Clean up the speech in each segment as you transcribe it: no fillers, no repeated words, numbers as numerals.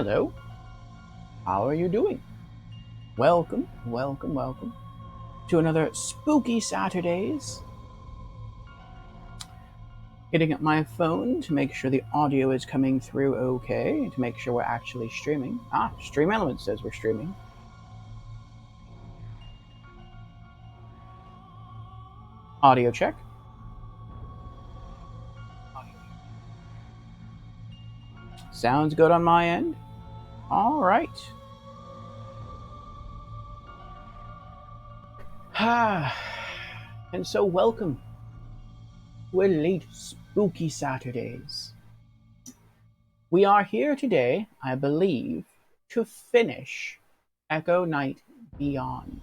Hello, how are you doing? Welcome, welcome, welcome to another Spooky Saturdays. Hitting up my phone to make sure the audio is coming through okay, to make sure we're actually streaming. Stream Elements says we're streaming. Audio check. Sounds good on my end. All right. And so welcome to a late Spooky Saturdays. We are here today, I believe, to finish Echo Night Beyond.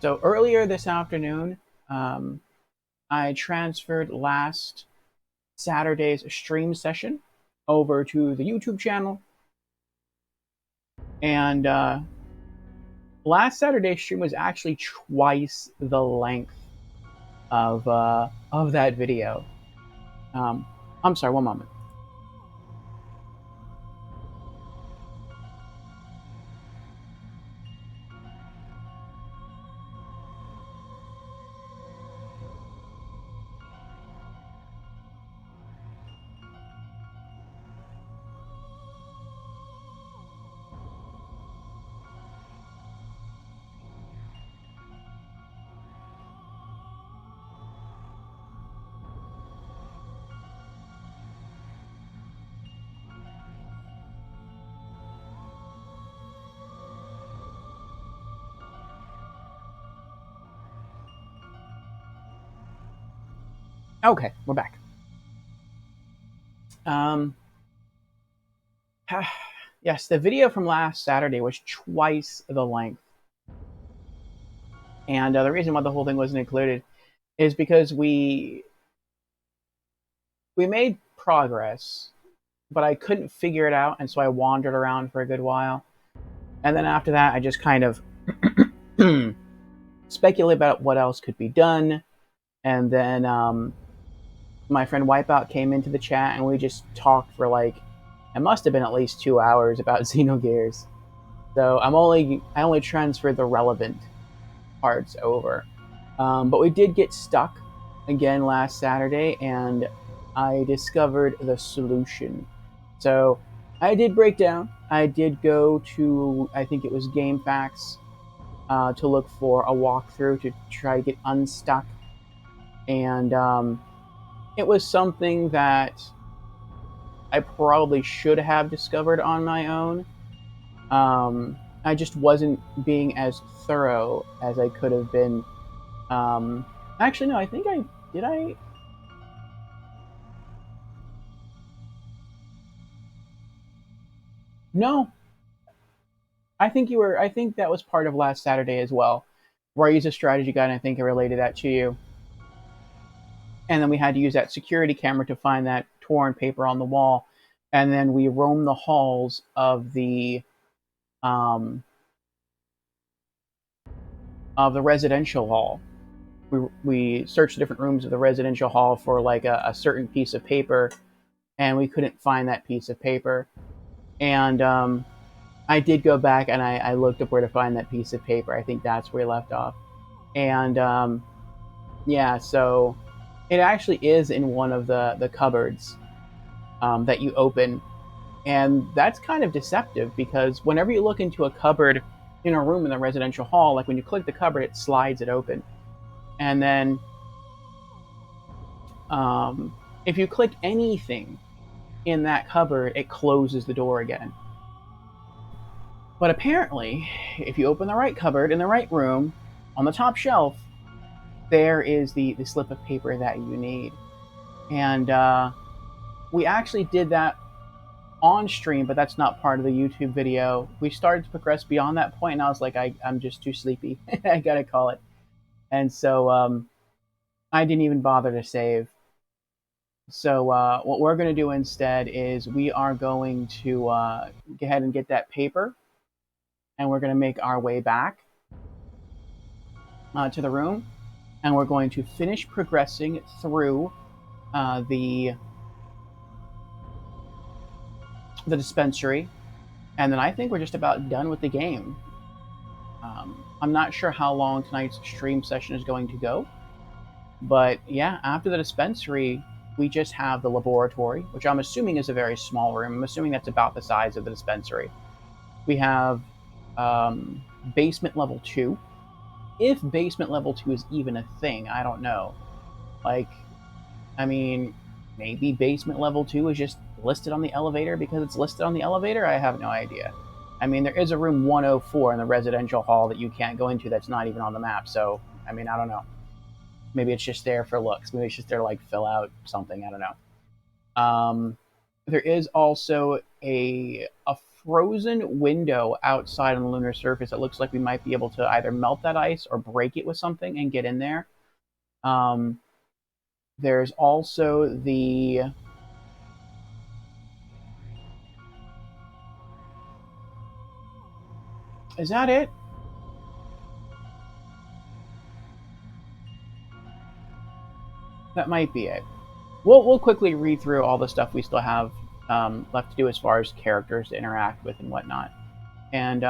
So earlier this afternoon, I transferred last Saturday's stream session over to the YouTube channel, and last Saturday's stream was actually twice the length of that video. I'm sorry, one moment. Okay, we're back. Yes, the video from last Saturday was twice the length. And the reason why the whole thing wasn't included is because we made progress, but I couldn't figure it out, and so I wandered around for a good while. And then after that, I just kind of speculate about what else could be done. And then my friend Wipeout came into the chat, and we just talked for it must have been at least 2 hours about Xenogears. So I only transferred the relevant parts over. But we did get stuck again last Saturday, and I discovered the solution. So I did break down. I did go to, I think it was GameFAQs, to look for a walkthrough to try to get unstuck. And it was something that I probably should have discovered on my own. I just wasn't being as thorough as I could have been. Actually, no, I think I did. No, I think you were. I think that was part of last Saturday as well, where I used a strategy guide, and I think I related that to you. And then we had to use that security camera to find that torn paper on the wall, and then we roamed the halls of the residential hall. We searched the different rooms of the residential hall for a certain piece of paper, and we couldn't find that piece of paper. And I did go back and I looked up where to find that piece of paper. I think that's where we left off. And yeah, so it actually is in one of the cupboards that you open. And that's kind of deceptive, because whenever you look into a cupboard in a room in the residential hall, like when you click the cupboard, it slides it open. And then if you click anything in that cupboard, it closes the door again. But apparently, if you open the right cupboard in the right room, on the top shelf, there is the slip of paper that you need. And we actually did that on stream, but that's not part of the YouTube video. We started to progress beyond that point, and I was like, I'm just too sleepy. I gotta call it. And so I didn't even bother to save. So what we're going to do instead is we are going to go ahead and get that paper, and we're going to make our way back to the room, and we're going to finish progressing through the dispensary, And then I think we're just about done with the game. I'm not sure how long tonight's stream session is going to go, but yeah, after the dispensary, we just have the laboratory, which I'm assuming is a very small room. I'm assuming that's about the size of the dispensary. We have um, basement level 2. If basement level 2 is even a thing, I don't know. Like, I mean, maybe basement level 2 is just listed on the elevator because it's listed on the elevator? I have no idea. I mean, there is a room 104 in the residential hall that you can't go into that's not even on the map, so, I mean, I don't know. Maybe it's just there for looks. Maybe it's just there to, like, fill out something. I don't know. There is also a frozen window outside on the lunar surface. It looks like we might be able to either melt that ice or break it with something and get in there. Um, there's also the Is that it? That might be it. We'll quickly read through all the stuff we still have left to do as far as characters to interact with and whatnot, and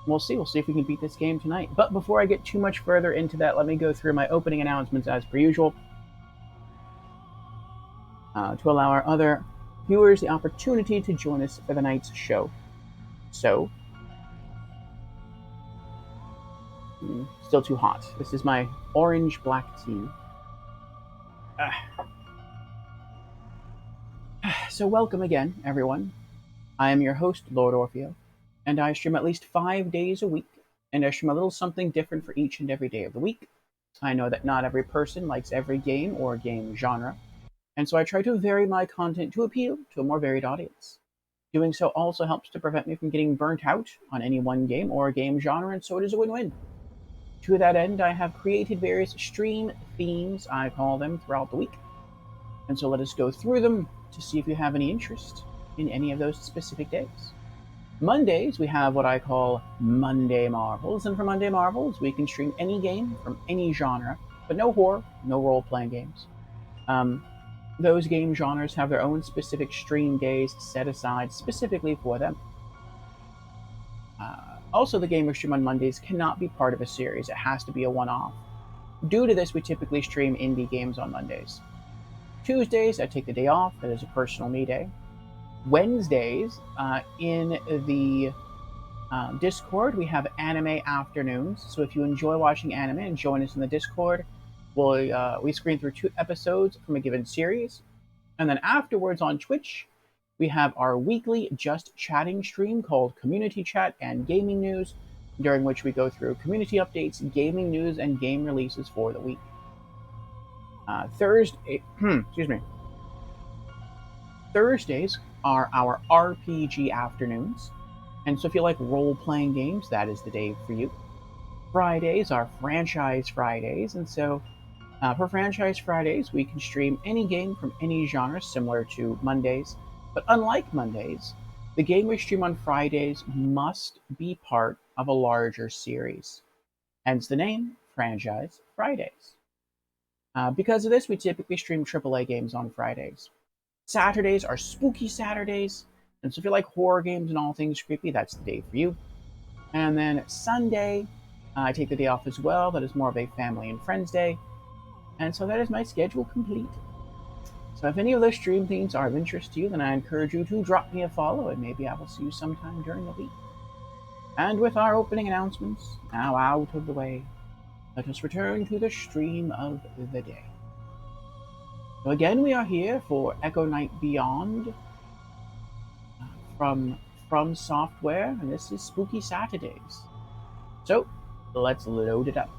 we'll see. We'll see if we can beat this game tonight. But before I get too much further into that, let me go through my opening announcements as per usual to allow our other viewers the opportunity to join us for the night's show. So, still too hot. This is my orange black tea. So, welcome again, everyone. I am your host, Lord Orfeo, and I stream at least 5 days a week, and I stream a little something different for each and every day of the week. I know that not every person likes every game or game genre, and so I try to vary my content to appeal to a more varied audience. Doing so also helps to prevent me from getting burnt out on any one game or game genre, and so it is a win-win. To that end, I have created various stream themes, I call them, throughout the week. And so let us go through them to see if you have any interest in any of those specific days. Mondays, we have what I call Monday Marvels, and for Monday Marvels, we can stream any game from any genre, but no horror, no role playing games. Um, those game genres have their own specific stream days set aside specifically for them. Also, the game we stream on Mondays cannot be part of a series, it has to be a one off. Due to this, we typically stream indie games on Mondays. Tuesdays, I take the day off, that is a personal me day. Wednesdays, in the Discord, we have anime afternoons. So if you enjoy watching anime and join us in the Discord, we screen through 2 episodes from a given series. And then afterwards on Twitch, we have our weekly Just Chatting stream called Community Chat and Gaming News, during which we go through community updates, gaming news, and game releases for the week. Excuse me. Thursdays are our RPG afternoons. And so if you like role playing games, that is the day for you. Fridays are Franchise Fridays. And so for Franchise Fridays, we can stream any game from any genre, similar to Mondays. But unlike Mondays, the game we stream on Fridays must be part of a larger series. Hence the name, Franchise Fridays. Because of this, we typically stream AAA games on Fridays. Saturdays are Spooky Saturdays, and so if you like horror games and all things creepy, that's the day for you. And then Sunday, I take the day off as well. That is more of a family and friends day. And so that is my schedule complete. So if any of those stream themes are of interest to you, then I encourage you to drop me a follow, and maybe I will see you sometime during the week. And with our opening announcements now out of the way, let us return to the stream of the day. So again, we are here for Echo Night Beyond from Software, and this is Spooky Saturdays. So let's load it up.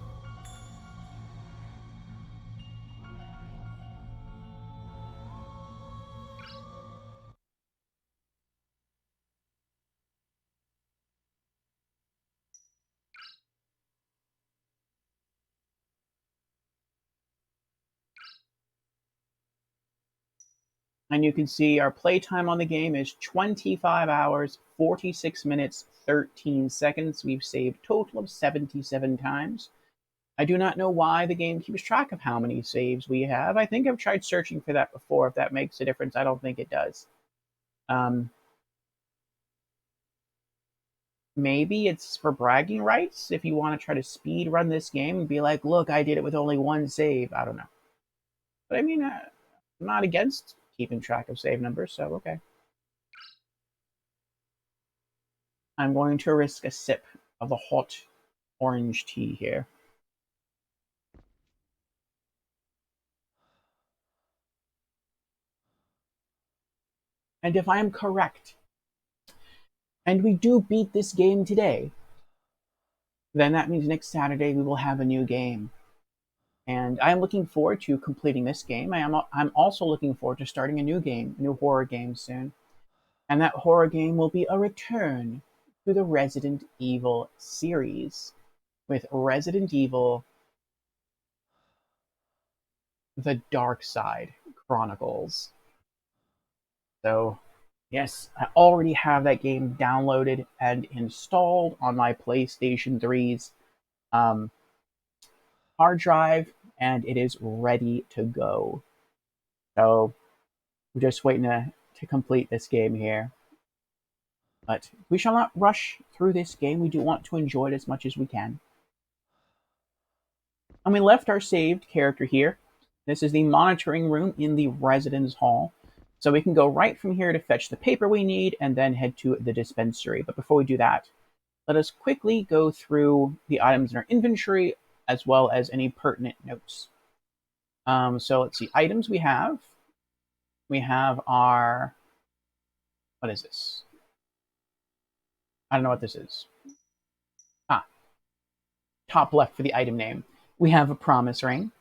And you can see our playtime on the game is 25 hours, 46 minutes, 13 seconds. We've saved a total of 77 times. I do not know why the game keeps track of how many saves we have. I think I've tried searching for that before. If that makes a difference, I don't think it does. maybe it's for bragging rights if you want to try to speed run this game and be like, look, I did it with only one save. I don't know. But I mean, I'm not against keeping track of save numbers, so okay. I'm going to risk a sip of the hot orange tea here. And if I am correct, and we do beat this game today, then that means next Saturday we will have a new game. And I'm looking forward to completing this game. I'm also looking forward to starting a new game, a new horror game soon. And that horror game will be a return to the Resident Evil series with Resident Evil The Dark Side Chronicles. So, yes, I already have that game downloaded and installed on my PlayStation 3's um, hard drive, and it is ready to go. So, we're just waiting to complete this game here. But we shall not rush through this game. We do want to enjoy it as much as we can. And we left our saved character here. This is the monitoring room in the residence hall. So we can go right from here to fetch the paper we need and then head to the dispensary. But before we do that, let us quickly go through the items in our inventory as well as any pertinent notes. So let's see, items we have. We have our, what is this? I don't know what this is. Top left for the item name. We have a promise ring.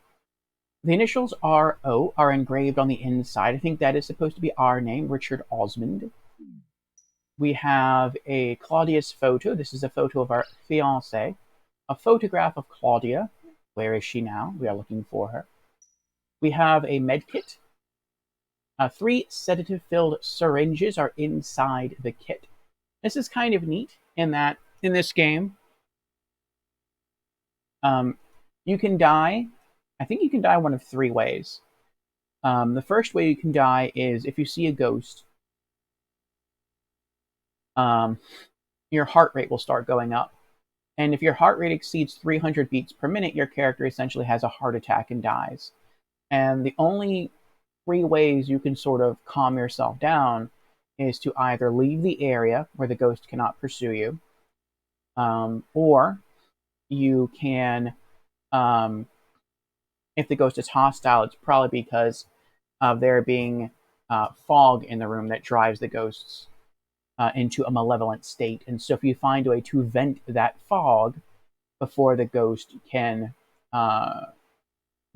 The initials RO are engraved on the inside. I think that is supposed to be our name, Richard Osmond. We have a Claudia's photo. This is a photo of our fiance. A photograph of Claudia. Where is she now? We are looking for her. We have a med kit. 3 sedative-filled syringes are inside the kit. This is kind of neat in that in this game, you can die. I think you can die one of 3 ways. The first way you can die is if you see a ghost, your heart rate will start going up. And if your heart rate exceeds 300 beats per minute, your character essentially has a heart attack and dies. And the only 3 ways you can sort of calm yourself down is to either leave the area where the ghost cannot pursue you, or you can, if the ghost is hostile, it's probably because of there being fog in the room that drives the ghosts into a malevolent state. And so if you find a way to vent that fog before the ghost can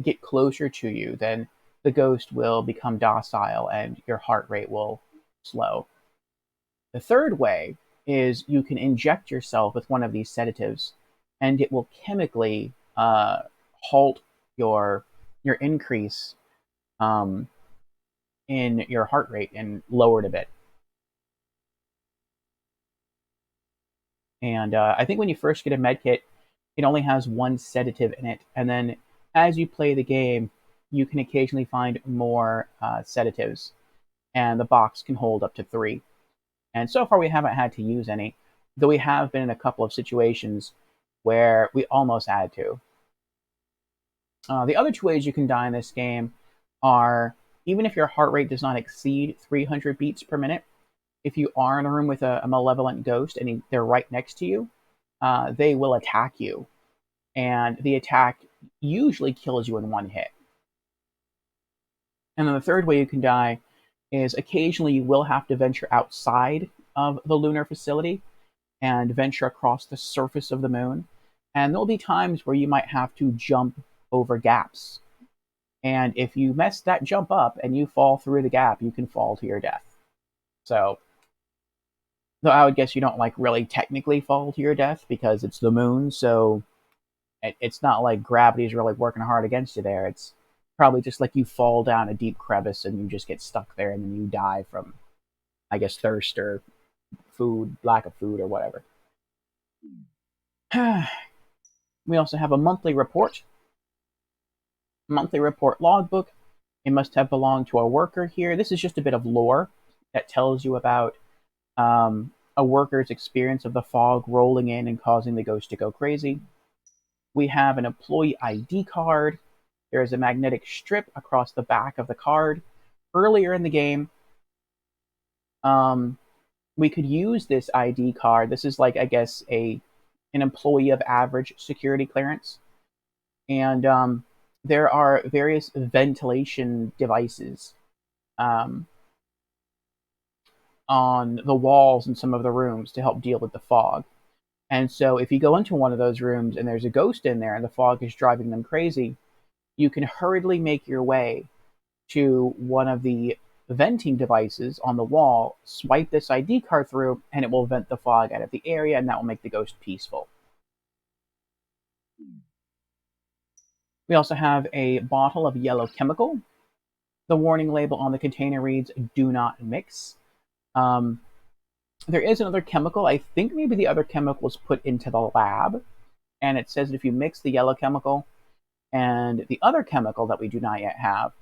get closer to you, then the ghost will become docile and your heart rate will slow. The third way is you can inject yourself with one of these sedatives, and it will chemically halt your increase in your heart rate and lower it a bit. And I think when you first get a med kit, it only has 1 sedative in it, and then as you play the game, you can occasionally find more sedatives, and the box can hold up to 3. And so far, we haven't had to use any, though we have been in a couple of situations where we almost had to. The other 2 ways you can die in this game are even if your heart rate does not exceed 300 beats per minute, if you are in a room with a malevolent ghost and they're right next to you, they will attack you. And the attack usually kills you in 1 hit. And then the third way you can die is occasionally you will have to venture outside of the lunar facility and venture across the surface of the moon. And there'll be times where you might have to jump over gaps. And if you mess that jump up and you fall through the gap, you can fall to your death. So, though I would guess you don't like really technically fall to your death because it's the moon, so it's not like gravity is really working hard against you there. It's probably just like you fall down a deep crevice and you just get stuck there and then you die from, I guess, thirst or food, lack of food or whatever. We also have a monthly report. Monthly report logbook. It must have belonged to a worker here. This is just a bit of lore that tells you about a worker's experience of the fog rolling in and causing the ghost to go crazy. We have an employee ID card. There is a magnetic strip across the back of the card. Earlier in the game, we could use this ID card. This is like, I guess, an employee of average security clearance. And there are various ventilation devices um, on the walls in some of the rooms to help deal with the fog. And so if you go into one of those rooms and there's a ghost in there and the fog is driving them crazy, you can hurriedly make your way to one of the venting devices on the wall, swipe this ID card through, and it will vent the fog out of the area, and that will make the ghost peaceful. We also have a bottle of yellow chemical. The warning label on the container reads, "Do not mix." Um, there is another chemical. I think maybe the other chemical was put into the lab, and it says that if you mix the yellow chemical and the other chemical that we do not yet have,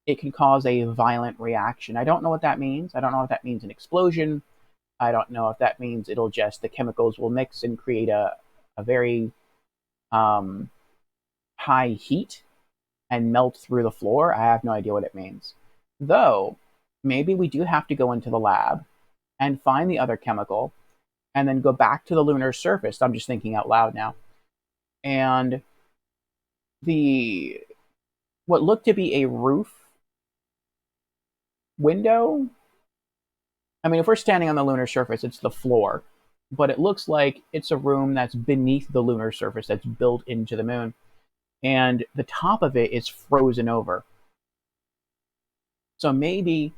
it can cause a violent reaction. I don't know what that means. I don't know if that means an explosion. I don't know if that means it'll just, the chemicals will mix and create a very um, high heat and melt through the floor. I have no idea what it means. Though, maybe we do have to go into the lab and find the other chemical and then go back to the lunar surface. I'm just thinking out loud now. And the what looked to be a roof window. I mean, if we're standing on the lunar surface, it's the floor, but it looks like it's a room that's beneath the lunar surface that's built into the moon, and the top of it is frozen over. So maybe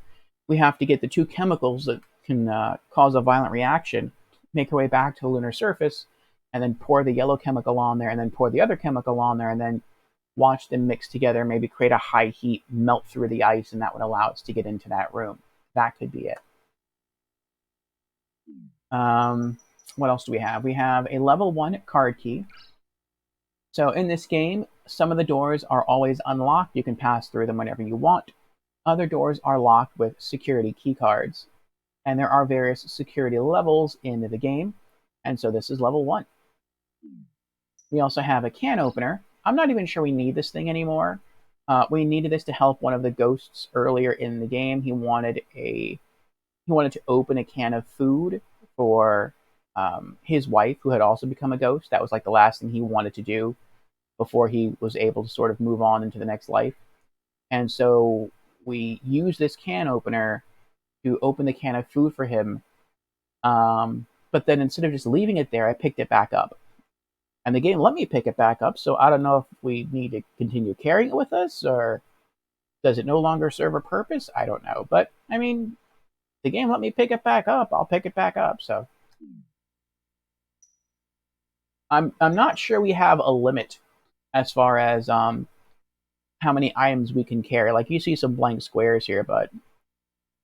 we have to get the two chemicals that can cause a violent reaction, make our way back to the lunar surface, and then pour the yellow chemical on there, and then pour the other chemical on there, and then watch them mix together, maybe create a high heat, melt through the ice, and that would allow us to get into that room. That could be it. Um, what else do we have? We have a level 1 card key. So in this game, some of the doors are always unlocked. You can pass through them whenever you want. Other doors are locked with security key cards. And there are various security levels in the game. And so this is level 1. We also have a can opener. I'm not even sure we need this thing anymore. We needed this to help one of the ghosts earlier in the game. He wanted to open a can of food for his wife, who had also become a ghost. That was like the last thing he wanted to do before he was able to sort of move on into the next life. And so we used this can opener to open the can of food for him. But then instead of just leaving it there, I picked it back up. And the game let me pick it back up, so I don't know if we need to continue carrying it with us, or does it no longer serve a purpose? I don't know. But, I mean, the game let me pick it back up. I'll pick it back up, so. I'm not sure we have a limit as far as how many items we can carry. Like, you see some blank squares here, but,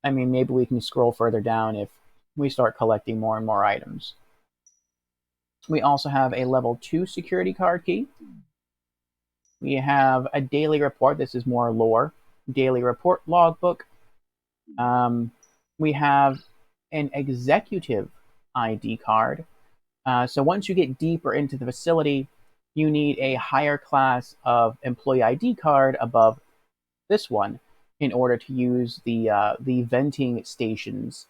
I mean, maybe we can scroll further down if we start collecting more and more items. We also have a level 2 security card key. We have a daily report. This is more lore. Daily report logbook. We have an executive ID card. So once you get deeper into the facility, you need a higher class of employee ID card above this one in order to use the venting stations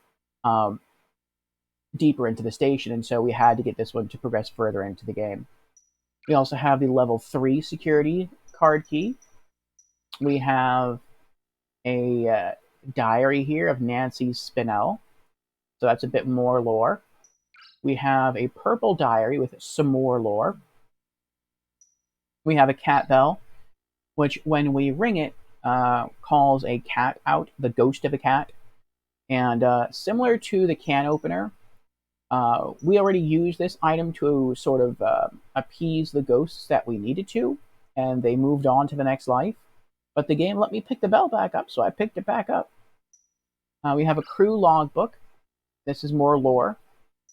deeper into the station. And so we had to get this one to progress further into the game. We also have the level 3 security card key. We have a diary here of Nancy Spinell. So that's a bit more lore. We have a purple diary with some more lore. We have a cat bell, which when we ring it, calls a cat out, the ghost of a cat. And similar to the can opener, we already used this item to sort of appease the ghosts that we needed to, and they moved on to the next life. But the game let me pick the bell back up, so I picked it back up. We have a crew logbook. This is more lore.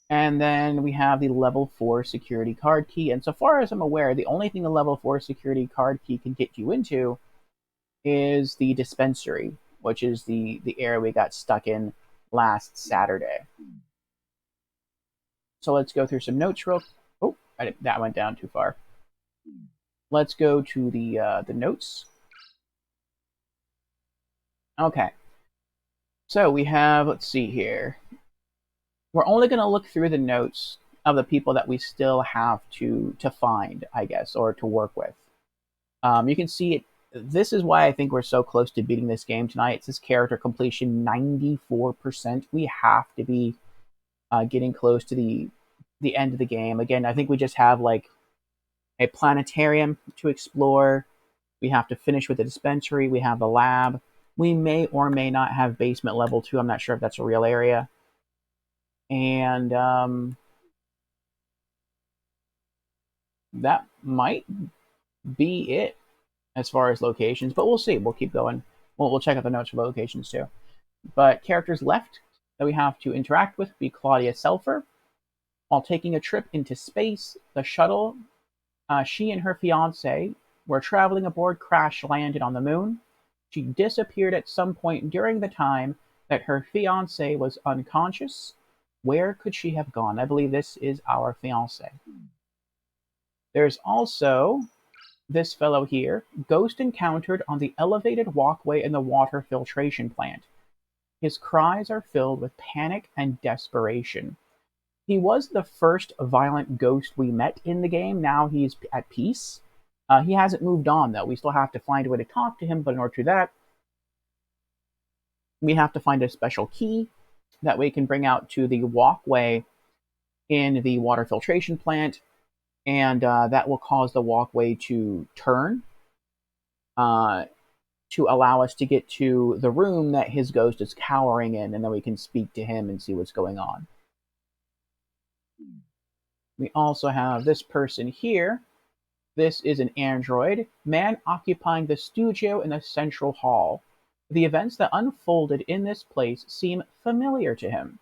And then we have the level 4 security card key. And so far as I'm aware, the only thing the level 4 security card key can get you into is the dispensary, which is the area we got stuck in last Saturday. So let's go through some notes real. Oh, that went down too far. Let's go to the notes. Okay. So we have, let's see here. We're only going to look through the notes of the people that we still have to find, I guess, or to work with. You can see it. This is why I think we're so close to beating this game tonight. It says character completion 94%. We have to be getting close to the end of the game. Again, I think we just have like a planetarium to explore. We have to finish with the dispensary. We have the lab. We may or may not have basement level 2. I'm not sure if that's a real area. And that might be it as far as locations, but we'll see. We'll keep going. We'll check out the notes for locations too. But characters left that we have to interact with be Claudia Selfer. While taking a trip into space, the shuttle she and her fiance were traveling aboard crash landed on the moon. She disappeared at some point during the time that her fiance was unconscious. Where could she have gone? I believe this is our fiance. There's also this fellow here, ghost encountered on the elevated walkway in the water filtration plant. His cries are filled with panic and desperation. He was the first violent ghost we met in the game. Now he's at peace. He hasn't moved on, though. We still have to find a way to talk to him, but in order to do that, we have to find a special key that we can bring out to the walkway in the water filtration plant, and that will cause the walkway to turn to allow us to get to the room that his ghost is cowering in, and then we can speak to him and see what's going on. We also have this person here. This is an android, man occupying the studio in the central hall. The events that unfolded in this place seem familiar to him.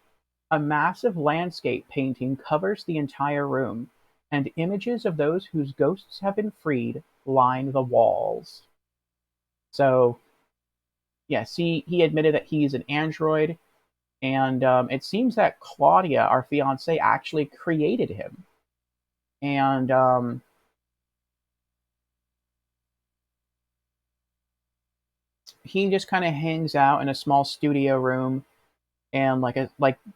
A massive landscape painting covers the entire room, and images of those whose ghosts have been freed line the walls. So, yes, he admitted that he's an android, and it seems that Claudia, our fiance, actually created him. And he just kind of hangs out in a small studio room, and like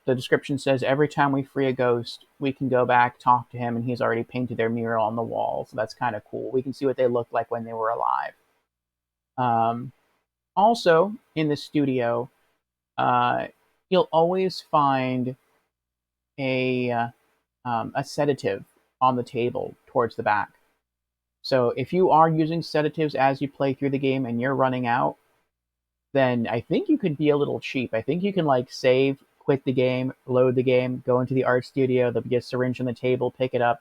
the description says, every time we free a ghost, we can go back, talk to him, and he's already painted their mural on the wall. So that's kind of cool. We can see what they looked like when they were alive. Also, in the studio, you'll always find a sedative on the table towards the back. So if you are using sedatives as you play through the game and you're running out, then I think you could be a little cheap. I think you can like save, quit the game, load the game, go into the art studio, there'll be a syringe on the table, pick it up,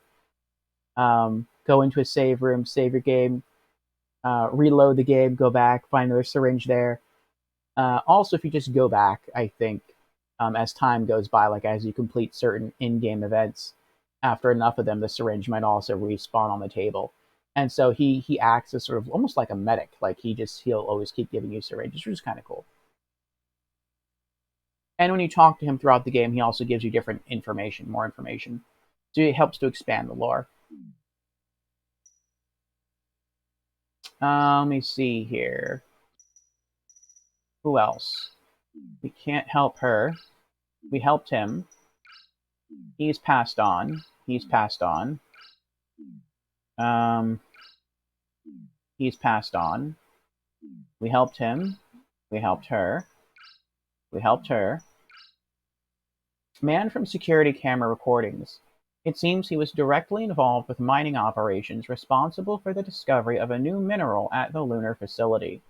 go into a save room, save your game, reload the game, go back, find another syringe there. Also, if you just go back, I think as time goes by, like as you complete certain in-game events, after enough of them, the syringe might also respawn on the table. And so he acts as sort of almost like a medic. Like he'll always keep giving you syringes, which is kind of cool. And when you talk to him throughout the game, he also gives you different information, more information. So it helps to expand the lore. Let me see here. Who else? We can't help her. We helped him. He's passed on. He's passed on. He's passed on. We helped him. We helped her. We helped her. Man from security camera recordings. It seems he was directly involved with mining operations responsible for the discovery of a new mineral at the lunar facility.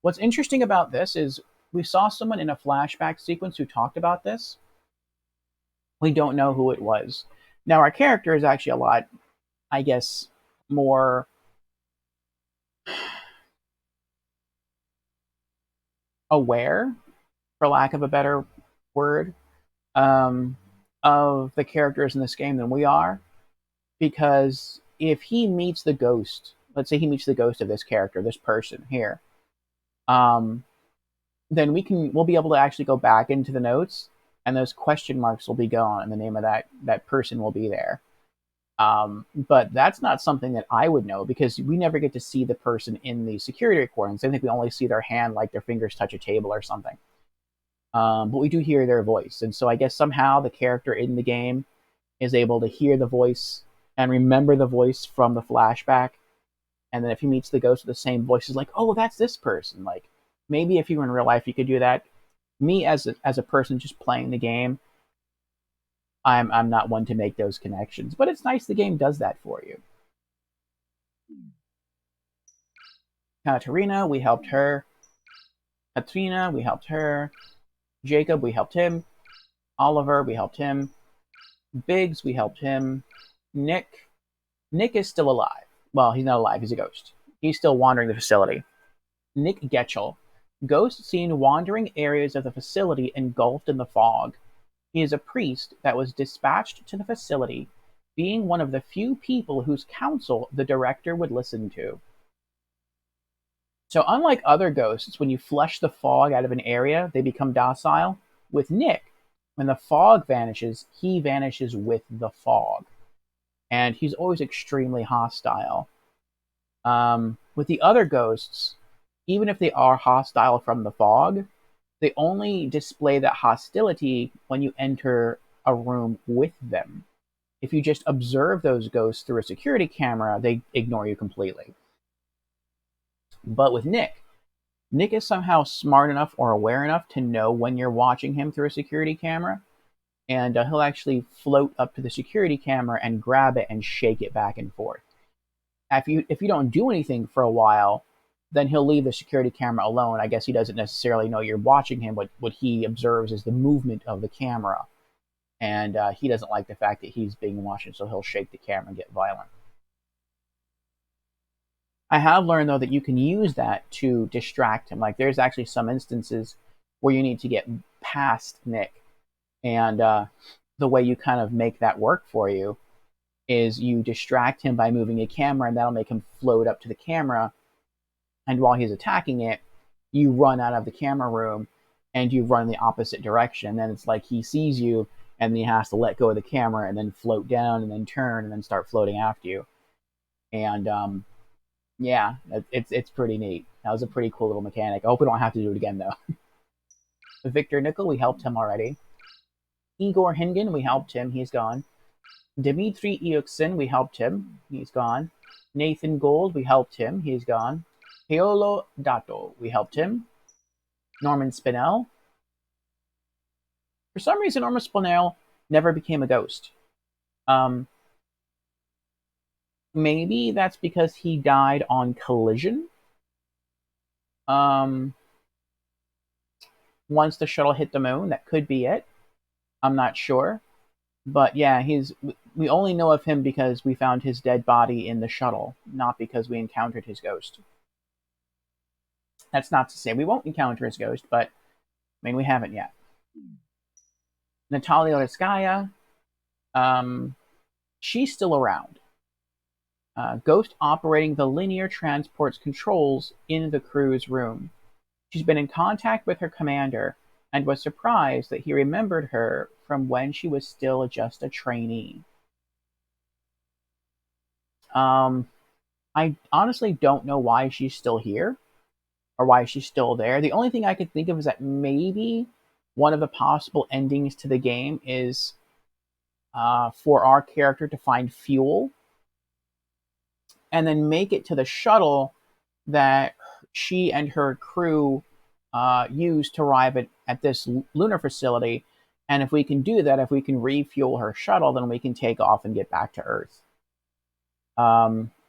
What's interesting about this is we saw someone in a flashback sequence who talked about this. We don't know who it was. Now, our character is actually a lot, I guess, more aware, for lack of a better word, of the characters in this game than we are. Because if he meets the ghost, let's say he meets the ghost of this character, this person here, then we'll be able to actually go back into the notes and those question marks will be gone, and the name of that person will be there. But that's not something that I would know because we never get to see the person in the security recordings. I think we only see their hand, like their fingers touch a table or something. But we do hear their voice, and so I guess somehow the character in the game is able to hear the voice and remember the voice from the flashback. And then if he meets the ghost with the same voice, he's like, "Oh, that's this person." Like maybe if you were in real life, you could do that. Me as a person just playing the game, I'm not one to make those connections, but it's nice the game does that for you. Katarina, we helped her. Katrina, we helped her. Jacob, we helped him. Oliver, we helped him. Biggs, we helped him. Nick, Nick is still alive. Well, he's not alive. He's a ghost. He's still wandering the facility. Nick Getchell, ghost seen wandering areas of the facility engulfed in the fog. He is a priest that was dispatched to the facility, being one of the few people whose counsel the director would listen to. So, unlike other ghosts, when you flush the fog out of an area, they become docile. With Nick, when the fog vanishes, he vanishes with the fog. And he's always extremely hostile. With the other ghosts, even if they are hostile from the fog, they only display that hostility when you enter a room with them. If you just observe those ghosts through a security camera, they ignore you completely. But with Nick is somehow smart enough or aware enough to know when you're watching him through a security camera, and he'll actually float up to the security camera and grab it and shake it back and forth. If you don't do anything for a while, then he'll leave the security camera alone. I guess he doesn't necessarily know you're watching him, but what he observes is the movement of the camera, and he doesn't like the fact that he's being watched, so he'll shake the camera and get violent. I have learned though that you can use that to distract him. Like there's actually some instances where you need to get past Nick, and the way you kind of make that work for you is you distract him by moving a camera, and that'll make him float up to the camera. And while he's attacking it, you run out of the camera room and you run in the opposite direction. And then it's like he sees you, and then he has to let go of the camera and then float down and then turn and then start floating after you. And yeah, it's pretty neat. That was a pretty cool little mechanic. I hope we don't have to do it again though. Victor Nickel, we helped him already. Igor Hingen, we helped him. He's gone. Dmitry Iuksin, we helped him. He's gone. Nathan Gold, we helped him. He's gone. Paolo Dato, we helped him. Norman Spinell. For some reason, Norman Spinell never became a ghost. Maybe that's because he died on collision. Once the shuttle hit the moon, that could be it. I'm not sure. But yeah, we only know of him because we found his dead body in the shuttle, not because we encountered his ghost. That's not to say we won't encounter his ghost, but I mean, we haven't yet. Natalia Rizkaya, she's still around. Ghost operating the linear transport's controls in the crew's room. She's been in contact with her commander and was surprised that he remembered her from when she was still just a trainee. I honestly don't know why she's still here or why she's still there. The only thing I could think of is that maybe one of the possible endings to the game is for our character to find fuel and then make it to the shuttle that she and her crew use to arrive at this lunar facility. And if we can do that, if we can refuel her shuttle, then we can take off and get back to Earth.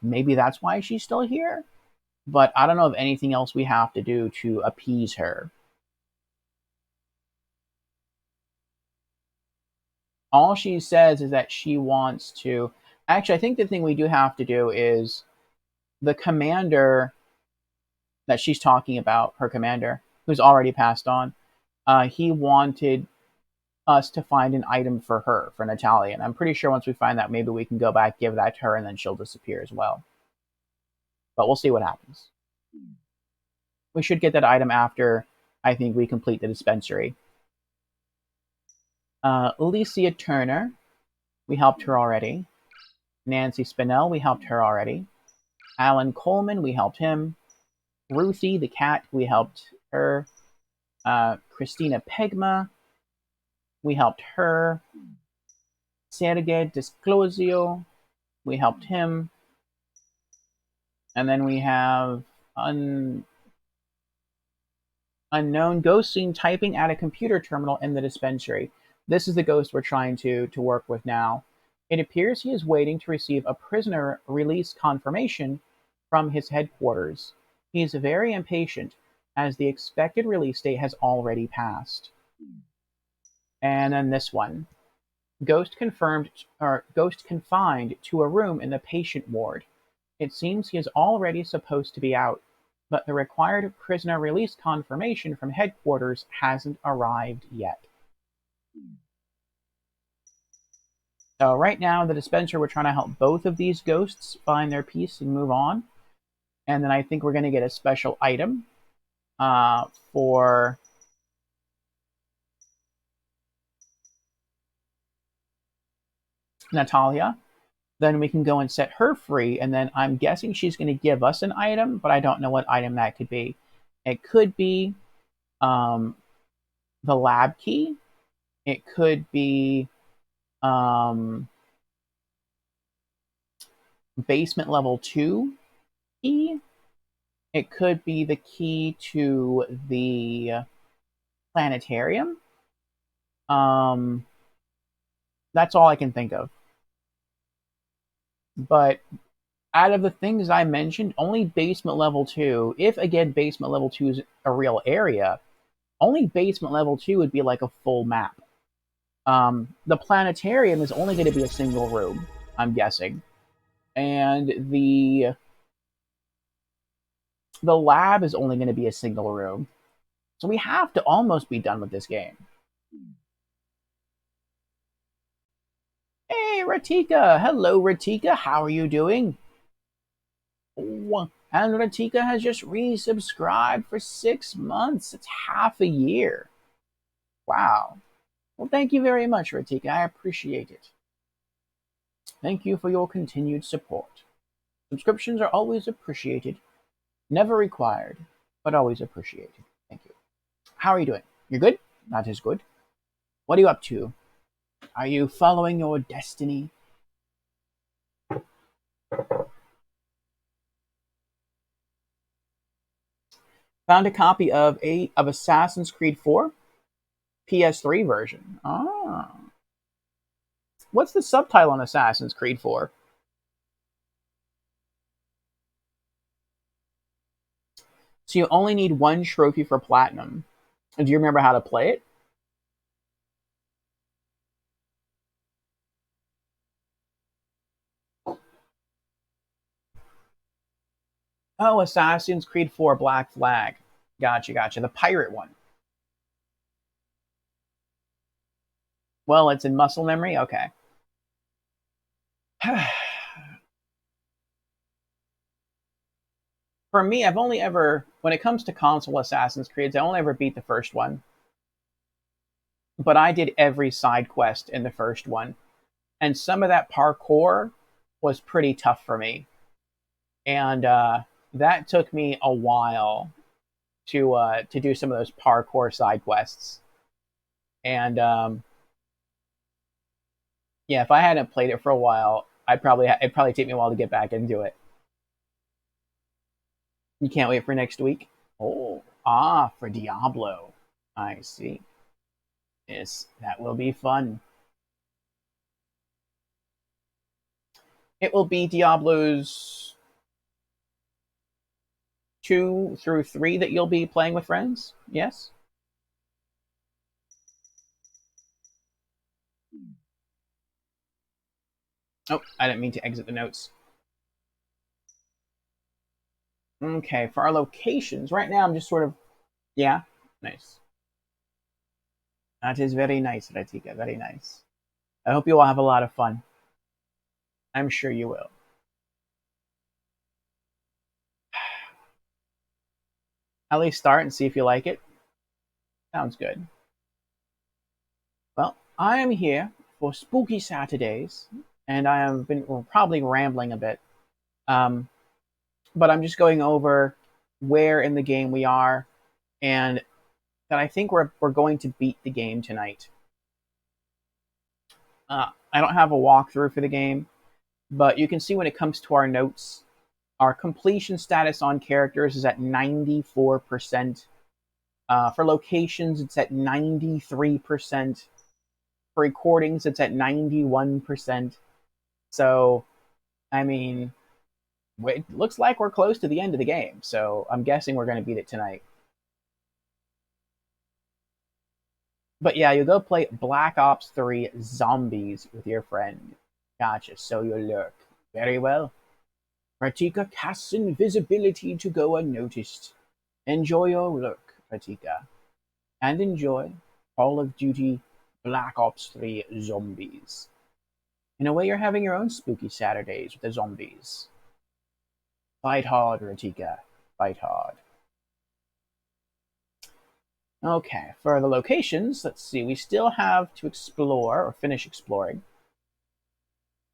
Maybe that's why she's still here, but I don't know of anything else we have to do to appease her. All she says is that she wants to. Actually, I think the thing we do have to do is the commander that she's talking about, her commander, who's already passed on, he wanted us to find an item for her, for Natalia. And I'm pretty sure once we find that, maybe we can go back, give that to her, and then she'll disappear as well. But we'll see what happens. We should get that item after I think we complete the dispensary. Alicia Turner, we helped her already. Nancy Spinell, we helped her already. Alan Coleman, we helped him. Ruthie the cat, we helped her. Christina Pegma, we helped her. Sergei Disclosio, we helped him. And then we have unknown ghost seen typing at a computer terminal in the dispensary. This is the ghost we're trying to work with now. It appears he is waiting to receive a prisoner release confirmation from his headquarters. He is very impatient, as the expected release date has already passed. And then this one. Ghost confined to a room in the patient ward. It seems he is already supposed to be out, but the required prisoner release confirmation from headquarters hasn't arrived yet. So right now, the dispenser, we're trying to help both of these ghosts find their peace and move on. And then I think we're going to get a special item for Natalia. Then we can go and set her free, and then I'm guessing she's going to give us an item, but I don't know what item that could be. It could be the lab key. It could be basement level 2 key. It could be the key to the planetarium. That's all I can think of. But out of the things I mentioned, only basement level 2, if again basement level 2 is a real area, only basement level 2 would be like a full map. The planetarium is only going to be a single room, I'm guessing. And the lab is only going to be a single room. So we have to almost be done with this game. Hey, Ratika! Hello, Ratika. How are you doing? Oh, and Ratika has just resubscribed for 6 months. It's half a year. Wow. Well, thank you very much, Ratika. I appreciate it. Thank you for your continued support. Subscriptions are always appreciated. Never required, but always appreciated. Thank you. How are you doing? You're good? That is good. What are you up to? Are you following your destiny? Found a copy of Assassin's Creed 4 PS3 version. Ah. What's the subtitle on Assassin's Creed 4? So you only need 1 trophy for platinum. Do you remember how to play it? Oh, Assassin's Creed 4 Black Flag. Gotcha. The pirate one. Well, it's in muscle memory? Okay. For me, I've only ever, when it comes to console Assassin's Creeds, I only ever beat the first one. But I did every side quest in the first one. And some of that parkour was pretty tough for me. And that took me a while to do some of those parkour side quests. And yeah, if I hadn't played it for a while, it'd probably take me a while to get back into it. You can't wait for next week? Oh, for Diablo. I see. Yes, that will be fun. It will be Diablo's 2 through 3 that you'll be playing with friends? Yes? Oh, I didn't mean to exit the notes. Okay, for our locations, right now I'm just sort of, yeah, nice. That is very nice, Ratika, very nice. I hope you all have a lot of fun. I'm sure you will. At least start and see if you like it. Sounds good. Well, I am here for Spooky Saturdays, and I have been probably rambling a bit, um, but I'm just going over where in the game we are, and that I think we're going to beat the game tonight. I don't have a walkthrough for the game, but you can see when it comes to our notes, our completion status on characters is at 94%. For locations, it's at 93%. For recordings, it's at 91%. So, I mean, it looks like we're close to the end of the game. So, I'm guessing we're going to beat it tonight. But yeah, you go play Black Ops 3 Zombies with your friend. Gotcha, so you lurk. Very well. Pratika casts invisibility to go unnoticed. Enjoy your lurk, Pratika. And enjoy Call of Duty Black Ops 3 Zombies. In a way, you're having your own spooky Saturdays with the zombies. Fight hard, Ratika. Fight hard. Okay, for the locations, let's see. We still have to explore, or finish exploring,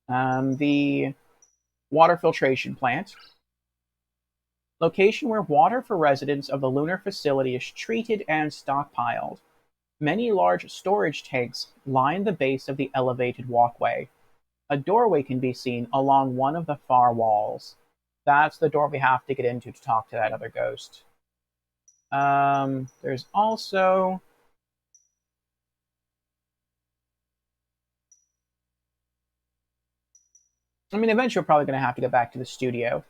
the water filtration plant. Location where water for residents of the lunar facility is treated and stockpiled. Many large storage tanks line the base of the elevated walkway. A doorway can be seen along one of the far walls. That's the door we have to get into to talk to that other ghost. There's also eventually we're probably going to have to go back to the studio.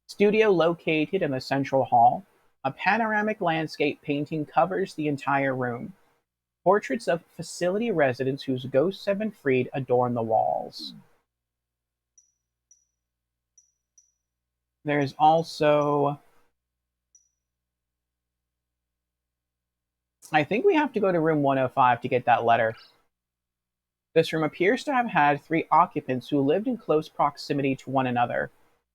Studio located in the central hall. A panoramic landscape painting covers the entire room. Portraits of facility residents whose ghosts have been freed adorn the walls. There's also, I think we have to go to room 105 to get that letter. This room appears to have had 3 occupants who lived in close proximity to one another,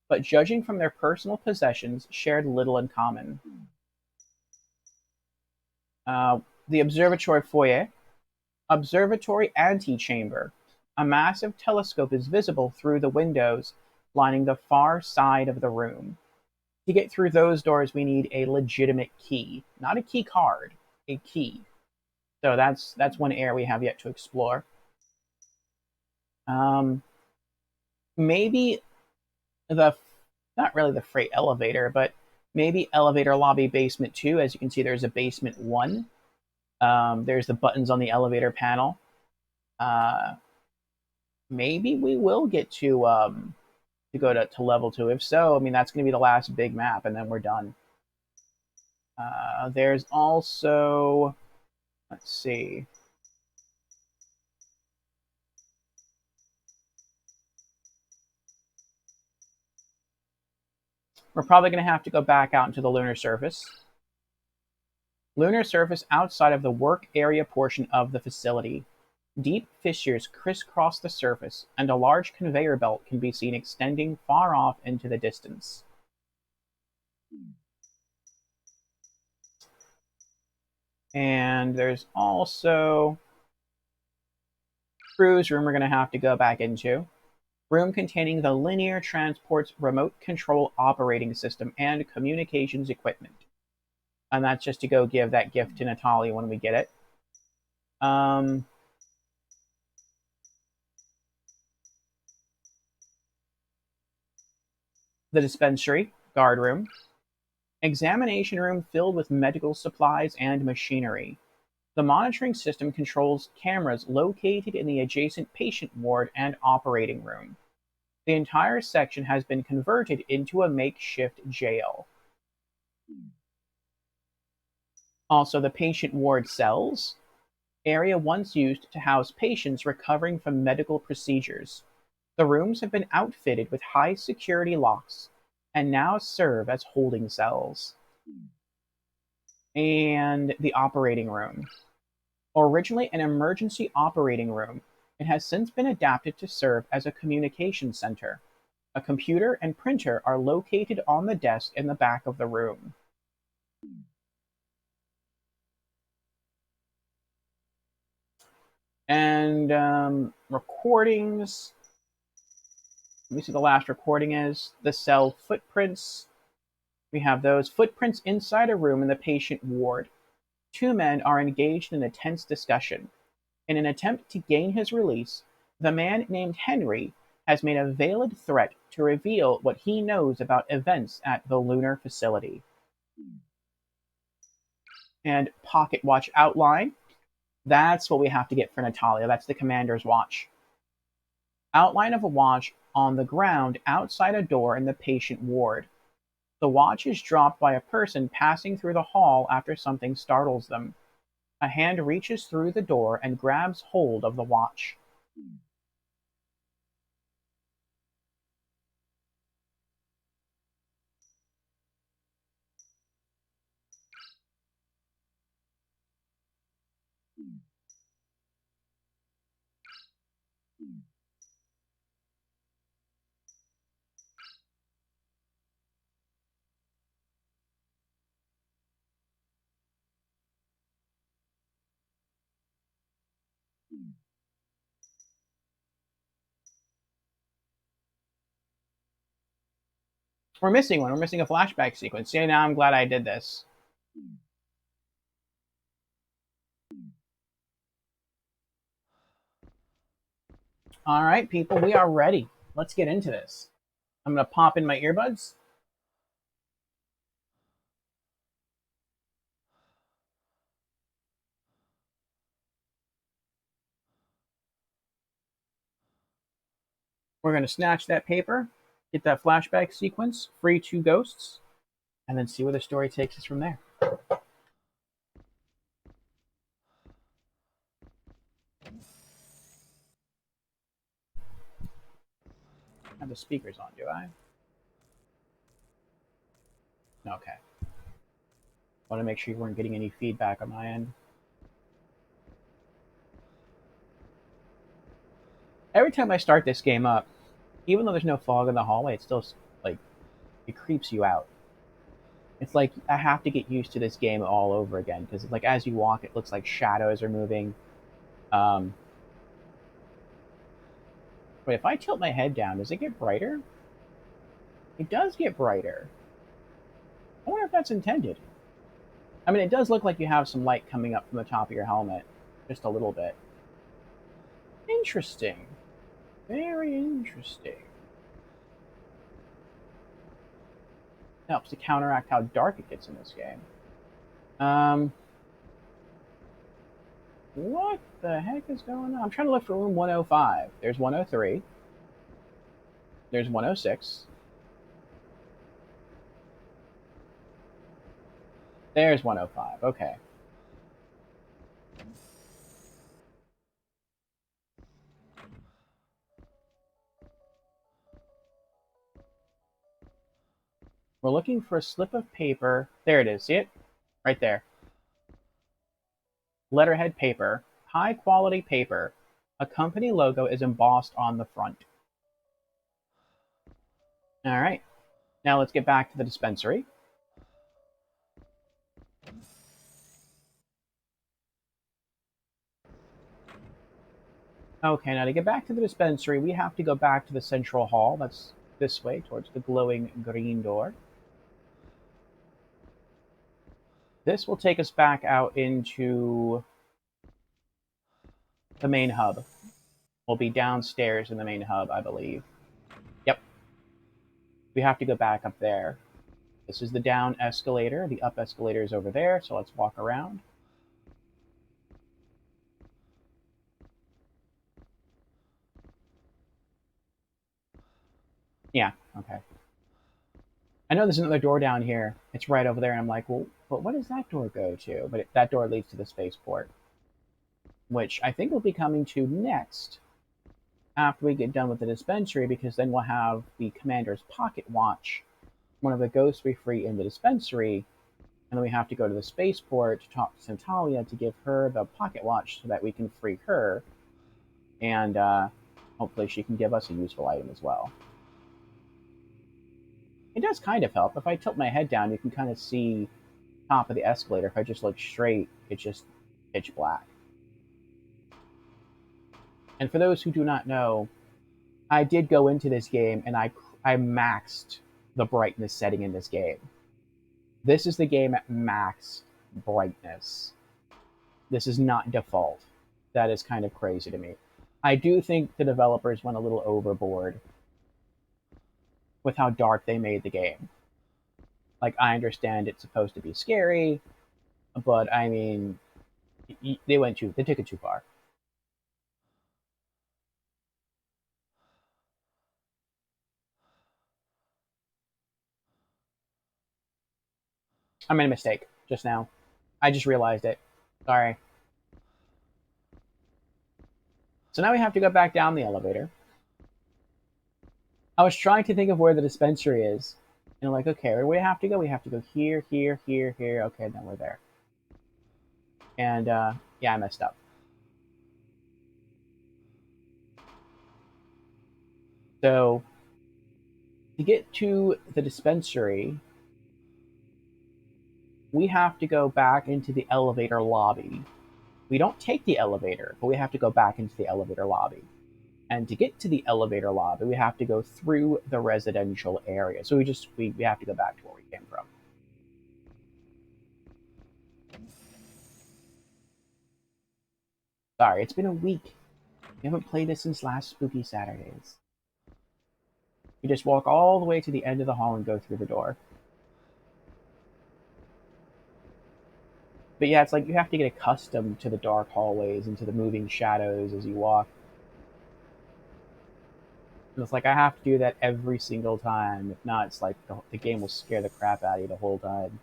but judging from their personal possessions, shared little in common. The observatory foyer. Observatory antechamber. A massive telescope is visible through the windows lining the far side of the room. To get through those doors, we need a legitimate key. Not a key card, a key. So that's one area we have yet to explore. Maybe not really the freight elevator, but maybe elevator lobby basement 2. As you can see, there's a basement 1. There's the buttons on the elevator panel. Maybe we will get to go to level 2. If so, that's going to be the last big map, and then we're done. There's also, let's see. We're probably going to have to go back out into the lunar surface. Lunar surface outside of the work area portion of the facility. Deep fissures crisscross the surface, and a large conveyor belt can be seen extending far off into the distance. And there's also crew's room we're going to have to go back into. Room containing the Linear Transport's remote control operating system and communications equipment. And that's just to go give that gift to Natalia when we get it. The dispensary, guard room. Examination room filled with medical supplies and machinery. The monitoring system controls cameras located in the adjacent patient ward and operating room. The entire section has been converted into a makeshift jail. Also, the patient ward cells, area once used to house patients recovering from medical procedures. The rooms have been outfitted with high security locks and now serve as holding cells. And the operating room. Originally an emergency operating room, it has since been adapted to serve as a communication center. A computer and printer are located on the desk in the back of the room. And recordings. Let me see, the last recording is the cell footprints. We have those footprints inside a room in the patient ward. Two men are engaged in a tense discussion. In an attempt to gain his release, the man named Henry has made a veiled threat to reveal what he knows about events at the lunar facility. And pocket watch outline. That's what we have to get for Natalia. That's the commander's watch. Outline of a watch on the ground outside a door in the patient ward. The watch is dropped by a person passing through the hall after something startles them. A hand reaches through the door and grabs hold of the watch. We're missing one. We're missing a flashback sequence. Yeah, now I'm glad I did this. All right, people, we are ready. Let's get into this. I'm going to pop in my earbuds. We're going to snatch that paper, get that flashback sequence, free two ghosts, and then see where the story takes us from there. I have the speakers on, do I? Okay. Want to make sure you weren't getting any feedback on my end. Every time I start this game up, even though there's no fog in the hallway, it still like it creeps you out. It's like I have to get used to this game all over again because like as you walk, it looks like shadows are moving. Um, but if I tilt my head down, does it get brighter? It does get brighter. I wonder if that's intended. I mean, it does look like you have some light coming up from the top of your helmet, just a little bit. Interesting. Very interesting. Helps to counteract how dark it gets in this game. What the heck is going on? I'm trying to look for room 105. There's 103. There's 106. There's 105. Okay. We're looking for a slip of paper. There it is. See it? Right there. Letterhead paper. High quality paper. A company logo is embossed on the front. All right. Now let's get back to the dispensary. Okay, now to get back to the dispensary, we have to go back to the central hall. That's this way, towards the glowing green door. This will take us back out into the main hub. We'll be downstairs in the main hub, I believe. Yep. We have to go back up there. This is the down escalator. The up escalator is over there, so let's walk around. Yeah, okay. I know there's another door down here. It's right over there, and I'm like, well, but what does that door go to? But that door leads to the spaceport, which I think we'll be coming to next after we get done with the dispensary, because then we'll have the commander's pocket watch, one of the ghosts we free in the dispensary, and then we have to go to the spaceport to talk to Natalia to give her the pocket watch so that we can free her, and hopefully she can give us a useful item as well. It does kind of help. If I tilt my head down, you can kind of see top of the escalator. If I just look straight, it's just pitch black. And for those who do not know, I did go into this game and I maxed the brightness setting in this game. This is the game at max brightness. This is not default. That is kind of crazy to me. I do think the developers went a little overboard with how dark they made the game. Like, I understand it's supposed to be scary, but I mean, they took it too far. I made a mistake just now. I just realized it. Sorry. So now we have to go back down the elevator. I was trying to think of where the dispensary is. And I'm like, okay, where do we have to go? We have to go here, here, here, here. Okay, then we're there. And yeah, I messed up. So to get to the dispensary, we have to go back into the elevator lobby. We don't take the elevator, but we have to go back into the elevator lobby. And to get to the elevator lobby, we have to go through the residential area. So we have to go back to where we came from. Sorry, it's been a week. We haven't played this since last Spooky Saturdays. You just walk all the way to the end of the hall and go through the door. But yeah, it's like you have to get accustomed to the dark hallways and to the moving shadows as you walk. And it's like I have to do that every single time. If not, it's like the game will scare the crap out of you the whole time.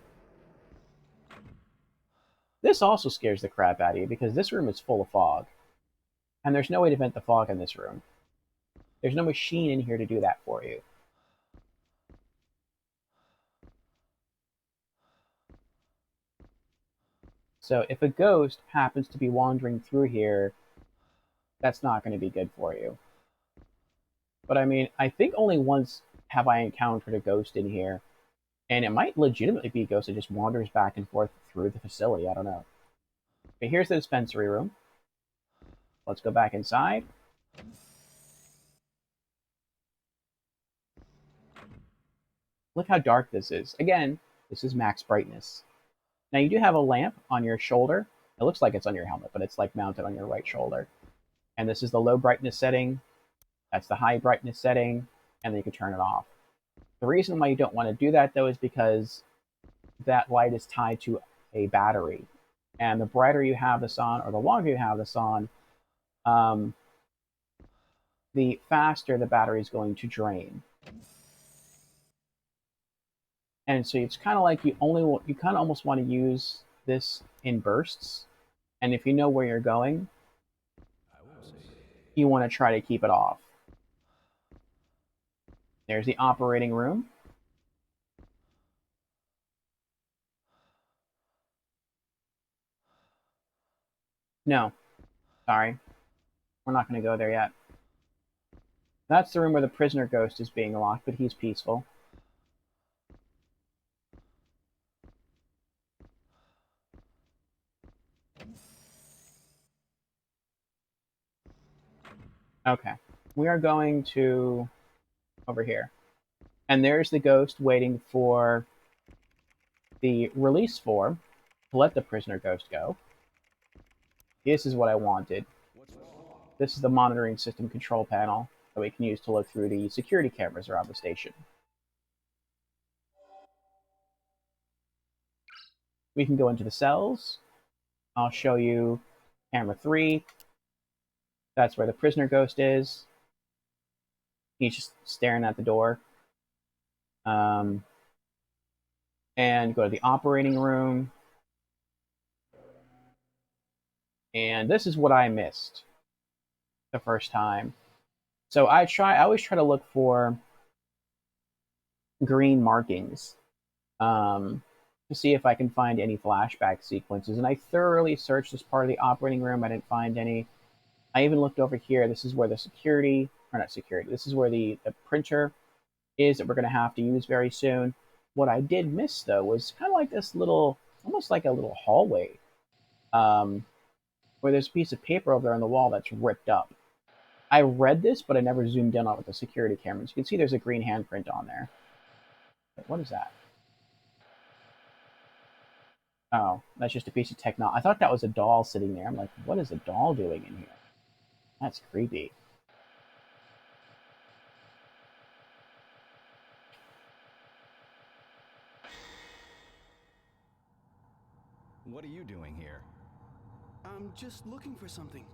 This also scares the crap out of you because this room is full of fog. And there's no way to vent the fog in this room. There's no machine in here to do that for you. So if a ghost happens to be wandering through here, that's not going to be good for you. But I mean, I think only once have I encountered a ghost in here, and it might legitimately be a ghost that just wanders back and forth through the facility. I don't know. But here's the dispensary room. Let's go back inside. Look how dark this is. Again, this is max brightness. Now you do have a lamp on your shoulder. It looks like it's on your helmet, but it's like mounted on your right shoulder. And this is the low brightness setting. That's the high brightness setting, and then you can turn it off. The reason why you don't want to do that though is because that light is tied to a battery. And the brighter you have this on, or the longer you have this on, the faster the battery is going to drain. And so it's kind of like you kind of almost want to use this in bursts. And if you know where you're going, you want to try to keep it off. There's the operating room. No, sorry. We're not going to go there yet. That's the room where the prisoner ghost is being locked, but he's peaceful. Okay. We are going to over here. And there's the ghost waiting for the release form to let the prisoner ghost go. This is what I wanted. This is the monitoring system control panel that we can use to look through the security cameras around the station. We can go into the cells. I'll show you camera 3. That's where the prisoner ghost is. He's just staring at the door. And go to the operating room. And this is what I missed the first time. So I always try to look for green markings to see if I can find any flashback sequences. And I thoroughly searched this part of the operating room. I didn't find any. I even looked over here. This is where the security, or not security, this is where the printer is that we're going to have to use very soon. What I did miss, though, was kind of like this little, almost like a little hallway, where there's a piece of paper over there on the wall that's ripped up. I read this, but I never zoomed in on it with the security cameras. You can see there's a green handprint on there. What is that? Oh, that's just a piece of technology. I thought that was a doll sitting there. I'm like, what is a doll doing in here? That's creepy. What are you doing here? I'm just looking for something.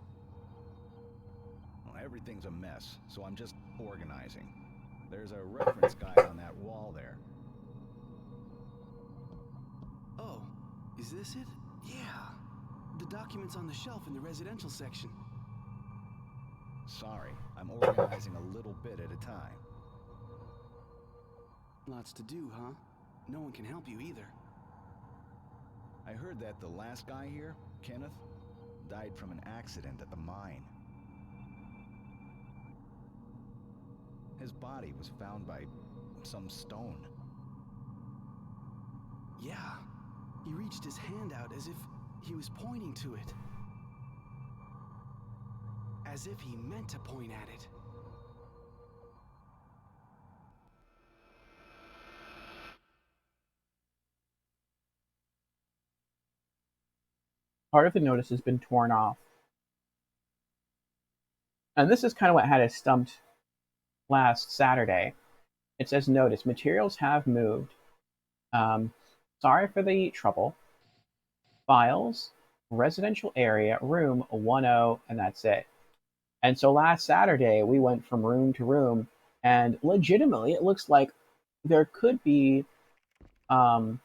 Well, everything's a mess, so I'm just organizing. There's a reference guide on that wall there. Oh, is this it? Yeah. The documents on the shelf in the residential section. Sorry, I'm organizing a little bit at a time. Lots to do, huh? No one can help you either. I heard that the last guy here, Kenneth, died from an accident at the mine. His body was found by some stone. Yeah. He reached his hand out as if he was pointing to it. As if he meant to point at it. Part of the notice has been torn off. And this is kind of what had us stumped last Saturday. It says, notice, materials have moved. Sorry for the trouble. Files, residential area, room 10, and that's it. And so last Saturday, we went from room to room, and legitimately, it looks like there could be um,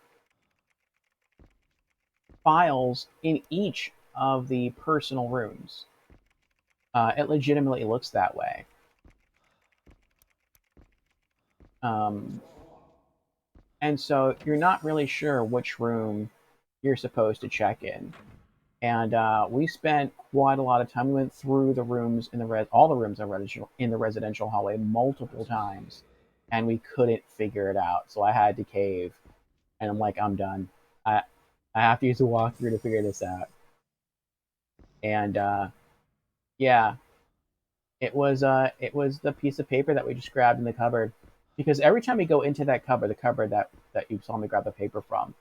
files in each of the personal rooms. It legitimately looks that way. Um, and so you're not really sure which room you're supposed to check in. And we spent quite a lot of time. We went through the rooms in all the rooms in the residential hallway multiple times, and we couldn't figure it out. So I had to cave, and I'm like, I'm done. I I have to use a walkthrough to figure this out. And yeah, it was the piece of paper that we just grabbed in the cupboard, because every time we go into that cupboard, the cupboard that you saw me grab the paper from,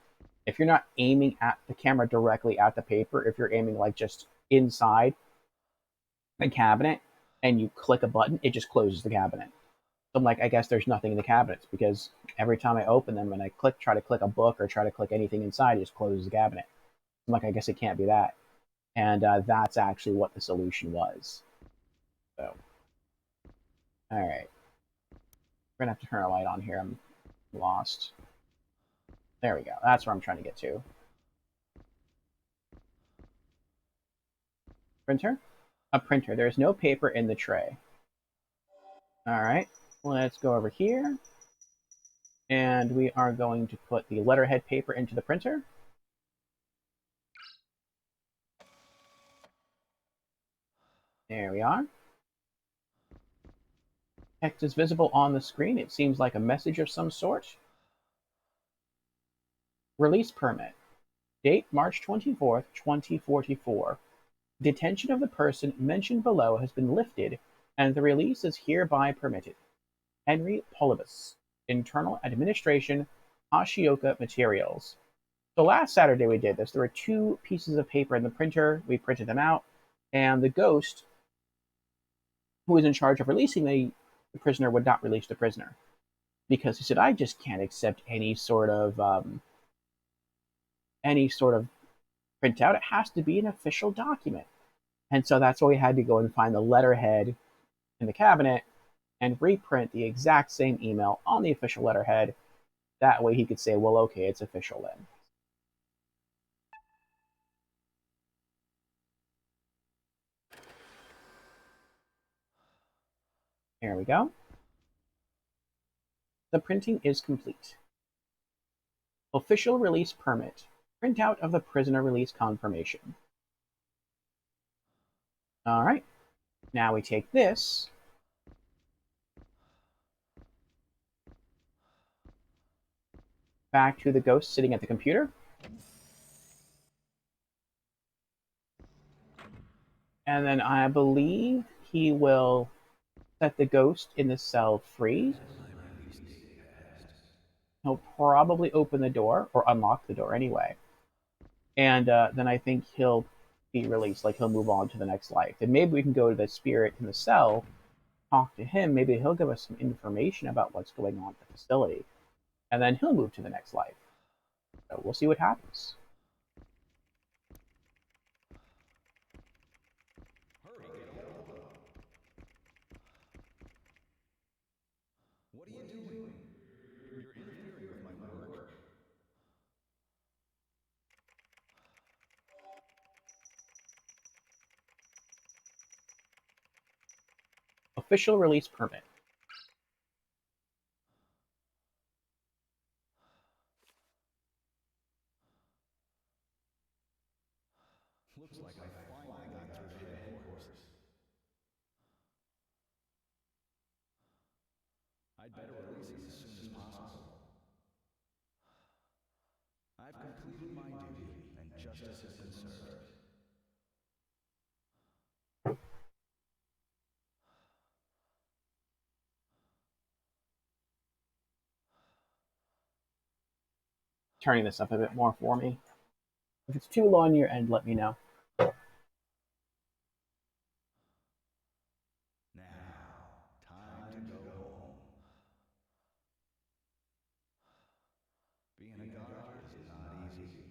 if you're not aiming at the camera directly at the paper, if you're aiming like just inside the cabinet and you click a button, it just closes the cabinet. So I'm like, I guess there's nothing in the cabinets, because every time I open them and I try to click a book or try to click anything inside, it just closes the cabinet. I'm like, I guess it can't be that. And that's actually what the solution was. So, all right, we're gonna have to turn a light on here. I'm lost. There we go. That's where I'm trying to get to. Printer? A printer. There's no paper in the tray. All right, let's go over here. And we are going to put the letterhead paper into the printer. There we are. Text is visible on the screen. It seems like a message of some sort. Release permit. Date March 24th, 2044. Detention of the person mentioned below has been lifted, and the release is hereby permitted. Henry Polybus, Internal Administration, Ashioka Materials. So last Saturday we did this. There were two pieces of paper in the printer. We printed them out, and the ghost, who was in charge of releasing the prisoner, would not release the prisoner, because he said, I just can't accept any sort of printout. It has to be an official document. And so that's why we had to go and find the letterhead in the cabinet and reprint the exact same email on the official letterhead. That way he could say, well, okay, it's official then. There we go. The printing is complete. Official release permit. Printout of the prisoner release confirmation. All right. Now we take this back to the ghost sitting at the computer. And then I believe he will set the ghost in the cell free. He'll probably open the door or unlock the door anyway, and then I think he'll be released. Like he'll move on to the next life, and maybe we can go to the spirit in the cell, talk to him. Maybe he'll give us some information about what's going on at the facility, and then he'll move to the next life. So we'll see what happens. What are you doing? You're interfering with my work. Official release permit. Looks like I finally got through to headquarters. I'd better release him as soon as possible. I've completed my duty, and justice has been served. Turning this up a bit more for me. If it's too low on your end, let me know. Now, time to go home. Being a guard is not easy.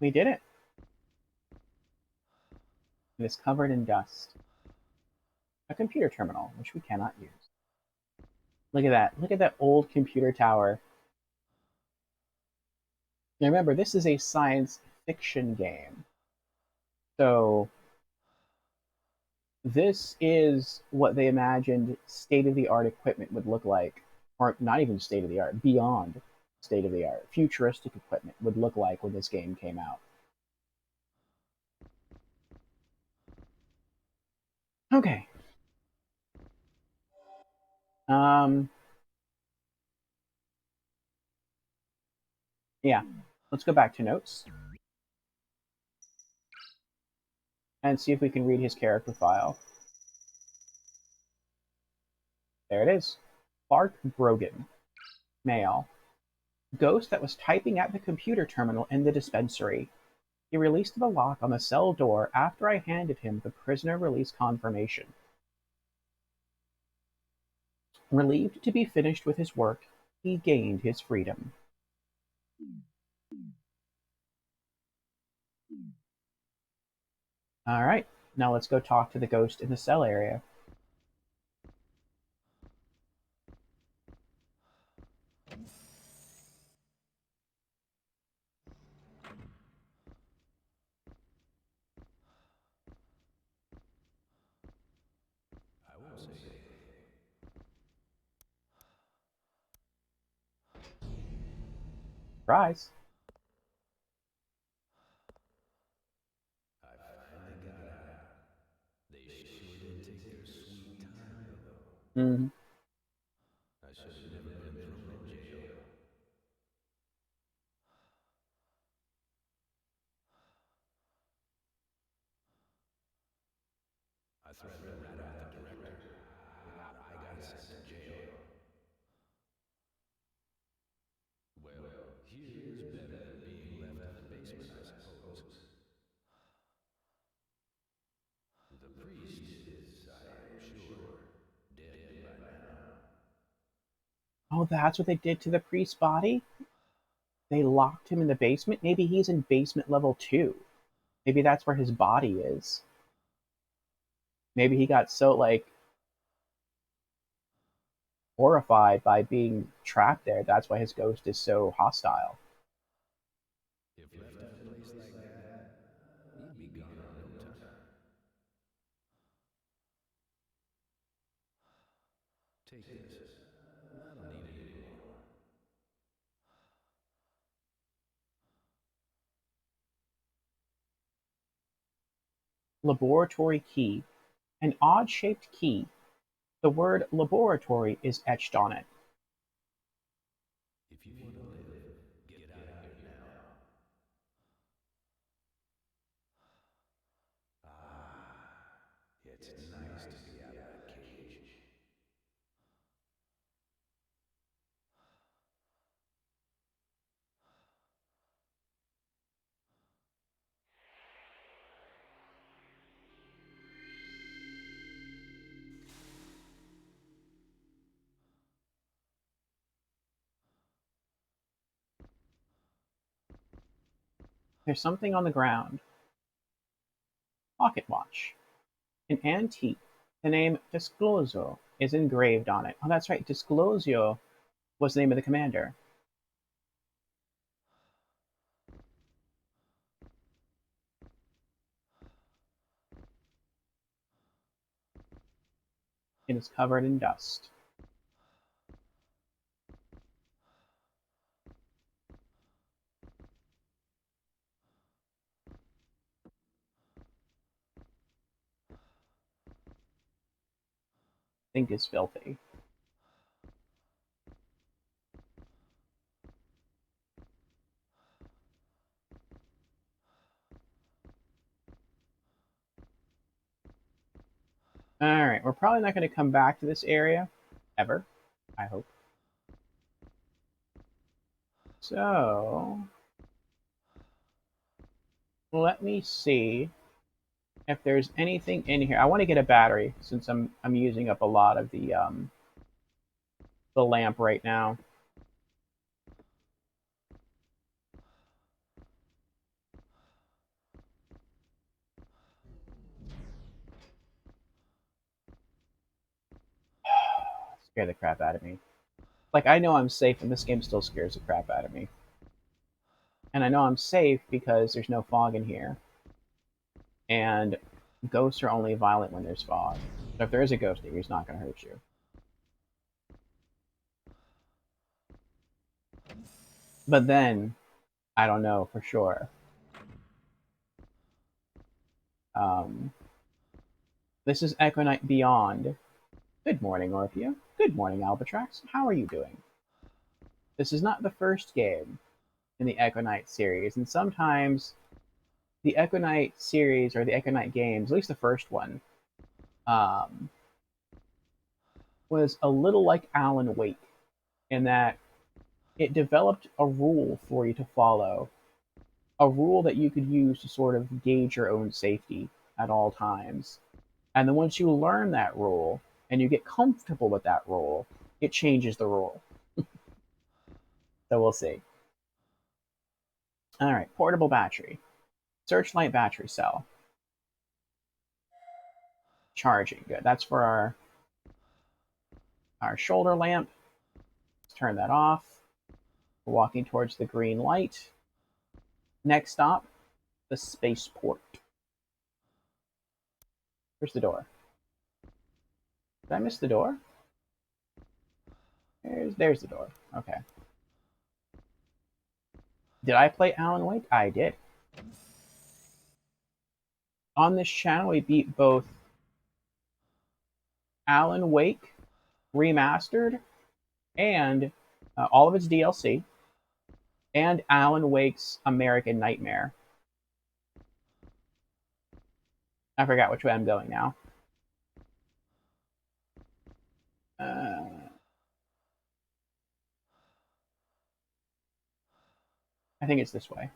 We did it. It is covered in dust. A computer terminal, which we cannot use. Look at that. Look at that old computer tower. Now remember, this is a science fiction game. So this is what they imagined state-of-the-art equipment would look like. Or not even state-of-the-art, beyond state-of-the-art. Futuristic equipment would look like when this game came out. Okay. Yeah. Let's go back to notes. And see if we can read his character file. There it is. Clark Brogan. Male. Ghost that was typing at the computer terminal in the dispensary. He released the lock on the cell door after I handed him the prisoner release confirmation. Relieved to be finished with his work, he gained his freedom. Alright, now let's go talk to the ghost in the cell area. I won't say anything. Surprise! I finally got out. They sure did take their sweet time, though. Mm-hmm. I should have never been thrown in jail. I threatened to rat out the director. I got sent to jail. Well, here's better than being left in the basement, I suppose. The priest is, I am sure, dead by now. Oh, that's what they did to the priest's body? They locked him in the basement? Maybe he's in basement level 2. Maybe that's where his body is. Maybe he got so, like, horrified by being trapped there. That's why his ghost is so hostile. If left in a place like that, he'd be gone in no time. Take this. I don't need it anymore. Laboratory key. An odd-shaped key. The word laboratory is etched on it. If you want to live, get out of here now. Ah, it's nice to be out of that cage. There's something on the ground. Pocket watch. An antique. The name Disclosio is engraved on it. Oh, that's right. Disclosio was the name of the commander. It is covered in dust. Ink is filthy. Alright, we're probably not going to come back to this area. Ever. I hope. So... let me see if there's anything in here. I want to get a battery since I'm using up a lot of the lamp right now. Scare the crap out of me. Like, I know I'm safe, and this game still scares the crap out of me. And I know I'm safe because there's no fog in here. And ghosts are only violent when there's fog. So if there is a ghost here, he's not going to hurt you. But then, I don't know for sure. This is Echo-Night Beyond. Good morning, Orphea. Good morning, Albatrax. How are you doing? This is not the first game in the Echo-Night series, and sometimes the Echo-Night series, or the Echo-Night games, at least the first one, was a little like Alan Wake, in that it developed a rule for you to follow, a rule that you could use to sort of gauge your own safety at all times. And then once you learn that rule, and you get comfortable with that rule, it changes the rule. So we'll see. All right, portable battery. Searchlight battery cell. Charging, good. That's for our shoulder lamp. Let's turn that off. We're walking towards the green light. Next stop, the spaceport. Where's the door? Did I miss the door? There's the door. Okay. Did I play Alan Wake? I did. On this channel, we beat both Alan Wake Remastered and all of its DLC, and Alan Wake's American Nightmare. I forgot which way I'm going now. I think it's this way.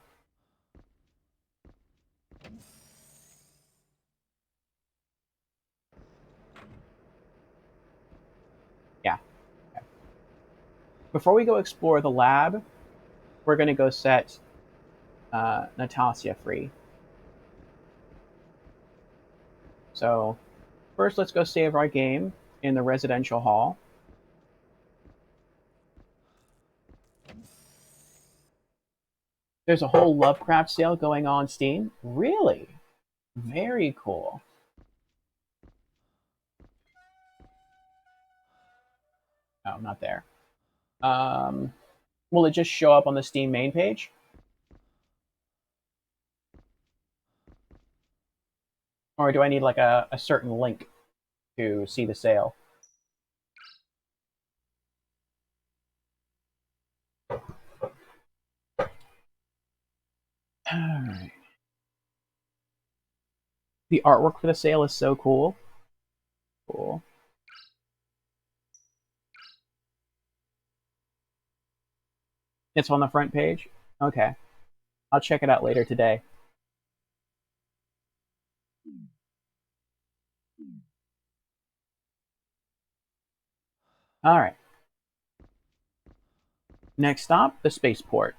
Yeah. Okay. Before we go explore the lab, we're going to go set Natasha free. So first, let's go save our game in the residential hall. There's a whole Lovecraft sale going on Steam. Really? Very cool. Oh, not there. Will it just show up on the Steam main page? Or do I need like a certain link to see the sale? Alright. The artwork for the sale is so cool. Cool. It's on the front page? Okay. I'll check it out later today. Alright. Next stop, the spaceport.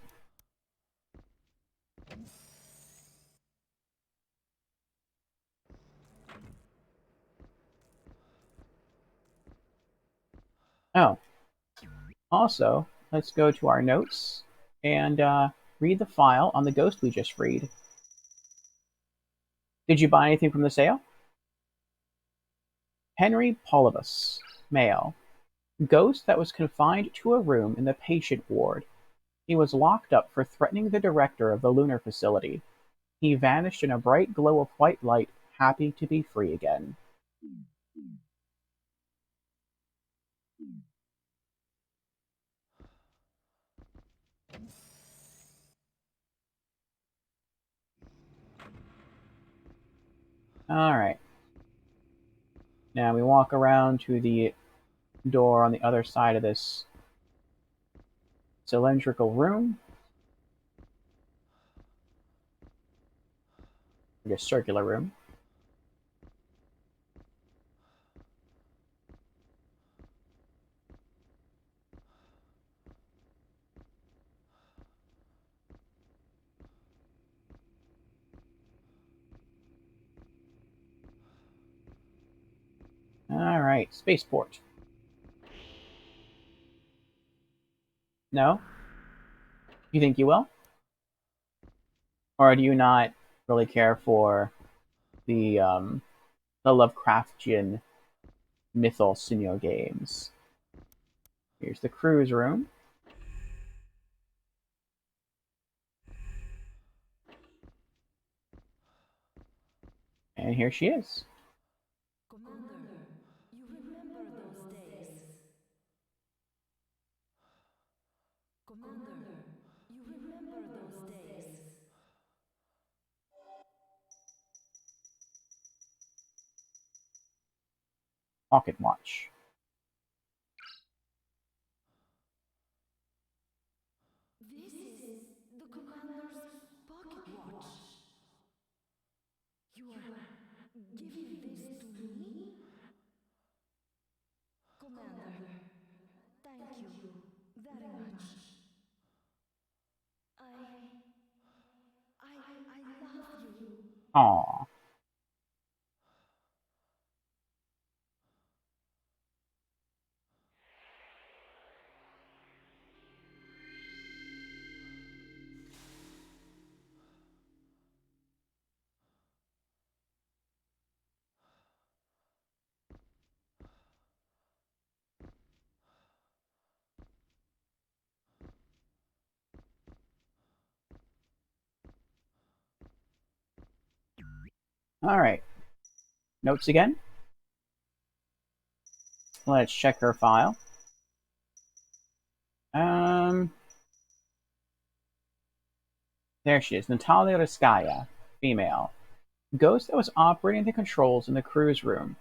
Oh. Also, let's go to our notes and read the file on the ghost we just freed. Did you buy anything from the sale? Henry Polybus, male. Ghost that was confined to a room in the patient ward. He was locked up for threatening the director of the lunar facility. He vanished in a bright glow of white light, happy to be free again. Alright. Now we walk around to the door on the other side of this cylindrical room. Like a circular room. Alright, spaceport. No? You think you will? Or do you not really care for the Lovecraftian mythal games? Here's the cruise room. And here she is. Commander, you remember those days. Commander, you remember those days. Pocket watch. This is the Commander's pocket watch. You are giving this to me? Commander, thank you very much. I love you. Aww. Alright. Notes again. Let's check her file. There she is. Natalia Ruskaya, female. Ghost that was operating the controls in the cruise room.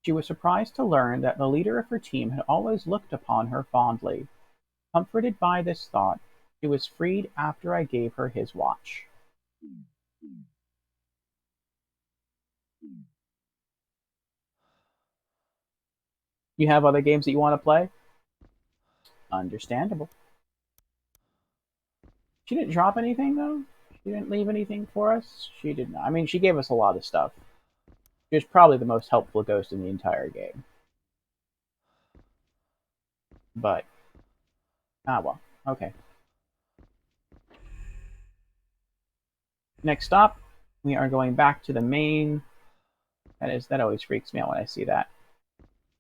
She was surprised to learn that the leader of her team had always looked upon her fondly. Comforted by this thought, she was freed after I gave her his watch. You have other games that you want to play? Understandable. She didn't drop anything, though? She didn't leave anything for us? She did not. I mean, she gave us a lot of stuff. She was probably the most helpful ghost in the entire game. But, well, okay. Next stop, we are going back to the main. That always freaks me out when I see that.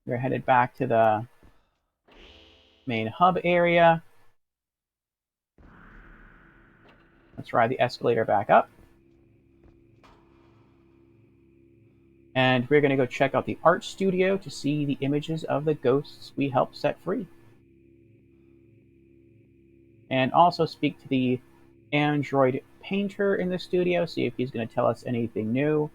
We're headed back to the main hub area. Let's ride the escalator back up. And we're going to go check out the art studio to see the images of the ghosts we helped set free. And also speak to the android painter in the studio, see if he's going to tell us anything new.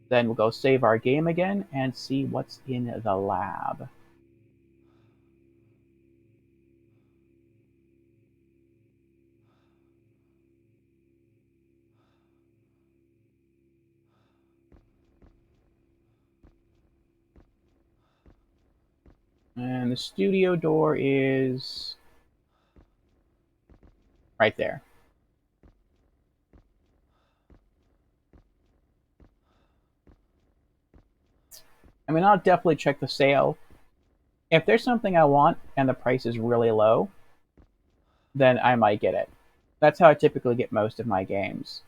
Then we'll go save our game again and see what's in the lab. And the studio door is right there. I mean, I'll definitely check the sale. If there's something I want and the price is really low, then I might get it. That's how I typically get most of my games.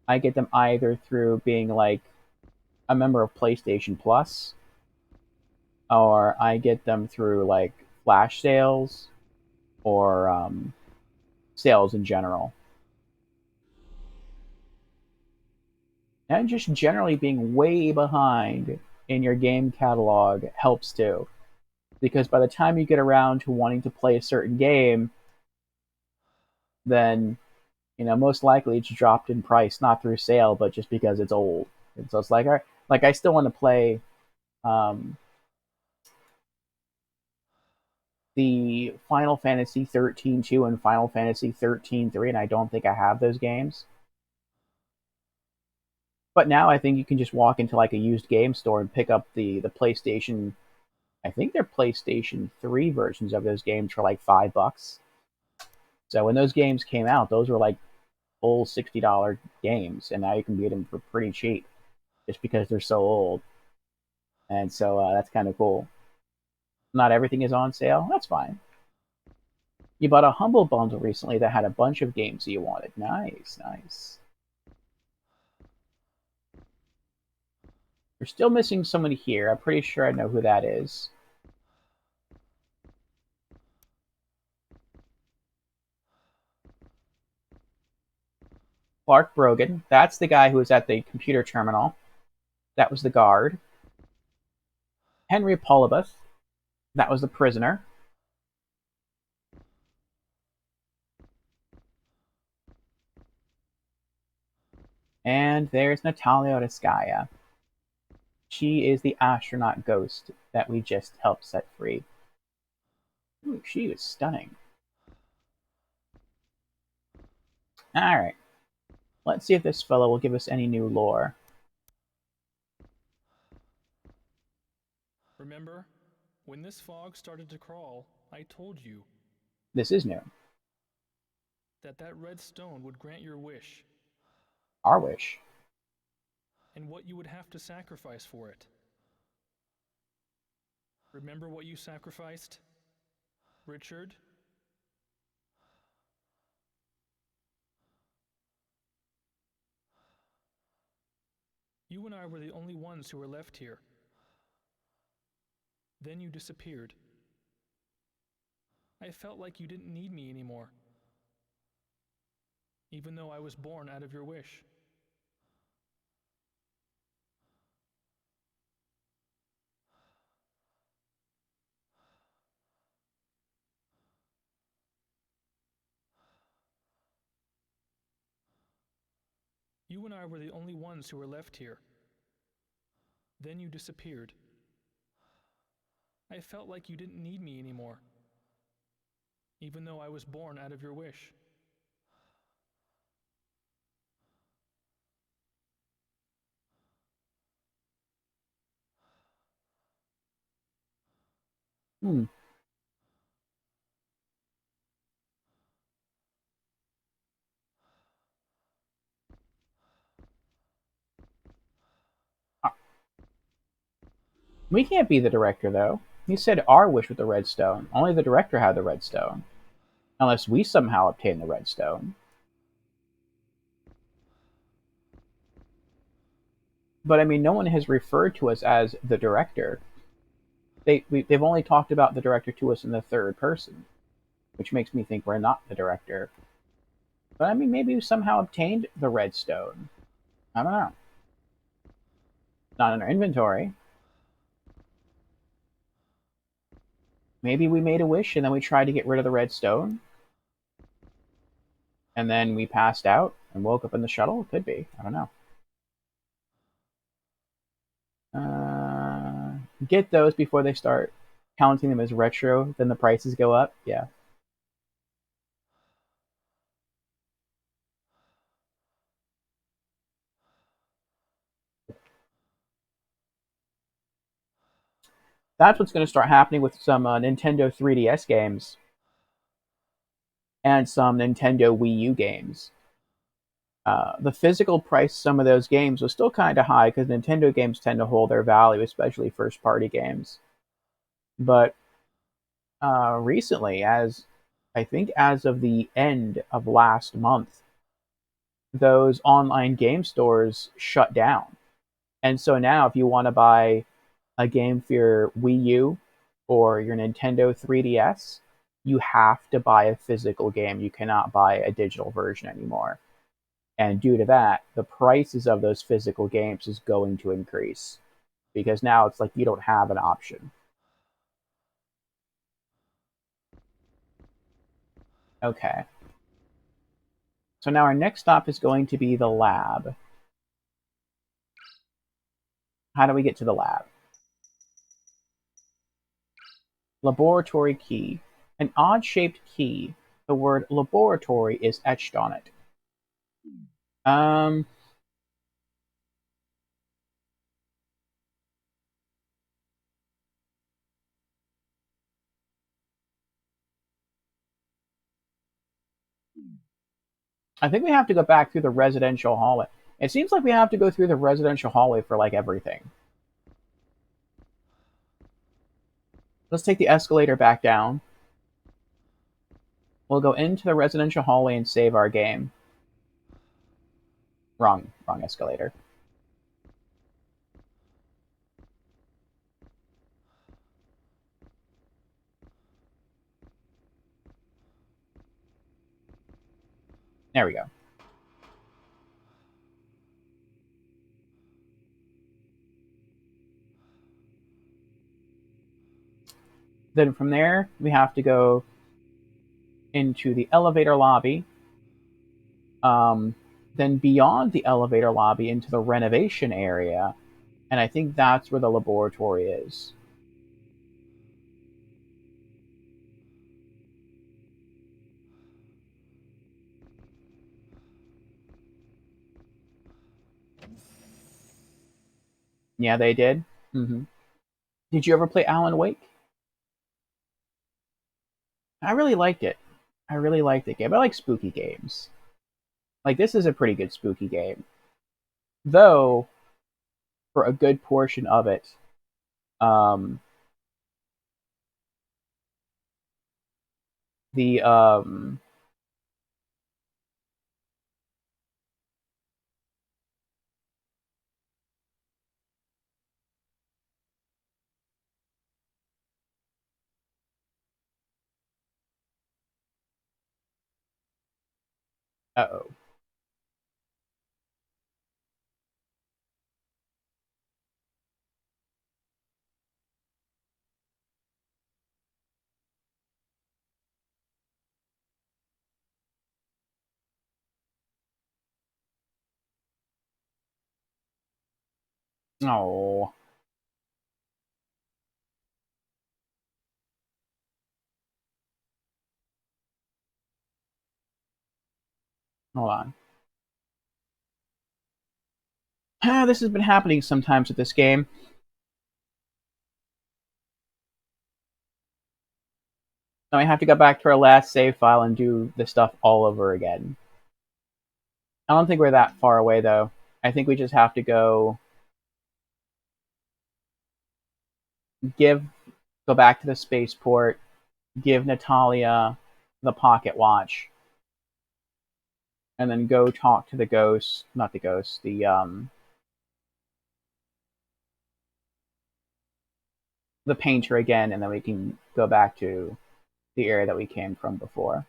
I get them either through being like a member of PlayStation Plus, or I get them through like flash sales or sales in general. And just generally being way behind in your game catalog helps too. Because by the time you get around to wanting to play a certain game, then most likely it's dropped in price, not through sale, but just because it's old. And so it's like, all right, like I still want to play the Final Fantasy 13 2 and Final Fantasy 13 3, and I don't think I have those games. But now I think you can just walk into like a used game store and pick up the PlayStation. I think they're PlayStation 3 versions of those games for like $5. So when those games came out, those were like full $60 games, and now you can get them for pretty cheap just because they're so old. And so that's kind of cool. Not everything is on sale. That's fine. You bought a Humble Bundle recently that had a bunch of games you wanted. Nice, nice. We're still missing someone here. I'm pretty sure I know who that is. Clark Brogan. That's the guy who was at the computer terminal. That was the guard. Henry Polybus. That was the prisoner. And there's Natalia Odeskaya. She is the astronaut ghost that we just helped set free. Ooh, she was stunning. Alright. Let's see if this fellow will give us any new lore. Remember, when this fog started to crawl, I told you This is new. that red stone would grant your wish, Our wish. and what you would have to sacrifice for it. Remember what you sacrificed, Richard? You and I were the only ones who were left here. Then you disappeared. I felt like you didn't need me anymore, even though I was born out of your wish. You and I were the only ones who were left here. Then you disappeared. I felt like you didn't need me anymore, even though I was born out of your wish. Hmm. We can't be the director, though. He said our wish with the redstone. Only the director had the redstone. Unless we somehow obtained the redstone. But I mean, no one has referred to us as the director. They've only talked about the director to us in the third person, which makes me think we're not the director. But I mean, maybe we somehow obtained the redstone. I don't know. Not in our inventory. Maybe we made a wish and then we tried to get rid of the red stone. And then we passed out and woke up in the shuttle? Could be. I don't know. Get those before they start counting them as retro, then the prices go up. Yeah. That's what's going to start happening with some Nintendo 3DS games and some Nintendo Wii U games. The physical price of some of those games was still kind of high because Nintendo games tend to hold their value, especially first party games. But recently, as I think as of the end of last month, those online game stores shut down. And so now, if you want to buy a game for your Wii U or your Nintendo 3DS, you have to buy a physical game. You cannot buy a digital version anymore. And due to that, the prices of those physical games is going to increase because now it's like you don't have an option. Okay. So now our next stop is going to be the lab. How do we get to the lab? Laboratory key. An odd-shaped key. The word laboratory is etched on it. Um, I think we have to go back through the residential hallway. It seems like we have to go through the residential hallway for like everything. Let's take the escalator back down. We'll go into the residential hallway and save our game. Wrong escalator. There we go. Then from there, we have to go into the elevator lobby. Then beyond the elevator lobby into the renovation area. And I think that's where the laboratory is. Yeah, they did. Mm-hmm. Did you ever play Alan Wake? I really liked it. I really liked the game. I like spooky games. Like, this is a pretty good spooky game. Though, for a good portion of it, um, the uh-oh. Oh. Hold on. This has been happening sometimes with this game. Now I have to go back to our last save file and do the stuff all over again. I don't think we're that far away, though. I think we just have to go go back to the spaceport, give Natalia the pocket watch, and then go talk to the ghost, not the ghost, the painter again, and then we can go back to the area that we came from before.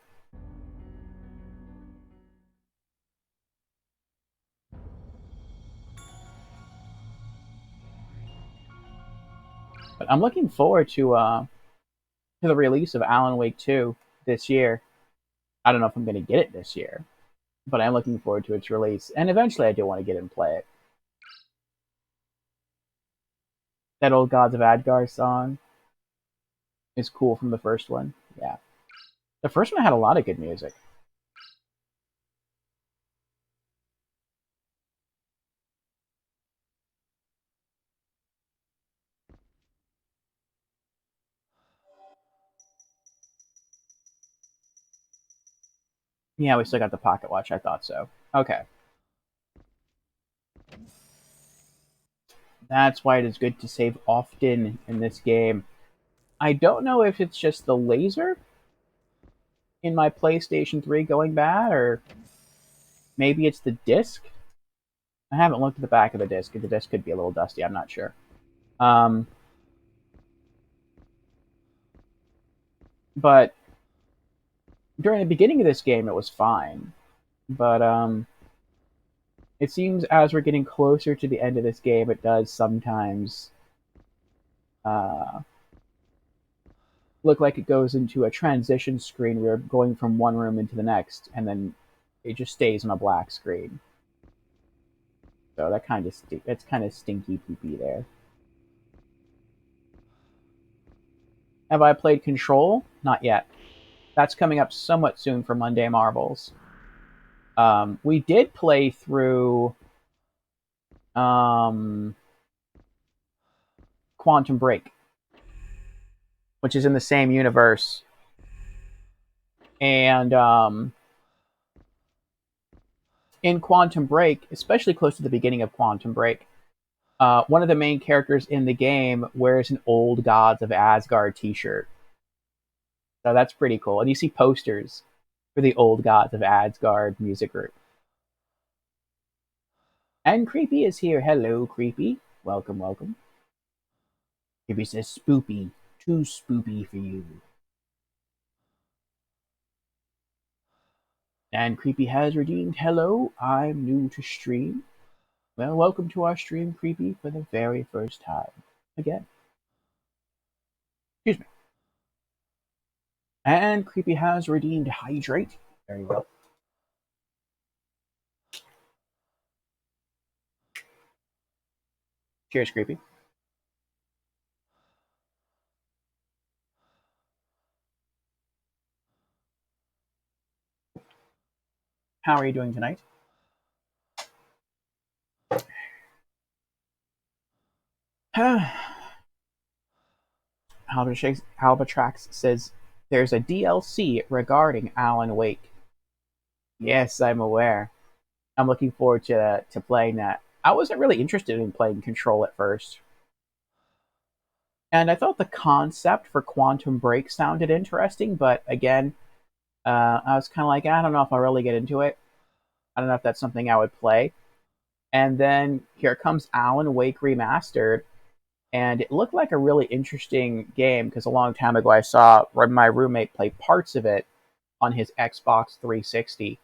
I'm looking forward to the release of Alan Wake 2 this year. I don't know if I'm going to get it this year, but I'm looking forward to its release. And eventually I do want to get it and play it. That old Gods of Adgar song is cool from the first one. Yeah. The first one had a lot of good music. Yeah, we still got the pocket watch. I thought so. Okay. That's why it is good to save often in this game. I don't know if it's just the laser in my PlayStation 3 going bad, or maybe it's the disc. I haven't looked at the back of the disc. The disc could be a little dusty. I'm not sure. Um, but during the beginning of this game, it was fine. But it seems as we're getting closer to the end of this game, it does sometimes uh, look like it goes into a transition screen where we're going from one room into the next, and then it just stays on a black screen. So that that's kind of stinky poopy there. Have I played Control? Not yet. That's coming up somewhat soon for Monday Marbles. We did play through Quantum Break, which is in the same universe, and in Quantum Break, especially close to the beginning of Quantum Break, one of the main characters in the game wears an old Gods of Asgard T-shirt. So that's pretty cool, and you see posters for the old Gods of Asgard music group. And Creepy is here. Hello, Creepy. Welcome, welcome. Creepy says, "Spoopy, too spoopy for you." And Creepy has redeemed, "Hello, I'm new to stream." Well, welcome to our stream, Creepy, for the very first time. Again. Excuse me. And Creepy has redeemed Hydrate. Very well. Cheers, Creepy. How are you doing tonight? Albatrax says there's a DLC regarding Alan Wake. Yes, I'm aware. I'm looking forward to playing that. I wasn't really interested in playing Control at first. And I thought the concept for Quantum Break sounded interesting, but again, I was kind of like, I don't know if I'll really get into it. I don't know if that's something I would play. And then here comes Alan Wake Remastered, and it looked like a really interesting game because a long time ago I saw my roommate play parts of it on his Xbox 360.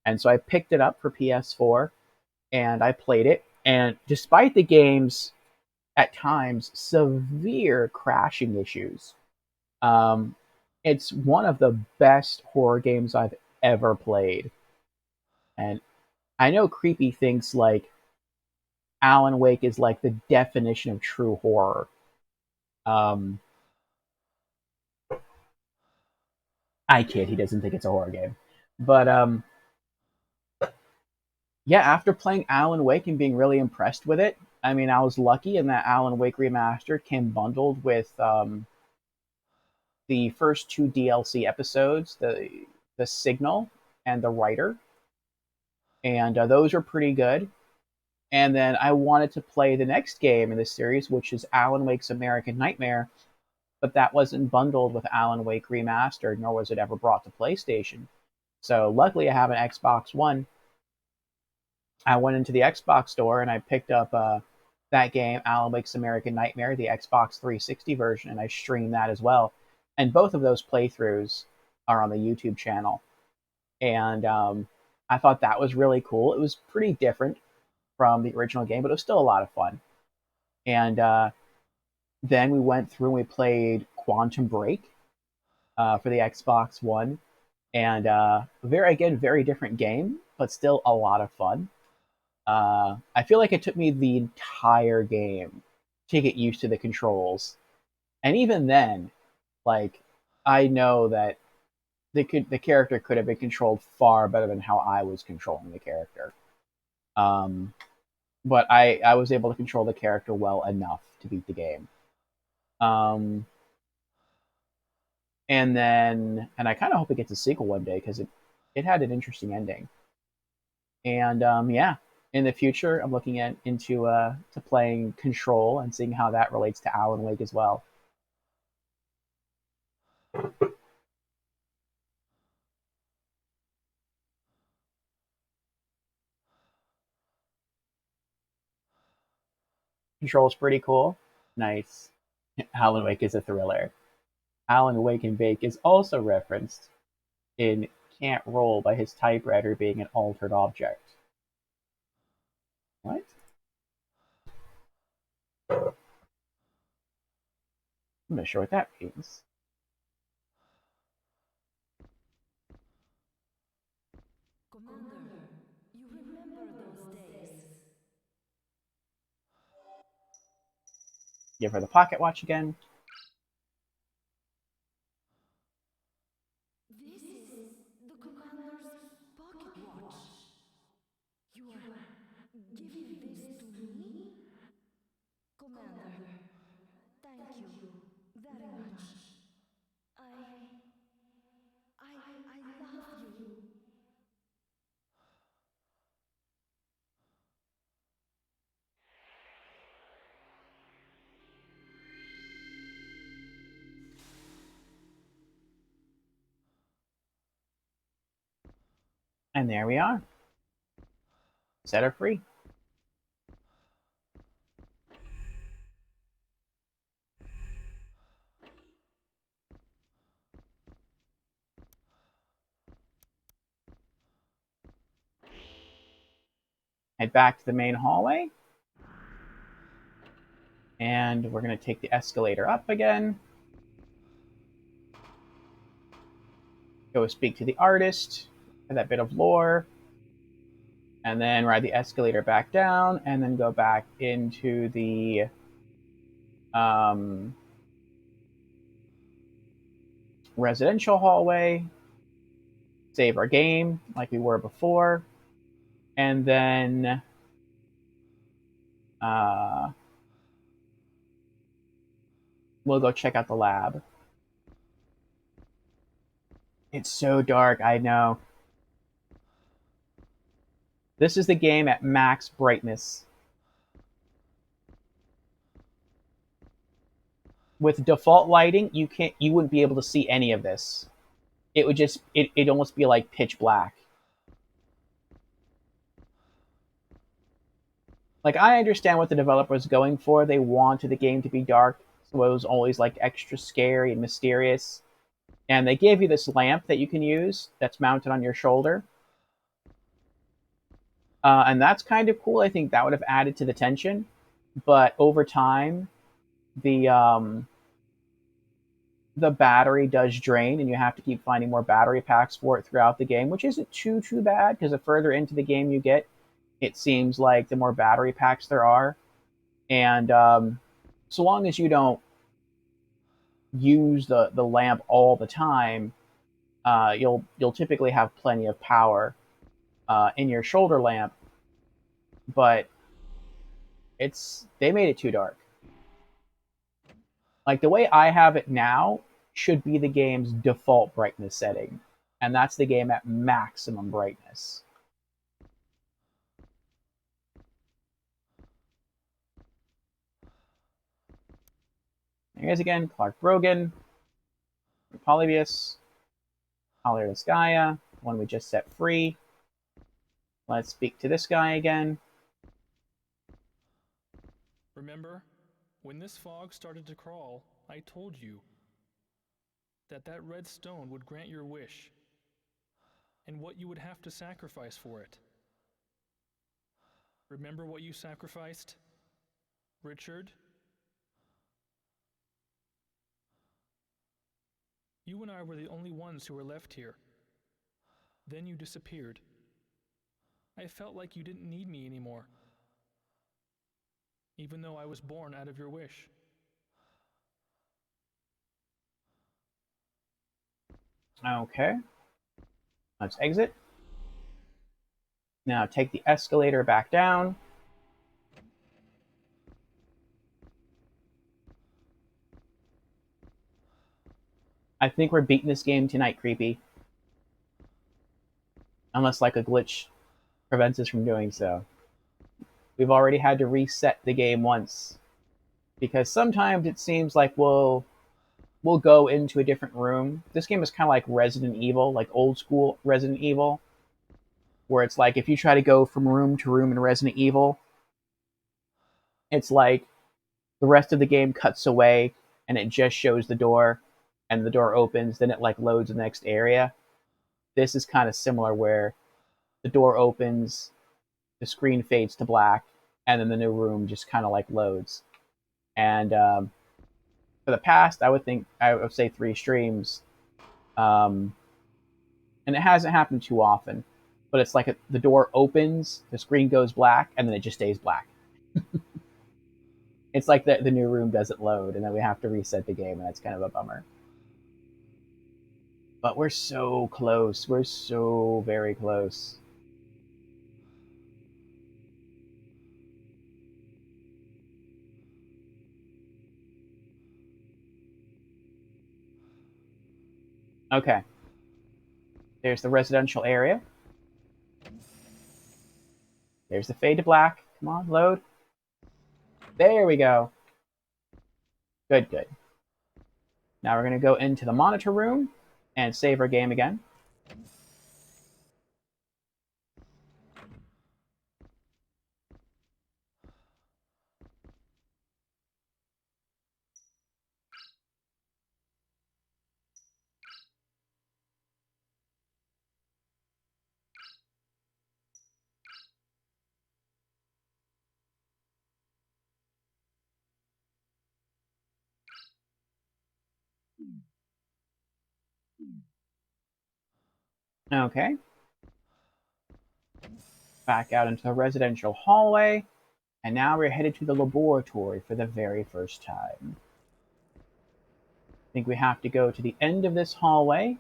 And so I picked it up for PS4 and I played it. And despite the game's, at times, severe crashing issues, um, it's one of the best horror games I've ever played. And I know Creepy thinks like Alan Wake is like the definition of true horror. Um, I kid, he doesn't think it's a horror game. But yeah, after playing Alan Wake and being really impressed with it, I mean, I was lucky in that Alan Wake Remastered came bundled with the first two DLC episodes, the Signal and the Writer, and those are pretty good. And then I wanted to play the next game in this series, which is Alan Wake's American Nightmare, but that wasn't bundled with Alan Wake Remastered, nor was it ever brought to PlayStation. So luckily, I have an Xbox One. I went into the Xbox store and I picked up that game, Alan Wake's American Nightmare, the Xbox 360 version, and I streamed that as well. And both of those playthroughs are on the YouTube channel. And I thought that was really cool. It was pretty different from the original game, but it was still a lot of fun. And then we went through and we played Quantum Break for the Xbox One, and very different game, but still a lot of fun. I feel like it took me the entire game to get used to the controls, and even then, like I know that the character could have been controlled far better than how I was controlling the character. Um, but I was able to control the character well enough to beat the game. Um, and I kind of hope it gets a sequel one day because it had an interesting ending. And yeah, in the future, I'm looking at into to playing Control and seeing how that relates to Alan Wake as well. Control's pretty cool. Nice. Alan Wake is a thriller. Alan Wake and Bake is also referenced in Can't Roll by his typewriter being an altered object. What? I'm not sure what that means. Commander, you remember those days. Give her the pocket watch again. This is the commander's pocket watch. You are giving this to me? Commander, thank you very much. I love you. And there we are. Set her free. Head back to the main hallway. And we're going to take the escalator up again. Go speak to the artist for that bit of lore. And then ride the escalator back down, and then go back into the residential hallway. Save our game like we were before. And then we'll go check out the lab. It's so dark, I know. This is the game at max brightness. With default lighting, you wouldn't be able to see any of this. It would just it'd almost be like pitch black. Like I understand what the developer was going for. They wanted the game to be dark, so it was always like extra scary and mysterious. And they gave you this lamp that you can use that's mounted on your shoulder. And that's kind of cool. I think that would have added to the tension. But over time, the battery does drain, and you have to keep finding more battery packs for it throughout the game, which isn't too bad because the further into the game you get, it seems like the more battery packs there are. And so long as you don't use the lamp all the time, you'll typically have plenty of power in your shoulder lamp. But they made it too dark. Like the way I have it now should be the game's default brightness setting, and that's the game at maximum brightness. There he is again, Clark Brogan, Polybius, Polyrosgaia, one we just set free. Let's speak to this guy again. Remember, when this fog started to crawl, I told you that that red stone would grant your wish, and what you would have to sacrifice for it. Remember what you sacrificed, Richard? You and I were the only ones who were left here. Then you disappeared. I felt like you didn't need me anymore, even though I was born out of your wish. Okay. Let's exit. Now take the escalator back down. I think we're beating this game tonight, Creepy. Unless, like, a glitch prevents us from doing so. We've already had to reset the game once. Because sometimes it seems like we'll go into a different room. This game is kind of like Resident Evil, like old school Resident Evil, where it's like if you try to go from room to room in Resident Evil, it's like the rest of the game cuts away and it just shows the door and the door opens, then it like loads the next area. This is kind of similar where the door opens, the screen fades to black, and then the new room just kind of like loads. And for the past, I would say 3 streams, and it hasn't happened too often, but it's like the door opens, the screen goes black, and then it just stays black. It's like the new room doesn't load, and then we have to reset the game, and that's kind of a bummer. But we're so close. We're so very close. Okay. There's the residential area. There's the fade to black. Come on, load. There we go. Good, good. Now we're going to go into the monitor room and save our game again. Okay. Back out into the residential hallway. And now we're headed to the laboratory for the very first time. I think we have to go to the end of this hallway,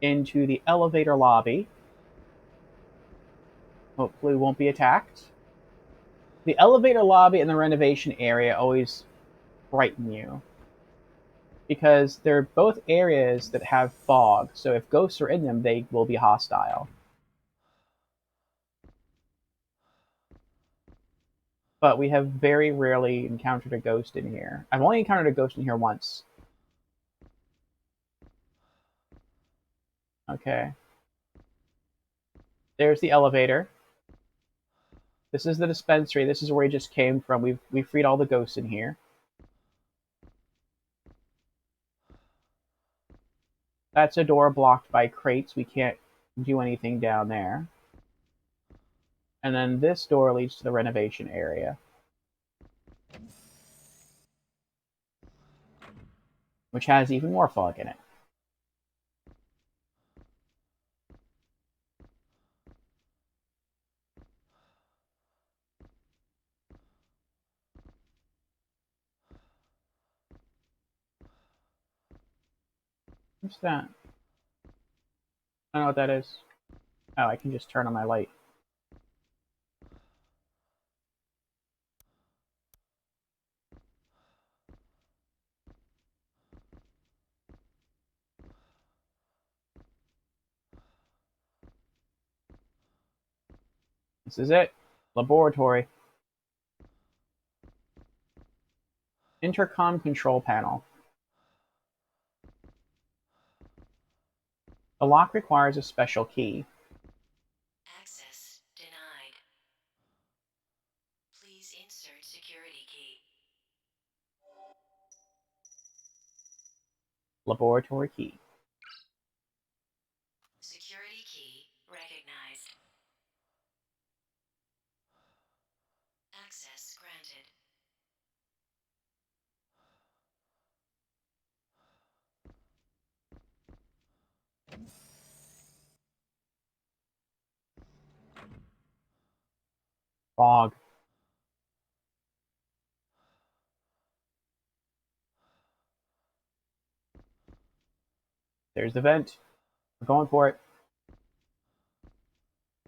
into the elevator lobby. Hopefully we won't be attacked. The elevator lobby and the renovation area always frighten you, because they're both areas that have fog, so if ghosts are in them, they will be hostile. But we have very rarely encountered a ghost in here. I've only encountered a ghost in here once. Okay. There's the elevator. This is the dispensary. This is where he just came from. We've freed all the ghosts in here. That's a door blocked by crates. We can't do anything down there. And then this door leads to the renovation area, which has even more fog in it. What's that? I don't know what that is. Oh, I can just turn on my light. This is it. Laboratory. Intercom control panel. The lock requires a special key. Access denied. Please insert security key. Laboratory key. Security key recognized. Access granted. Fog. There's the vent. We're going for it.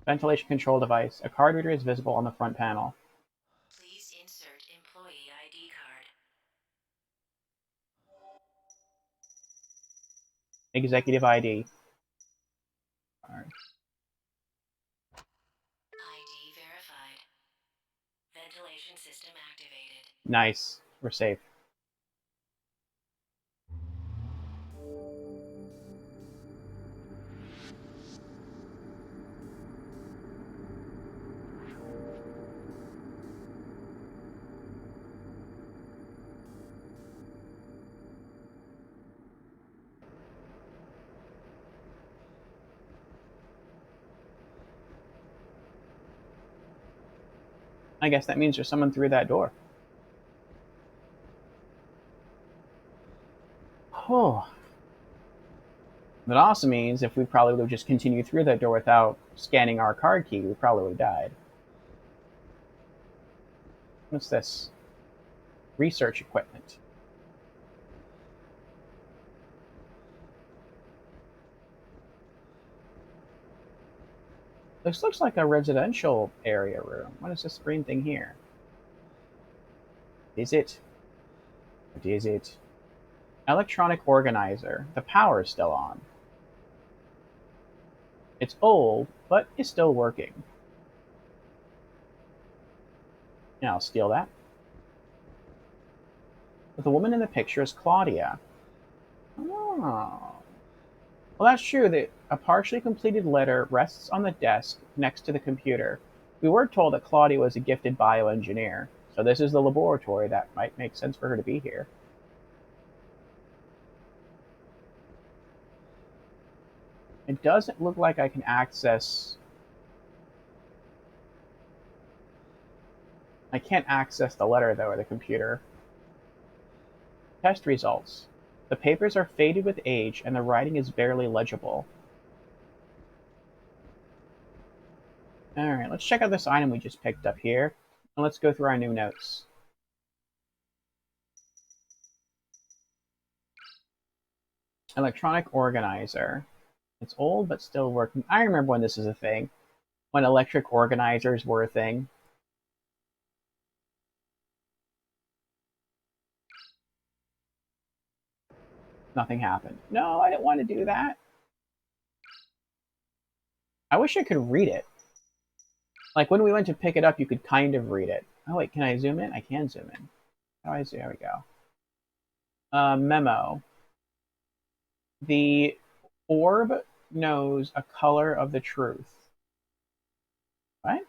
Ventilation control device. A card reader is visible on the front panel. Please insert employee ID card. Executive ID. Alright. ID verified. Ventilation system activated. Nice. We're safe. I guess that means there's someone through that door. Oh. That also means if we probably would have just continued through that door without scanning our card key, we probably would have died. What's this? Research equipment. This looks like a residential area room. What is this green thing here? Is it? What is it? Electronic organizer. The power is still on. It's old, but it's still working. Yeah, I'll steal that. But the woman in the picture is Claudia. Oh. Well, that's true. That a partially completed letter rests on the desk next to the computer. We were told that Claudia was a gifted bioengineer, so this is the laboratory. That might make sense for her to be here. It doesn't look like I can access... I can't access the letter, though, or the computer. Test results. The papers are faded with age, and the writing is barely legible. Alright, let's check out this item we just picked up here, and let's go through our new notes. Electronic organizer. It's old, but still working. I remember when this was a thing. When electric organizers were a thing. Nothing happened. No, I didn't want to do that. I wish I could read it. Like, when we went to pick it up, you could kind of read it. Oh, wait, can I zoom in? I can zoom in. How do I zoom? There we go. Memo. The orb knows a color of the truth. What?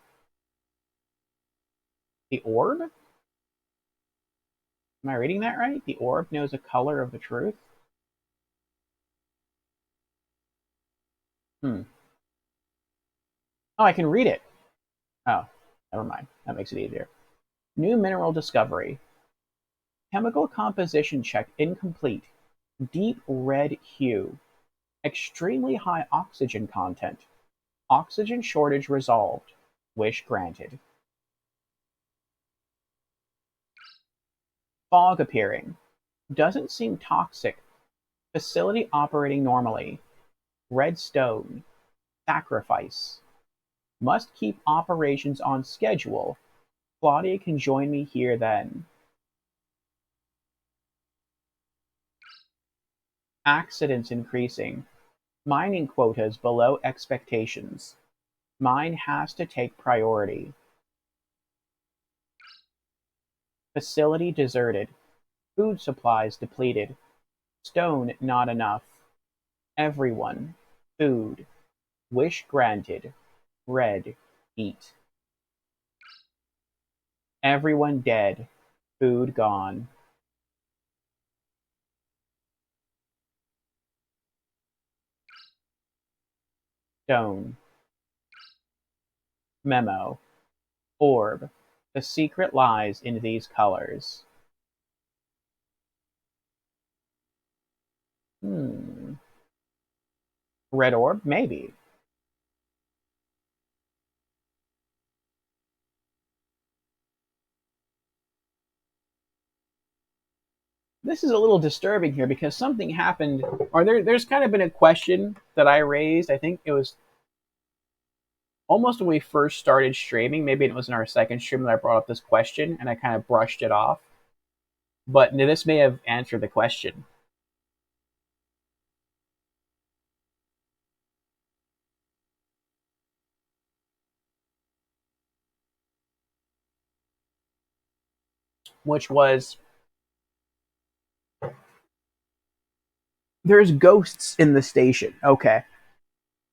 The orb? Am I reading that right? The orb knows a color of the truth? Oh, I can read it. Oh, never mind. That makes it easier. New mineral discovery. Chemical composition check incomplete. Deep red hue. Extremely high oxygen content. Oxygen shortage resolved. Wish granted. Fog appearing. Doesn't seem toxic. Facility operating normally. Red stone. Sacrifice. Must keep operations on schedule. Claudia can join me here then. Accidents increasing. Mining quotas below expectations. Mine has to take priority. Facility deserted. Food supplies depleted. Stone not enough. Everyone. Food. Wish granted. Red. Eat. Everyone dead. Food gone. Stone. Memo. Orb. The secret lies in these colors. Red orb? Maybe. this is a little disturbing here because something happened, or there's kind of been a question that I raised. I think it was almost when we first started streaming. Maybe it was in our second stream that I brought up this question and I kind of brushed it off. But this may have answered the question. Which was, there's ghosts in the station. Okay.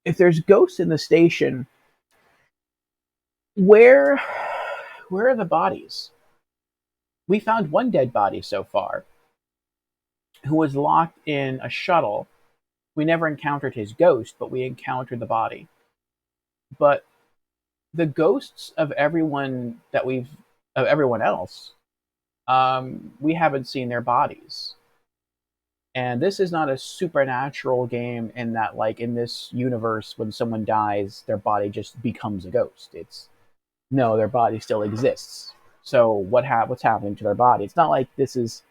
If there's ghosts in the station, where are the bodies? We found one dead body so far who was locked in a shuttle. We never encountered his ghost, but we encountered the body. But the ghosts of everyone else, we haven't seen their bodies. And this is not a supernatural game in that, like, in this universe, when someone dies, their body just becomes a ghost. No, their body still exists. So what's happening to their body? It's not like this is.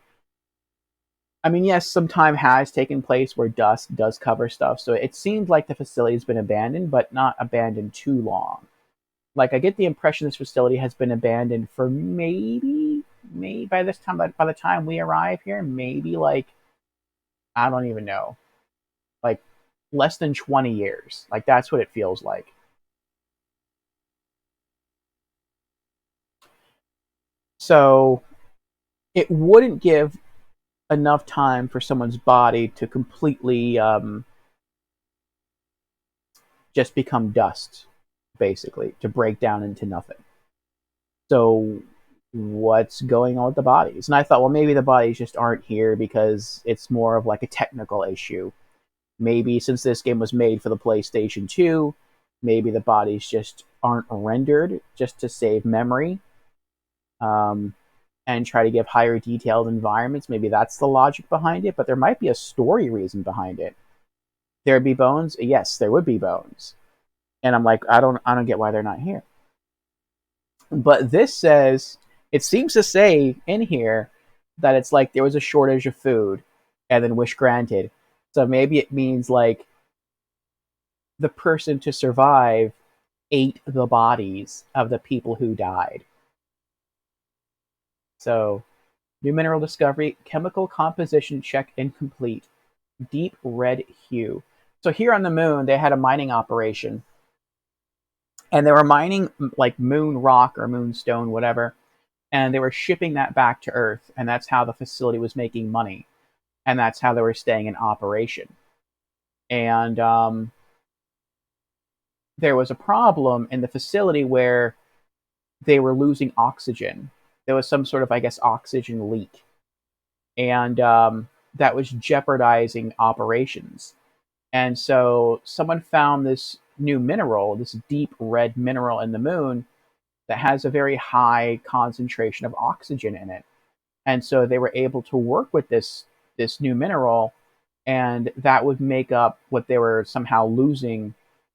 I mean, yes, some time has taken place where dust does cover stuff, so it seems like the facility's been abandoned, but not abandoned too long. Like, I get the impression this facility has been abandoned for maybe by this time, by the time we arrive here, maybe like, I don't even know, like less than 20 years. Like, that's what it feels like. So it wouldn't give enough time for someone's body to completely just become dust, basically, to break down into nothing. So what's going on with the bodies? And I thought, well, maybe the bodies just aren't here because it's more of like a technical issue. Maybe since this game was made for the PlayStation 2, maybe the bodies just aren't rendered just to save memory, and try to give higher detailed environments. Maybe that's the logic behind it, but there might be a story reason behind it. There'd be bones? Yes, there would be bones. And I'm like, I don't get why they're not here. But this says, it seems to say in here that it's like there was a shortage of food and then wish granted. So maybe it means like the person to survive ate the bodies of the people who died. So, new mineral discovery, chemical composition check incomplete, deep red hue. So here on the moon, they had a mining operation, and they were mining like moon rock or moonstone, whatever, and they were shipping that back to Earth, and that's how the facility was making money, and that's how they were staying in operation. And there was a problem in the facility where they were losing oxygen. There was some sort of, I guess, oxygen leak, and that was jeopardizing operations. And so someone found this new mineral, this deep red mineral in the moon that has a very high concentration of oxygen in it. And so they were able to work with this new mineral, and that would make up what they were somehow losing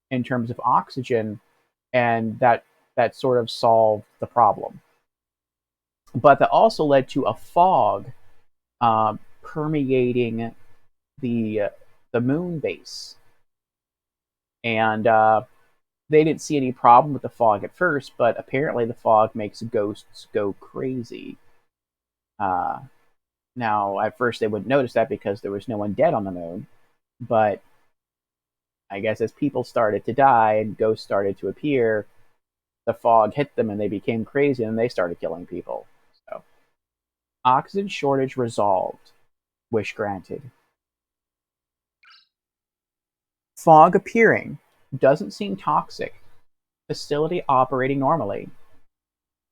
in terms of oxygen, and that sort of solved the problem. But that also led to a fog permeating the moon base, and they didn't see any problem with the fog at first, but apparently the fog makes ghosts go crazy. Now, at first they wouldn't notice that because there was no one dead on the moon, but I guess as people started to die and ghosts started to appear, the fog hit them and they became crazy and they started killing people. So, oxygen shortage resolved. Wish granted. Fog appearing. Doesn't seem toxic. Facility operating normally.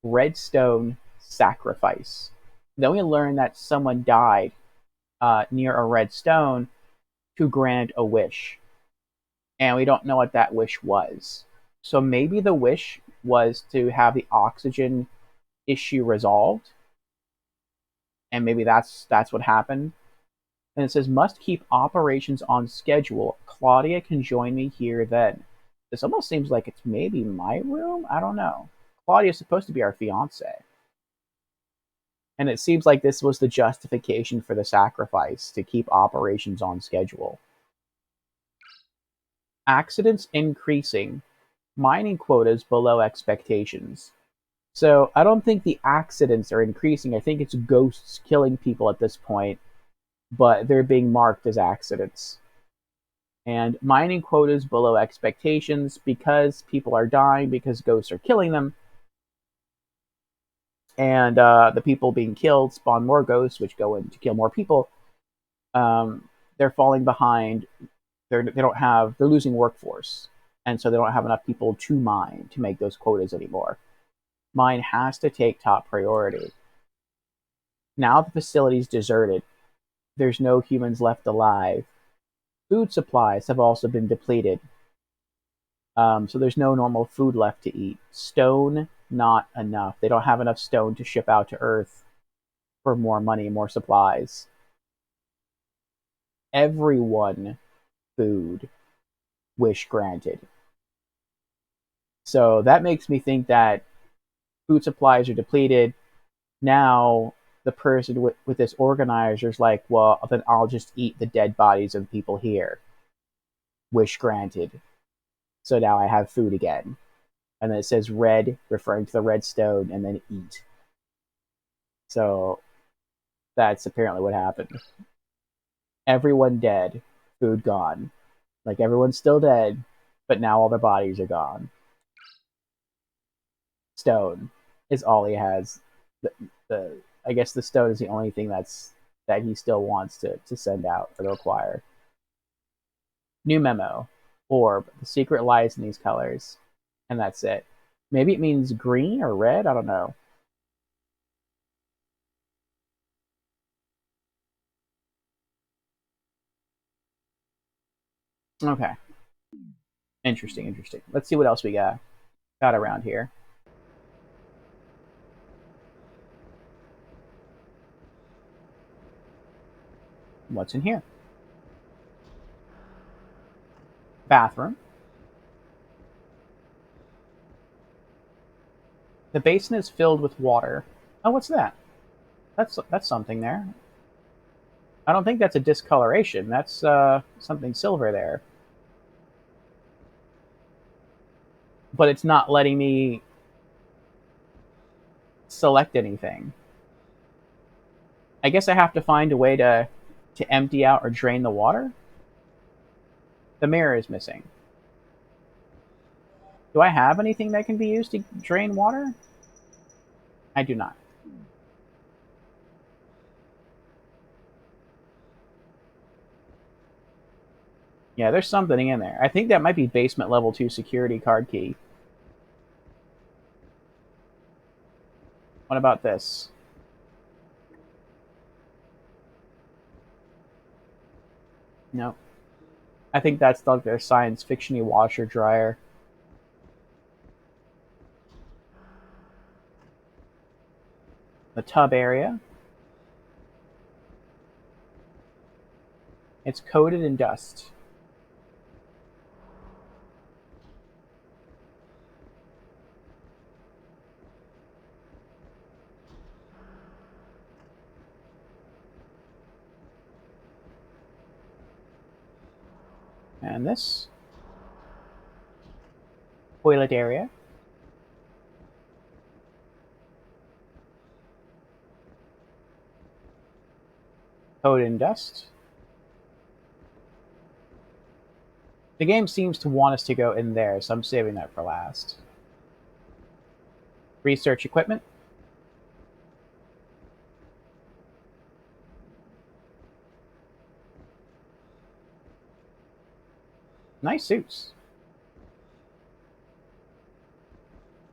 Redstone sacrifice. Then we learn that someone died near a red stone to grant a wish. And we don't know what that wish was. So maybe the wish was to have the oxygen issue resolved. And maybe that's what happened. And it says, must keep operations on schedule. Claudia can join me here then. This almost seems like it's maybe my room? I don't know. Claudia's supposed to be our fiance. And it seems like this was the justification for the sacrifice, to keep operations on schedule. Accidents increasing. Mining quotas below expectations. So I don't think the accidents are increasing. I think it's ghosts killing people at this point, but they're being marked as accidents. And mining quotas below expectations because people are dying because ghosts are killing them. And the people being killed spawn more ghosts, which go in to kill more people. They're falling behind. They're losing workforce, and so they don't have enough people to mine to make those quotas anymore. Mine has to take top priority. Now the facility's deserted. There's no humans left alive. Food supplies have also been depleted. So there's no normal food left to eat. Stone, not enough. They don't have enough stone to ship out to Earth for more money, more supplies. Everyone food. Wish granted. So that makes me think that food supplies are depleted. Now the person with this organizer is like, well, then I'll just eat the dead bodies of people here. Wish granted. So now I have food again. And then it says red, referring to the red stone, and then eat. So that's apparently what happened. Everyone dead, food gone. Like, everyone's still dead, but now all their bodies are gone. Stone is all he has. I guess the stone is the only thing that he still wants to send out or to acquire. New memo. Orb. The secret lies in these colors. And that's it. Maybe it means green or red? I don't know. Okay. Interesting. Let's see what else we got around here. What's in here? Bathroom. The basin is filled with water. Oh, what's that? That's something there. I don't think that's a discoloration. That's something silver there. But it's not letting me select anything. I guess I have to find a way to empty out or drain the water. The mirror is missing. Do I have anything that can be used to drain water? I do not. Yeah, there's something in there. I think that might be basement level 2 security card key. What about this? No. I think that's like their science fiction-y washer dryer. The tub area. It's coated in dust. And this. Toilet area. Coated in dust. The game seems to want us to go in there, so I'm saving that for last. Research equipment. Nice suits.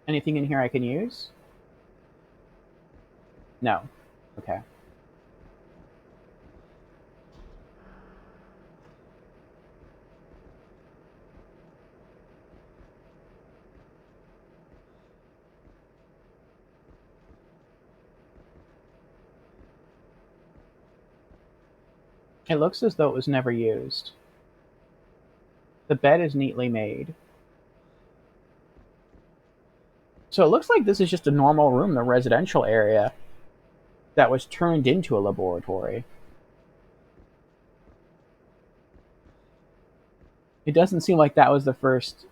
Anything in here I can use? No. Okay. It looks as though it was never used. The bed is neatly made. So it looks like this is just a normal room, the residential area. that was turned into a laboratory. It doesn't seem like that was the first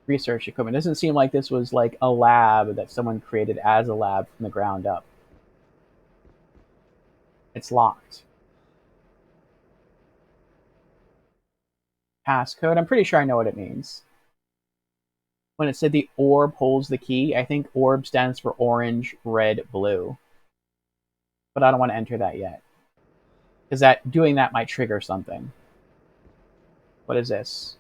research equipment. It doesn't seem like this was like a lab that someone created as a lab from the ground up. It's locked. Passcode? I'm pretty sure I know what it means. When it said the orb holds the key, I think orb stands for orange, red, blue. But I don't want to enter that yet. Because doing that might trigger something. What is this?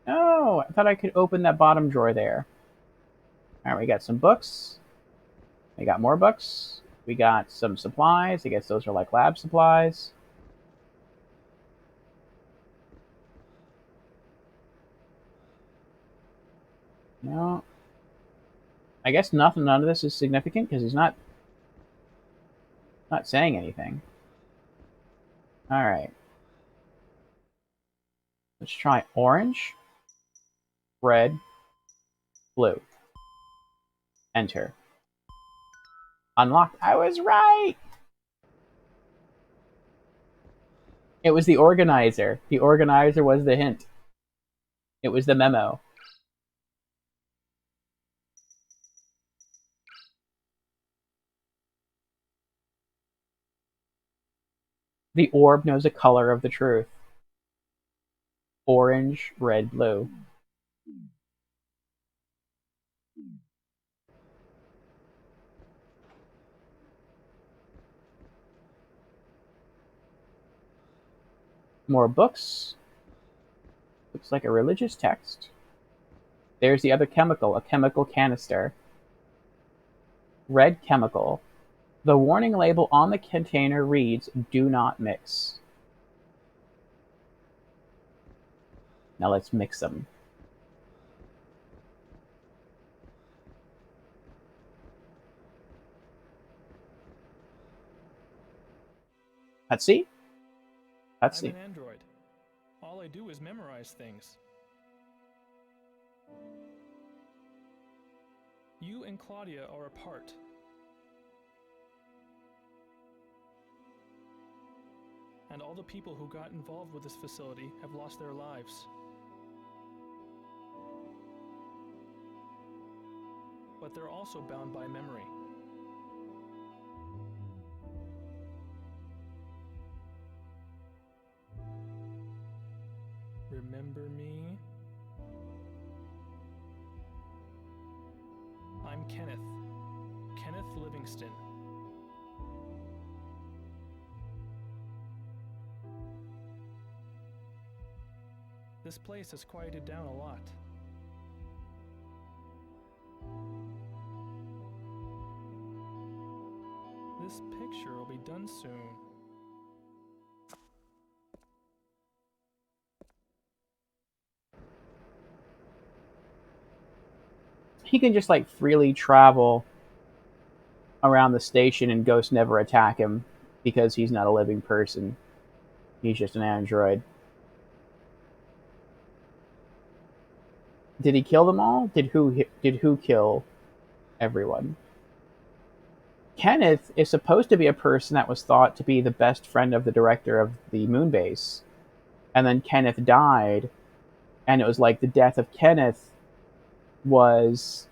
Oh, I thought I could open that bottom drawer there. Alright, we got some books. We got more books. We got some supplies. I guess those are like lab supplies. No. I guess none of this is significant because he's not saying anything. Alright. Let's try orange, red, blue. Enter. Unlocked. I was right! It was the organizer. The organizer was the hint. It was the memo. The orb knows the color of the truth. Orange, red, blue. More books. Looks like a religious text. There's the other chemical, a chemical canister. Red chemical. The warning label on the container reads, "Do not mix." Now let's mix them. Let's see. Let's see. I'm an android. All I do is memorize things. You and Claudia are apart. And all the people who got involved with this facility have lost their lives. But they're also bound by memory. Remember me? I'm Kenneth. Kenneth Livingston. This place has quieted down a lot. This picture will be done soon. He can just like freely travel around the station and ghosts never attack him because he's not a living person. He's just an android. Did he kill them all? Did who kill everyone? Kenneth is supposed to be a person that was thought to be the best friend of the director of the moon base. And then Kenneth died, and it was like the death of Kenneth was,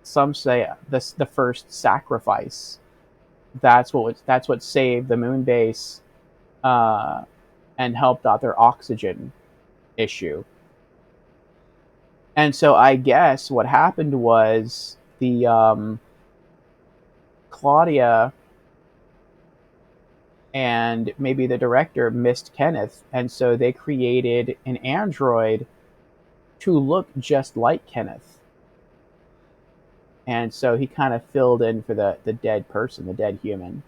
some say, the first sacrifice. That's what saved the moon base and helped out their oxygen issue. And so I guess what happened was the Claudia and maybe the director missed Kenneth, and so they created an android to look just like Kenneth. And so he kind of filled in for the dead person, the dead human.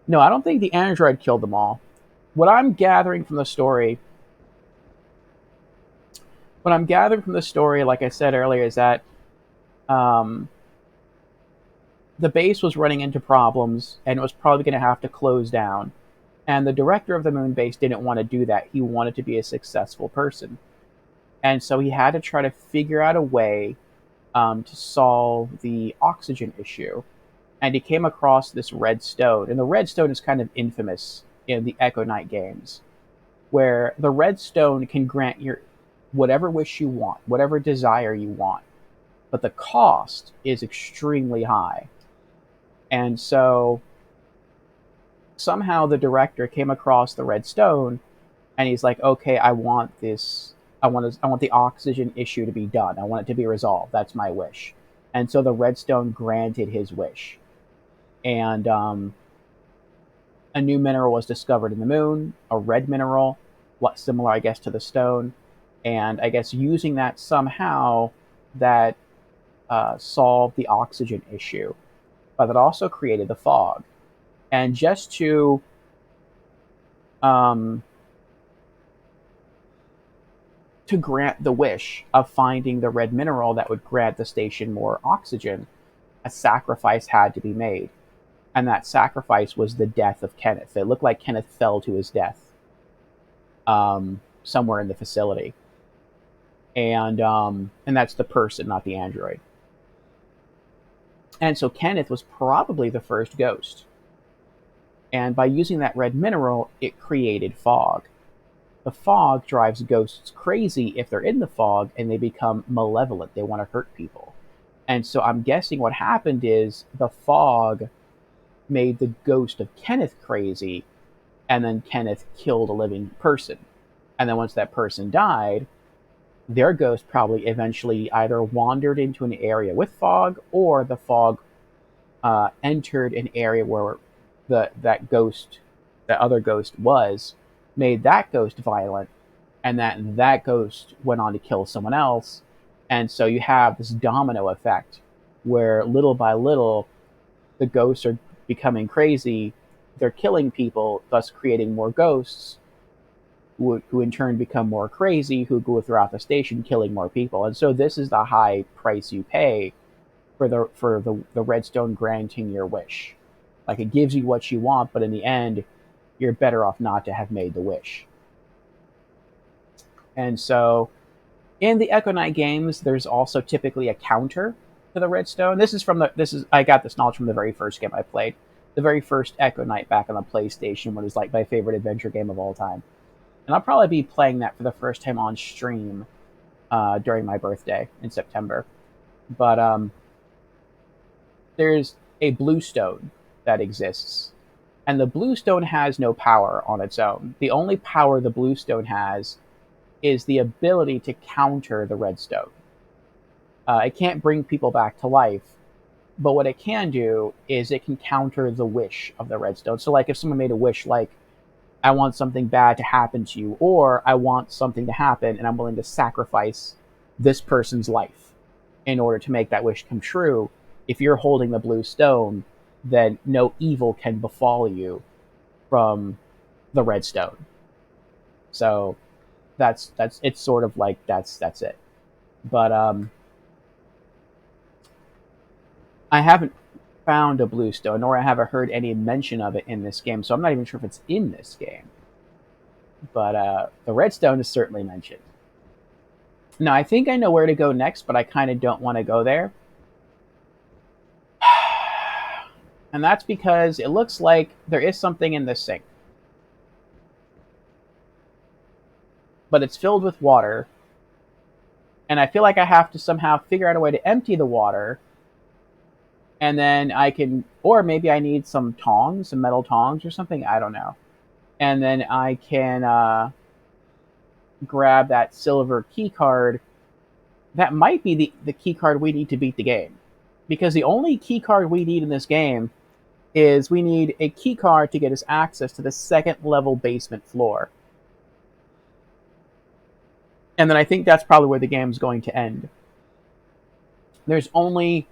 No, I don't think the android killed them all. What I'm gathering from the story, like I said earlier, is that the base was running into problems and it was probably going to have to close down. And the director of the moon base didn't want to do that. He wanted to be a successful person. And so he had to try to figure out a way to solve the oxygen issue. And he came across this red stone. And the red stone is kind of infamous in the Echo Knight games, where the red stone can grant your whatever wish you want, whatever desire you want. But the cost is extremely high. And so somehow the director came across the red stone, and he's like, okay, I want this. I want the oxygen issue to be done. I want it to be resolved. That's my wish. And so the red stone granted his wish. And a new mineral was discovered in the moon, a red mineral, what similar, I guess, to the stone. And I guess using that somehow, that solved the oxygen issue. But it also created the fog. And just to grant the wish of finding the red mineral that would grant the station more oxygen, a sacrifice had to be made. And that sacrifice was the death of Kenneth. It looked like Kenneth fell to his death somewhere in the facility. And that's the person, not the android. And so Kenneth was probably the first ghost. And by using that red mineral, it created fog. The fog drives ghosts crazy if they're in the fog, and they become malevolent. They want to hurt people. And so I'm guessing what happened is the fog made the ghost of Kenneth crazy, and then Kenneth killed a living person. And then once that person died, their ghost probably eventually either wandered into an area with fog, or the fog entered an area where that other ghost was, made that ghost violent, and that ghost went on to kill someone else. And so you have this domino effect where little by little the ghosts are becoming crazy, they're killing people, thus creating more ghosts, who in turn become more crazy, who go throughout the station killing more people. And so this is the high price you pay for the redstone granting your wish. Like, it gives you what you want, but in the end, you're better off not to have made the wish. And so in the Echo Knight games, there's also typically a counter to the redstone. I got this knowledge from the very first game I played. The very first Echo Knight back on the PlayStation, what is like my favorite adventure game of all time. And I'll probably be playing that for the first time on stream during my birthday in September. But there's a blue stone that exists. And the blue stone has no power on its own. The only power the blue stone has is the ability to counter the redstone. It can't bring people back to life, but what it can do is it can counter the wish of the redstone. So like if someone made a wish like, I want something bad to happen to you, or I want something to happen and I'm willing to sacrifice this person's life in order to make that wish come true, if you're holding the blue stone, then no evil can befall you from the redstone. So that's it's sort of like that's it. But I haven't found a blue stone, nor have I heard any mention of it in this game, so I'm not even sure if it's in this game. But the redstone is certainly mentioned. Now, I think I know where to go next, but I kind of don't want to go there. And that's because it looks like there is something in this sink. But it's filled with water. And I feel like I have to somehow figure out a way to empty the water. And then I can, or maybe I need some tongs, some metal tongs or something, I don't know. And then I can grab that silver key card. That might be the key card we need to beat the game. Because the only key card we need in this game is we need a key card to get us access to the second level basement floor. And then I think that's probably where the game's going to end. There's only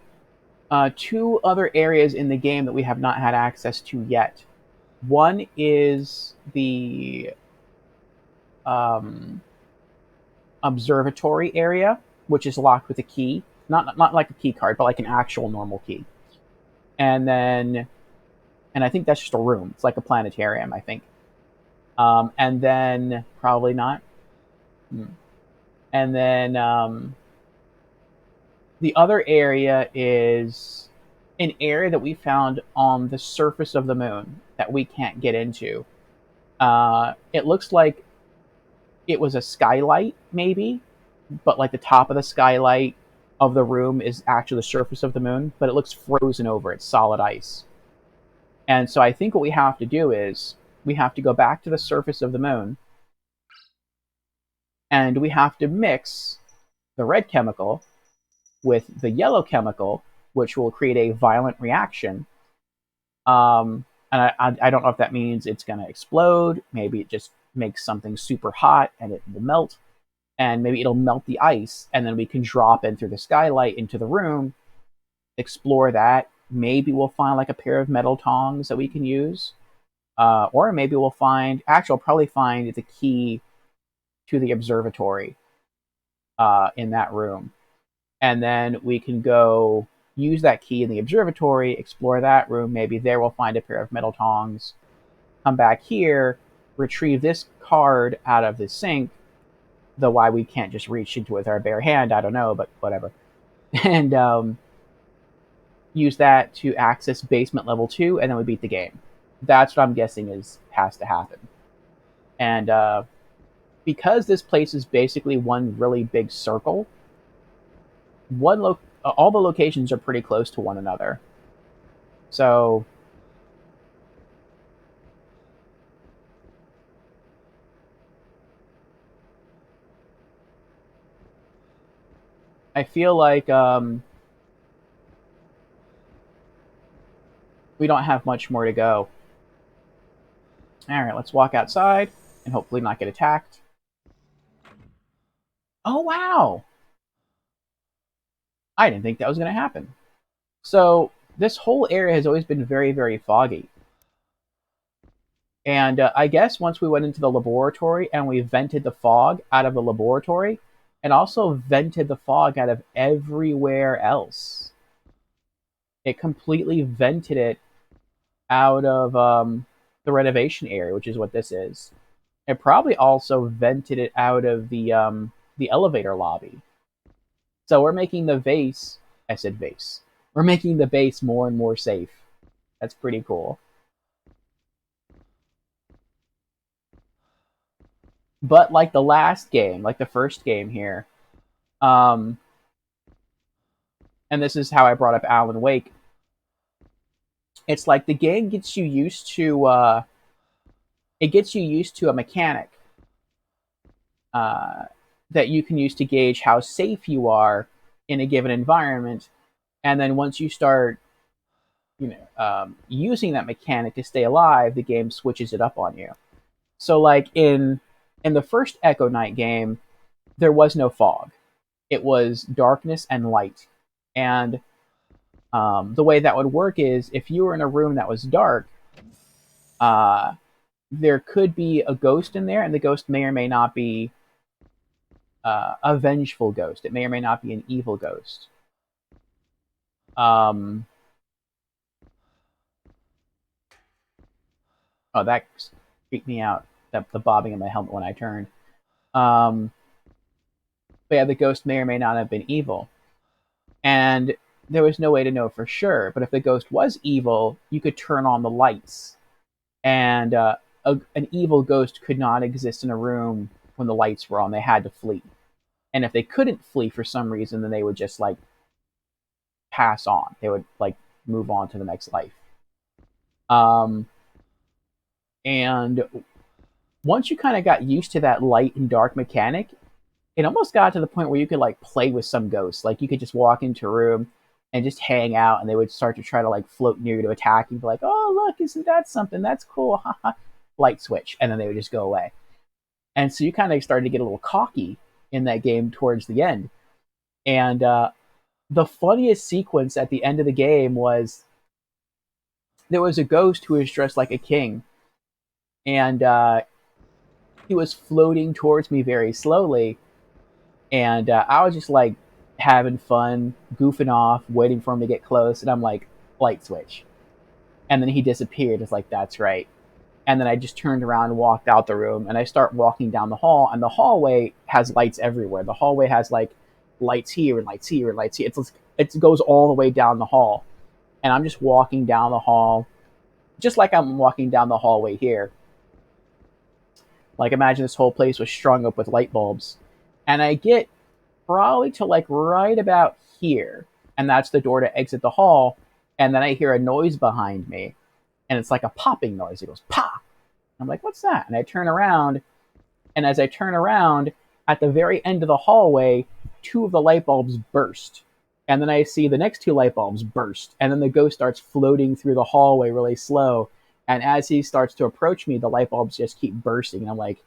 2 other areas in the game that we have not had access to yet. One is the observatory area, which is locked with a key. Not like a key card, but like an actual normal key. And I think that's just a room. It's like a planetarium, I think. And then probably not. And then the other area is an area that we found on the surface of the moon that we can't get into. It looks like it was a skylight, maybe, but like the top of the skylight of the room is actually the surface of the moon, but it looks frozen over. It's solid ice. And so I think what we have to do is we have to go back to the surface of the moon and we have to mix the red chemical with the yellow chemical, which will create a violent reaction. And I don't know if that means it's going to explode. Maybe it just makes something super hot and it will melt. And maybe it'll melt the ice, and then we can drop in through the skylight into the room, explore that. Maybe we'll find like a pair of metal tongs that we can use. Or maybe we'll find, actually, I'll probably find the key to the observatory in that room. And then we can go use that key in the observatory, explore that room. Maybe there we'll find a pair of metal tongs. Come back here, retrieve this card out of the sink, though why we can't just reach into it with our bare hand, I don't know, but whatever. And use that to access basement level 2, and then we beat the game. That's what I'm guessing has to happen. And because this place is basically one really big circle, all the locations are pretty close to one another. So I feel like we don't have much more to go. All right, let's walk outside and hopefully not get attacked. Oh, wow! I didn't think that was going to happen. So this whole area has always been very, very foggy. And I guess once we went into the laboratory and we vented the fog out of the laboratory, and also vented the fog out of everywhere else. It completely vented it out of the renovation area, which is what this is. It probably also vented it out of the elevator lobby. So we're making the vase. I said vase. We're making the base more and more safe. That's pretty cool. But like the last game, like the first game here, and this is how I brought up Alan Wake. It's like the game gets you used to a mechanic that you can use to gauge how safe you are in a given environment, and then once you start, using that mechanic to stay alive, the game switches it up on you. So, like in the first Echo Knight game, there was no fog; it was darkness and light, and the way that would work is if you were in a room that was dark, there could be a ghost in there, and the ghost may or may not be a vengeful ghost. It may or may not be an evil ghost. Oh, that freaked me out. The bobbing of my helmet when I turned. But yeah, the ghost may or may not have been evil. And there was no way to know for sure. But if the ghost was evil, you could turn on the lights. And an evil ghost could not exist in a room when the lights were on. They had to flee. And if they couldn't flee for some reason, then they would just like pass on. They would like move on to the next life. And once you kind of got used to that light and dark mechanic, it almost got to the point where you could like play with some ghosts. Like you could just walk into a room and just hang out, and they would start to try to like float near you to attack you. Be like, "Oh, look, isn't that something? That's cool." Light switch, and then they would just go away. And so you kind of started to get a little cocky in that game towards the end. And the funniest sequence at the end of the game was there was a ghost who was dressed like a king, and he was floating towards me very slowly, and I was just like having fun, goofing off, waiting for him to get close, and I'm like, light switch. And then he disappeared. It's like, that's right. And then I just turned around and walked out the room, and I start walking down the hall, and the hallway has lights everywhere. The hallway has like lights here and lights here and lights here. It goes all the way down the hall, and I'm just walking down the hall, just like I'm walking down the hallway here. Like imagine this whole place was strung up with light bulbs, and I get probably to like right about here, and that's the door to exit the hall. And then I hear a noise behind me, and it's like a popping noise. It goes pop. I'm like, what's that? And I turn around, and as I turn around, at the very end of the hallway, two of the light bulbs burst. And then I see the next two light bulbs burst. And then the ghost starts floating through the hallway really slow. And as he starts to approach me, the light bulbs just keep bursting. And I'm like,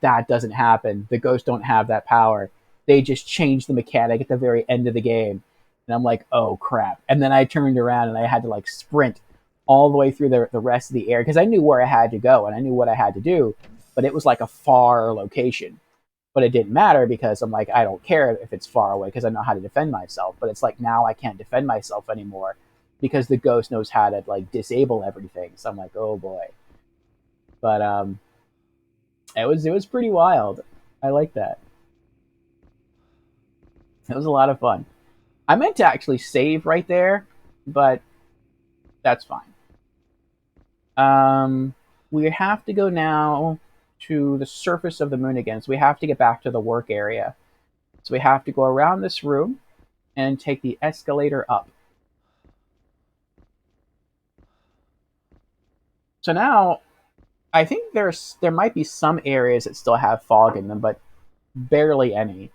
that doesn't happen. The ghosts don't have that power. They just changed the mechanic at the very end of the game. And I'm like, oh crap. And then I turned around and I had to like sprint all the way through the rest of the area because I knew where I had to go and I knew what I had to do. But it was like a far location. But it didn't matter because I'm like, I don't care if it's far away because I know how to defend myself. But it's like now I can't defend myself anymore because the ghost knows how to like disable everything. So I'm like, oh boy. But it was pretty wild. I like that. It was a lot of fun. I meant to actually save right there, but that's fine. We have to go now to the surface of the moon again. So we have to get back to the work area. So we have to go around this room and take the escalator up. So now, I think there might be some areas that still have fog in them, but barely any.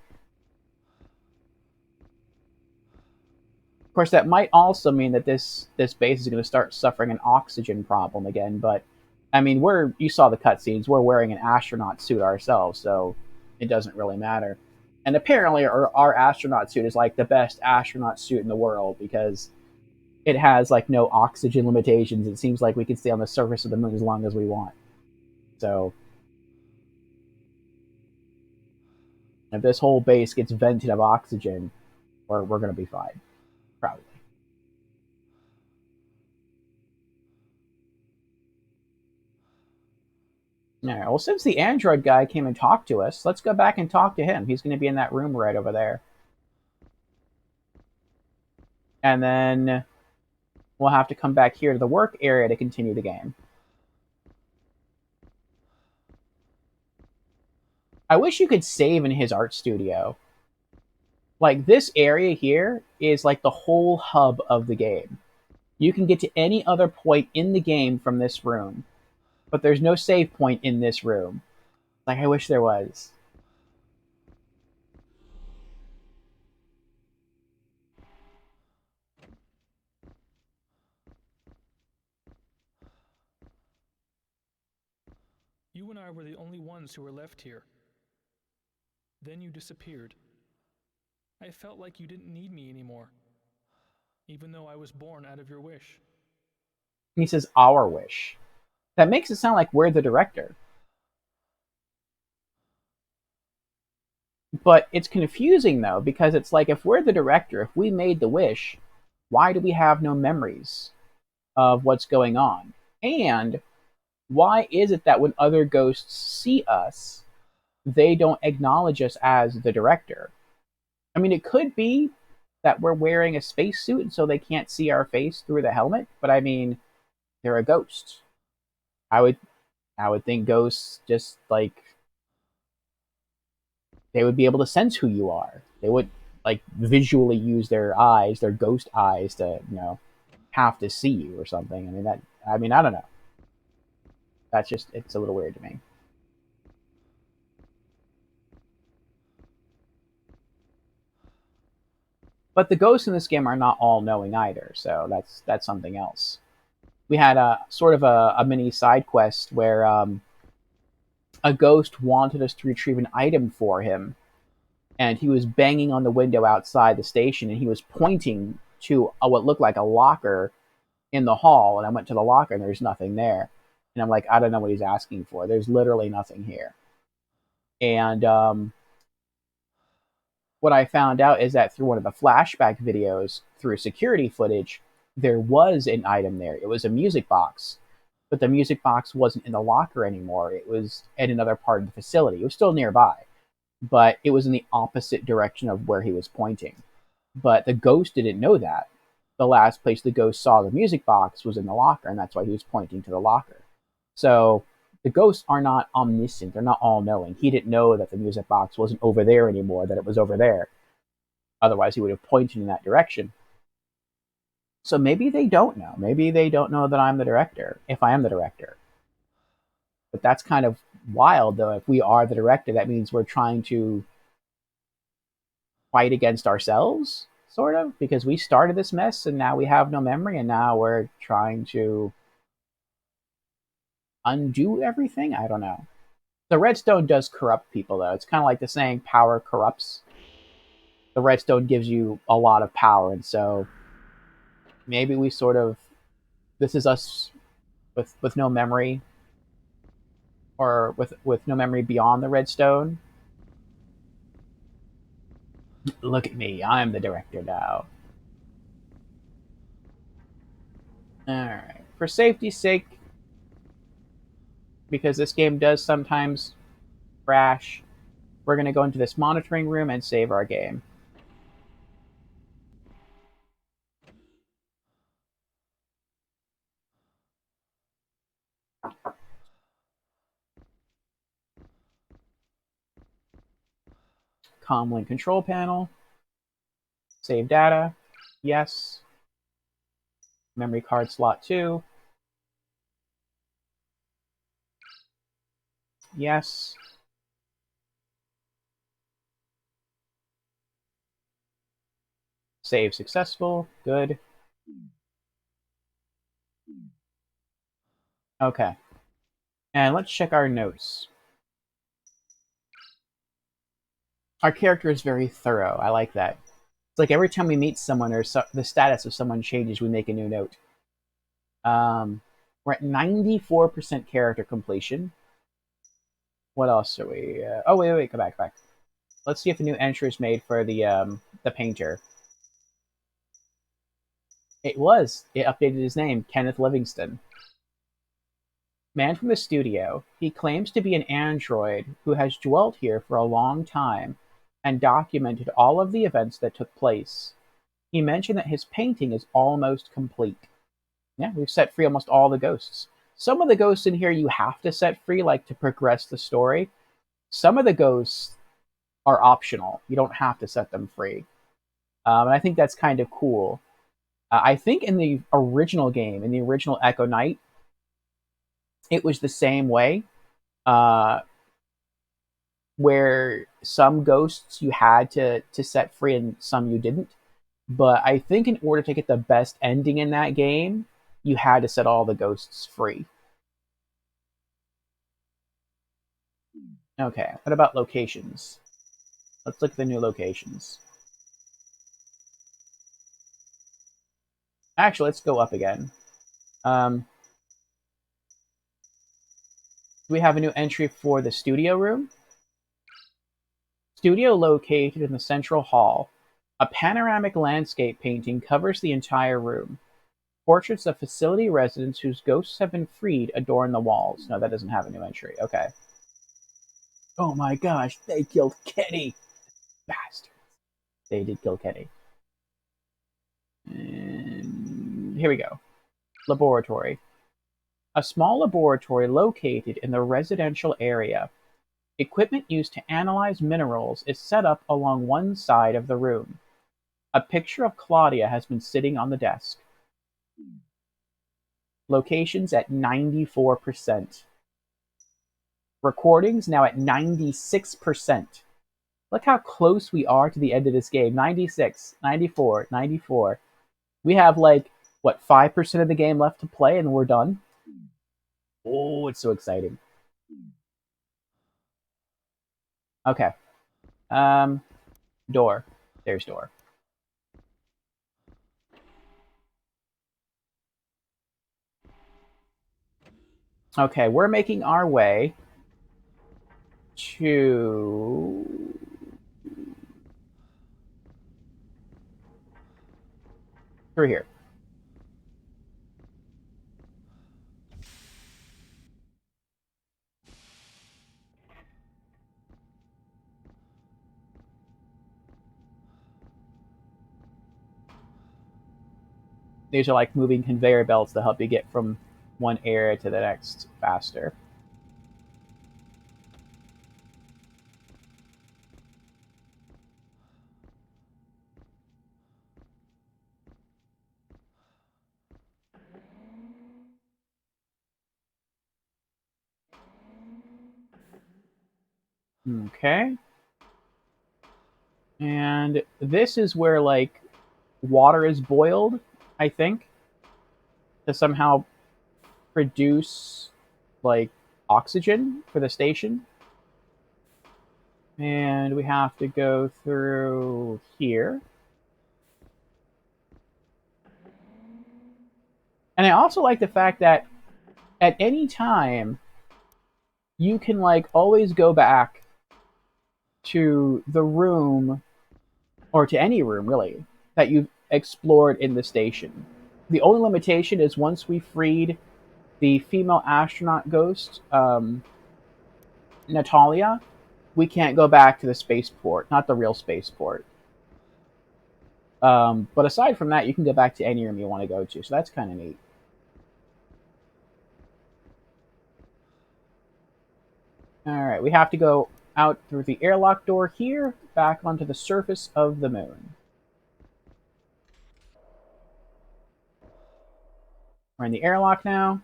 Of course, that might also mean that this base is going to start suffering an oxygen problem again. But I mean, you saw the cutscenes. We're wearing an astronaut suit ourselves, so it doesn't really matter. And apparently, our astronaut suit is like the best astronaut suit in the world because it has like no oxygen limitations. It seems like we can stay on the surface of the moon as long as we want. So if this whole base gets vented of oxygen, we're going to be fine. Probably. Alright, well, since the android guy came and talked to us, let's go back and talk to him. He's going to be in that room right over there. And then we'll have to come back here to the work area to continue the game. I wish you could save in his art studio. Like, this area here is like the whole hub of the game. You can get to any other point in the game from this room. But there's no save point in this room. Like, I wish there was. You and I were the only ones who were left here. Then you disappeared. I felt like you didn't need me anymore, even though I was born out of your wish. He says, our wish. That makes it sound like we're the director. But it's confusing, though, because it's like, if we're the director, if we made the wish, why do we have no memories of what's going on? And why is it that when other ghosts see us, they don't acknowledge us as the director? I mean, it could be that we're wearing a spacesuit and so they can't see our face through the helmet, but I mean, they're a ghost. I would think ghosts just like they would be able to sense who you are. They would like visually use their eyes, their ghost eyes, to have to see you or something. I mean, I don't know. That's just it's a little weird to me. But the ghosts in this game are not all knowing either, so that's something else. We had a sort of a mini side quest where a ghost wanted us to retrieve an item for him, and he was banging on the window outside the station, and he was pointing to what looked like a locker in the hall, and I went to the locker, and there's nothing there. And I'm like, I don't know what he's asking for. There's literally nothing here. And what I found out is that through one of the flashback videos, through security footage, there was an item there. It was a music box. but the music box wasn't in the locker anymore. It was in another part of the facility. It was still nearby, but it was in the opposite direction of where he was pointing. But the ghost didn't know that. The last place the ghost saw the music box was in the locker, and that's why he was pointing to the locker. So the ghosts are not omniscient. They're not all knowing. He didn't know that the music box wasn't over there anymore, that it was over there. Otherwise, he would have pointed in that direction. So maybe they don't know. Maybe they don't know that I'm the director, if I am the director. But that's kind of wild, though. If we are the director, that means we're trying to fight against ourselves, sort of, because we started this mess and now we have no memory, and now we're trying to undo everything. I don't know. The redstone does corrupt people, though. It's kind of like the saying, power corrupts. The redstone gives you a lot of power, and so maybe we sort of, this is us with no memory, or with no memory beyond the redstone. Look at me, I'm the director now. Alright. For safety's sake, because this game does sometimes crash, we're going to go into this monitoring room and save our game. Comlink control panel. Save data. Yes. Memory card slot 2. Yes. Save successful. Good. Okay. And let's check our notes. Our character is very thorough. I like that. It's like every time we meet someone or the status of someone changes, we make a new note. We're at 94% character completion. What else are we? Oh, wait, go back. Let's see if a new entry is made for the painter. It was. It updated his name, Kenneth Livingston. Man from the studio. He claims to be an android who has dwelt here for a long time and documented all of the events that took place. He mentioned that his painting is almost complete. Yeah, we've set free almost all the ghosts. Some of the ghosts in here you have to set free, like to progress the story. Some of the ghosts are optional. You don't have to set them free. And I think that's kind of cool. I think in the original game, in the original Echo Knight, it was the same way. Where some ghosts you had to set free and some you didn't. But I think in order to get the best ending in that game, you had to set all the ghosts free. Okay, what about locations? Let's look at the new locations. Actually, let's go up again. We have a new entry for the studio room. Studio located in the central hall. A panoramic landscape painting covers the entire room. Portraits of facility residents whose ghosts have been freed adorn the walls. No, that doesn't have a new entry. Okay. Oh my gosh, they killed Kenny! Bastards. They did kill Kenny. And here we go. Laboratory. A small laboratory located in the residential area. Equipment used to analyze minerals is set up along one side of the room. A picture of Claudia has been sitting on the desk. Locations at 94%. Recordings now at 96%. Look how close we are to the end of this game. 96, 94, 94. We have like, what, 5% of the game left to play and we're done? Oh, it's so exciting. Okay. Door. There's door. Okay, we're making our way to through here. These are like moving conveyor belts to help you get from one area to the next faster. Okay. And this is where, like, water is boiled, I think, to somehow produce, like, oxygen for the station. And we have to go through here. And I also like the fact that at any time, you can, like, always go back to the room, or to any room, really, that you've explored in the station. The only limitation is once we freed the female astronaut ghost, Natalia, we can't go back to the spaceport, not the real spaceport. But aside from that, you can go back to any room you want to go to, so that's kind of neat. Alright, we have to go out through the airlock door here, back onto the surface of the moon. We're in the airlock now.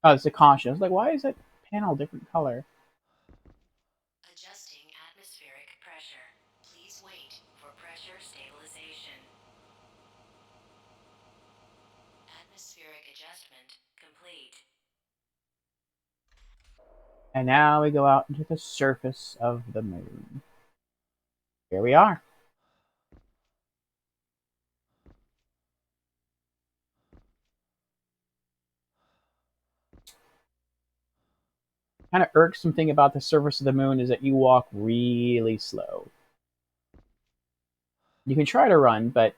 Oh, it's a caution. I was like, why is that panel a different color? Adjusting atmospheric pressure. Please wait for pressure stabilization. Atmospheric adjustment complete. And now we go out into the surface of the moon. Here we are. Kind of irksome thing about the surface of the moon is that you walk really slow. You can try to run, but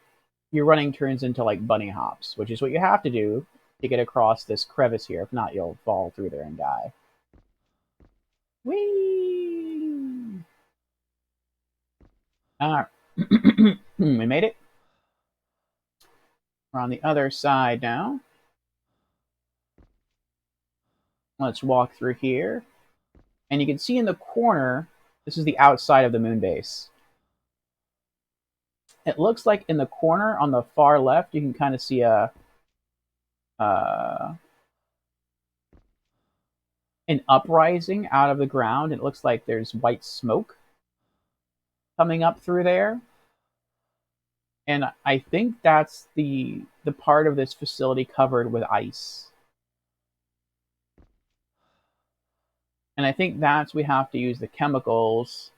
your running turns into like bunny hops, which is what you have to do to get across this crevice here. If not, you'll fall through there and die. Whee! Alright. We made it. We're on the other side now. Let's walk through here. And you can see in the corner, this is the outside of the moon base. It looks like in the corner on the far left, you can kind of see a an uprising out of the ground. It looks like there's white smoke coming up through there. And I think that's the part of this facility covered with ice. And I think that's we have to use the chemicals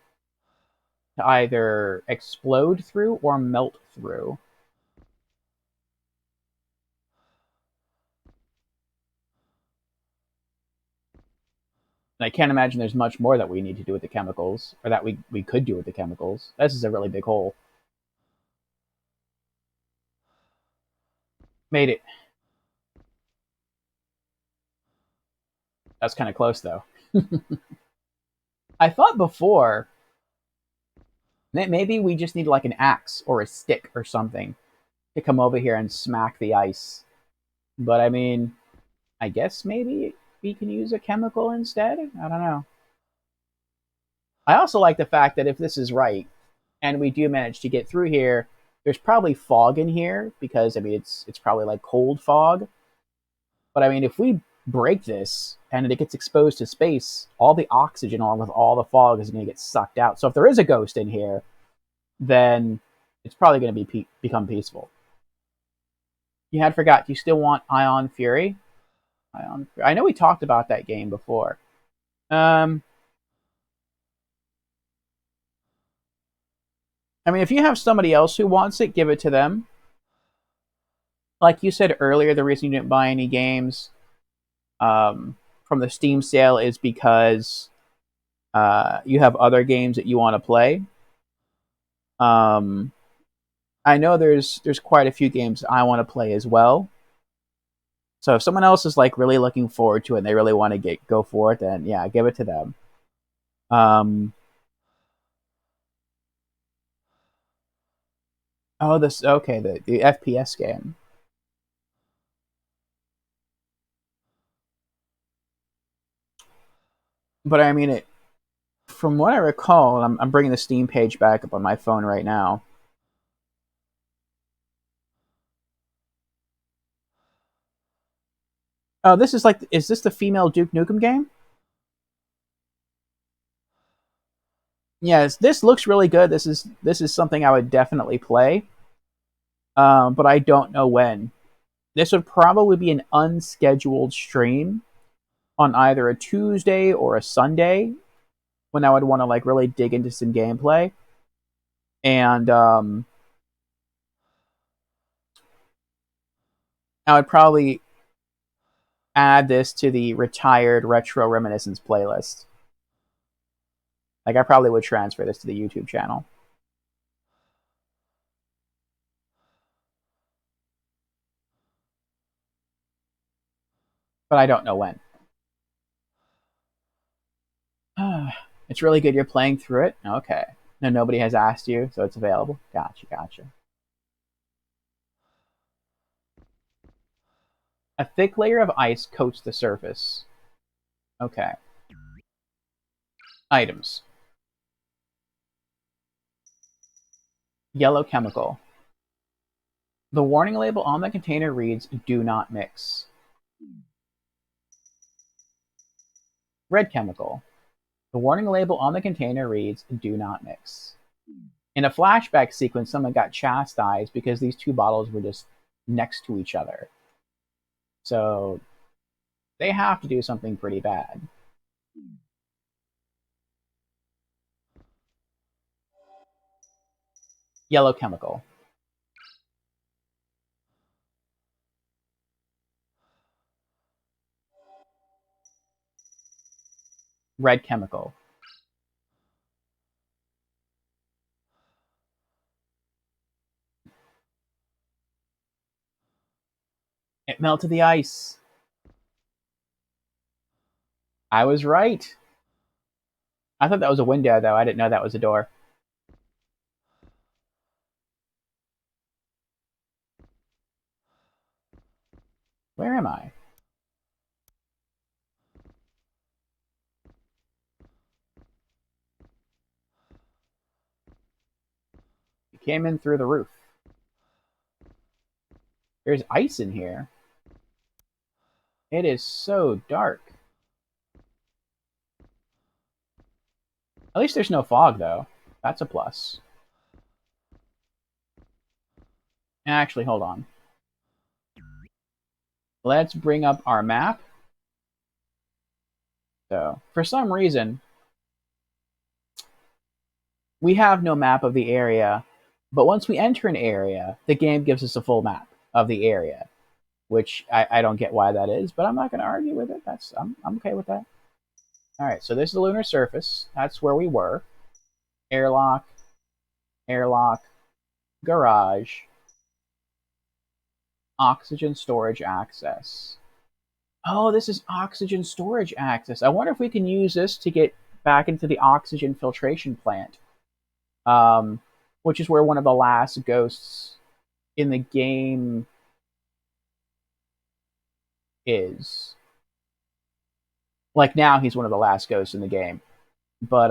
to either explode through or melt through. And I can't imagine there's much more that we need to do with the chemicals, or that we could do with the chemicals. This is a really big hole. Made it. That's kind of close, though. I thought before that maybe we just need like an axe or a stick or something to come over here and smack the ice. But I mean, I guess maybe we can use a chemical instead? I don't know. I also like the fact that if this is right, and we do manage to get through here, there's probably fog in here, because I mean it's probably like cold fog. But I mean, if we break this and it gets exposed to space, all the oxygen along with all the fog is going to get sucked out. So if there is a ghost in here, then it's probably going to become peaceful. You had forgot, you still want Ion Fury? Ion Fury. I know we talked about that game before. I mean, if you have somebody else who wants it, give it to them. Like you said earlier, the reason you didn't buy any games from the Steam sale is because you have other games that you want to play. I know there's quite a few games I want to play as well. So if someone else is like really looking forward to it and they really want to go for it, then yeah, give it to them. Oh, this okay, the FPS game. But I mean, it from what I recall, I'm bringing the Steam page back up on my phone right now. Oh, this is like, is this the female Duke Nukem game? Yes, this looks really good. This is something I would definitely play. But I don't know when. This would probably be an unscheduled stream on either a Tuesday or a Sunday when I would want to like really dig into some gameplay. And I would probably add this to the retired retro reminiscence playlist. Like I probably would transfer this to the YouTube channel. But I don't know when. It's really good you're playing through it. Okay. No, nobody has asked you, so it's available. Gotcha. A thick layer of ice coats the surface. Okay. Items. Yellow chemical. The warning label on the container reads, "Do not mix." Red chemical. The warning label on the container reads, "Do not mix." In a flashback sequence, someone got chastised because these two bottles were just next to each other. So they have to do something pretty bad. Yellow chemical. Red chemical. It melted the ice. I was right. I thought that was a window, though. I didn't know that was a door. Where am I? You came in through the roof. There's ice in here. It is so dark. At least there's no fog, though. That's a plus. Actually, hold on. Let's bring up our map. So, for some reason, we have no map of the area, but once we enter an area, the game gives us a full map of the area, which I don't get why that is, but I'm not going to argue with it. I'm okay with that. All right, so this is the lunar surface. That's where we were. Airlock, garage, oxygen storage access. Oh, this is oxygen storage access. I wonder if we can use this to get back into the oxygen filtration plant, which is where one of the last ghosts in the game is. Like now, he's one of the last ghosts in the game, but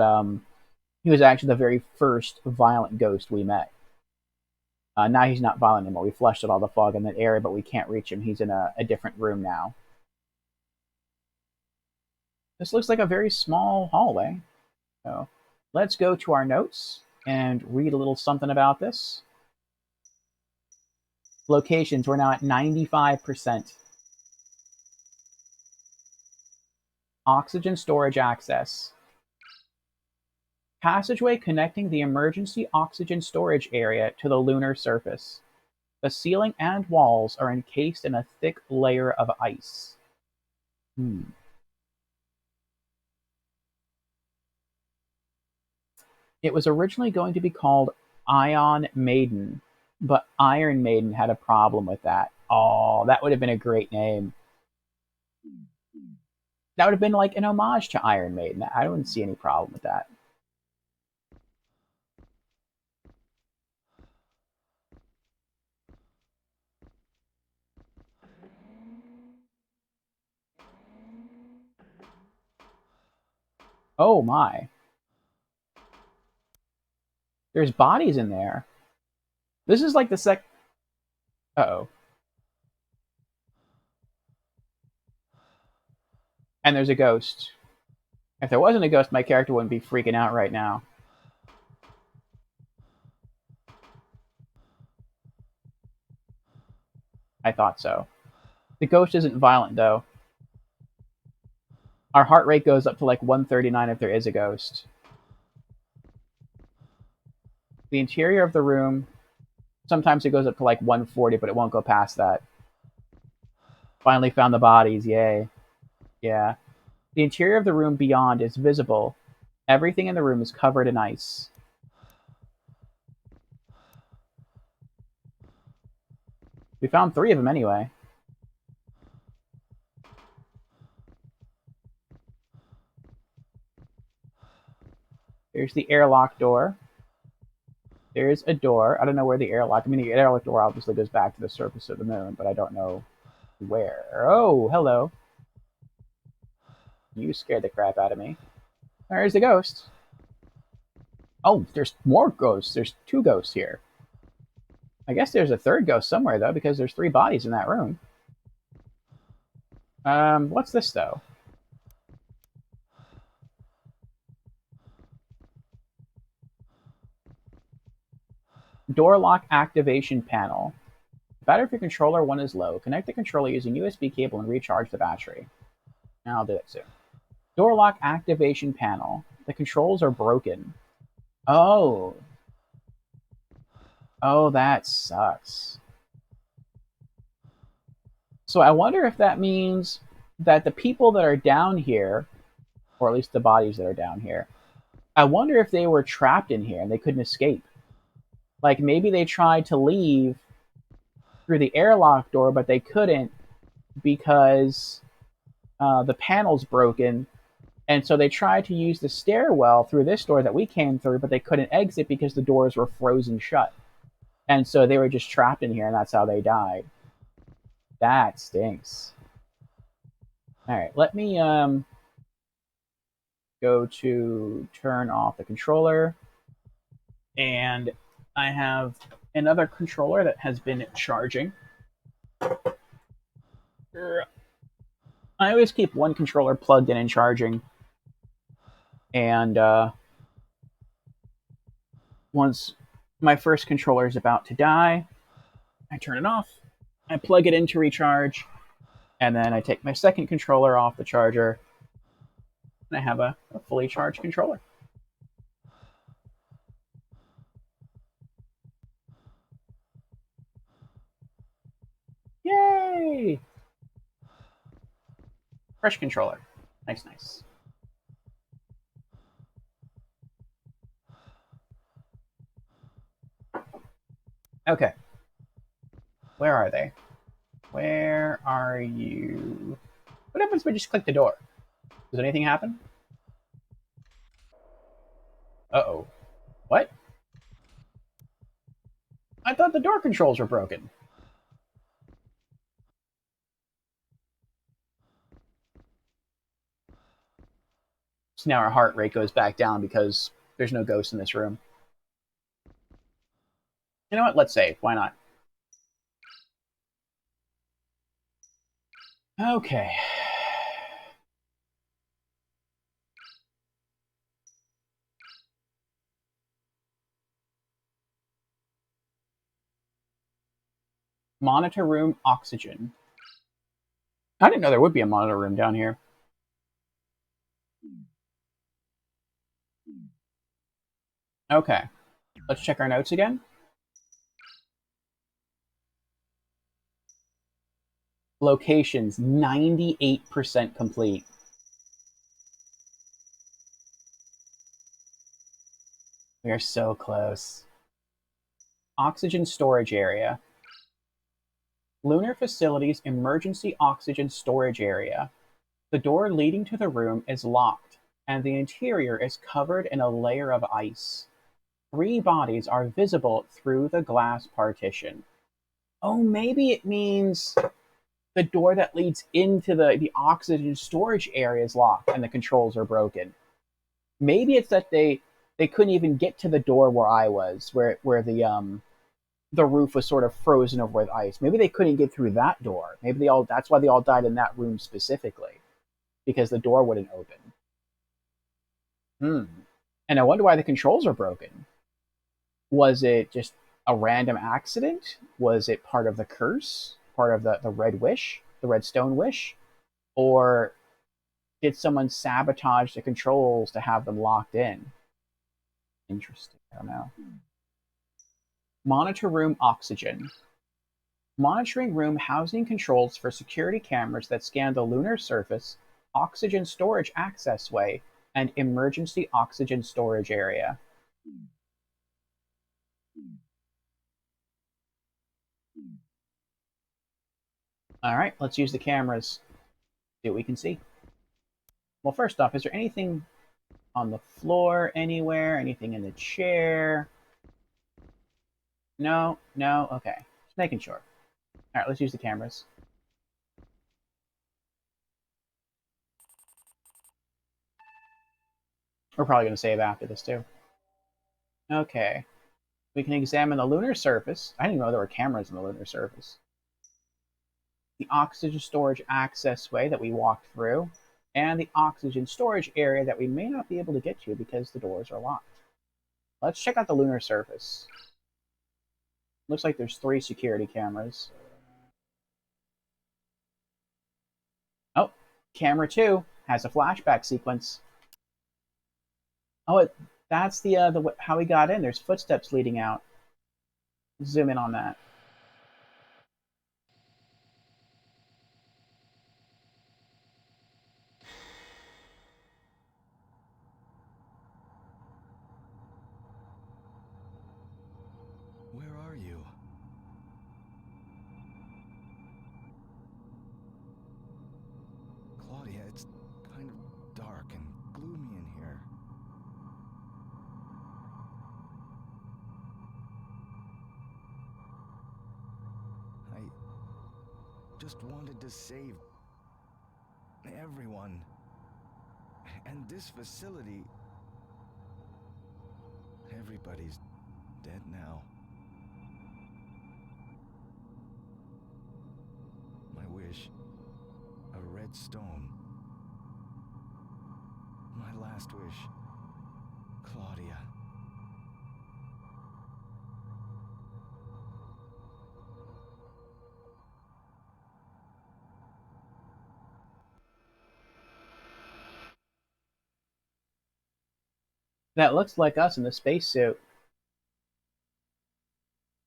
he was actually the very first violent ghost we met. Now he's not violent anymore. We flushed out all the fog in that area, but we can't reach him. He's in a different room now. This looks like a very small hallway. So let's go to our notes and read a little something about this. Locations, we're now at 95%. Oxygen storage access. Passageway connecting the emergency oxygen storage area to the lunar surface. The ceiling and walls are encased in a thick layer of ice. It was originally going to be called Ion Maiden, but Iron Maiden had a problem with that. Oh, that would have been a great name. That would have been like an homage to Iron Maiden. I don't see any problem with that. Oh my. There's bodies in there. This is like the Uh-oh. And there's a ghost. If there wasn't a ghost, my character wouldn't be freaking out right now. I thought so. The ghost isn't violent, though. Our heart rate goes up to like 139 if there is a ghost. The interior of the room, sometimes it goes up to like 140, but it won't go past that. Finally found the bodies, yay. Yeah. The interior of the room beyond is visible. Everything in the room is covered in ice. We found 3 of them anyway. There's the airlock door. There's a door. I don't know where the airlock... the airlock door obviously goes back to the surface of the moon, but I don't know where. Oh, hello. You scared the crap out of me. There's the ghost. Oh, there's more ghosts. There's 2 ghosts here. I guess there's a 3rd ghost somewhere, though, because there's 3 bodies in that room. What's this, though? Door lock activation panel. Battery for controller 1 is low. Connect the controller using USB cable and recharge the battery. Now I'll do that soon. Door lock activation panel. The controls are broken. Oh. Oh, that sucks. So I wonder if that means that the people that are down here, or at least the bodies that are down here, I wonder if they were trapped in here and they couldn't escape. Like maybe they tried to leave through the airlock door, but they couldn't because the panel's broken. And so they tried to use the stairwell through this door that we came through, but they couldn't exit because the doors were frozen shut. And so they were just trapped in here, and that's how they died. That stinks. Alright, let me go to turn off the controller. And I have another controller that has been charging. I always keep one controller plugged in and charging. And once my first controller is about to die, I turn it off, I plug it in to recharge, and then I take my second controller off the charger, and I have a fully charged controller. Yay! Fresh controller. Nice, nice. Okay. Where are they? Where are you? What happens if I just click the door? Does anything happen? Uh-oh. What? I thought the door controls were broken. So now our heart rate goes back down because there's no ghost in this room. You know what? Let's save. Why not? Okay. Monitor room oxygen. I didn't know there would be a monitor room down here. Okay. Let's check our notes again. Locations, 98% complete. We are so close. Oxygen storage area. Lunar Facilities Emergency Oxygen Storage Area. The door leading to the room is locked, and the interior is covered in a layer of ice. 3 bodies are visible through the glass partition. Oh, maybe it means the door that leads into the oxygen storage area is locked and the controls are broken. Maybe it's that they couldn't even get to the door where I was, where the roof was sort of frozen over with ice. Maybe they couldn't get through that door. Maybe that's why they all died in that room specifically, because the door wouldn't open. And I wonder why the controls are broken. Was it just a random accident? Was it part of the curse? Part of the red wish? The red stone wish? Or did someone sabotage the controls to have them locked in? Interesting. I don't know. Monitor room oxygen. Monitoring room housing controls for security cameras that scan the lunar surface, oxygen storage access way, and emergency oxygen storage area. All right, let's use the cameras. See what we can see. Well, first off, is there anything on the floor anywhere? Anything in the chair? No, no, okay. Just making sure. All right, let's use the cameras. We're probably going to save after this, too. Okay. We can examine the lunar surface. I didn't even know there were cameras in the lunar surface. The oxygen storage access way that we walked through, and the oxygen storage area that we may not be able to get to because the doors are locked. Let's check out the lunar surface. Looks like there's 3 security cameras. Oh, camera 2 has a flashback sequence. Oh, that's the how he got in. There's footsteps leading out. Zoom in on that. Where are you? Claudia, it's kind of dark and gloomy in here. I just wanted to save everyone. And this facility... Everybody's dead now. My wish... a red stone. My last wish... Claudia. That looks like us in the spacesuit.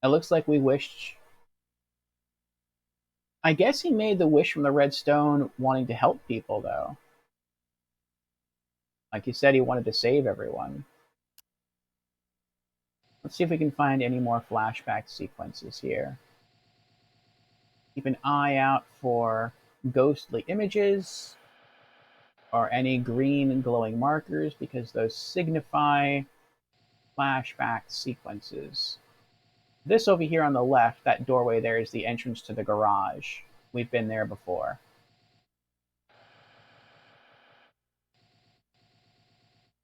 It looks like we wished... I guess he made the wish from the red stone wanting to help people, though. Like he said, he wanted to save everyone. Let's see if we can find any more flashback sequences here. Keep an eye out for ghostly images or any green glowing markers because those signify flashback sequences. This over here on the left, that doorway there, is the entrance to the garage. We've been there before.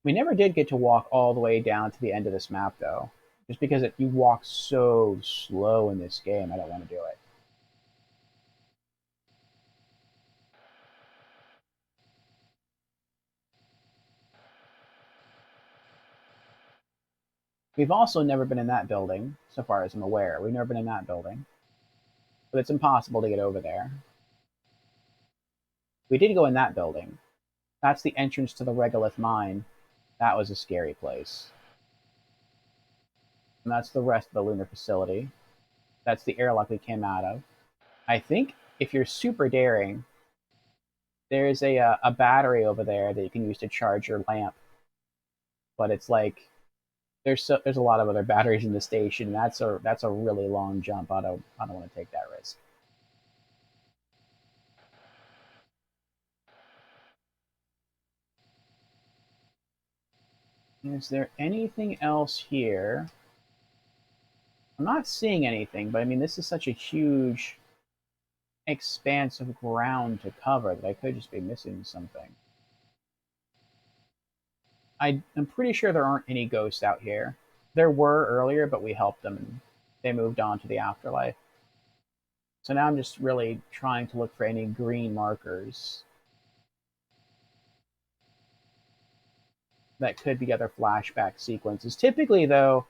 We never did get to walk all the way down to the end of this map, though. Just because you walk so slow in this game, I don't want to do it. We've also never been in that building, so far as I'm aware. We've never been in that building. But it's impossible to get over there. We did go in that building. That's the entrance to the Regolith mine. That was a scary place. And that's the rest of the lunar facility. That's the airlock we came out of. I think if you're super daring, there's a battery over there that you can use to charge your lamp. But it's like there's a lot of other batteries in the station. That's a really long jump. I don't want to take that risk. Is there anything else here? I'm not seeing anything, but I mean, this is such a huge expanse of ground to cover that I could just be missing something. I'm pretty sure there aren't any ghosts out here. There were earlier, but we helped them and they moved on to the afterlife. So now I'm just really trying to look for any green markers that could be other flashback sequences. Typically, though,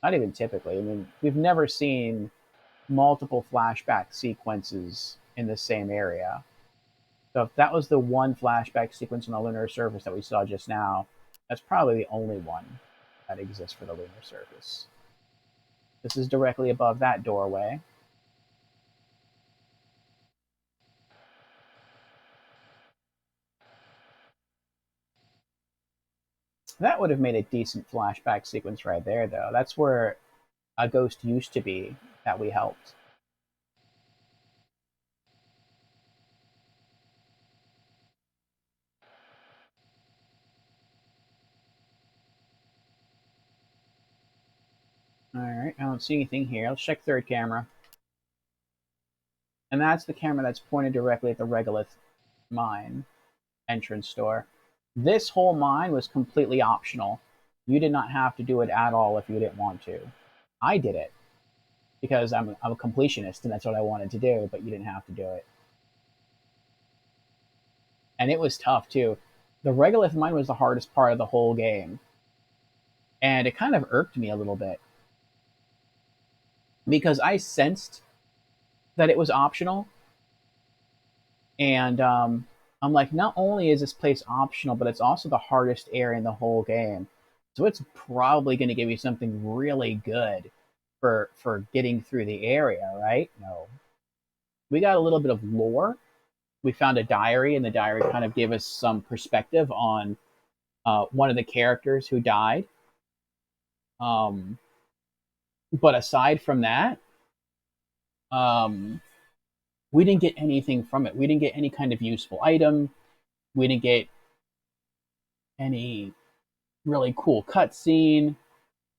not even typically, I mean, we've never seen multiple flashback sequences in the same area. So if that was the one flashback sequence on the lunar surface that we saw just now, that's probably the only one that exists for the lunar surface. This is directly above that doorway. That would have made a decent flashback sequence right there, though. That's where a ghost used to be that we helped. Alright, I don't see anything here. Let's check third camera. And that's the camera that's pointed directly at the Regolith mine entrance door. This whole mine was completely optional. You did not have to do it at all if you didn't want to. I did it because I'm a completionist and that's what I wanted to do, but you didn't have to do it. And it was tough too. The Regolith mine was the hardest part of the whole game. And it kind of irked me a little bit. Because I sensed that it was optional. And I'm like, not only is this place optional, but it's also the hardest area in the whole game. So it's probably going to give you something really good for getting through the area, right? No. We got a little bit of lore. We found a diary, and the diary kind of gave us some perspective on one of the characters who died. But aside from that, we didn't get anything from it. We didn't get any kind of useful item. We didn't get any really cool cutscene.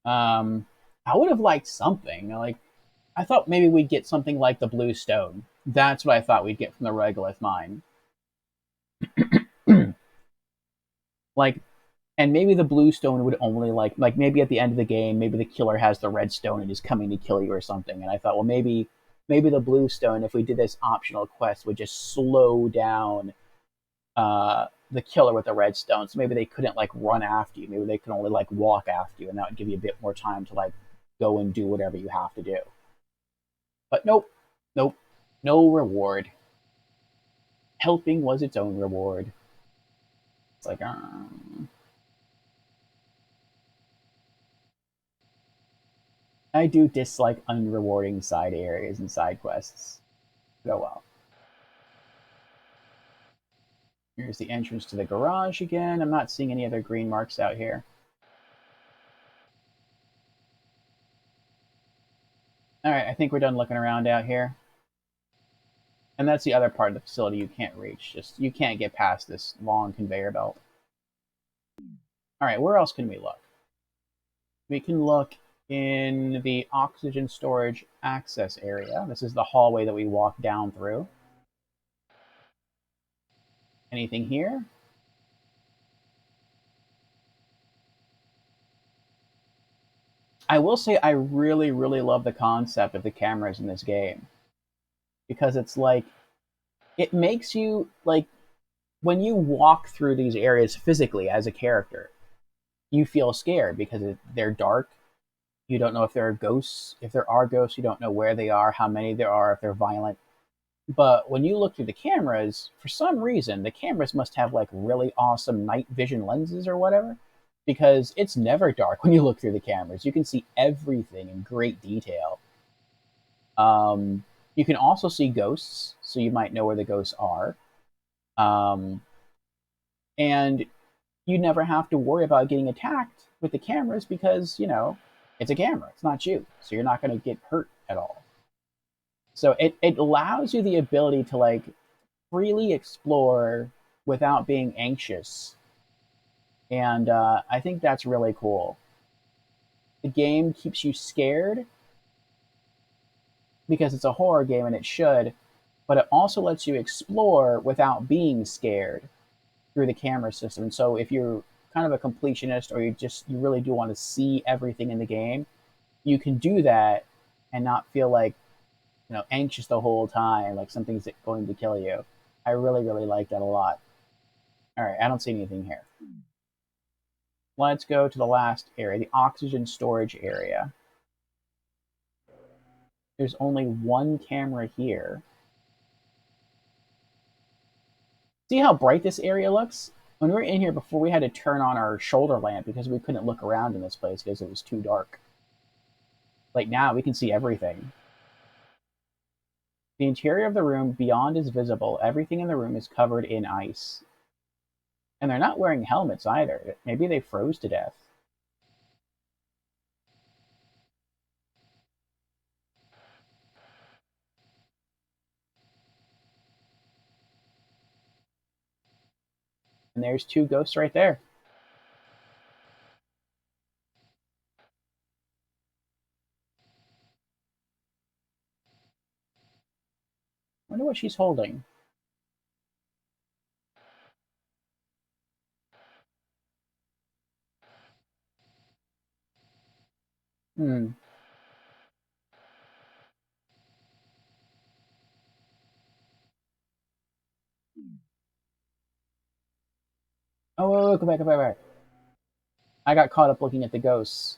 I would have liked something. Like, I thought maybe we'd get something like the Blue Stone. That's what I thought we'd get from the Regolith mine. Like, and maybe the Blue Stone would only like maybe at the end of the game, maybe the killer has the Red Stone and is coming to kill you or something. And I thought, well, maybe the Blue Stone, if we did this optional quest, would just slow down the killer with the Red Stone. So maybe they couldn't like run after you. Maybe they could only like walk after you, and that would give you a bit more time to like go and do whatever you have to do. But nope, no reward. Helping was its own reward. It's like, I do dislike unrewarding side areas and side quests. Oh well. Here's the entrance to the garage again. I'm not seeing any other green marks out here. Alright, I think we're done looking around out here. And that's the other part of the facility you can't reach. Just you can't get past this long conveyor belt. Alright, where else can we look? We can look in the oxygen storage access area. This is the hallway that we walk down through. Anything here? I will say I really, really love the concept of the cameras in this game. Because it's like, it makes you, like, when you walk through these areas physically as a character, you feel scared because they're dark. You don't know if there are ghosts. If there are ghosts, you don't know where they are, how many there are, if they're violent. But when you look through the cameras, for some reason, the cameras must have like really awesome night vision lenses or whatever, because it's never dark when you look through the cameras. You can see everything in great detail. You can also see ghosts, so you might know where the ghosts are. And you never have to worry about getting attacked with the cameras because, you know, it's a camera. It's not you. So you're not going to get hurt at all. So it allows you the ability to like freely explore without being anxious And I think that's really cool. The game keeps you scared because it's a horror game and it should, but it also lets you explore without being scared through the camera system. And so if you're kind of a completionist or you really do want to see everything in the game, you can do that and not feel like anxious the whole time, like something's going to kill you. I really really like that a lot. All right, I don't see anything here. Let's go to the last area, the oxygen storage area. There's only one camera here. See how bright this area looks? When we were in here before, we had to turn on our shoulder lamp because we couldn't look around in this place because it was too dark. Like now, we can see everything. The interior of the room beyond is visible. Everything in the room is covered in ice. And they're not wearing helmets either. Maybe they froze to death. And there's two ghosts right there. Wonder what she's holding. Hmm. Oh, go back, go back, go back. I got caught up looking at the ghosts.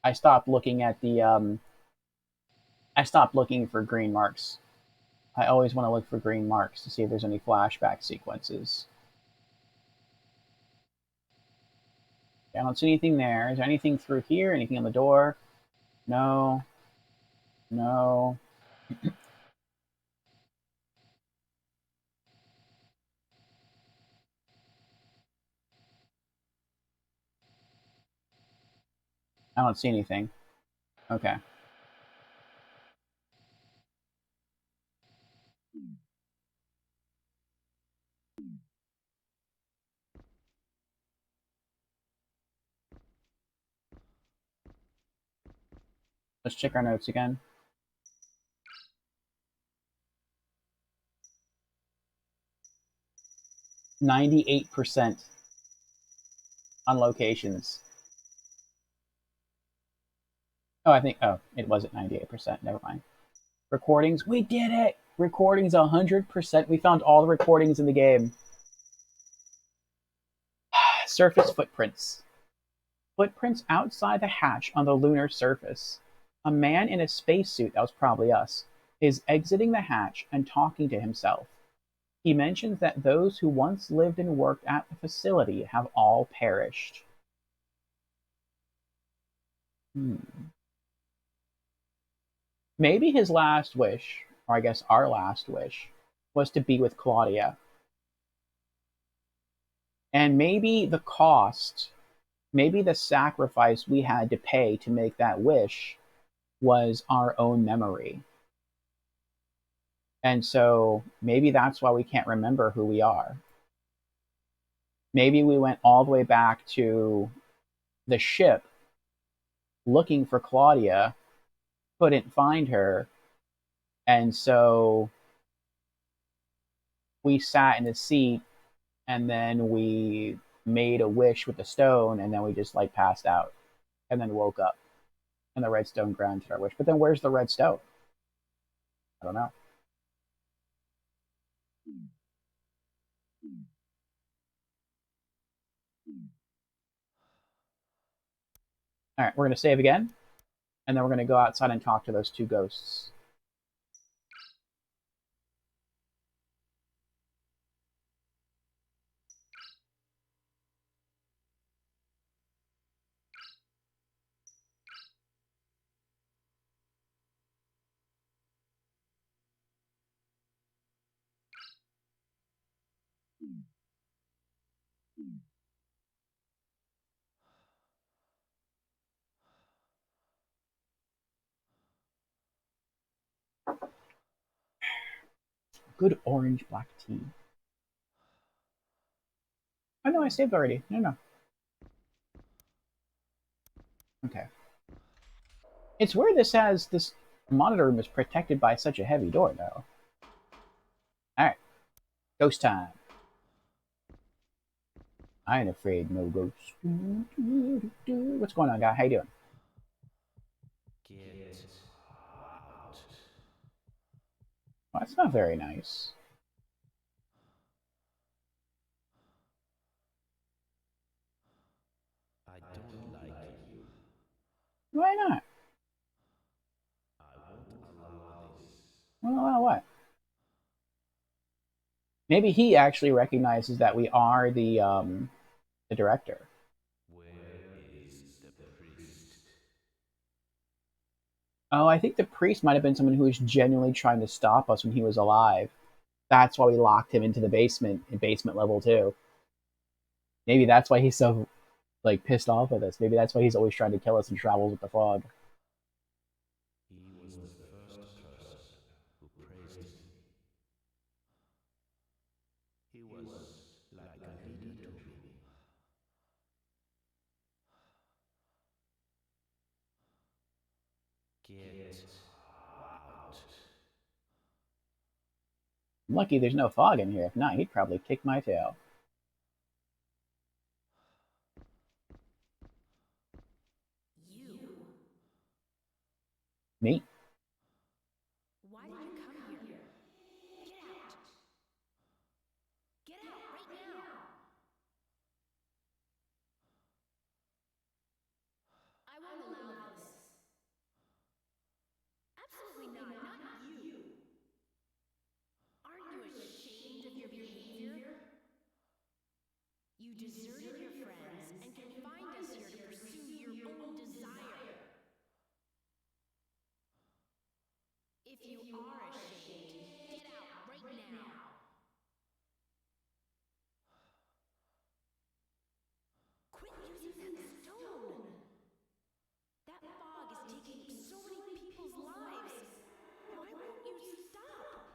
I stopped looking at the I stopped looking for green marks. I always want to look for green marks to see if there's any flashback sequences. I don't see anything there. Is there anything through here? Anything on the door? No. No. I don't see anything. Okay. Let's check our notes again. 98% on locations. Oh, it wasn't 98%. Never mind. Recordings. We did it! Recordings 100%. We found all the recordings in the game. Surface footprints. Footprints outside the hatch on the lunar surface. A man in a spacesuit, that was probably us, is exiting the hatch and talking to himself. He mentions that those who once lived and worked at the facility have all perished. Maybe his last wish, or I guess our last wish, was to be with Claudia. And maybe the cost, maybe the sacrifice we had to pay to make that wish was our own memory. And so maybe that's why we can't remember who we are. Maybe we went all the way back to the ship looking for Claudia, couldn't find her, and so we sat in the seat and then we made a wish with the stone and then we just like passed out and then woke up and the red stone granted our wish. But then where's the red stone? I don't know. All right, we're going to save again, and then we're going to go outside and talk to those two ghosts. Good orange black tea. Oh no, I saved already. No. Okay. It's weird this monitor room is protected by such a heavy door, though. Alright. Ghost time. I ain't afraid no ghosts. What's going on, guy? How you doing? Get out. Well, that's not very nice. I don't like you. Why not? I won't allow this. Well, what? Maybe he actually recognizes that we are the director. Where is the priest? Oh, I think the priest might have been someone who was genuinely trying to stop us when he was alive. That's why we locked him into the basement in basement level 2. Maybe that's why he's so like pissed off with us. Maybe that's why he's always trying to kill us and travels with the fog. He was the first person who praised me. He was like a leader to me. Get out. I'm lucky there's no fog in here. If not, he'd probably kick my tail. You. Me? Why did you come here? Get out. Get out right now. I won't allow this. Absolutely not. Not you. Aren't you ashamed of your behavior? You deserted your friends and confined us here to pursue your own desire. If you are ashamed, get out right now. Quit using that stone. That fog is taking so many people's lives. Why won't you stop?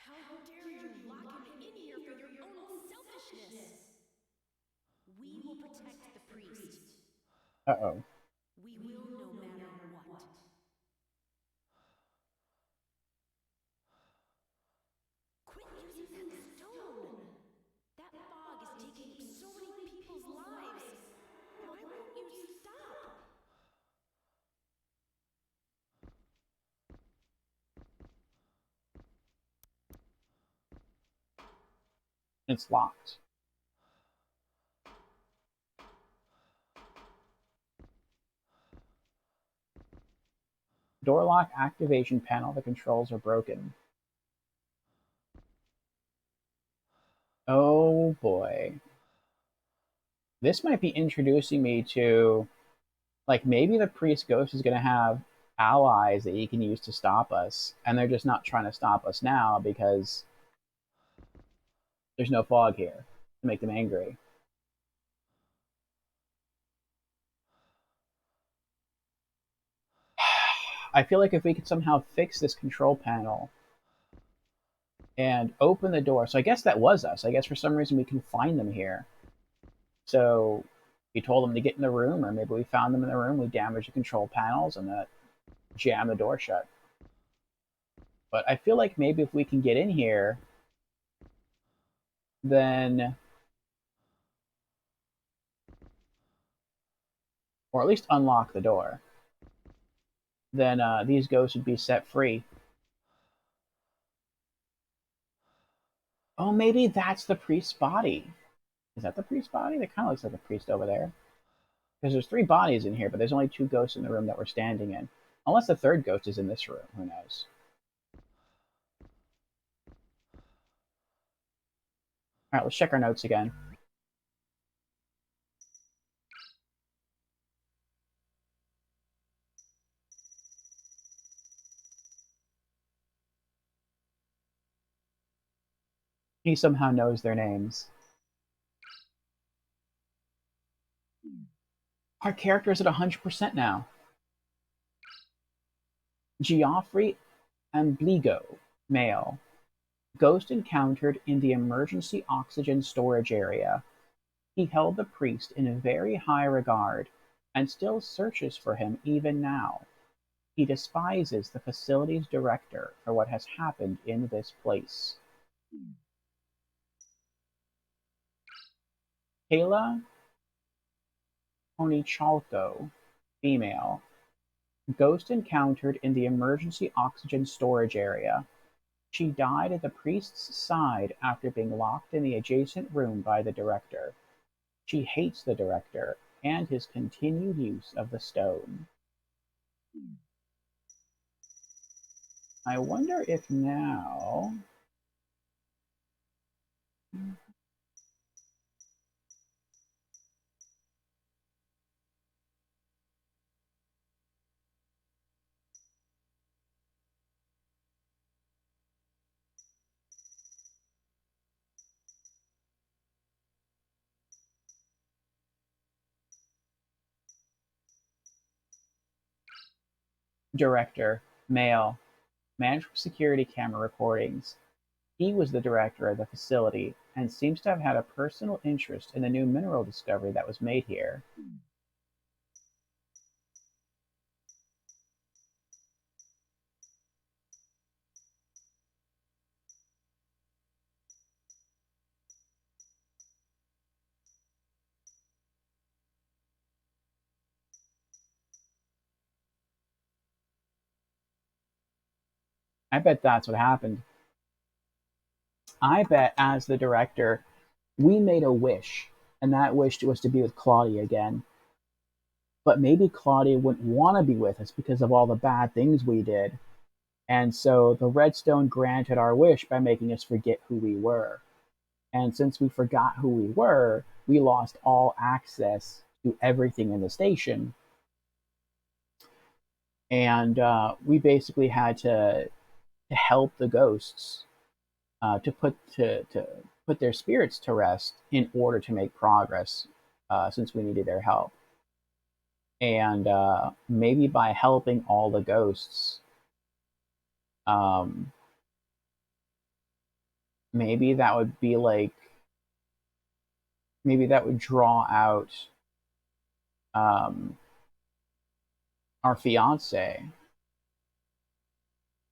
How dare you lock him in here for your own selfishness? We will protect the priest. Uh-oh. We will no matter what. Quit using that stone. That fog is taking so many people's lives. Why won't you stop? It's locked. Door lock activation panel. The controls are broken. Oh boy. This might be introducing me to, like, maybe the priest ghost is going to have allies that he can use to stop us, and they're just not trying to stop us now because there's no fog here to make them angry. I feel like if we could somehow fix this control panel and open the door, so I guess that was us. I guess for some reason we can find them here. So we told them to get in the room, or maybe we found them in the room, we damaged the control panels, and that jammed the door shut. But I feel like maybe if we can get in here, then, or at least unlock the door, then these ghosts would be set free. Oh, maybe that's the priest's body. Is that the priest's body? That kind of looks like a priest over there. Because there's 3 bodies in here, but there's only 2 ghosts in the room that we're standing in. Unless the 3rd ghost is in this room. Who knows? Alright, let's check our notes again. He somehow knows their names. Our character is at 100% now. Geoffrey Ambligo, male. Ghost encountered in the emergency oxygen storage area. He held the priest in very high regard and still searches for him even now. He despises the facility's director for what has happened in this place. Kayla Onichalco, female, ghost encountered in the emergency oxygen storage area. She died at the priest's side after being locked in the adjacent room by the director. She hates the director and his continued use of the stone. I wonder if now. Director, male, man from security camera recordings. He was the director of the facility and seems to have had a personal interest in the new mineral discovery that was made here. I bet that's what happened. I bet as the director, we made a wish, and that wish was to be with Claudia again. But maybe Claudia wouldn't want to be with us because of all the bad things we did. And so the Redstone granted our wish by making us forget who we were. And since we forgot who we were, we lost all access to everything in the station. And we basically had to help the ghosts to put their spirits to rest in order to make progress, since we needed their help. And maybe by helping all the ghosts, um, maybe that would be like maybe that would draw out um, our fiance.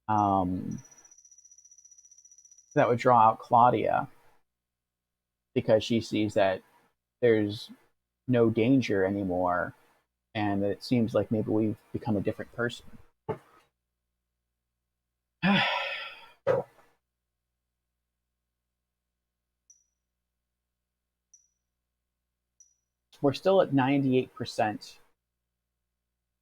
Um, that would draw out Claudia because she sees that there's no danger anymore, and that it seems like maybe we've become a different person. We're still at 98%.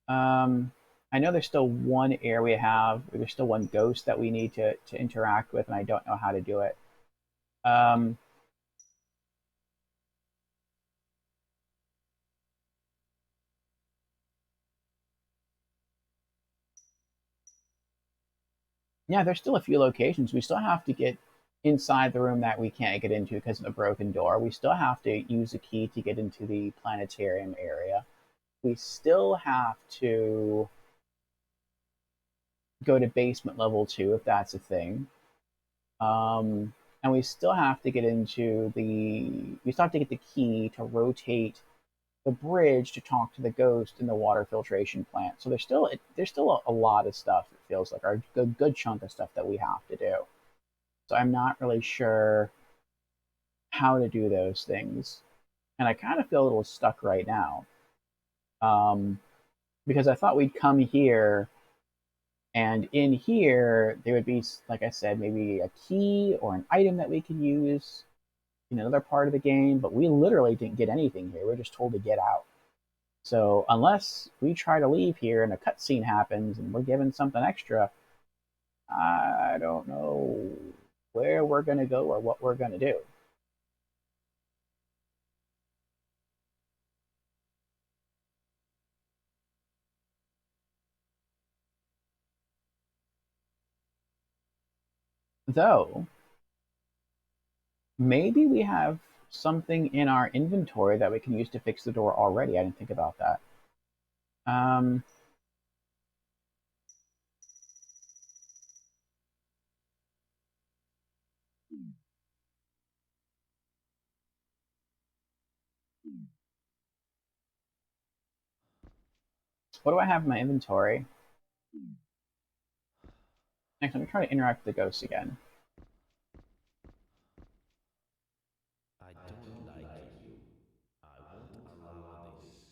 Um, I know there's still one area we have. There's still one ghost that we need to interact with, and I don't know how to do it. Um, yeah, there's still a few locations. We still have to get inside the room that we can't get into because of the broken door. We still have to use a key to get into the planetarium area. We still have to go to basement level 2 if that's a thing. And we still have to get into we still have to get the key to rotate the bridge to talk to the ghost in the water filtration plant. So there's still a lot of stuff. It feels like a good chunk of stuff that we have to do. So I'm not really sure how to do those things, and I kind of feel a little stuck right now, um, because I thought we'd come here, and in here there would be, like I said, maybe a key or an item that we could use in another part of the game. But we literally didn't get anything here. We're just told to get out. So unless we try to leave here and a cutscene happens and we're given something extra, I don't know where we're going to go or what we're going to do. Though, maybe we have something in our inventory that we can use to fix the door already. I didn't think about that. Um, What do I have in my inventory? Next, I'm trying to interact with the ghosts again. I don't like you. I won't allow this.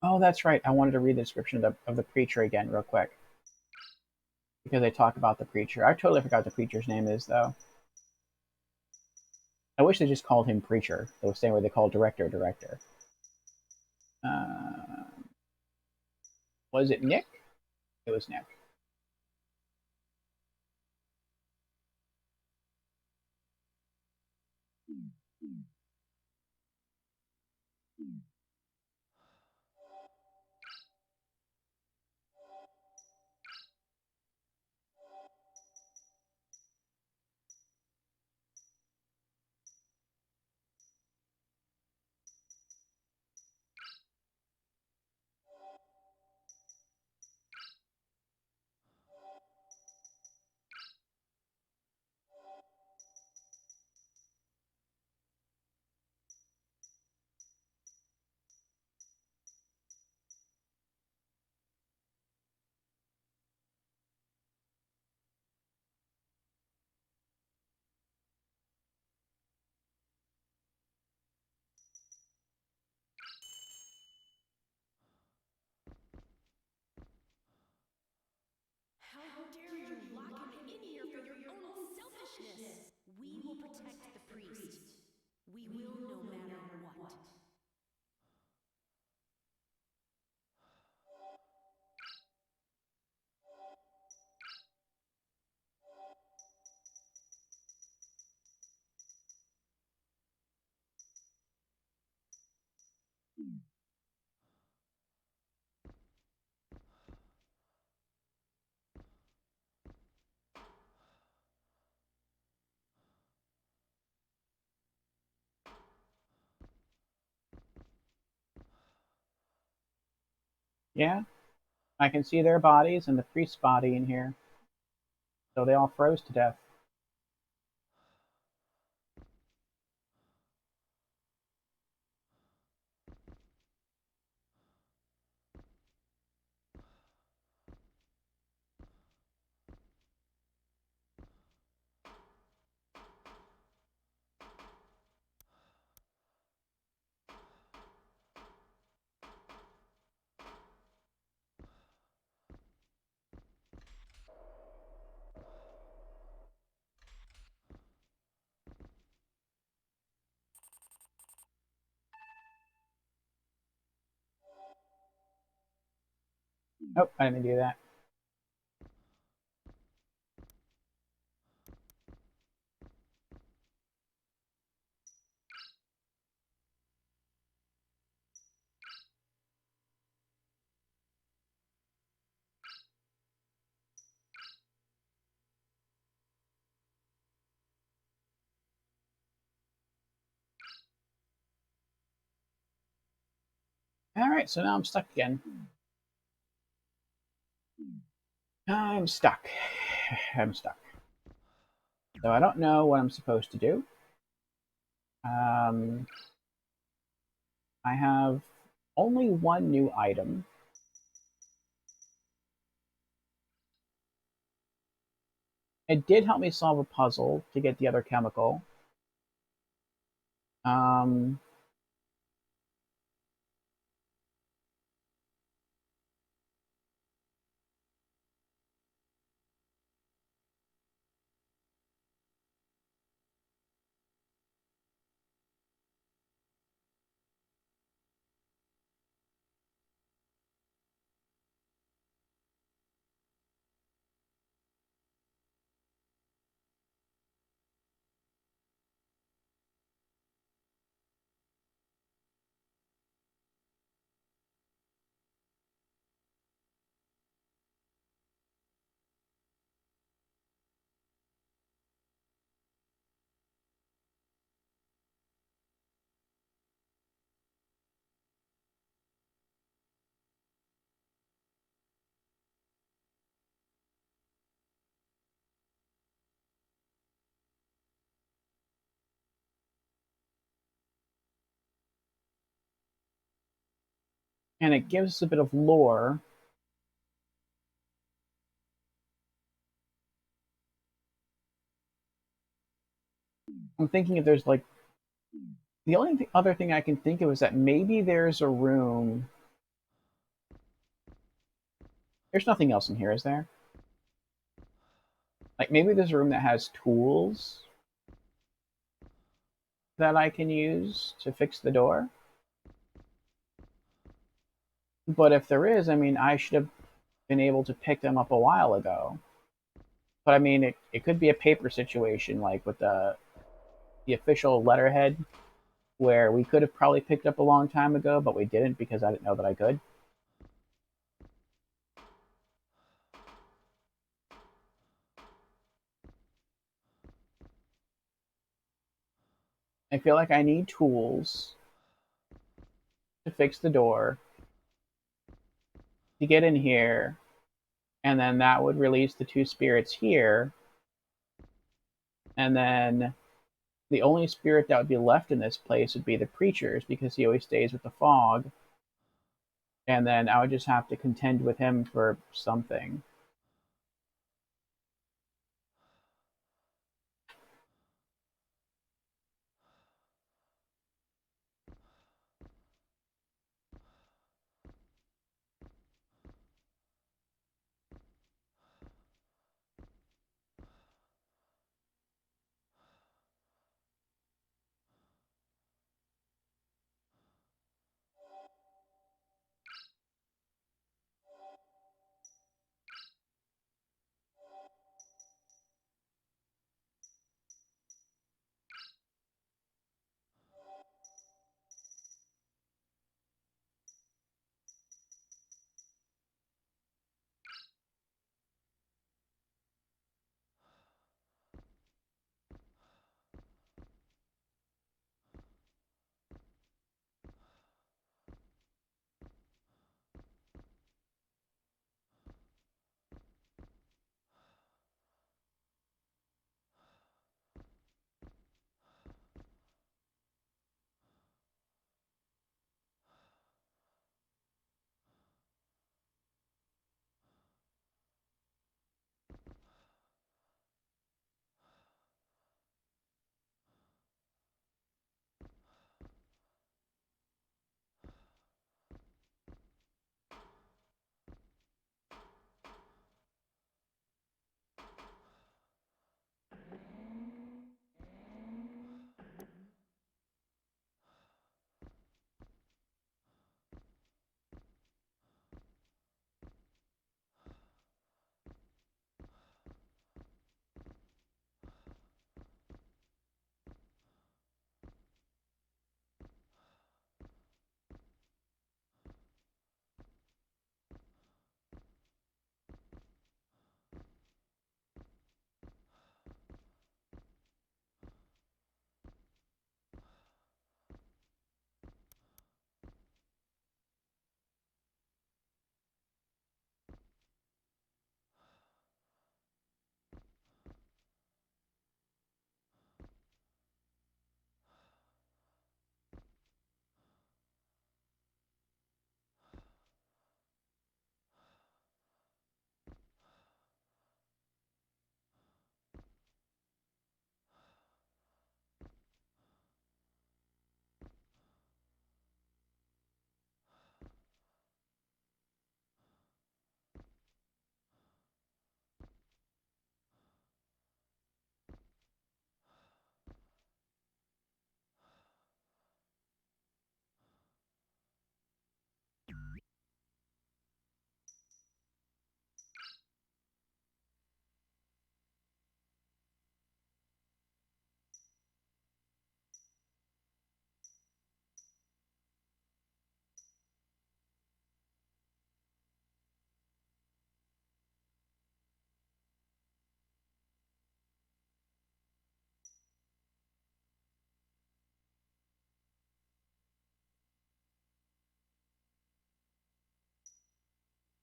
Oh, that's right. I wanted to read the description of the preacher again, real quick, because they talk about the preacher. I totally forgot what the preacher's name is, though. I wish they just called him preacher. The same way they call director director. Uh, was it Nick? It was Nick. How dare you lock him in here for your own selfishness? We will protect the priest. We will no matter what. Yeah, I can see their bodies and the priest's body in here. So they all froze to death. Oh, I didn't do that. Alright, so now I'm stuck again. I'm stuck. I'm stuck. So I don't know what I'm supposed to do. I have only one new item. It did help me solve a puzzle to get the other chemical. Um, and it gives us a bit of lore. I'm thinking if there's like the only other thing I can think of is that maybe there's a room. There's nothing else in here, is there? Like maybe there's a room that has tools that I can use to fix the door. But if there is, I mean, I should have been able to pick them up a while ago. But I mean, it could be a paper situation, like with the official letterhead, where we could have probably picked up a long time ago, but we didn't because I didn't know that I could. I feel like I need tools to fix the door to get in here, and then that would release the two spirits here, and then the only spirit that would be left in this place would be the preacher's because he always stays with the fog, and then I would just have to contend with him for something.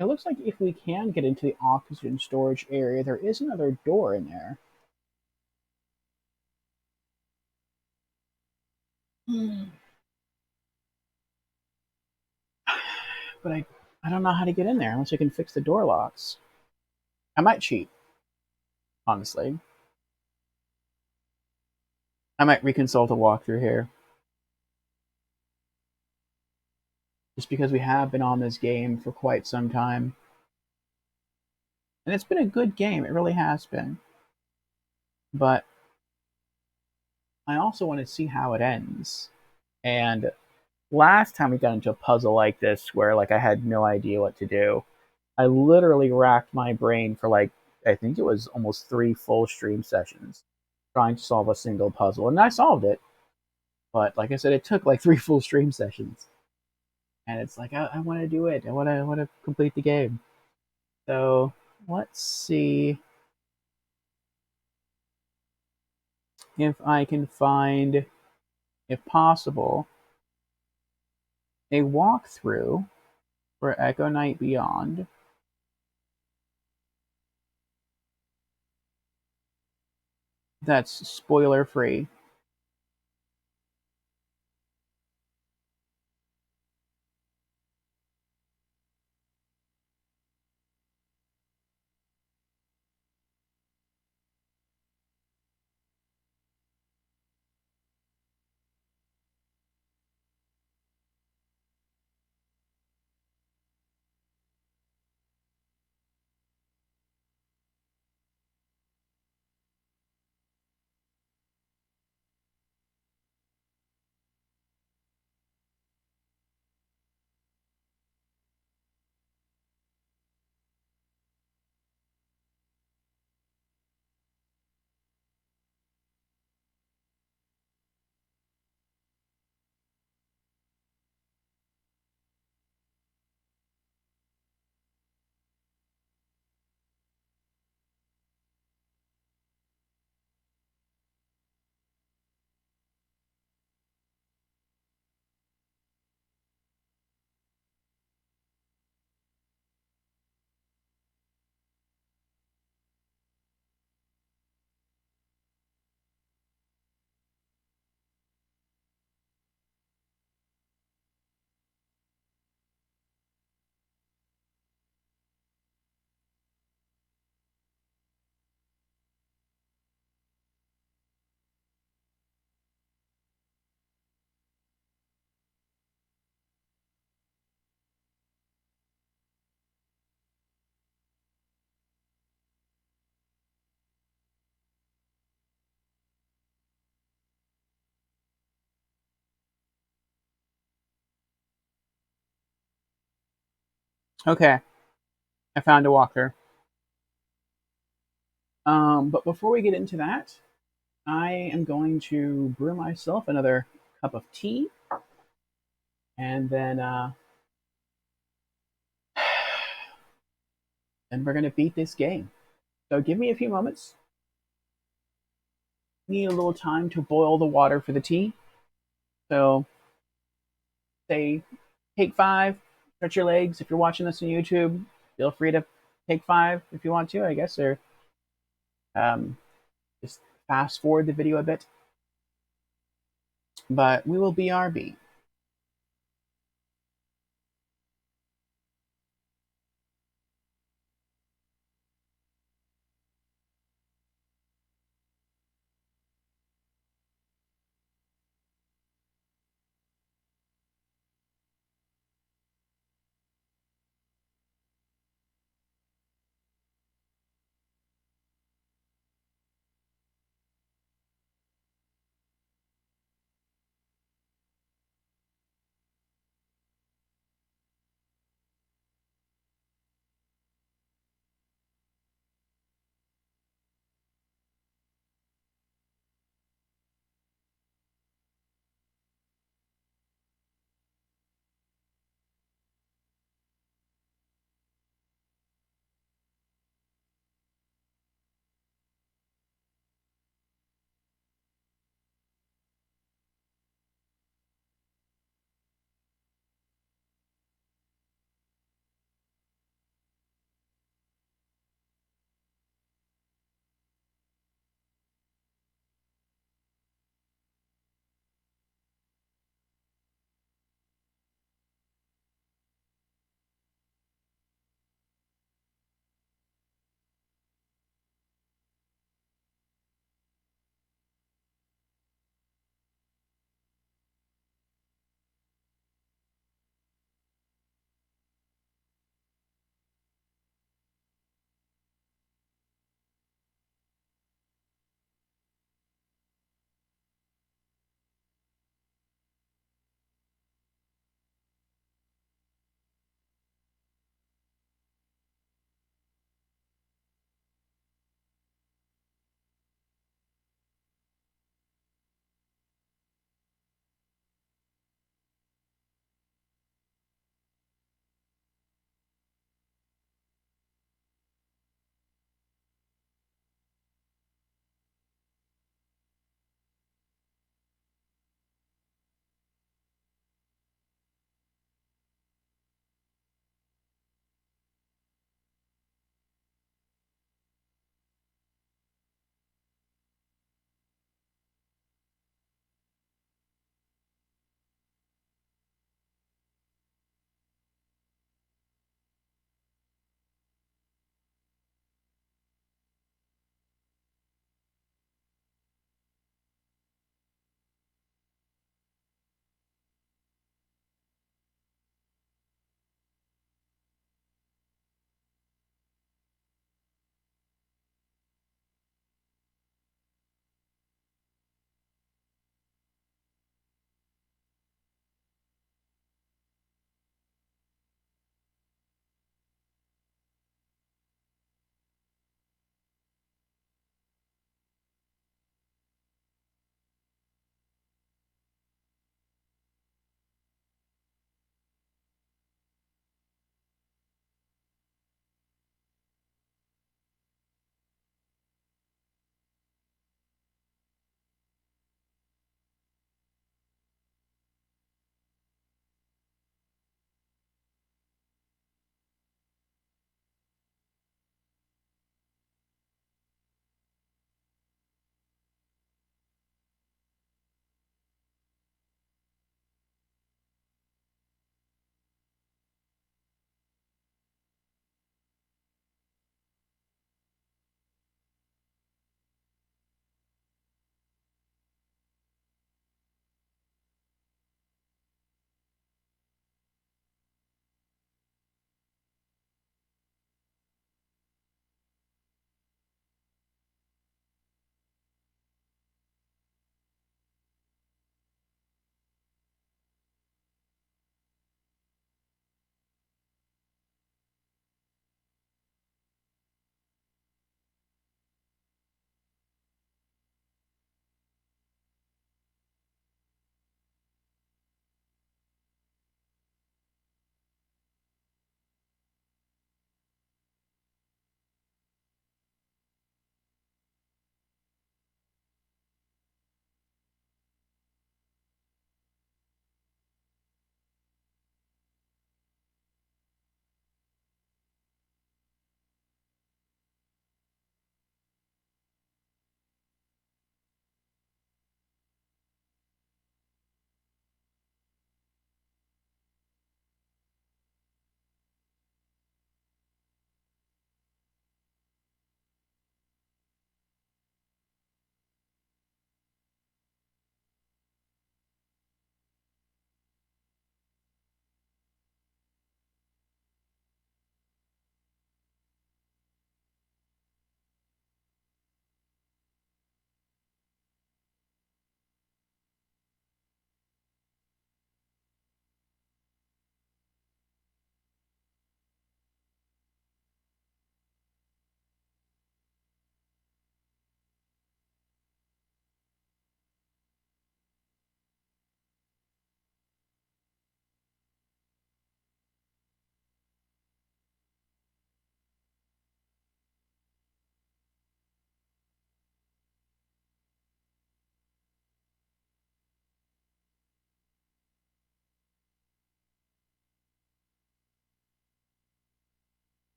It looks like if we can get into the oxygen storage area, there is another door in there. but I don't know how to get in there unless I can fix the door locks. I might cheat, honestly. I might reconsult a walkthrough here. Just because we have been on this game for quite some time. And it's been a good game, it really has been. But I also want to see how it ends. And last time we got into a puzzle like this where like I had no idea what to do, I literally racked my brain for like I think it was almost 3 full stream sessions trying to solve a single puzzle. And I solved it. But like I said, it took like 3 full stream sessions. And it's like I want to do it. I want to complete the game. So let's see if I can find, if possible, a walkthrough for Echo Night Beyond that's spoiler free. Okay, I found a walkthrough. But before we get into that, I am going to brew myself another cup of tea, and then and we're gonna beat this game. So give me a few moments. Need a little time to boil the water for the tea. So say take 5, stretch your legs. If you're watching this on YouTube, feel free to take 5 if you want to, I guess, or um, just fast forward the video a bit. But we will BRB.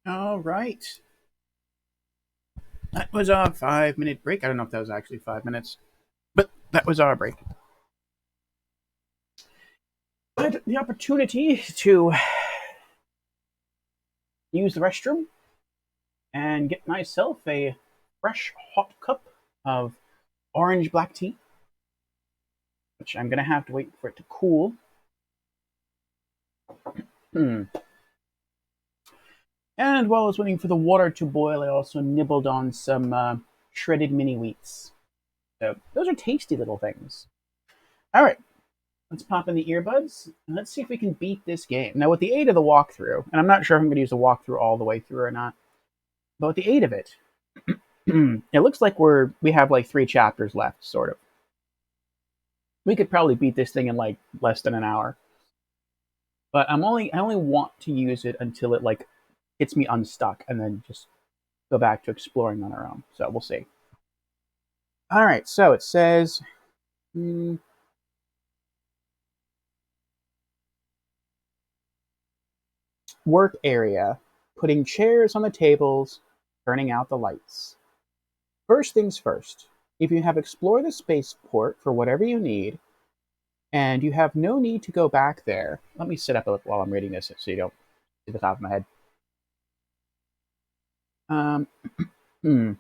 All right. That was our 5-minute break. I don't know if that was actually 5 minutes, but that was our break. I had the opportunity to use the restroom and get myself a fresh hot cup of orange black tea, which I'm going to have to wait for it to cool. Hmm. And while I was waiting for the water to boil, I also nibbled on some shredded mini wheats. So those are tasty little things. All right, let's pop in the earbuds and let's see if we can beat this game. Now, with the aid of the walkthrough, and I'm not sure if I'm going to use the walkthrough all the way through or not, but with the aid of it, it looks like we have like 3 chapters left, sort of. We could probably beat this thing in like less than an hour. But I only want to use it until it like gets me unstuck, and then just go back to exploring on our own. So we'll see. All right, so it says. Work area, putting chairs on the tables, turning out the lights. First things first, if you have explored the spaceport for whatever you need, and you have no need to go back there, let me sit up while I'm reading this so you don't see the top of my head. Um, then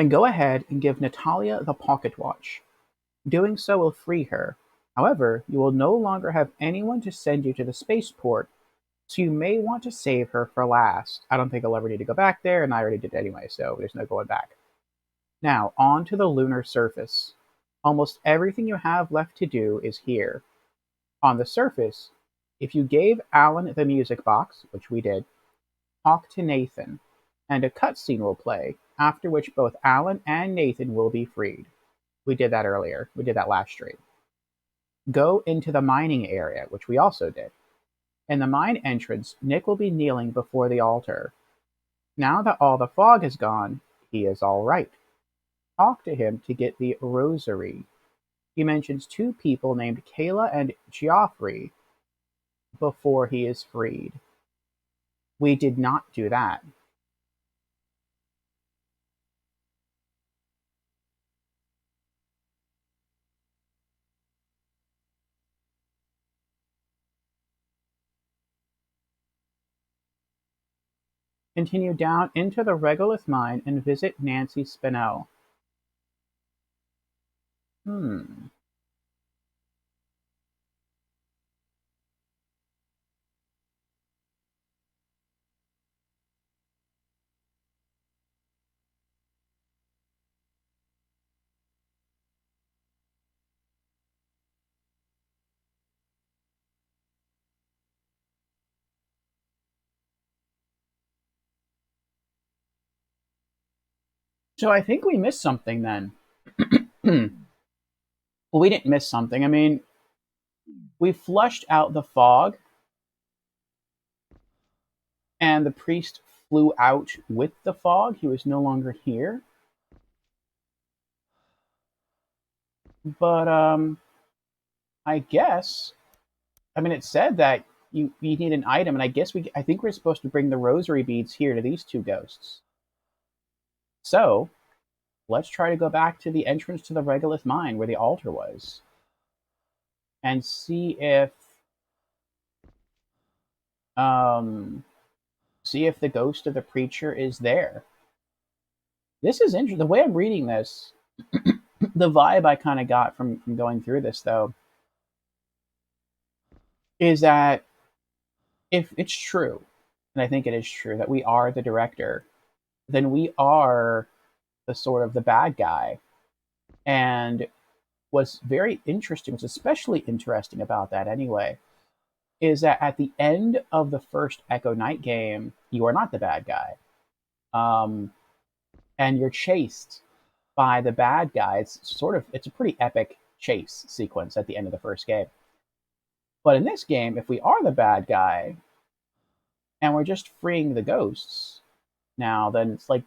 go ahead and give Natalia the pocket watch. Doing so will free her. However, you will no longer have anyone to send you to the spaceport, so you may want to save her for last. I don't think I'll ever need to go back there, and I already did anyway, so there's no going back. Now, on to the lunar surface. Almost everything you have left to do is here. On the surface, if you gave Alan the music box, which we did, talk to Nathan, and a cutscene will play, after which both Alan and Nathan will be freed. We did that earlier. We did that last stream. Go into the mining area, which we also did. In the mine entrance, Nick will be kneeling before the altar. Now that all the fog is gone, he is all right. Talk to him to get the rosary. He mentions 2 people named Kayla and Geoffrey before he is freed. We did not do that. Continue down into the regolith mine and visit Nancy Spinell. So I think we missed something then. Well, we didn't miss something. I mean, we flushed out the fog, and the priest flew out with the fog. He was no longer here. But I guess, I mean, it said that you need an item, and I think we're supposed to bring the rosary beads here to these 2 ghosts. So let's try to go back to the entrance to the regolith mine where the altar was, and see if the ghost of the preacher is there. This is interesting. The way I'm reading this, the vibe I kind of got from going through this, though, is that if it's true, and I think it is true, that we are the director, then we are the sort of the bad guy. And what's very interesting, what's especially interesting about that anyway, is that at the end of the first Echo Knight game, you are not the bad guy. And you're chased by the bad guy. It's a pretty epic chase sequence at the end of the first game. But in this game, if we are the bad guy and we're just freeing the ghosts now, then it's like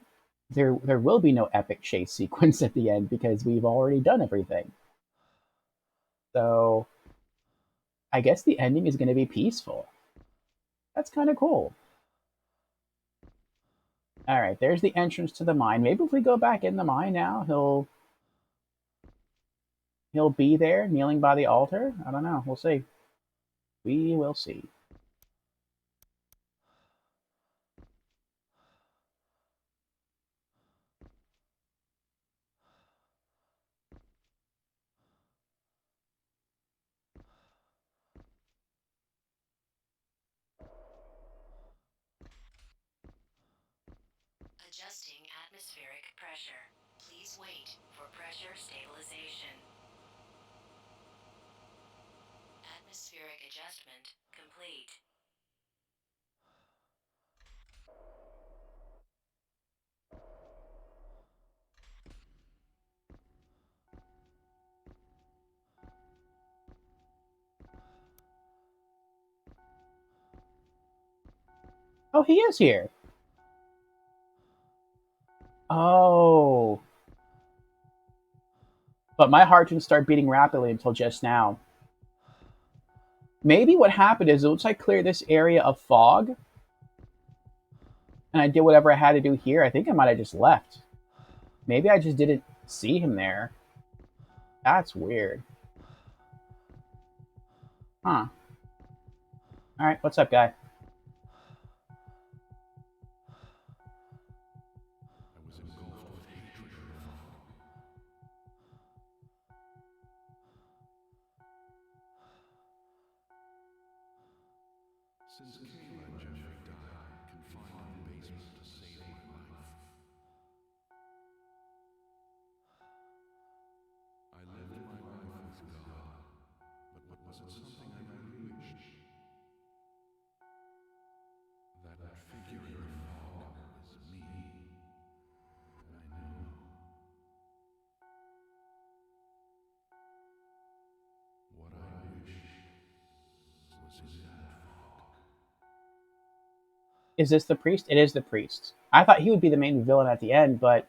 there will be no epic chase sequence at the end because we've already done everything. So I guess the ending is going to be peaceful. That's kind of cool. All right, there's the entrance to the mine. Maybe if we go back in the mine now, he'll be there kneeling by the altar. I don't know. We'll see. We will see. Adjusting atmospheric pressure. Please wait for pressure stabilization. Atmospheric adjustment complete. Oh, he is here. Oh. But my heart didn't start beating rapidly until just now. Maybe what happened is once I cleared this area of fog, and I did whatever I had to do here, I think I might have just left. Maybe I just didn't see him there. That's weird. Huh. Alright, what's up, guy? I was engulfed with hatred in the fog. Since Kayla and Jeffrey died, confined in the basement to save my life, I lived my life with God. But was it something I really wished? That figure in the fog was me. And I knew what I wished was in that fog. Is this the priest? It is the priest. I thought he would be the main villain at the end, but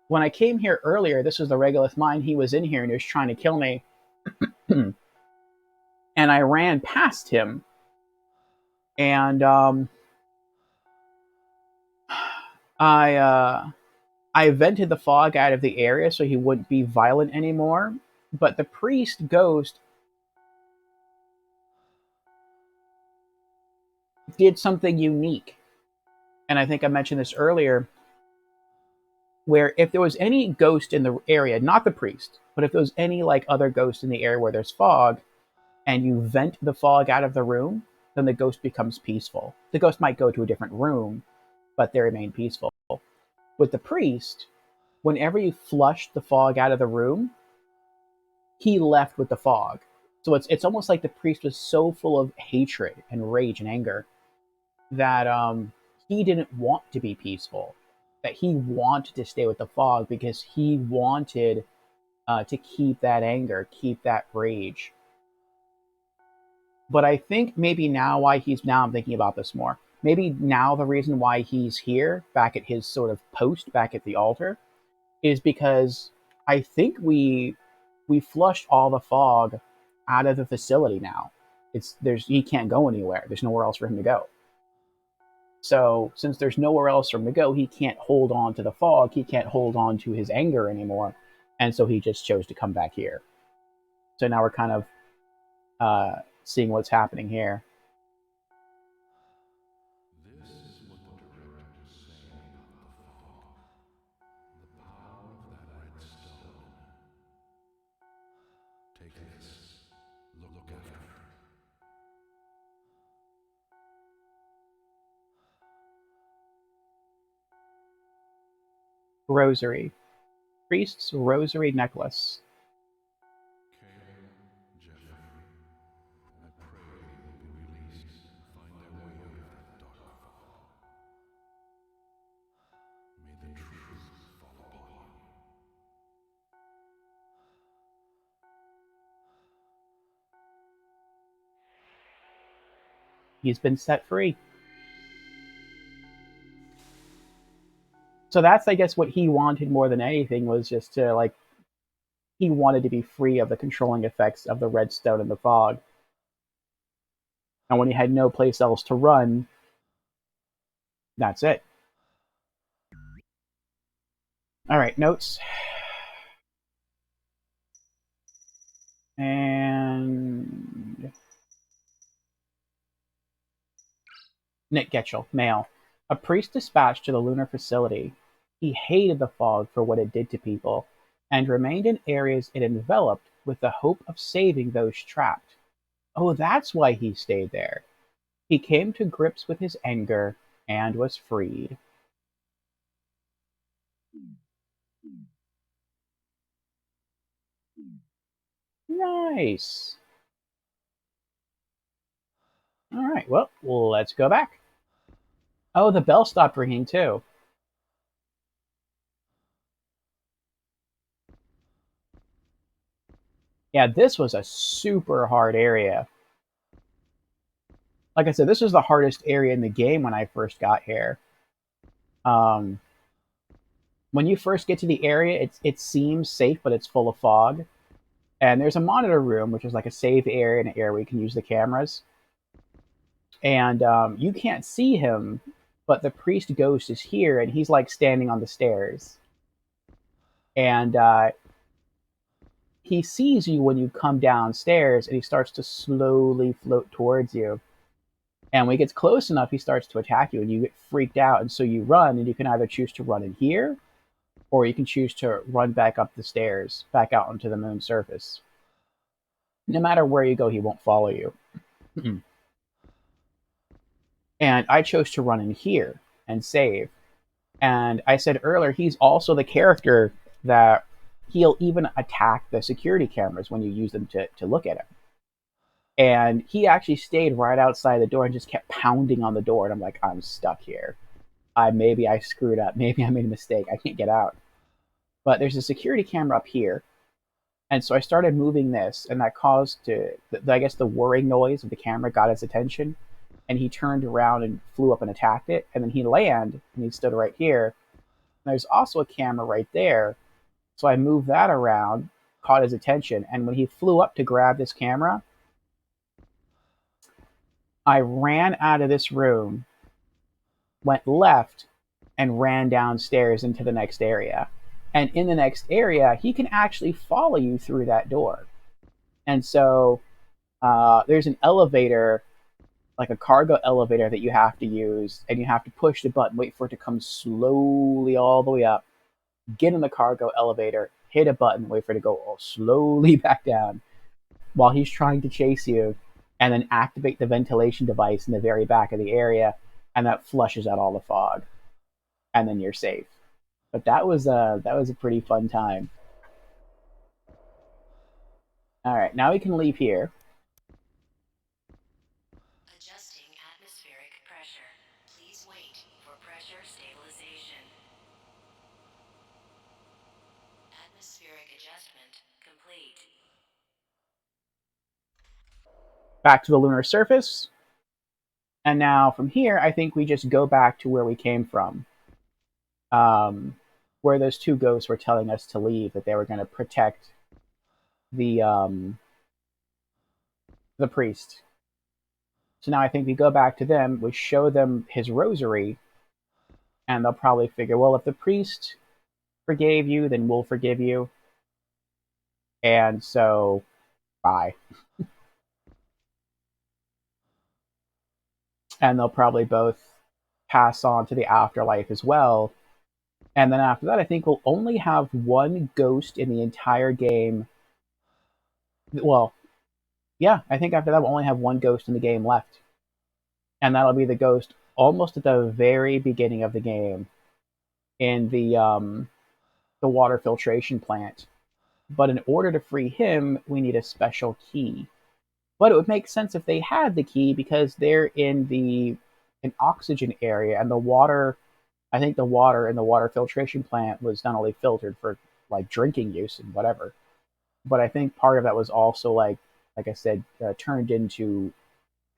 when I came here earlier, this was the Regolith mine. He was in here and he was trying to kill me. And I ran past him. And I vented the fog out of the area so he wouldn't be violent anymore. But the priest ghost did something unique. And I think I mentioned this earlier, where if there was any ghost in the area, not the priest, but if there was any like other ghost in the area where there's fog, and you vent the fog out of the room, then the ghost becomes peaceful. The ghost might go to a different room, but they remain peaceful. With the priest, whenever you flushed the fog out of the room, he left with the fog. So it's almost like the priest was so full of hatred and rage and anger that he didn't want to be peaceful. That he wanted to stay with the fog because he wanted to keep that anger, keep that rage. But I think maybe now I'm thinking about this more. Maybe now the reason why he's here, back at his sort of post, back at the altar, is because I think we flushed all the fog out of the facility now. He can't go anywhere. There's nowhere else for him to go. So since there's nowhere else for him to go, he can't hold on to the fog. He can't hold on to his anger anymore, and so he just chose to come back here. So now we're kind of seeing what's happening here. This is what the director was saying about the fog. The power of that red stone. Take this. Look after it. Rosary. Priest's rosary necklace. Kayla, Jeffrey, I pray they will be released and find their way out of that dark fog. May the truth fall upon you. He's been set free. So that's, I guess, what he wanted more than anything, was just to, like, he wanted to be free of the controlling effects of the redstone and the fog. And when he had no place else to run, that's it. All right, notes. And Nick Getchell, male. A priest dispatched to the lunar facility. He hated the fog for what it did to people, and remained in areas it enveloped with the hope of saving those trapped. Oh, that's why he stayed there. He came to grips with his anger and was freed. Nice. All right, well, let's go back. Oh, the bell stopped ringing too. Yeah, this was a super hard area. Like I said, this was the hardest area in the game when I first got here. Um, when you first get to the area, it seems safe, but it's full of fog. And there's a monitor room, which is like a save area and an area where you can use the cameras. And you can't see him, but the priest ghost is here, and he's like standing on the stairs. And he sees you when you come downstairs, and he starts to slowly float towards you. And when he gets close enough, he starts to attack you, and you get freaked out. And so you run, and you can either choose to run in here, or you can choose to run back up the stairs, back out onto the moon's surface. No matter where you go, he won't follow you. And I chose to run in here and save. And I said earlier, he's also the character that he'll even attack the security cameras when you use them to look at him. And he actually stayed right outside the door and just kept pounding on the door. And I'm like, I'm stuck here. Maybe I screwed up. Maybe I made a mistake. I can't get out. But there's a security camera up here. And so I started moving this, and that caused I guess the whirring noise of the camera got his attention. And he turned around and flew up and attacked it. And then he landed, and he stood right here. And there's also a camera right there. So I moved that around, caught his attention. And when he flew up to grab this camera, I ran out of this room, went left, and ran downstairs into the next area. And in the next area, he can actually follow you through that door. And so there's an elevator, like a cargo elevator that you have to use, and you have to push the button, wait for it to come slowly all the way up, get in the cargo elevator, hit a button, wait for it to go slowly back down while he's trying to chase you, and then activate the ventilation device in the very back of the area, and that flushes out all the fog, and then you're safe. But that was a pretty fun time. All right, now we can leave here. Adjusting atmospheric pressure. Please wait for pressure stabilization. Atmospheric adjustment complete. Back to the lunar surface. And now from here, I think we just go back to where we came from. Where those two ghosts were telling us to leave, that they were going to protect the priest. So now I think we go back to them, we show them his rosary, and they'll probably figure, well, if the priest forgave you, then we'll forgive you. And so, bye. And they'll probably both pass on to the afterlife as well. And then after that, I think we'll only have one ghost in the entire game. Well, yeah, I think after that, we'll only have one ghost in the game left. And that'll be the ghost almost at the very beginning of the game in the water filtration plant. But in order to free him, we need a special key. But it would make sense if they had the key because they're in an oxygen area, and the water, I think the water in the water filtration plant was not only filtered for like drinking use and whatever, but I think part of that was also like I said, turned into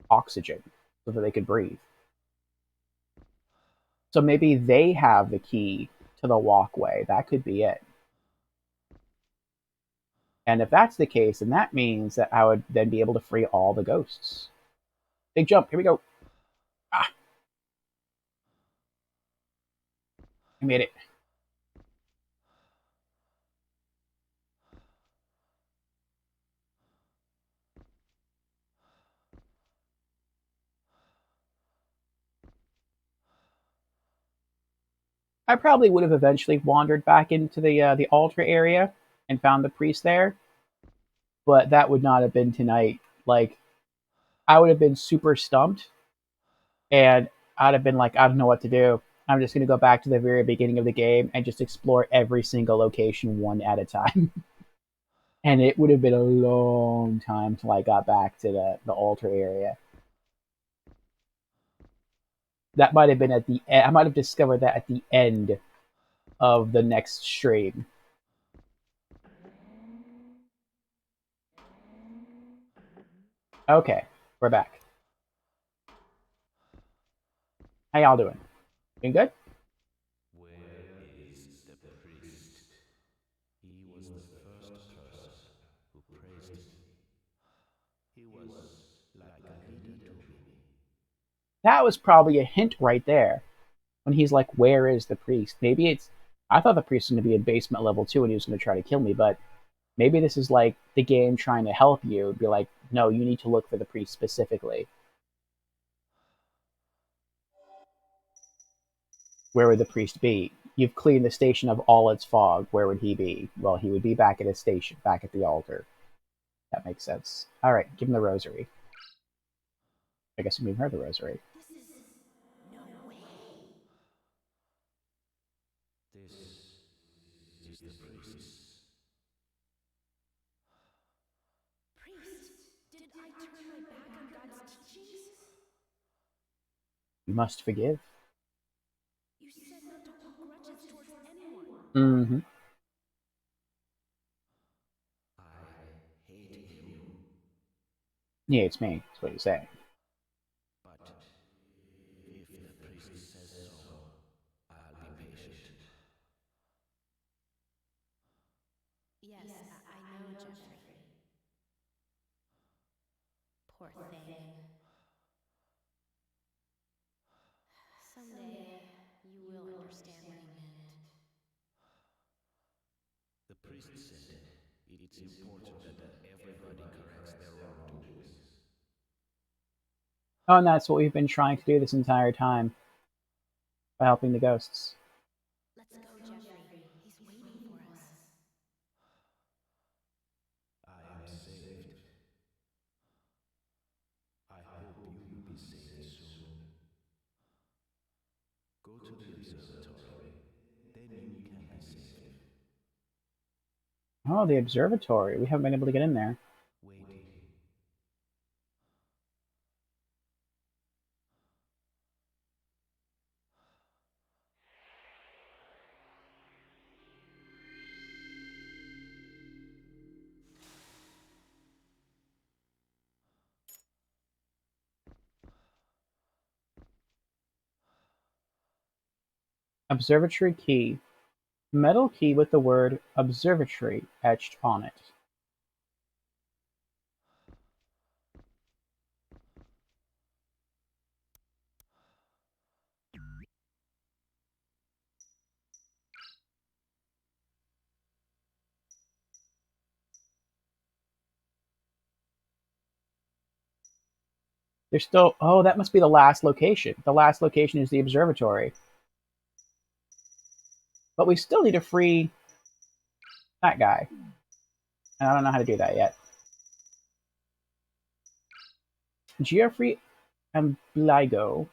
oxygen so that they could breathe. So maybe they have the key to the walkway. That could be it. And if that's the case, then that means that I would then be able to free all the ghosts. Big jump. Here we go. Ah, I made it. I probably would have eventually wandered back into the altar area and found the priest there, but that would not have been tonight. Like, I would have been super stumped, and I'd have been like, I don't know what to do. I'm just gonna go back to the very beginning of the game and just explore every single location one at a time. And it would have been a long time till I got back to the altar area. That might have been at the end. I might have discovered that at the end of the next stream. Okay, we're back. How y'all doing? Doing good? Where is the priest? He was the first person who praised me. He was like a leader to me. That was probably a hint right there. When he's like, where is the priest? Maybe it's... I thought the priest was going to be in basement level 2 and he was going to try to kill me, but maybe this is like the game trying to help you. Be like, no, you need to look for the priest specifically. Where would the priest be? You've cleaned the station of all its fog. Where would he be? Well, he would be back at his station, back at the altar. That makes sense. Alright, give him the rosary. I guess we heard the rosary. This is the priest. Priest, did I turn my back on God's teachings? You must forgive. You said not to hold grudges towards anyone. Mm-hmm. I hate you, Yeah, it's me. That's what you say. but if the priest says so, I'll be patient. Yes, I know, Jeffrey. Poor thing. Someday, you will understand what he meant. The priest said it's important that everybody corrects their wrongdoings. Oh, and that's what we've been trying to do this entire time. By helping the ghosts. Let's go, Jeffrey. He's waiting for us. I am saved. I hope you will be saved soon. Go to the observatory, then you can be saved. Oh, the observatory. We haven't been able to get in there. Waiting. Observatory key. Metal key with the word observatory etched on it. There's still... Oh, that must be the last location. The last location is the observatory. But we still need to free that guy. And I don't know how to do that yet. Geoffrey Ambligo.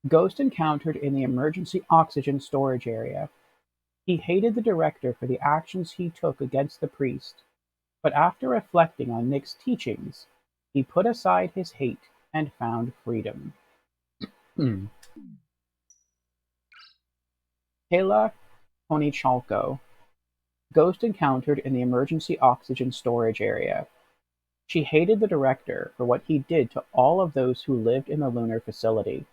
Ghost encountered in the emergency oxygen storage area. He hated the director for the actions he took against the priest, but after reflecting on Nick's teachings, he put aside his hate and found freedom. Kayla Konichalko. Ghost encountered in the emergency oxygen storage area. She hated the director for what he did to all of those who lived in the lunar facility,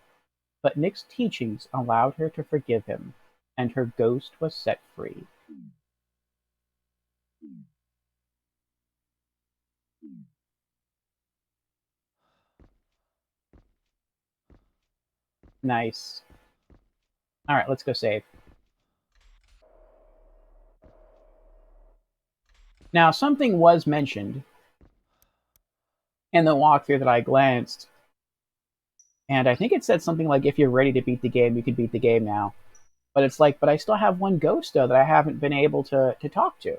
but Nick's teachings allowed her to forgive him, and her ghost was set free. Nice. Alright, let's go save. Now, something was mentioned in the walkthrough that I glanced, and I think it said something like, if you're ready to beat the game, you can beat the game now. But it's like, but I still have one ghost though that I haven't been able to talk to.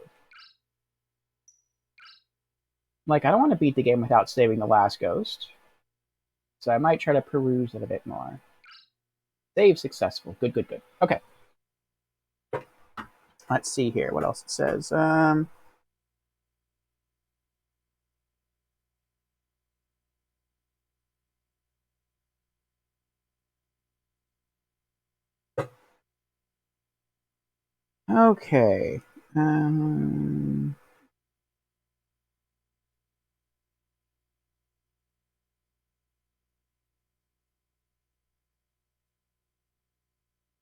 Like, I don't want to beat the game without saving the last ghost. So I might try to peruse it a bit more. Save successful. Good, good, good. Okay. Let's see here what else it says. Okay.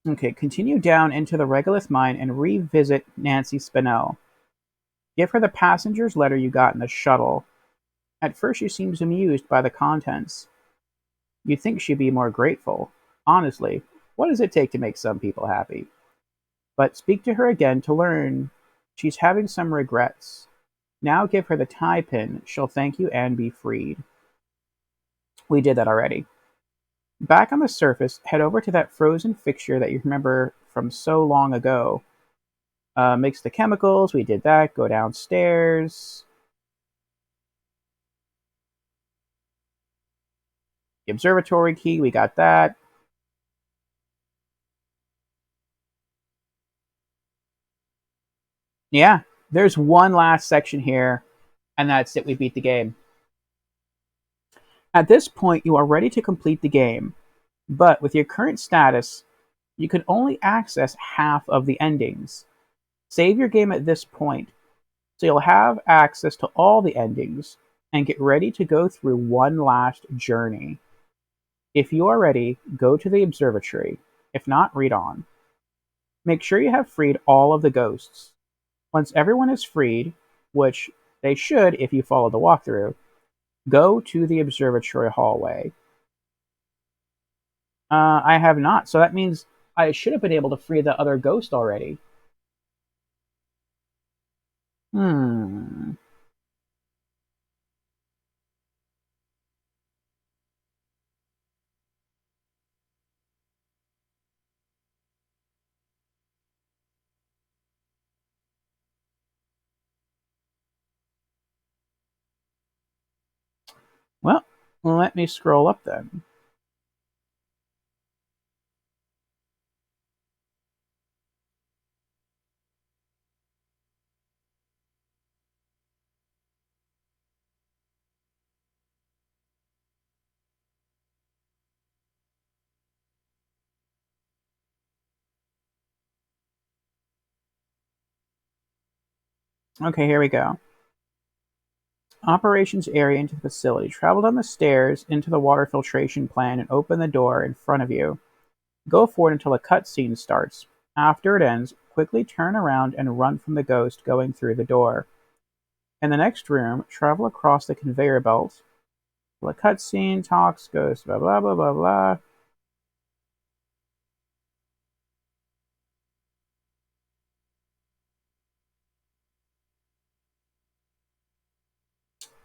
Okay, continue down into the Regolith mine and revisit Nancy Spinell. Give her the passenger's letter you got in the shuttle. At first she seems amused by the contents. You'd think she'd be more grateful. Honestly, what does it take to make some people happy? But speak to her again to learn she's having some regrets. Now give her the tie pin. She'll thank you and be freed. We did that already. Back on the surface, head over to that frozen fixture that you remember from so long ago. Mix the chemicals. We did that. Go downstairs. The observatory key. We got that. Yeah, there's one last section here, and that's it. We beat the game. At this point, you are ready to complete the game, but with your current status, you can only access half of the endings. Save your game at this point, so you'll have access to all the endings, and get ready to go through one last journey. If you are ready, go to the observatory. If not, read on. Make sure you have freed all of the ghosts. Once everyone is freed, which they should if you follow the walkthrough, go to the observatory hallway. I have not, so that means I should have been able to free the other ghost already. Hmm. Well, let me scroll up then. Okay, here we go. Operations area into the facility. Travel down the stairs into the water filtration plant and open the door in front of you. Go forward until a cutscene starts. After it ends, quickly turn around and run from the ghost going through the door. In the next room, travel across the conveyor belt. The cutscene talks, ghost, blah blah blah blah blah.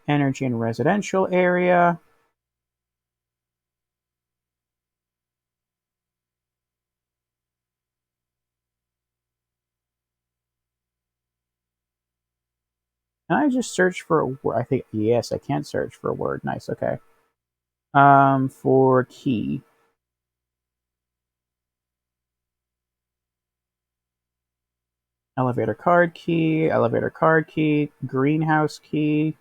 Energy and residential area. Can I just search for a word? I think, yes, I can search for a word. Nice, okay. For key. Elevator card key, greenhouse key,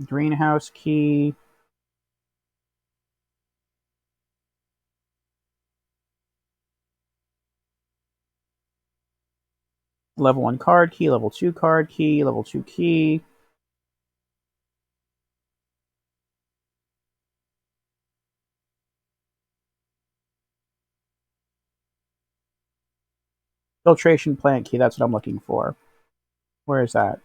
greenhouse key. Level 1 card key, level 2 card key, level 2 key. Filtration plant key, that's what I'm looking for. Where is that?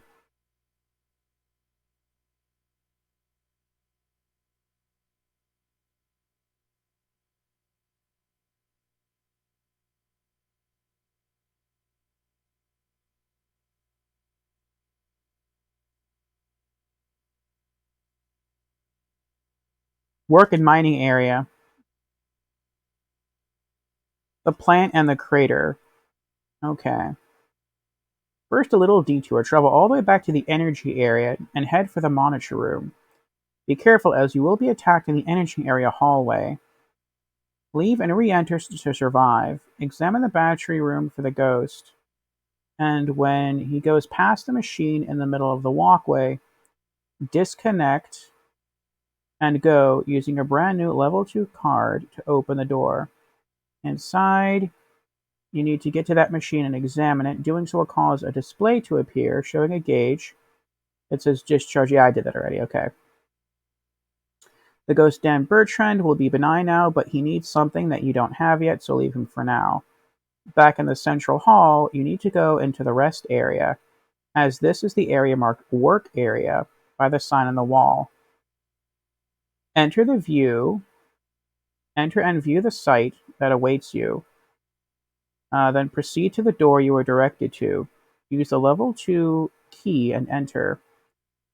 Work and mining area. The plant and the crater. Okay. First, a little detour. Travel all the way back to the energy area and head for the monitor room. Be careful, as you will be attacked in the energy area hallway. Leave and re-enter to survive. Examine the battery room for the ghost. And when he goes past the machine in the middle of the walkway, disconnect and go using a brand new level 2 card to open the door. Inside, you need to get to that machine and examine it. Doing so will cause a display to appear showing a gauge. It says discharge. Yeah, I did that already. Okay. The ghost Dan Bertrand will be benign now, but he needs something that you don't have yet, so leave him for now. Back in the central hall, you need to go into the rest area, as this is the area marked work area by the sign on the wall. Enter and view the site that awaits you. Then proceed to the door you were directed to. Use the level 2 key and enter.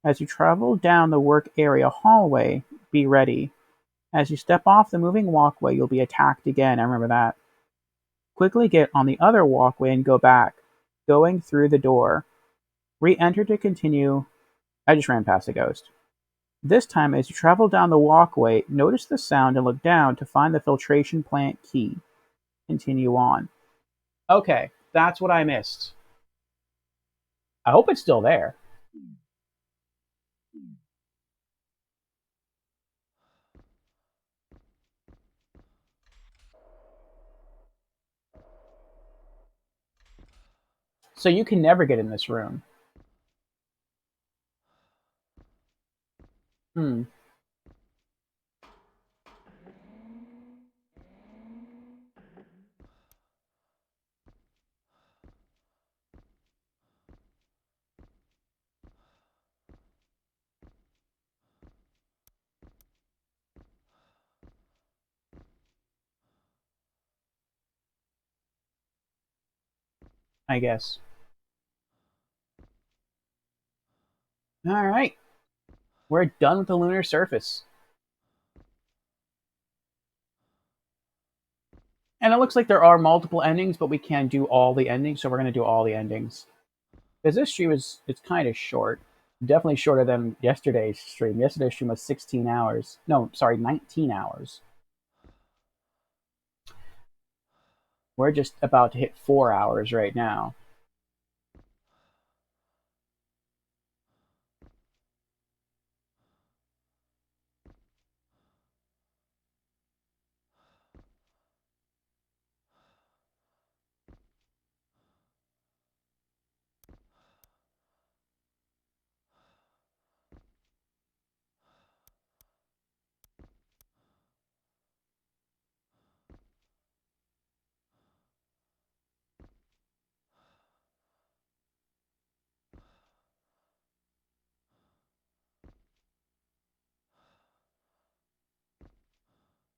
As you travel down the work area hallway, be ready. As you step off the moving walkway, you'll be attacked again. I remember that. Quickly get on the other walkway and go back, going through the door. Re-enter to continue. I just ran past a ghost. This time, as you travel down the walkway, notice the sound and look down to find the filtration plant key. Continue on. Okay, that's what I missed. I hope it's still there. So you can never get in this room. I guess. Alright. We're done with the lunar surface. And it looks like there are multiple endings, but we can't do all the endings, so we're going to do all the endings. Because this stream it's kind of short. Definitely shorter than yesterday's stream. Yesterday's stream was 16 hours. No, sorry, 19 hours. We're just about to hit 4 hours right now.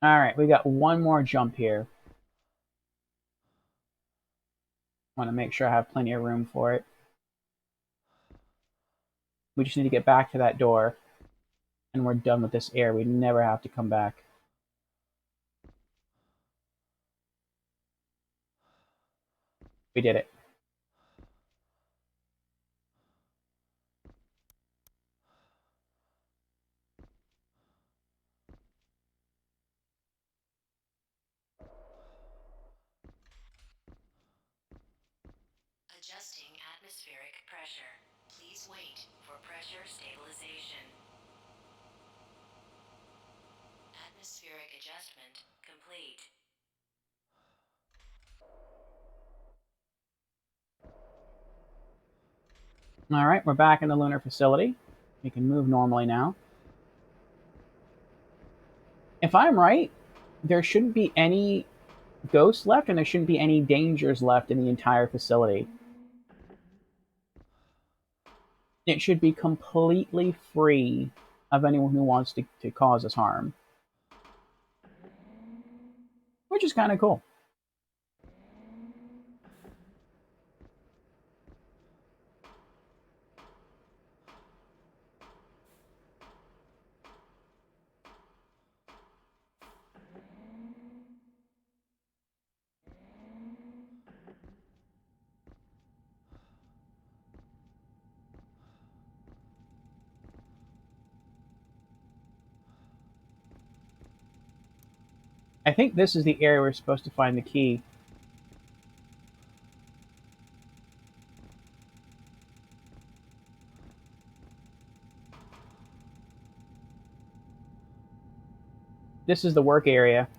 Alright, we got one more jump here. Want to make sure I have plenty of room for it. We just need to get back to that door. And we're done with this area. We never have to come back. We did it. Adjusting atmospheric pressure. Please wait for pressure stabilization. Atmospheric adjustment complete. Alright, we're back in the lunar facility. We can move normally now. If I'm right, there shouldn't be any ghosts left, and there shouldn't be any dangers left in the entire facility. It should be completely free of anyone who wants to cause us harm. Which is kind of cool. I think this is the area we're supposed to find the key. This is the work area.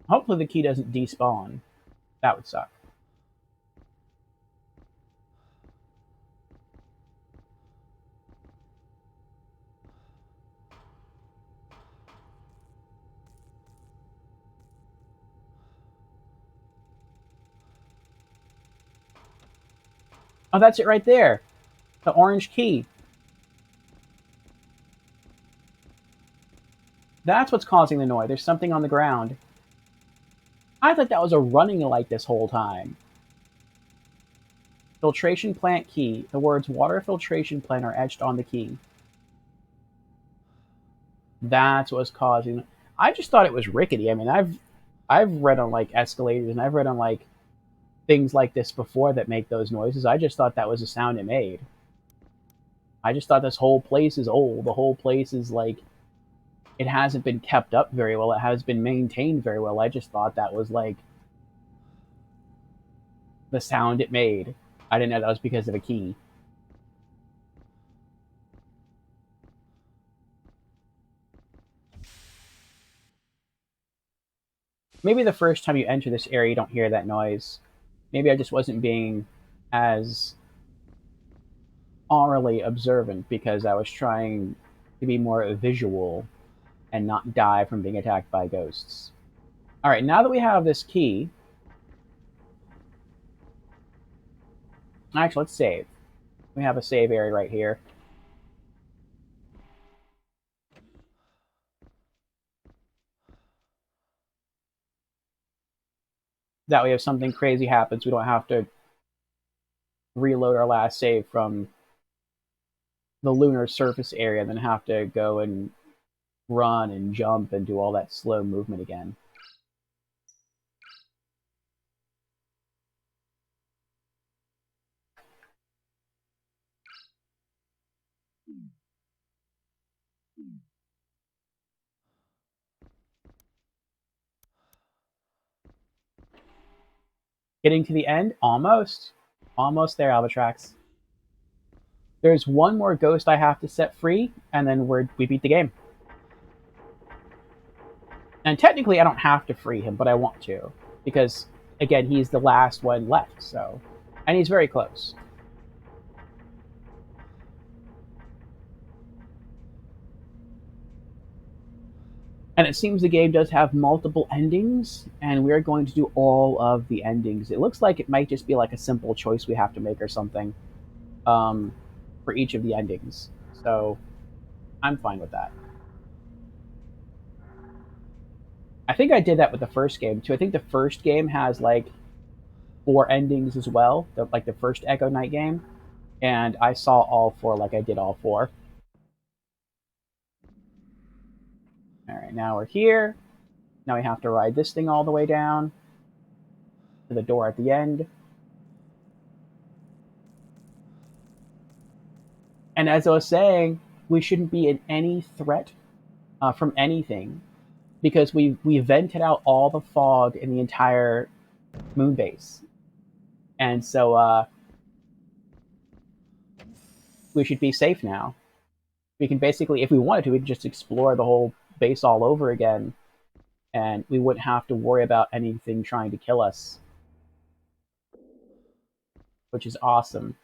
Hopefully the key doesn't despawn. That would suck. Oh, that's it right there. The orange key. That's what's causing the noise. There's something on the ground. I thought that was a running light this whole time. Filtration plant key. The words water filtration plant are etched on the key. That's what was causing. I just thought it was rickety. I mean, I've read on like escalators and I've read on like things like this before that make those noises. I just thought that was the sound it made. I just thought this whole place is old. The whole place is like it hasn't been kept up very well. It has been maintained very well. I just thought that was like the sound it made. I didn't know that was because of a key. Maybe the first time you enter this area, you don't hear that noise. Maybe I just wasn't being as aurally observant because I was trying to be more visual and not die from being attacked by ghosts. All right, now that we have this key, actually, let's save. We have a save area right here. That way, if something crazy happens, we don't have to reload our last save from the lunar surface area, then have to go and run and jump and do all that slow movement again. Getting to the end? Almost. Almost there, Albatrax. There's one more ghost I have to set free, and then we beat the game. And technically, I don't have to free him, but I want to. Because, again, he's the last one left, so... And he's very close. And it seems the game does have multiple endings, and we're going to do all of the endings. It looks like it might just be like a simple choice we have to make or something for each of the endings. So I'm fine with that. I think I did that with the first game too. I think the first game has like 4 endings as well, like the first Echo Knight game, and I saw all 4 like I did all 4. All right, now we're here. Now we have to ride this thing all the way down to the door at the end. And as I was saying, we shouldn't be in any threat from anything because we vented out all the fog in the entire moon base. And so we should be safe now. We can basically, if we wanted to, we could just explore the whole base all over again, and we wouldn't have to worry about anything trying to kill us, which is awesome.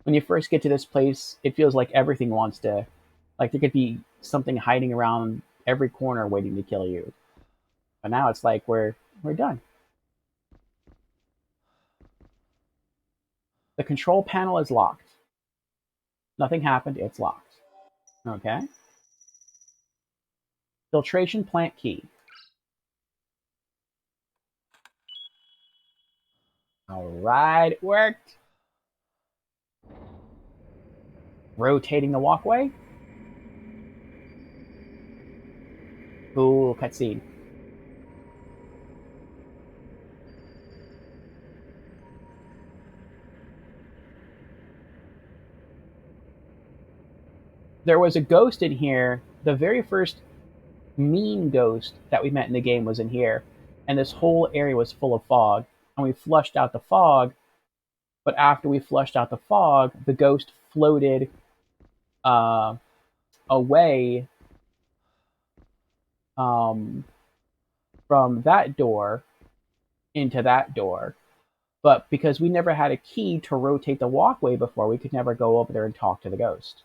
When you first get to this place, it feels like everything wants to, like there could be something hiding around every corner waiting to kill you. But now it's like we're done. The control panel is locked. Nothing happened, it's locked. Okay. Filtration plant key. Alright, it worked. Rotating the walkway. Cool, cutscene. There was a ghost in here. The very first mean ghost that we met in the game was in here, and this whole area was full of fog. And we flushed out the fog, but after we flushed out the fog, the ghost floated away from that door into that door. But because we never had a key to rotate the walkway before, we could never go over there and talk to the ghost.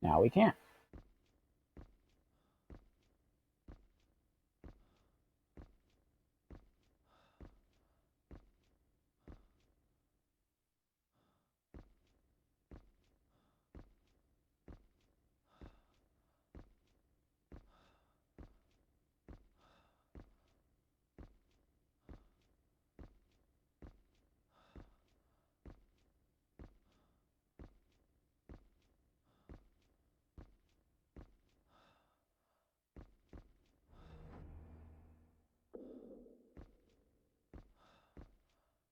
Now we can.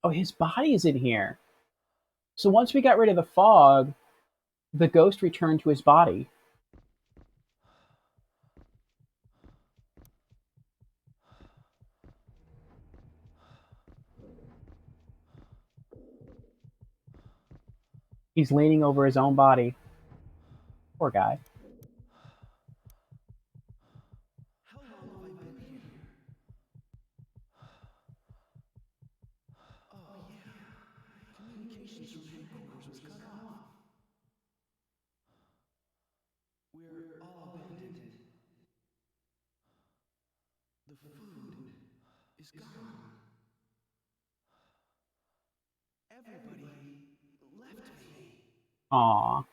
Oh, his body's in here. So once we got rid of the fog, the ghost returned to his body. He's leaning over his own body. Poor guy. How long have I been here? Oh, yeah. Communications from headquarters was cut off. We're all abandoned. The food is gone. Everybody left me. Aww.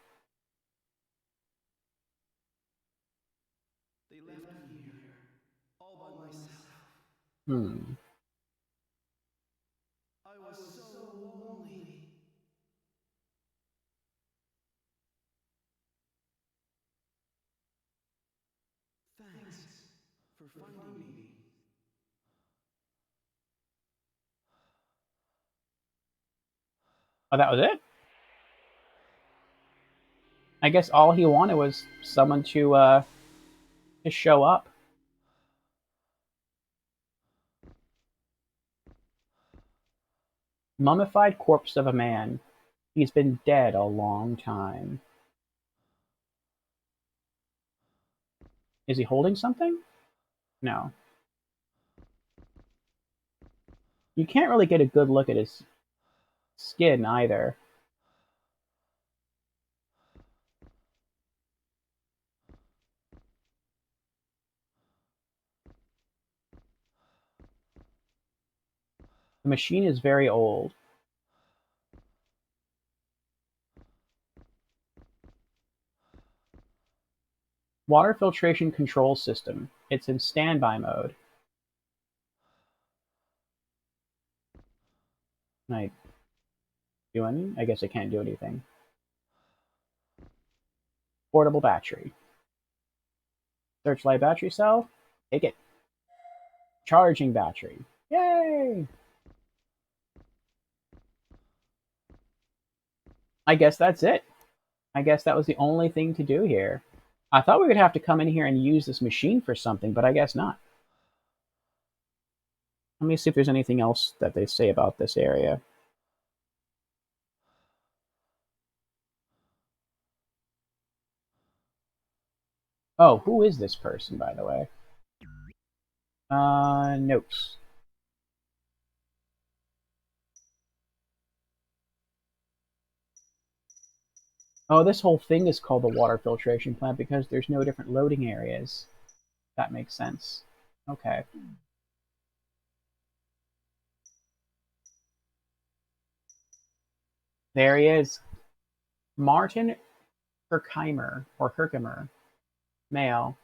They left me here, all by myself. Hmm. I was so lonely. Thanks for finding me. Oh, that was it? I guess all he wanted was someone to show up. Mummified corpse of a man. He's been dead a long time. Is he holding something? No. You can't really get a good look at his skin either. The machine is very old. Water filtration control system. It's in standby mode. Can I do anything? I guess I can't do anything. Portable battery. Searchlight battery cell. Take it. Charging battery. Yay! I guess that's it. I guess that was the only thing to do here. I thought we would have to come in here and use this machine for something, but I guess not. Let me see if there's anything else that they say about this area. Oh, who is this person, by the way? Notes. Oh, this whole thing is called the water filtration plant because there's no different loading areas. That makes sense. Okay. There he is. Martin Herkimer, male.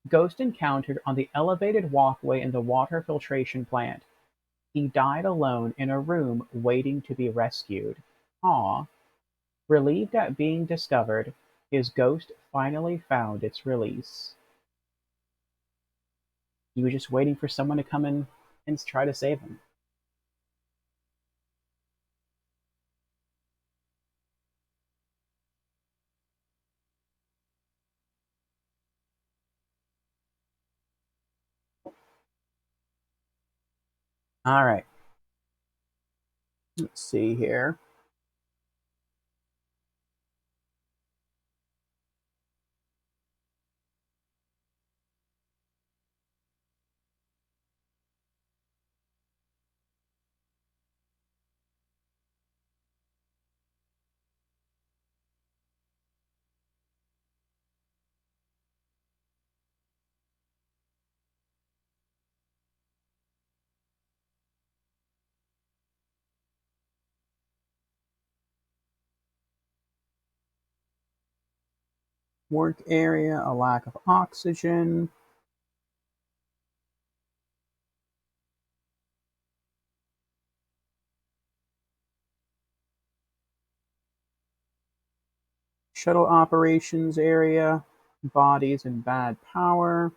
Ghost encountered on the elevated walkway in the water filtration plant. He died alone in a room waiting to be rescued. Aw. Relieved at being discovered, his ghost finally found its release. He was just waiting for someone to come in and try to save him. All right. Let's see here. Work area, a lack of oxygen. Shuttle operations area, bodies and bad power.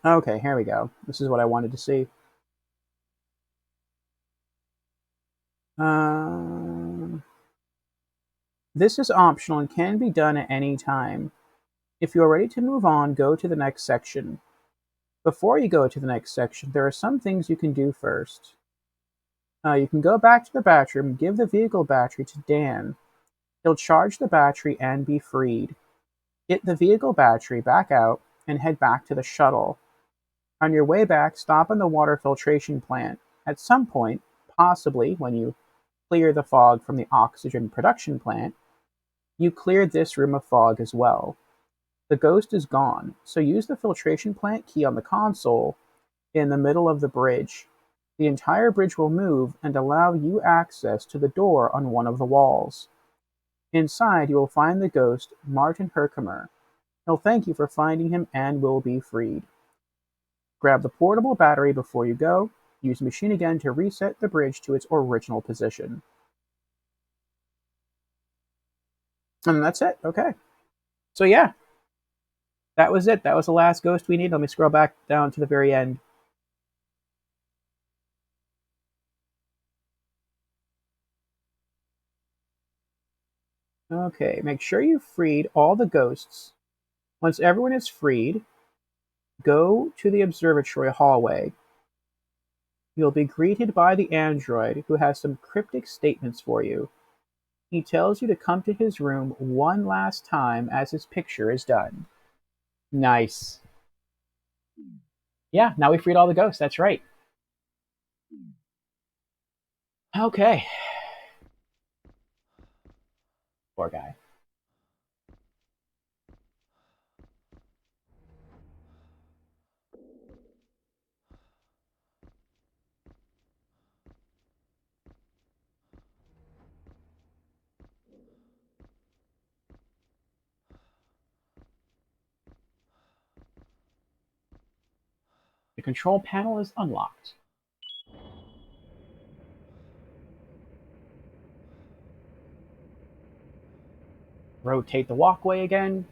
Okay, here we go. This is what I wanted to see. This is optional and can be done at any time. If you are ready to move on, go to the next section. Before you go to the next section, there are some things you can do first. You can go back to the battery room, give the vehicle battery to Dan. He'll charge the battery and be freed. Get the vehicle battery back out and head back to the shuttle. On your way back, stop in the water filtration plant. At some point, possibly when you clear the fog from the oxygen production plant, you cleared this room of fog as well. The ghost is gone, so use the filtration plant key on the console in the middle of the bridge. The entire bridge will move and allow you access to the door on one of the walls. Inside, you will find the ghost, Martin Herkimer. He'll thank you for finding him and will be freed. Grab the portable battery before you go. Use the machine again to reset the bridge to its original position. And that's it. Okay. So yeah, that was it. That was the last ghost we need. Let me scroll back down to the very end. Okay, make sure you've freed all the ghosts. Once everyone is freed, go to the observatory hallway. You'll be greeted by the android, who has some cryptic statements for you. He tells you to come to his room one last time as his picture is done. Nice. Yeah, now we freed all the ghosts. That's right. Okay. Poor guy. The control panel is unlocked. Rotate the walkway again.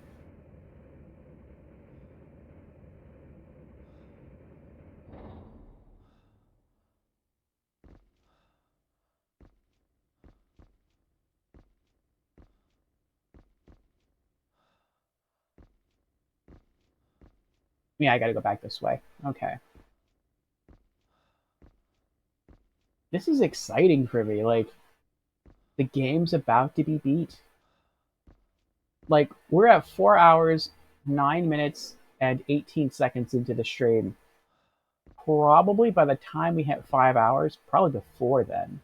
Yeah, I gotta go back this way. Okay. This is exciting for me. Like, the game's about to be beat. Like, we're at 4 hours, 9 minutes, and 18 seconds into the stream. Probably by the time we hit 5 hours, probably before then,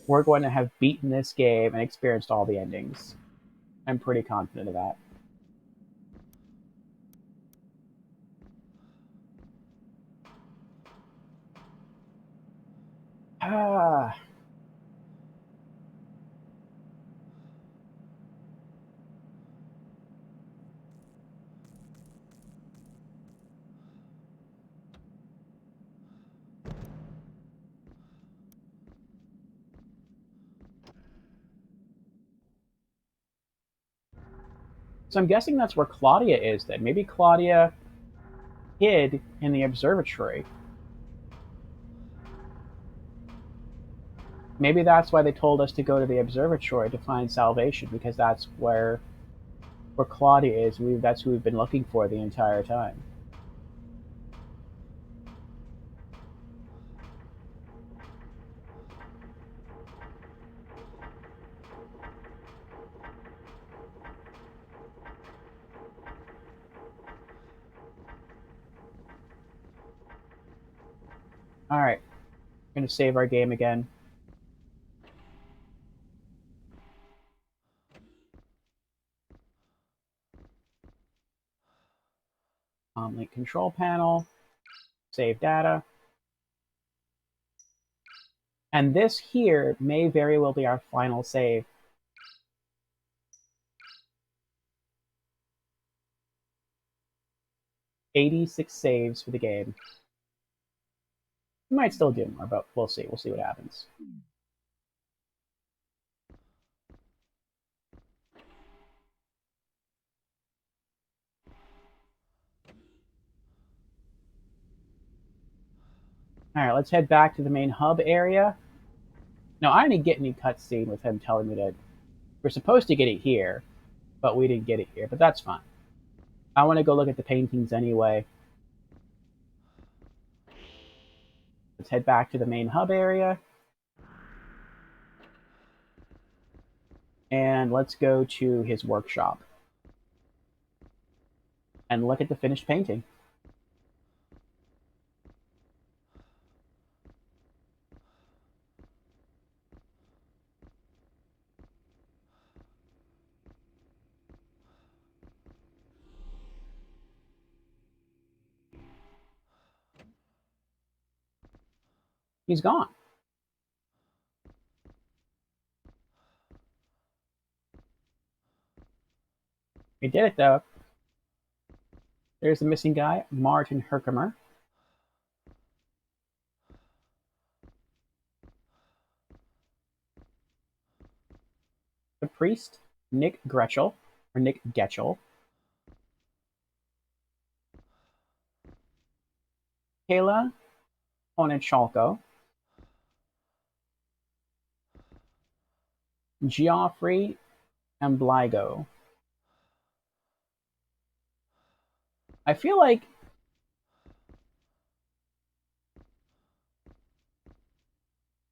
we're going to have beaten this game and experienced all the endings. I'm pretty confident of that. Ah. So I'm guessing that's where Claudia is then. Maybe Claudia hid in the observatory. Maybe that's why they told us to go to the observatory to find salvation, because that's where Claudia is. That's who we've been looking for the entire time. Alright. We're going to save our game again. Link control panel. Save data. And this here may very well be our final save. "86 saves for the game." We might still do more, but we'll see. We'll see what happens. Alright, let's head back to the main hub area. Now, I didn't get any cutscene with him telling me that we're supposed to get it here, but we didn't get it here, but that's fine. I want to go look at the paintings anyway. Let's head back to the main hub area. And let's go to his workshop. And look at the finished painting. He's gone. We did it, though. There's the missing guy, Martin Herkimer. The priest, Nick Getchell, or Nick Getchell. Kayla Onichalko. Geoffrey Ambligo. I feel like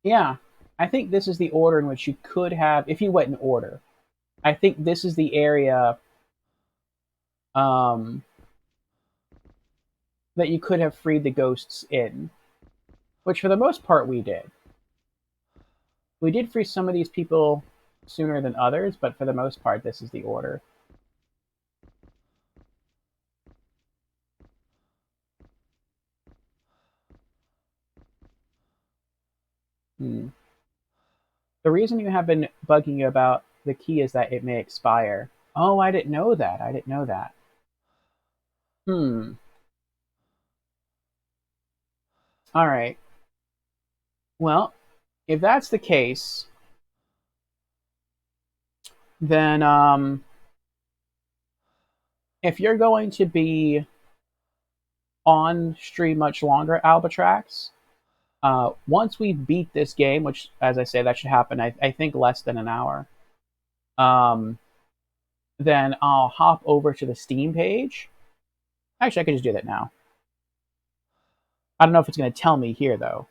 yeah, I think this is the order in which you could have, if you went in order. I think this is the area that you could have freed the ghosts in, which for the most part we did. We did free some of these people sooner than others, but for the most part this is the order. The reason you have been bugging you about the key is that it may expire. Oh, I didn't know that. I didn't know that. Alright. Well, if that's the case, then if you're going to be on stream much longer, Albatrax, once we beat this game, which, as I say, that should happen, I think less than an hour, then I'll hop over to the Steam page. Actually, I could just do that now. I don't know if it's going to tell me here, though.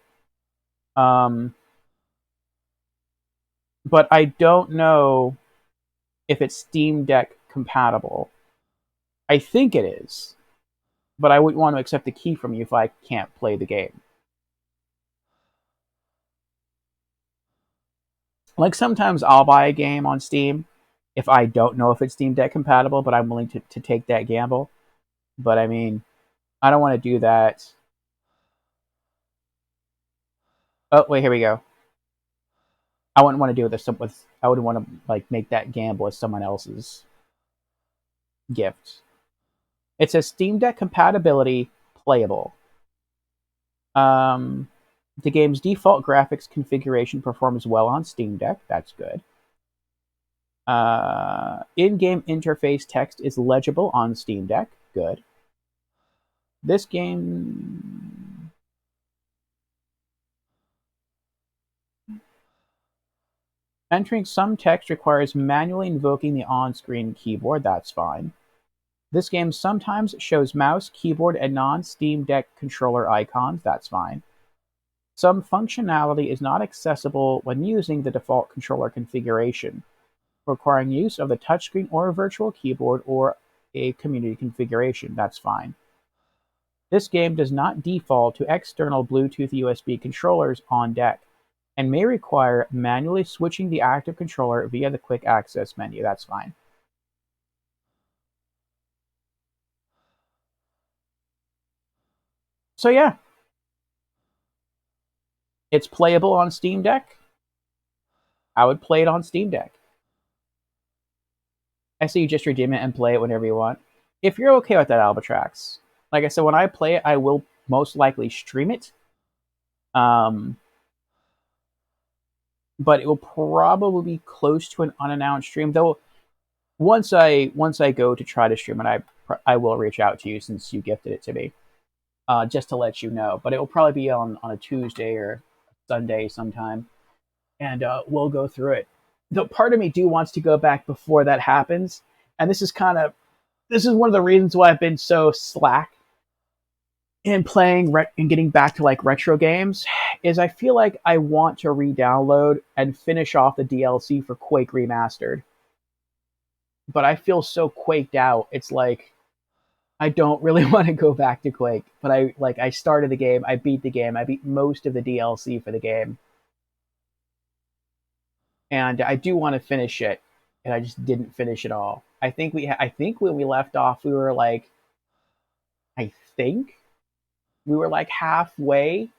But I don't know if it's Steam Deck compatible. I think it is. But I wouldn't want to accept the key from you if I can't play the game. Like, sometimes I'll buy a game on Steam if I don't know if it's Steam Deck compatible, but I'm willing to take that gamble. But, I mean, I don't want to do that. Oh, wait, here we go. I wouldn't want to do this with. I wouldn't want to like make that gamble as someone else's gift. It says Steam Deck compatibility playable. The game's default graphics configuration performs well on Steam Deck. That's good. In-game interface text is legible on Steam Deck. Good. This game... Entering some text requires manually invoking the on-screen keyboard. That's fine. This game sometimes shows mouse, keyboard, and non-Steam Deck controller icons. That's fine. Some functionality is not accessible when using the default controller configuration, requiring use of the touchscreen or a virtual keyboard or a community configuration. That's fine. This game does not default to external Bluetooth USB controllers on deck and may require manually switching the active controller via the quick access menu. That's fine. So yeah, it's playable on Steam Deck. I would play it on Steam Deck. I say you just redeem it and play it whenever you want. If you're okay with that, Albatrax, like I said, when I play it, I will most likely stream it. But it will probably be close to an unannounced stream. Though once I go to try to stream it, I will reach out to you since you gifted it to me, just to let you know. But it will probably be on a Tuesday or Sunday sometime, and we'll go through it. Though part of me wants to go back before that happens, and this is one of the reasons why I've been so slack in playing and getting back to like retro games, is I feel like I want to re-download and finish off the DLC for Quake Remastered. But I feel so quaked out. It's like I don't really want to go back to Quake. But I started the game, I beat the game, I beat most of the DLC for the game. And I do want to finish it, and I just didn't finish it all. I think when we left off, we were like, I think we were like halfway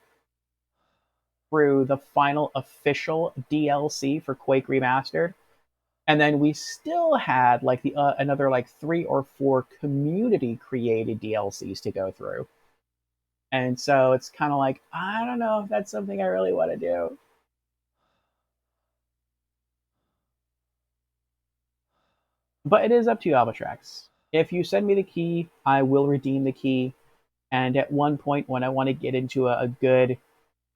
through the final official DLC for Quake Remastered, and then we still had like another like 3 or 4 community created DLCs to go through. And so it's kind of like, I don't know if that's something I really want to do. But it is up to you, Albatrax. If you send me the key, I will redeem the key. And at one point, when I want to get into a good,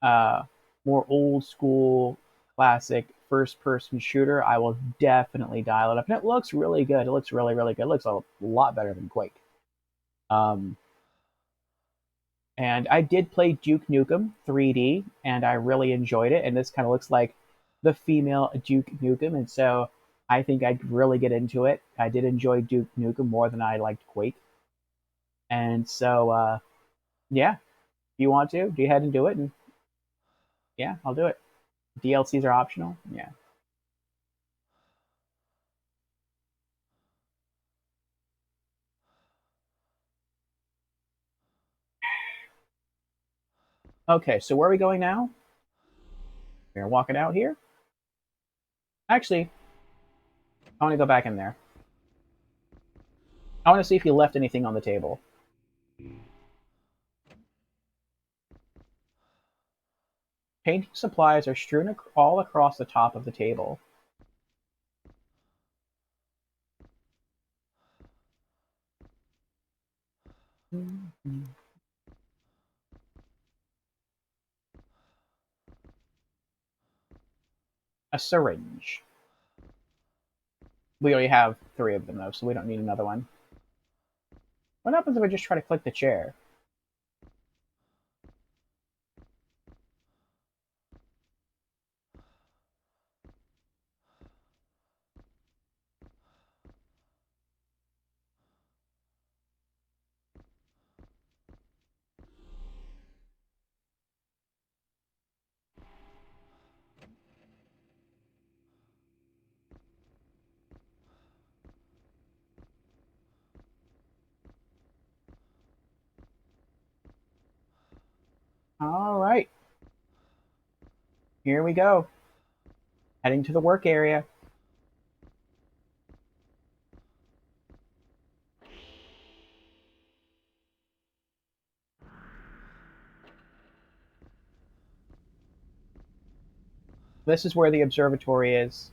more old school, classic first person shooter, I will definitely dial it up. And it looks really good. It looks really, really good. It looks a lot better than Quake. And I did play Duke Nukem 3D, and I really enjoyed it. And this kind of looks like the female Duke Nukem, and so I think I'd really get into it. I did enjoy Duke Nukem more than I liked Quake. And so, yeah, if you want to, go ahead and do it. And yeah, I'll do it. DLCs are optional. Yeah. Okay, so where are we going now? We're walking out here. Actually, I want to go back in there. I want to see if you left anything on the table. Painting supplies are strewn all across the top of the table. A syringe. We already have 3 of them, though, so we don't need another one. What happens if I just try to click the chair? All right. Here we go. Heading to the work area. This is where the observatory is.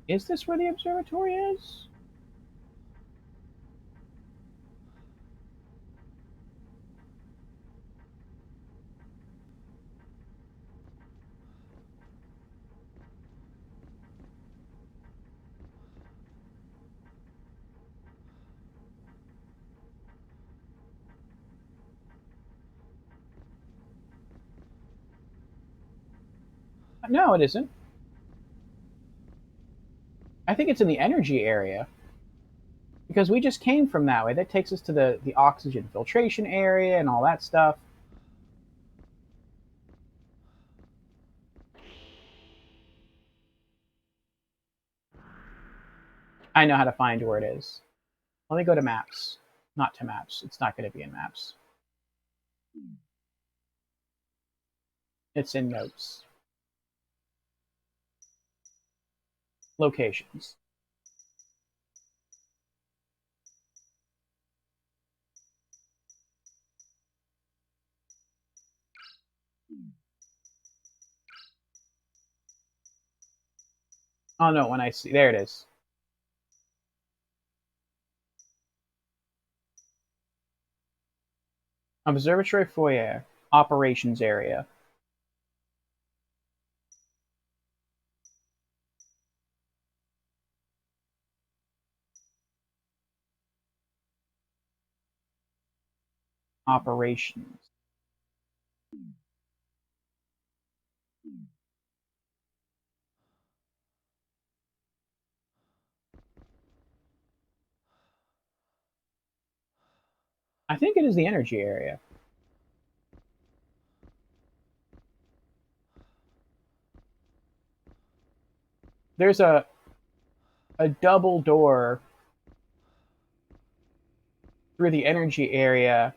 Is this where the observatory is? No, it isn't. I think it's in the energy area. Because we just came from that way. That takes us to the oxygen filtration area and all that stuff. I know how to find where it is. Let me go to maps. Not to maps. It's not going to be in maps. It's in notes. Locations. Oh no, when I see, there it is. Observatory foyer, operations area. Operations. I think it is the energy area. There's a double door through the energy area,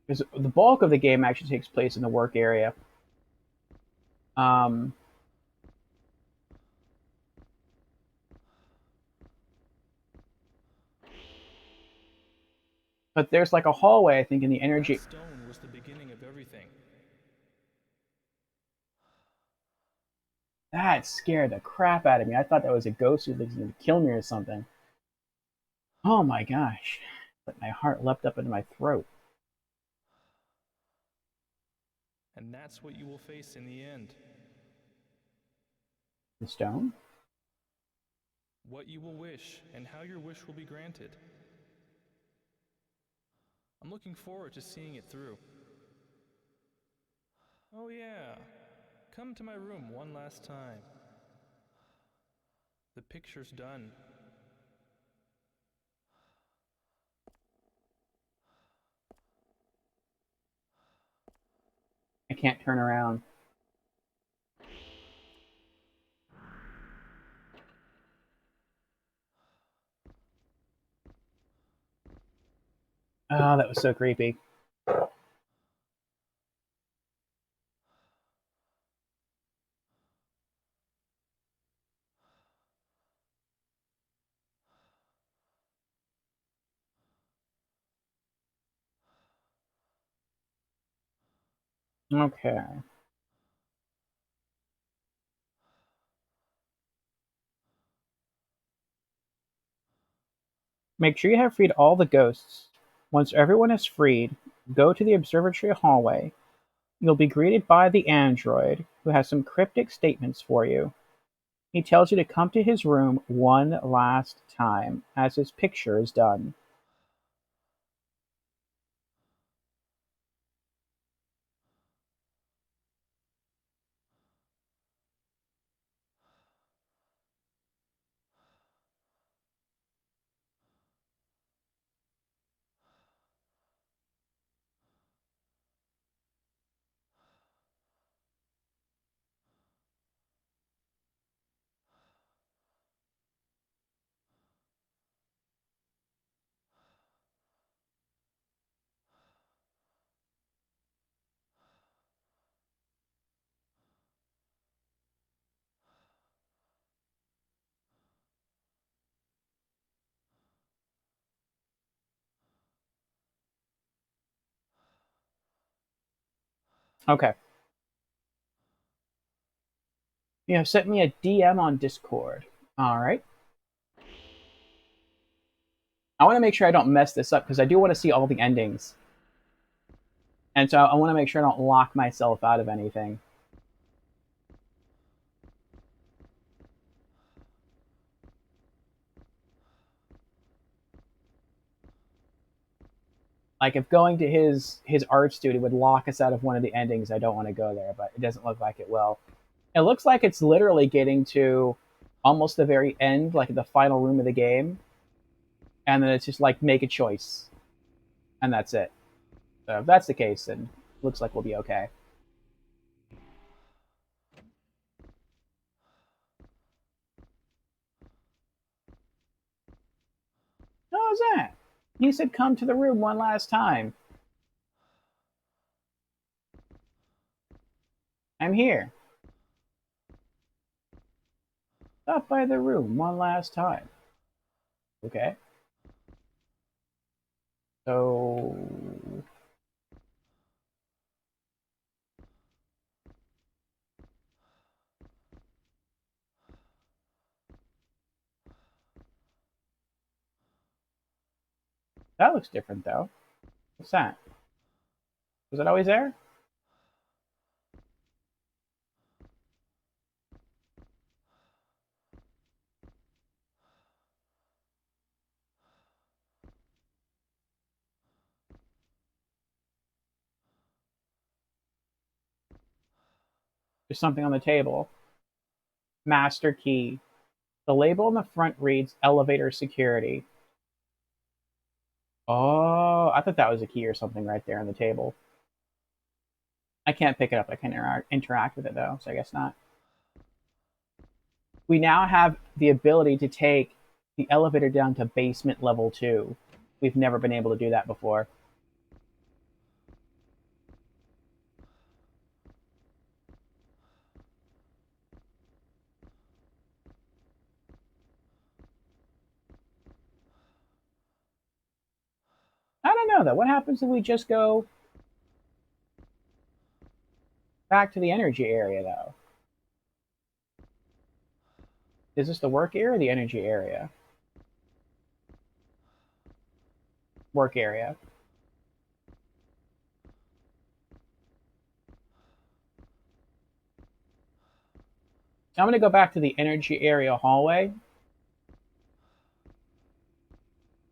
because the bulk of the game actually takes place in the work area. Um, but there's like a hallway, I think, in the energy. That stone was the beginning of everything. That scared the crap out of me. I thought that was a ghost who was going to kill me or something. Oh my gosh. But my heart leapt up into my throat. And that's what you will face in the end. The stone? What you will wish and how your wish will be granted. I'm looking forward to seeing it through. Oh yeah, come to my room one last time. The picture's done. I can't turn around. Oh, that was so creepy. Okay. Make sure you have freed all the ghosts. Once everyone is freed, go to the observatory hallway. You'll be greeted by the android, who has some cryptic statements for you. He tells you to come to his room one last time, as his picture is done. Okay. You have sent me a DM on Discord. All right. I want to make sure I don't mess this up because I do want to see all the endings. And so I want to make sure I don't lock myself out of anything. Like if going to his art studio would lock us out of one of the endings, I don't want to go there, but it doesn't look like it will. It looks like it's literally getting to almost the very end, like the final room of the game, and then it's just like make a choice, and that's it. So if that's the case, then it looks like we'll be okay. What was that? He said, "Come to the room one last time." I'm here. Stop by the room one last time. Okay. So that looks different, though. What's that? Was it always there? There's something on the table. Master key. The label on the front reads elevator security. Oh, I thought that was a key or something right there on the table. I can't pick it up. I can't interact with it, though, so I guess not. We now have the ability to take the elevator down to basement level 2. We've never been able to do that before. I don't know, though. What happens if we just go back to the energy area, though? Is this the work area or the energy area? Work area. I'm going to go back to the energy area hallway,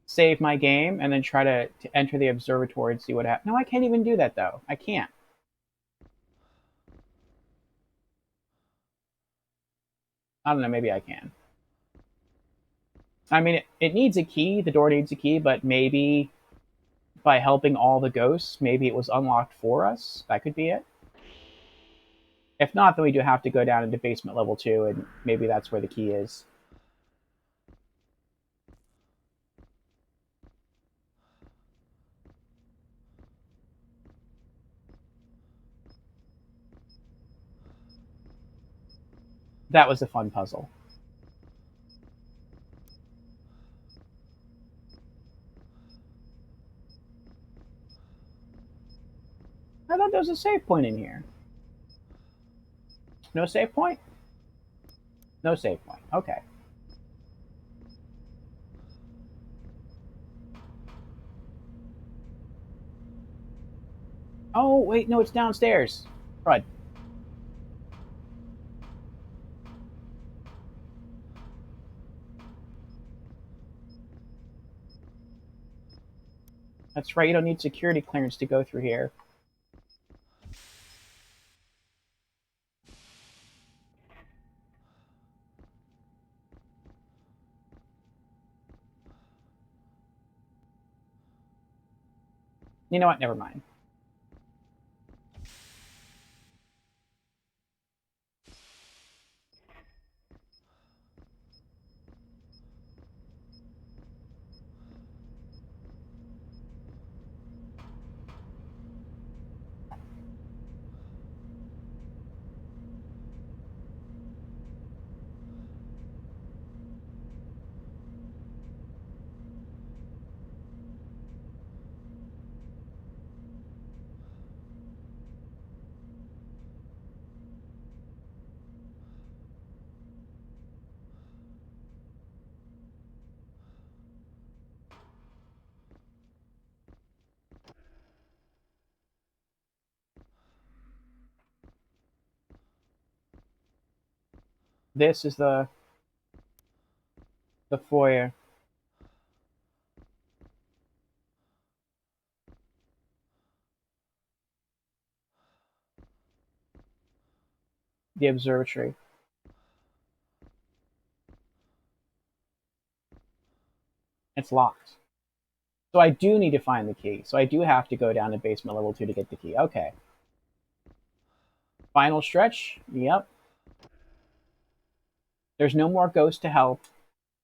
save my game, and then try to enter the observatory and see what happens. No, I can't even do that, though. I can't. I don't know, maybe I can. I mean, it needs a key. The door needs a key, but maybe by helping all the ghosts, maybe it was unlocked for us. That could be it. If not, then we do have to go down into basement level 2, and maybe that's where the key is. That was a fun puzzle. I thought there was a save point in here. No save point? No save point. Okay. Oh, wait, no, it's downstairs. Crud. That's right, you don't need security clearance to go through here. You know what? Never mind. This is the foyer. The observatory. It's locked. So I do need to find the key. So I do have to go down to basement level 2 to get the key. Okay. Final stretch. Yep. There's no more ghost to help.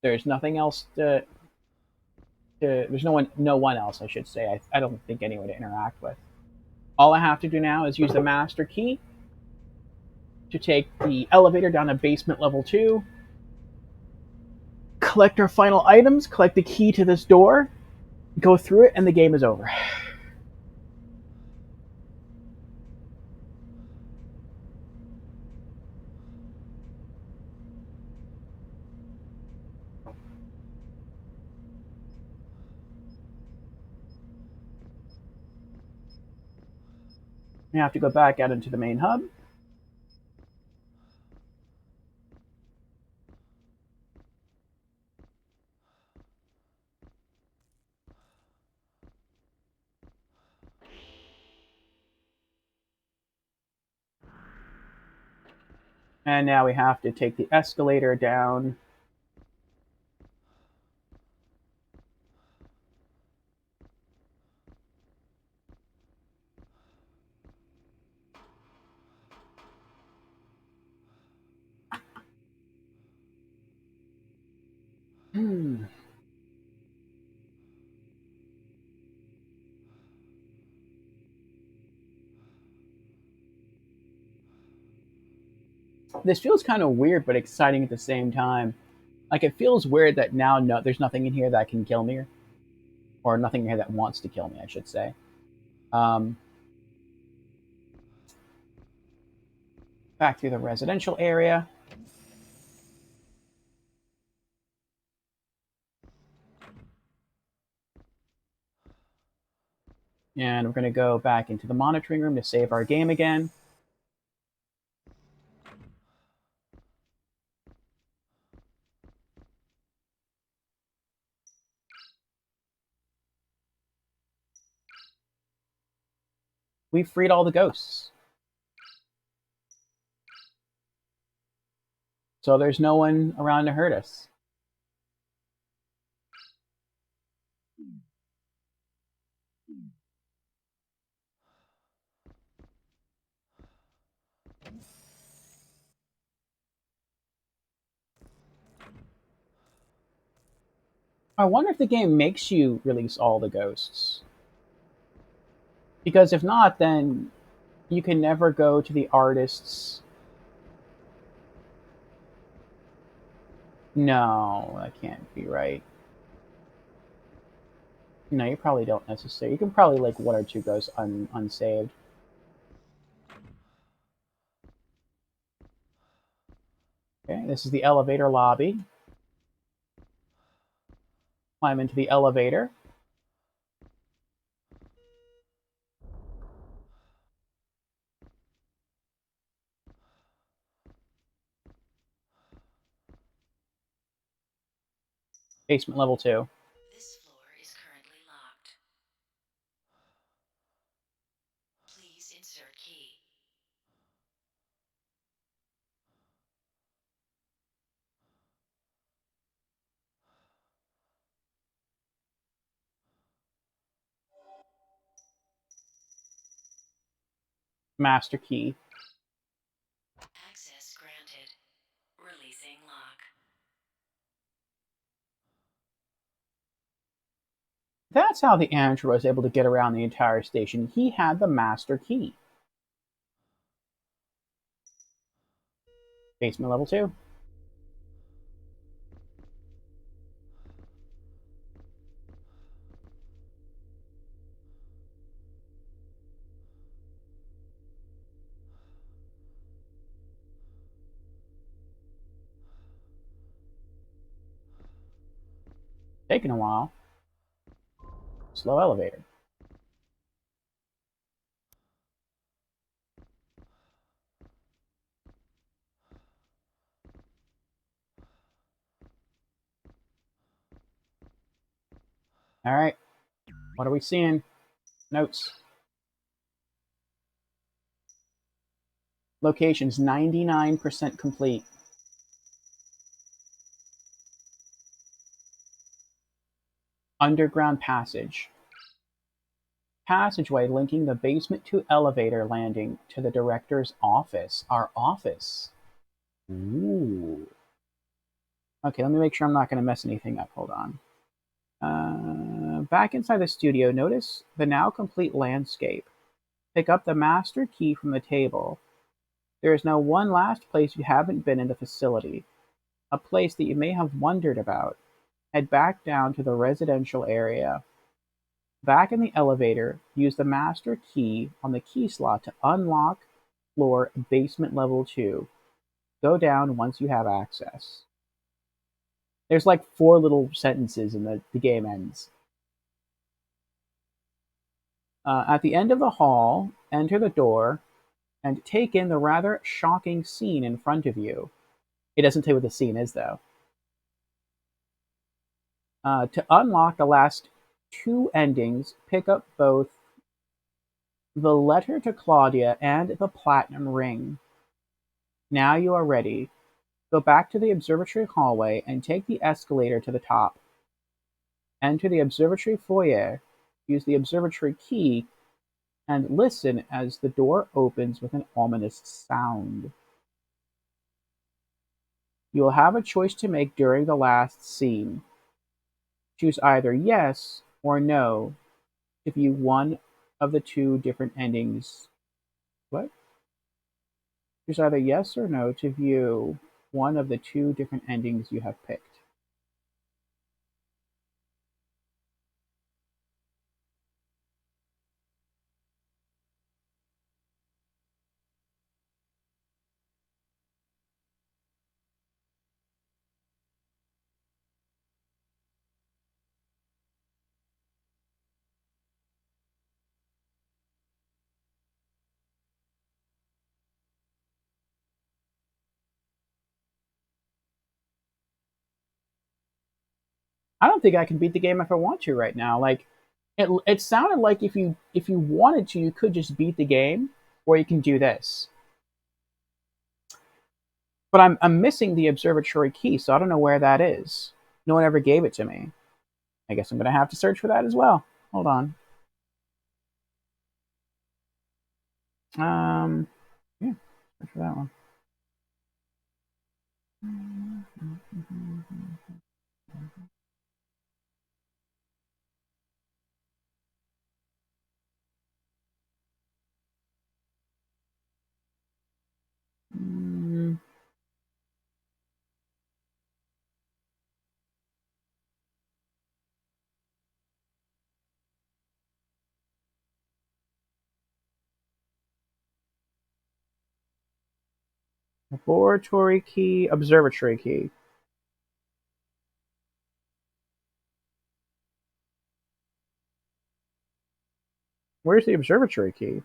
There's nothing else there's no one else, I should say. I don't think anyone to interact with. All I have to do now is use the master key to take the elevator down to basement level 2, collect our final items, collect the key to this door, go through it, and the game is over. We have to go back out into the main hub. And now we have to take the escalator down. This feels kind of weird but exciting at the same time. Like, it feels weird that now there's nothing in here that can kill me, or nothing in here that wants to kill me, I should say. Back through the residential area. And we're going to go back into the monitoring room to save our game again. We've freed all the ghosts. So there's no one around to hurt us. I wonder if the game makes you release all the ghosts. Because if not, then you can never go to the artist's. No, that can't be right. No, you probably don't necessarily. You can probably like one or two ghosts unsaved. Okay, this is the elevator lobby. Climb into the elevator. Basement level 2. This floor is currently locked. Please insert key. Master key. Access granted. Releasing lock. That's how the Andrew was able to get around the entire station. He had the master key. Basement level 2. Taking a while. Slow elevator. All right. What are we seeing? Notes. Location's 99% complete. Underground passage. Passageway linking the basement to elevator landing to the director's office. Our office. Ooh. Okay, let me make sure I'm not going to mess anything up. Hold on. Back inside the studio, notice the now complete landscape. Pick up the master key from the table. There is now one last place you haven't been in the facility, a place that you may have wondered about. Head back down to the residential area. Back in the elevator, use the master key on the key slot to unlock floor basement level 2. Go down once you have access. There's like 4 little sentences and the game ends. At the end of the hall, enter the door and take in the rather shocking scene in front of you. It doesn't tell you what the scene is, though. To unlock the last 2 endings, pick up both the letter to Claudia and the platinum ring. Now you are ready. Go back to the observatory hallway and take the escalator to the top. Enter the observatory foyer, use the observatory key, and listen as the door opens with an ominous sound. You will have a choice to make during the last scene. Choose either yes or no to view one of the 2 different endings. What? Choose either yes or no to view one of the 2 different endings you have picked. I don't think I can beat the game if I want to right now. Like, it sounded like if you wanted to, you could just beat the game, or you can do this. But I'm missing the observatory key, so I don't know where that is. No one ever gave it to me. I guess I'm gonna have to search for that as well. Hold on. Yeah, search for that one. Laboratory key, observatory key. Where's the observatory key?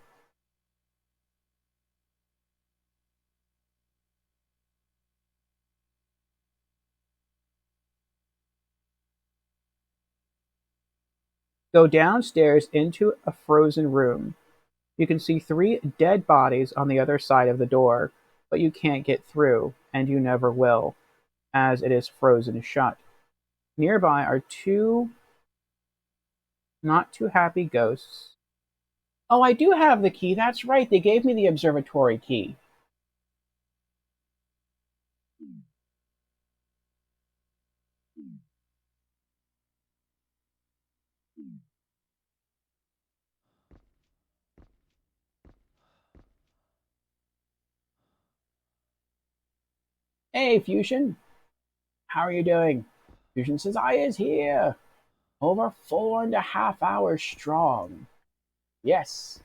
Go downstairs into a frozen room. You can see 3 dead bodies on the other side of the door, but you can't get through, and you never will, as it is frozen shut. Nearby are 2 not too happy ghosts. Oh, I do have the key. That's right. They gave me the observatory key. Hey, Fusion. How are you doing? Fusion says, I is here. Over 4.5 hours strong. Yes.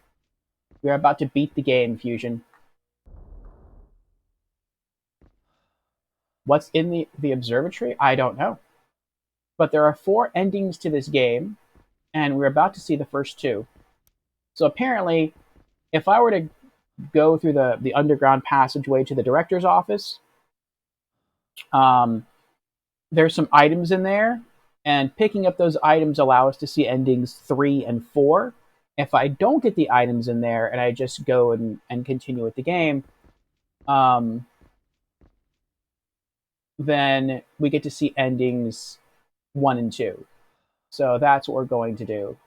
We are about to beat the game, Fusion. What's in the observatory? I don't know. But there are 4 endings to this game, and we're about to see the first 2. So apparently, if I were to go through the underground passageway to the director's office, there's some items in there, And picking up those items allow us to see endings 3 and 4. If I don't get the items in there and I just go and continue with the game, then we get to see endings 1 and 2. So that's what we're going to do.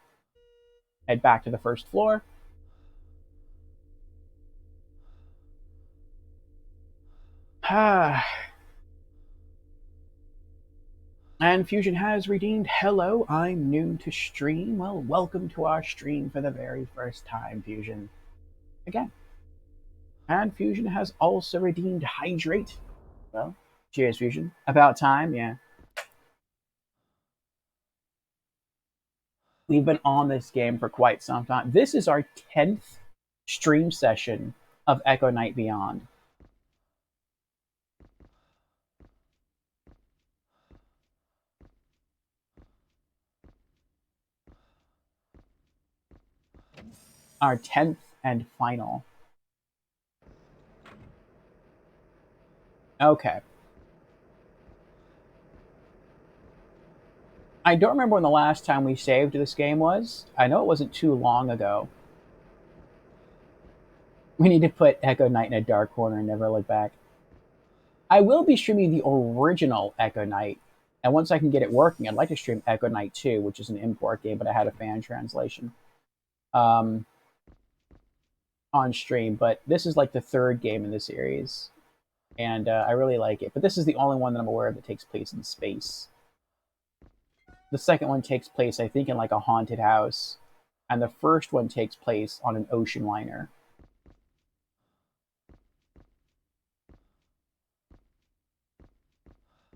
Head back to the first floor. And Fusion has redeemed. Hello, I'm new to stream. Well, welcome to our stream for the very first time, Fusion. Again. And Fusion has also redeemed Hydrate. Well, cheers, Fusion. About time, yeah. We've been on this game for quite some time. This is our 10th stream session of Echo Night Beyond. Our 10th and final. Okay. I don't remember when the last time we saved this game was. I know it wasn't too long ago. We need to put Echo Night in a dark corner and never look back. I will be streaming the original Echo Night, and once I can get it working, I'd like to stream Echo Night 2, which is an import game, but I had a fan translation on stream. But this is like the third game in the series, and I really like it. But this is the only one that I'm aware of that takes place in space. The second one takes place, I think, in like a haunted house, and the first one takes place on an ocean liner.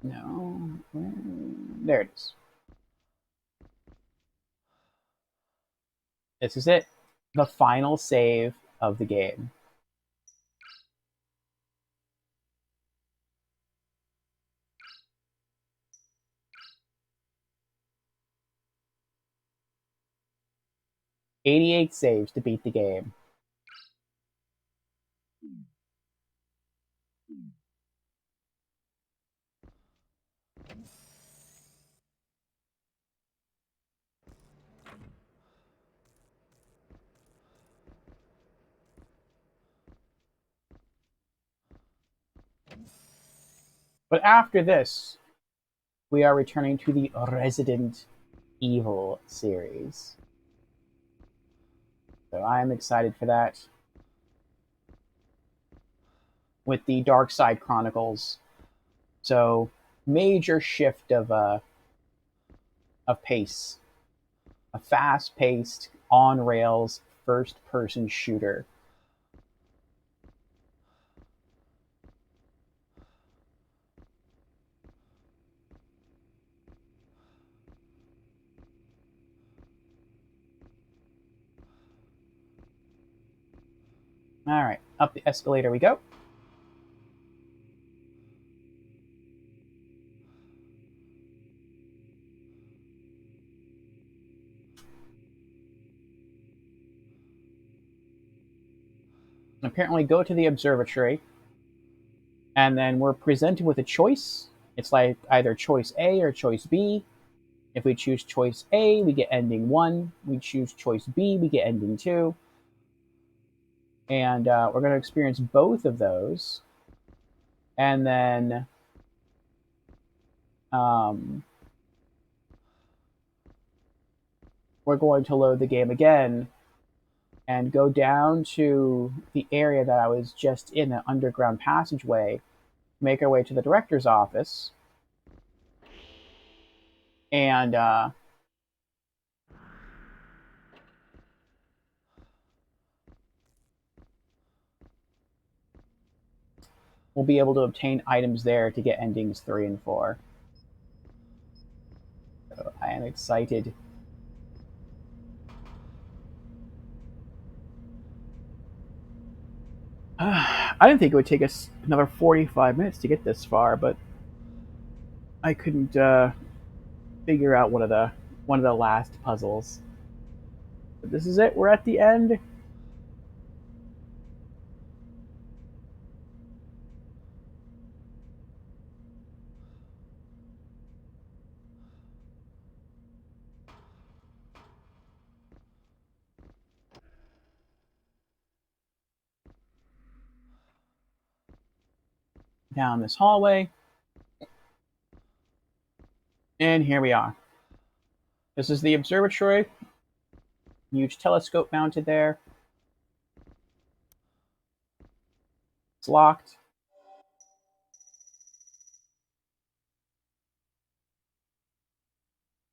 No, there it is. This is it. The final save of the game. "88 saves to beat the game." But after this, we are returning to the Resident Evil series. So I am excited for that. With the Dark Side Chronicles. So major shift of pace. A fast-paced, on-rails, first-person shooter. Alright, up the escalator we go. Apparently go to the observatory, and then we're presented with a choice. It's like either choice A or choice B. If we choose choice A, we get ending 1. We choose choice B, we get ending 2. And we're going to experience both of those. And then we're going to load the game again and go down to the area that I was just in, an underground passageway, make our way to the director's office, and we'll be able to obtain items there to get endings 3 and 4. So I am excited. I didn't think it would take us another 45 minutes to get this far, but I couldn't figure out one of the last puzzles. But this is it. We're at the end. down this hallway. And here we are. This is the observatory. Huge telescope mounted there. It's locked.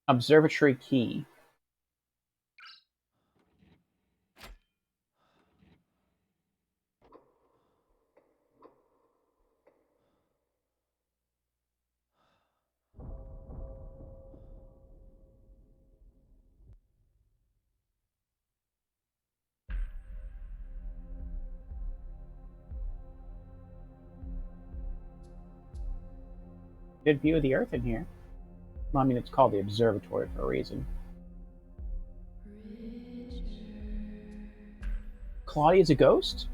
Observatory key. Good view of the Earth in here. Well, I mean, it's called the observatory for a reason. Claudia's a ghost?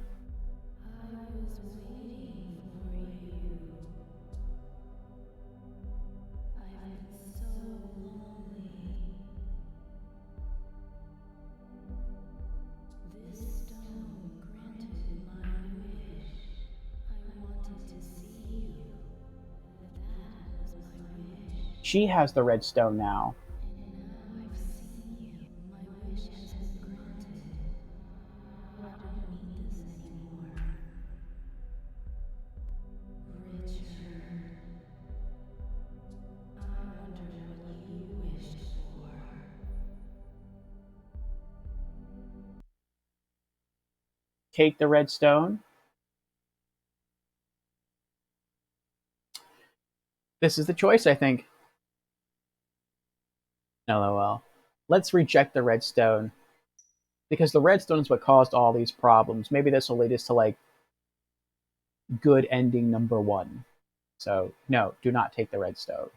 She has the red stone now. Take the red stone. This is the choice, I think. LOL. Let's reject the red stone. Because the red stone is what caused all these problems. Maybe this will lead us to, like, good ending number 1. So, no, do not take the red stone.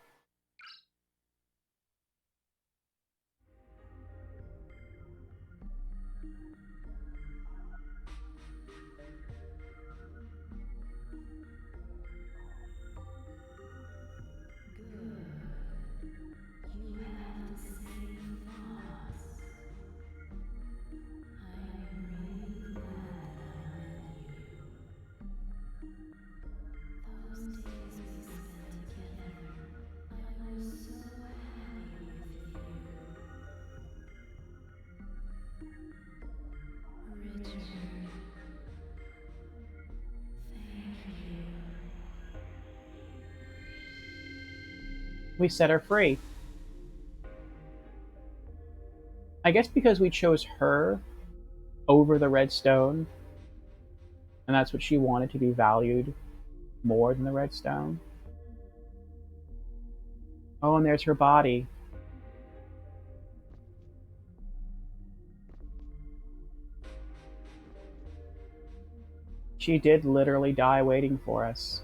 We set her free. I guess because we chose her over the red stone, and that's what she wanted to be valued more than the red stone. Oh, and there's her body. She did literally die waiting for us.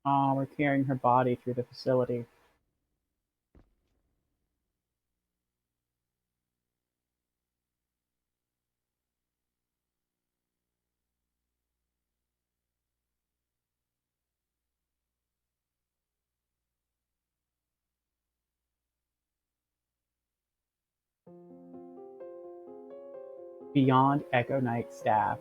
Oh, we're carrying her body through the facility. Beyond Echo Knight staff.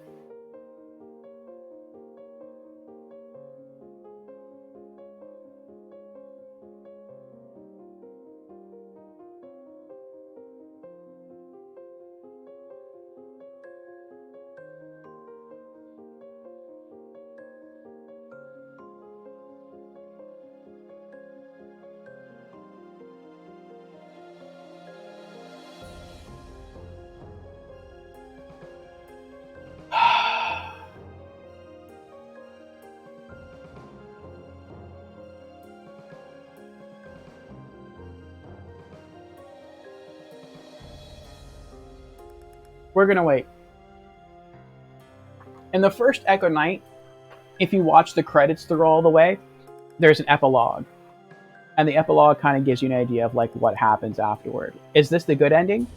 We're gonna wait. In the first Echo Knight, if you watch the credits through all the way, there's an epilogue. And the epilogue kind of gives you an idea of like what happens afterward. Is this the good ending?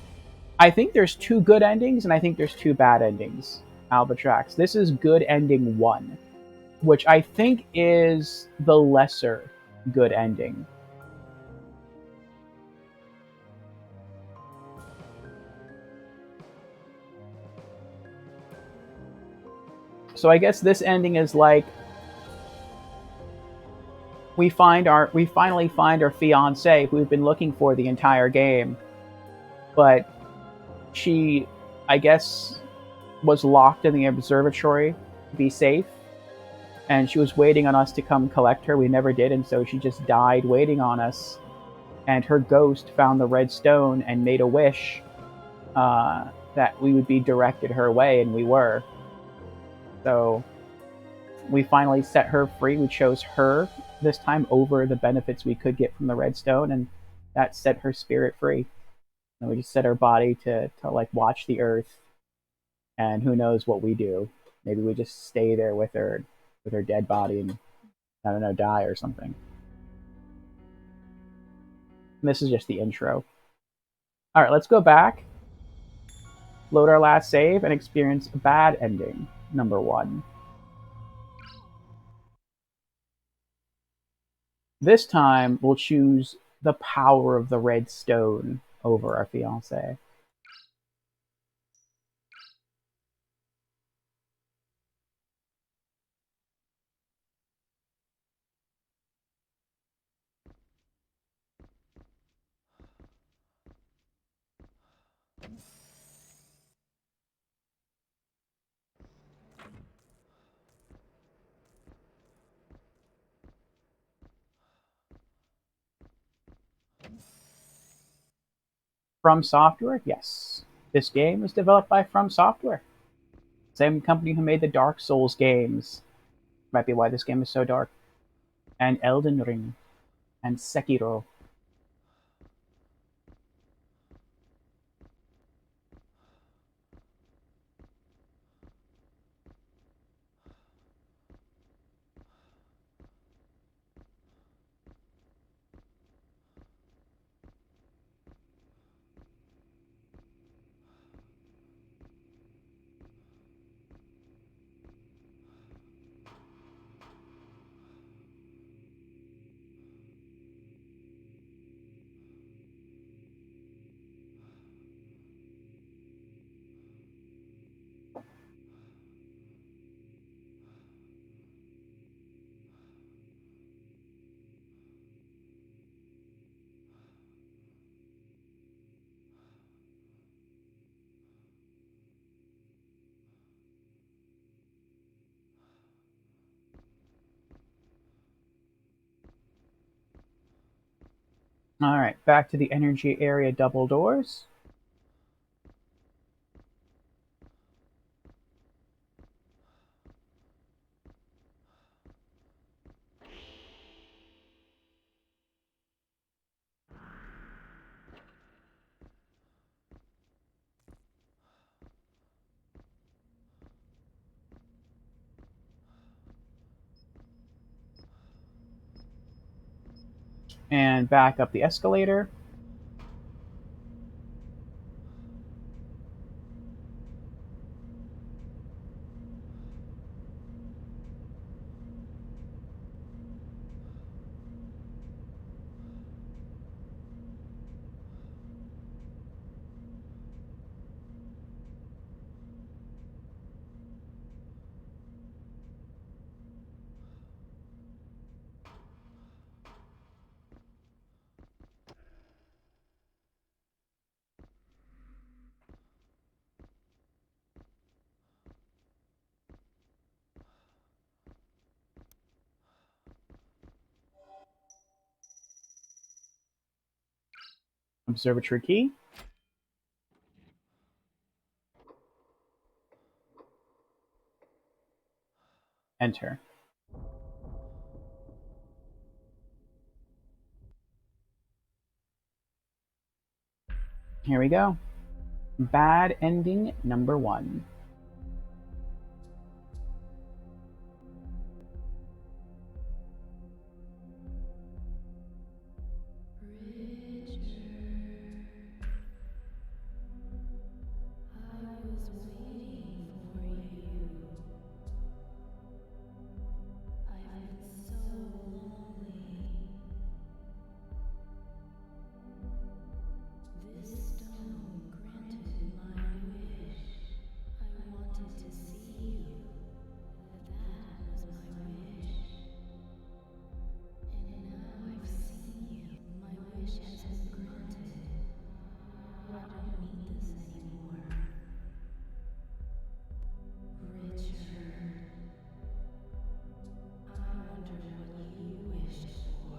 I think there's 2 good endings, and I think there's 2 bad endings. Albatrax. This is good ending 1, which I think is the lesser good ending. So I guess this ending is like we finally find our fiance who we've been looking for the entire game, but she, I guess, was locked in the observatory to be safe, and she was waiting on us to come collect her. We never did, and so she just died waiting on us. And her ghost found the red stone and made a wish that we would be directed her way, and we were. So we finally set her free. We chose her this time over the benefits we could get from the red stone, and that set her spirit free. And we just set her body to like watch the earth, and who knows what we do. Maybe we just stay there with her dead body and, I don't know, die or something. And this is just the intro. All right, let's go back, load our last save, and experience bad ending number 1. This time, we'll choose the power of the red stone over our fiancé. From Software? Yes. This game is developed by From Software. Same company who made the Dark Souls games. Might be why this game is so dark. And Elden Ring. And Sekiro. Alright, back to the energy area double doors. And back up the escalator. Observatory key. Enter. Here we go. Bad ending number 1. wish has been granted. I don't need this anymore. Richard, I wonder what you wished for.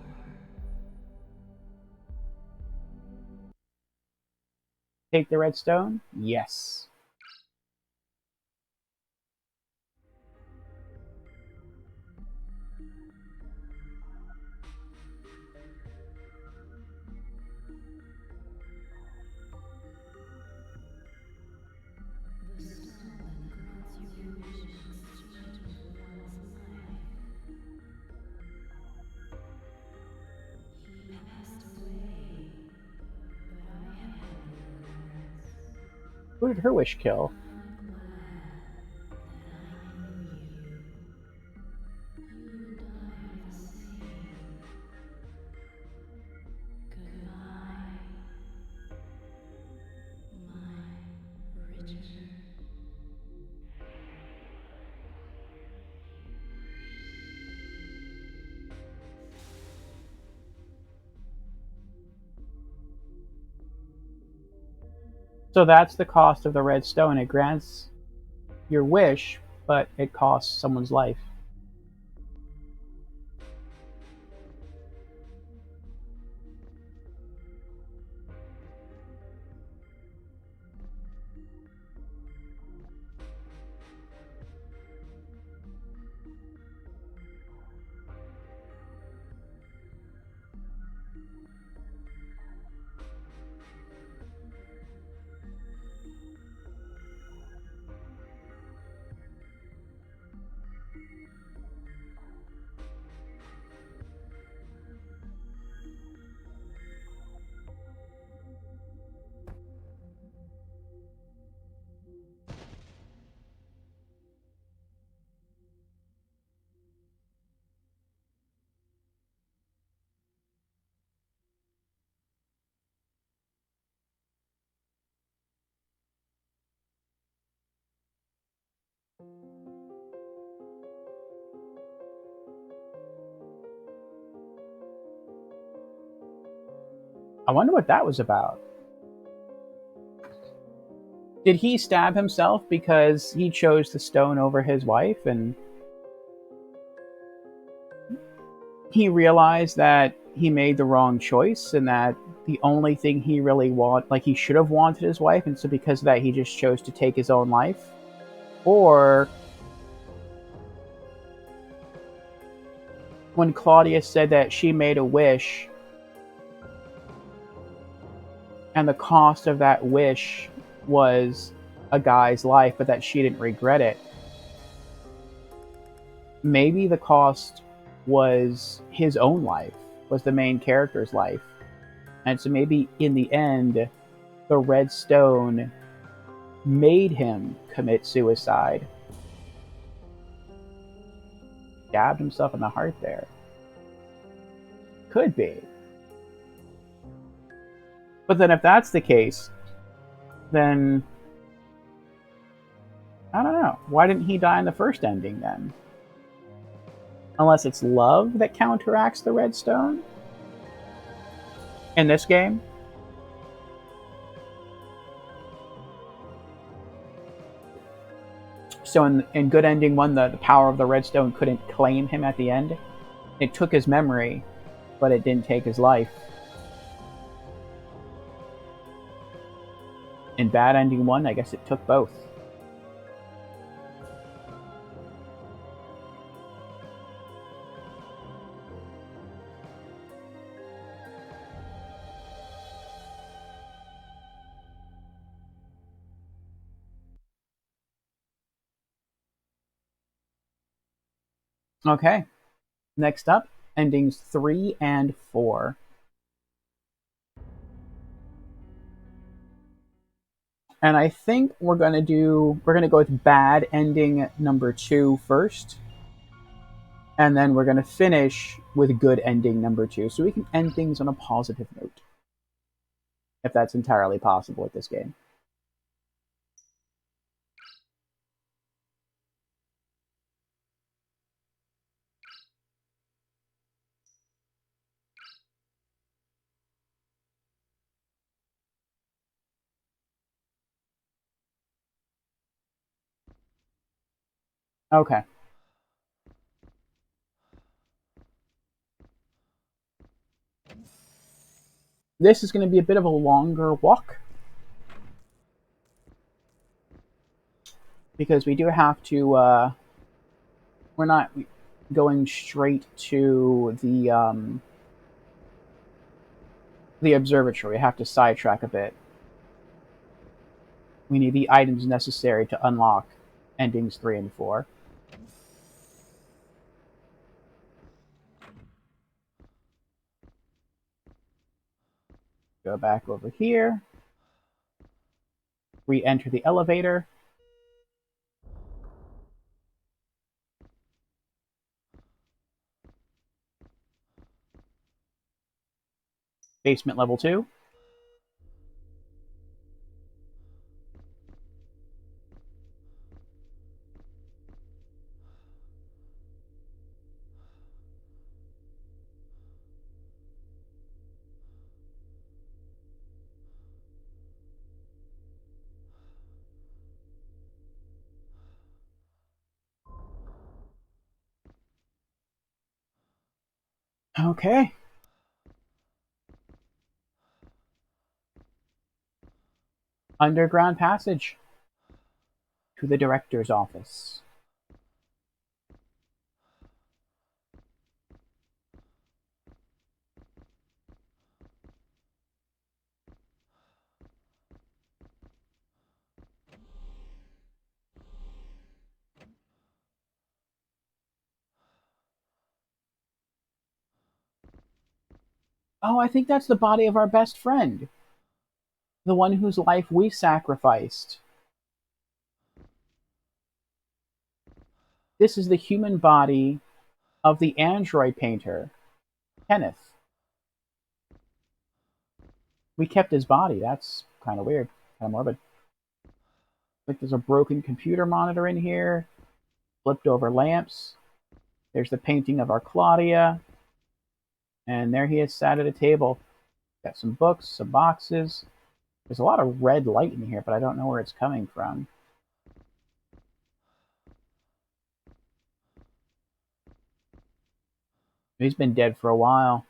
Take the red stone? Yes. The stone then grants you a wish in exchange with one's life. He passed away, but I have no regrets. Who did her wish kill? I'm glad that I knew you. You and I are the same. Goodbye, my Richard. So that's the cost of the red stone. It grants your wish, but it costs someone's life. I wonder what that was about. Did he stab himself because he chose the stone over his wife, and he realized that he made the wrong choice and that the only thing he really he should have wanted his wife, and so because of that he just chose to take his own life? Or when Claudia said that she made a wish and the cost of that wish was a guy's life, but that she didn't regret it, maybe the cost was his own life, was the main character's life. And so maybe in the end, the red stone made him commit suicide. Stabbed himself in the heart there. Could be. But then if that's the case, then I don't know. Why didn't he die in the first ending then? Unless it's love that counteracts the red stone? In this game? So in Good Ending 1, the power of the red stone couldn't claim him at the end. It took his memory, but it didn't take his life. In Bad Ending 1, I guess it took both. Okay. Next up, endings 3 and 4. And I think we're gonna go with bad ending number 2 first. And then we're gonna finish with good ending number 2. So we can end things on a positive note. If that's entirely possible with this game. Okay. This is going to be a bit of a longer walk because we do have to. We're not going straight to the observatory. We have to sidetrack a bit. We need the items necessary to unlock endings 3 and 4. Go back over here. Re-enter the elevator. Basement level 2. Okay. Underground passage to the director's office. Oh, I think that's the body of our best friend. The one whose life we sacrificed. This is the human body of the android painter, Kenneth. We kept his body. That's kind of weird. Kind of morbid. Like there's a broken computer monitor in here. Flipped over lamps. There's the painting of our Claudia. And there he is sat at a table. Got some books, some boxes. There's a lot of red light in here, but I don't know where it's coming from. He's been dead for a while.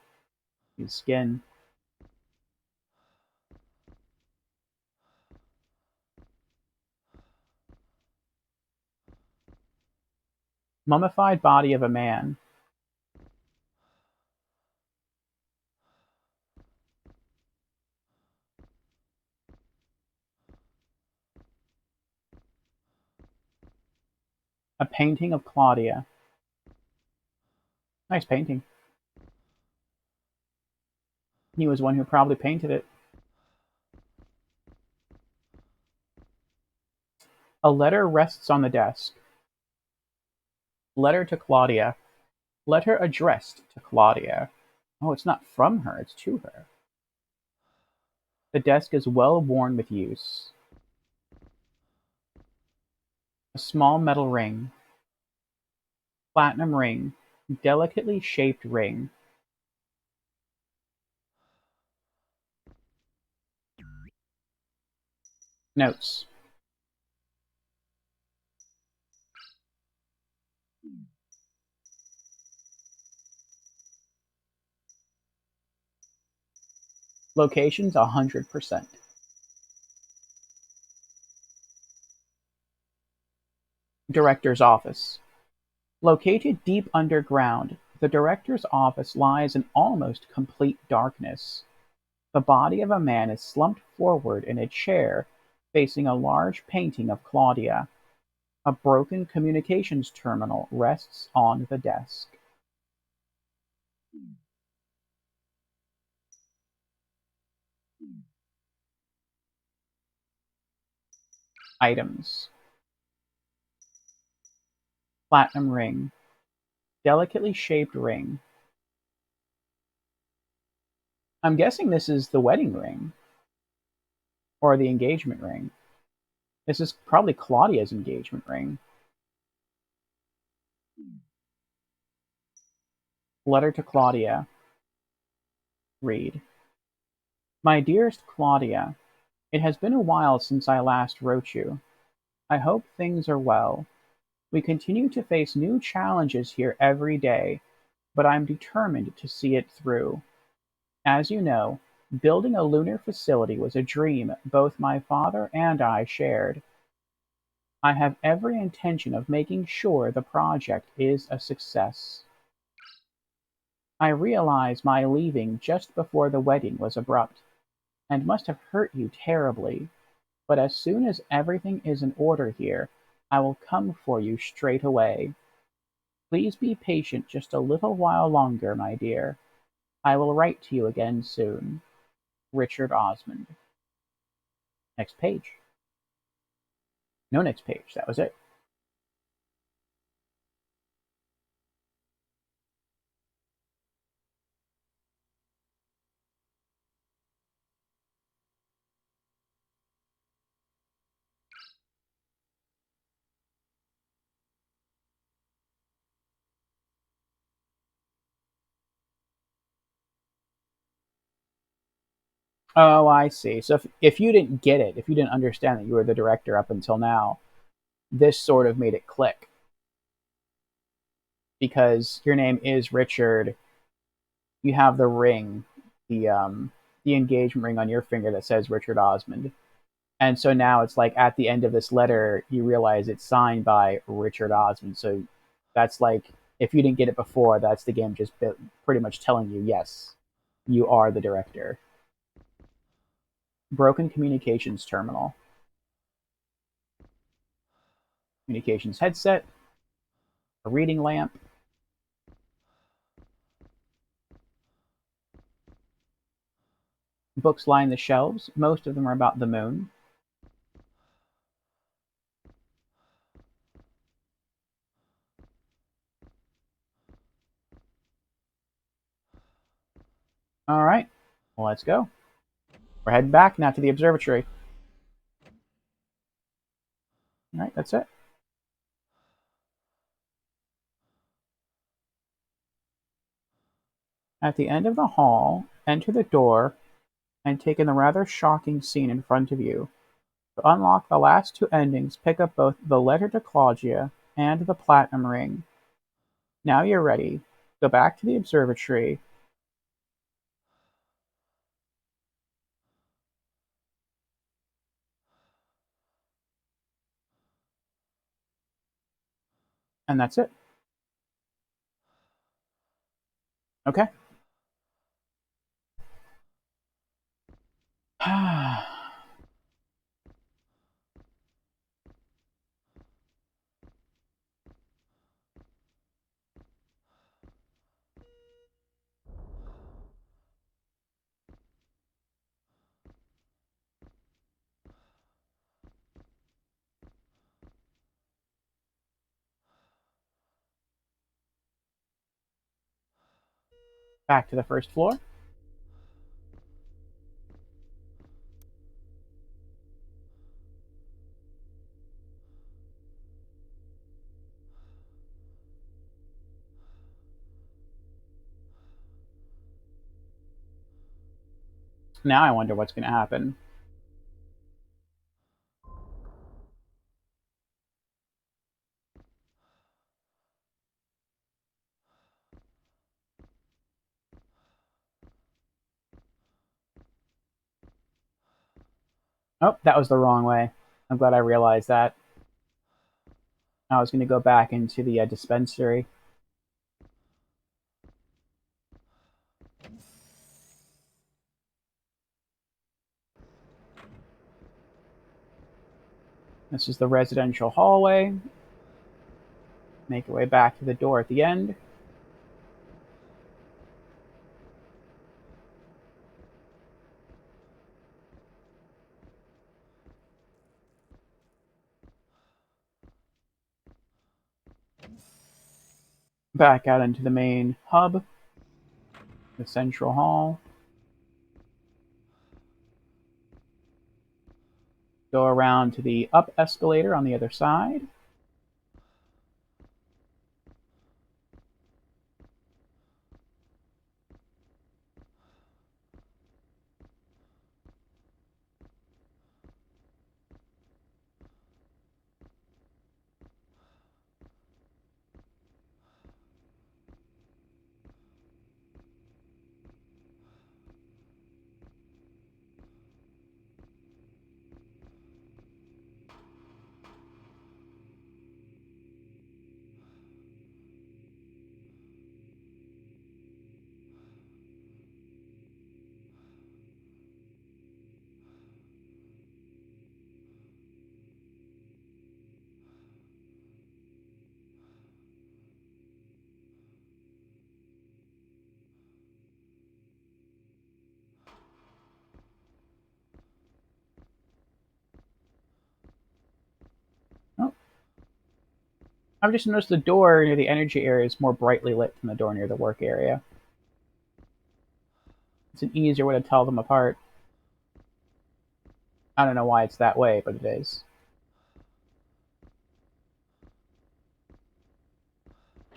His skin. Mummified body of a man. A painting of Claudia. Nice painting. He was one who probably painted it. A letter rests on the desk. Letter to Claudia. Letter addressed to Claudia. Oh, it's not from her, it's to her. The desk is well worn with use. A small metal ring. Platinum ring. Delicately shaped ring. Notes. Locations 100%. Director's office. Located deep underground, the director's office lies in almost complete darkness. The body of a man is slumped forward in a chair facing a large painting of Claudia. A broken communications terminal rests on the desk. Items. Platinum ring. Delicately shaped ring. I'm guessing this is the wedding ring. Or the engagement ring. This is probably Claudia's engagement ring. Letter to Claudia. Read. My dearest Claudia, it has been a while since I last wrote you. I hope things are well. We continue to face new challenges here every day, but I'm determined to see it through. As you know, building a lunar facility was a dream both my father and I shared. I have every intention of making sure the project is a success. I realize my leaving just before the wedding was abrupt, and must have hurt you terribly, but as soon as everything is in order here, I will come for you straight away. Please be patient just a little while longer, my dear. I will write to you again soon. Richard Osmond. Next page. No next page. That was it. Oh, I see. So if you didn't get it, if you didn't understand that you were the director up until now, this sort of made it click because your name is Richard. You have the ring, the engagement ring on your finger that says Richard Osmond. And so now it's like at the end of this letter, you realize it's signed by Richard Osmond. So that's like, if you didn't get it before, that's the game just pretty much telling you, yes, you are the director. Broken communications terminal. Communications headset. A reading lamp. Books line the shelves. Most of them are about the moon. All right, well, let's go. We're heading back now to the observatory. All right, that's it. At the end of the hall, enter the door and take in the rather shocking scene in front of you. To unlock the last two endings, pick up both the letter to Claudia and the platinum ring. Now you're ready. Go back to the observatory. And that's it. Okay. Back to the first floor. Now I wonder what's going to happen. Oh, that was the wrong way. I'm glad I realized that. I was going to go back into the dispensary. This is the residential hallway. Make your way back to the door at the end. Back out into the main hub, the central hall. Go around to the up escalator on the other side. I've just noticed the door near the energy area is more brightly lit than the door near the work area. It's an easier way to tell them apart. I don't know why it's that way, but it is.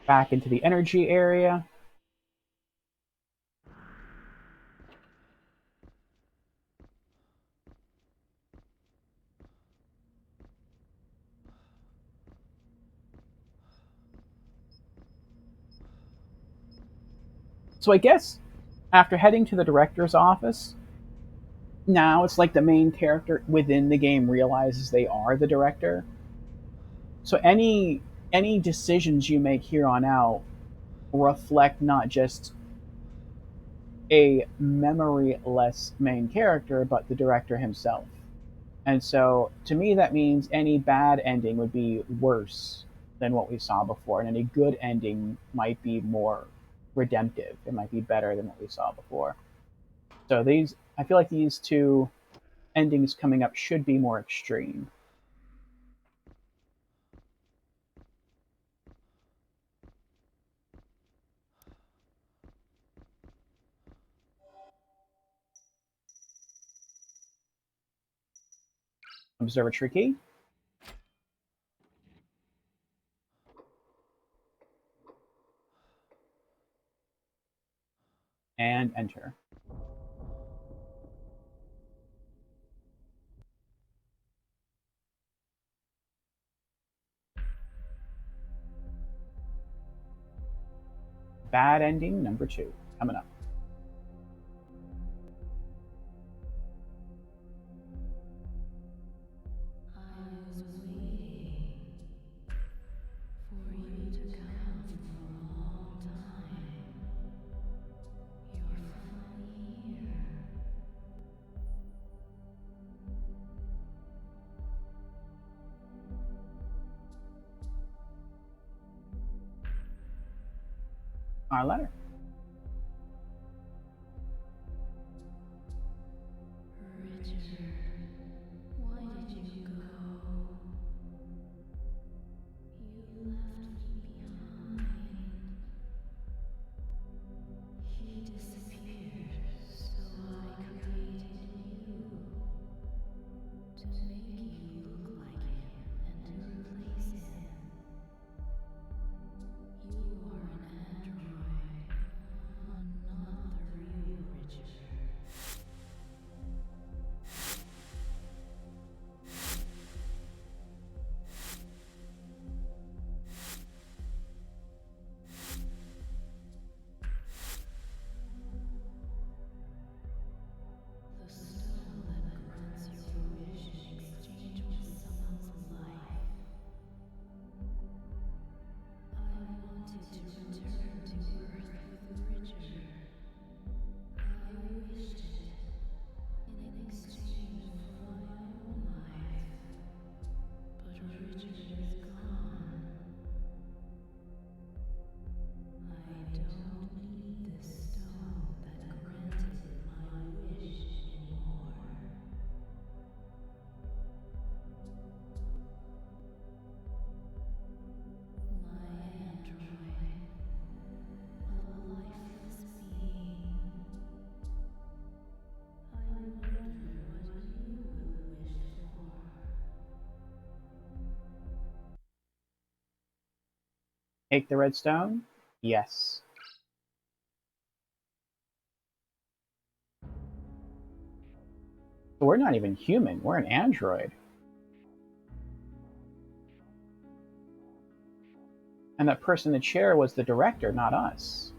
Back into the energy area. So I guess after heading to the director's office, now it's like the main character within the game realizes they are the director. So any decisions you make here on out reflect not just a memoryless main character, but the director himself. And so to me that means any bad ending would be worse than what we saw before, and any good ending might be more redemptive. It might be better than what we saw before. So I feel like these two endings coming up should be more extreme. Observatory key. And enter. Bad ending number 2 coming up. Our letter. Take the redstone? Yes. So we're not even human, we're an android. And that person in the chair was the director, not us.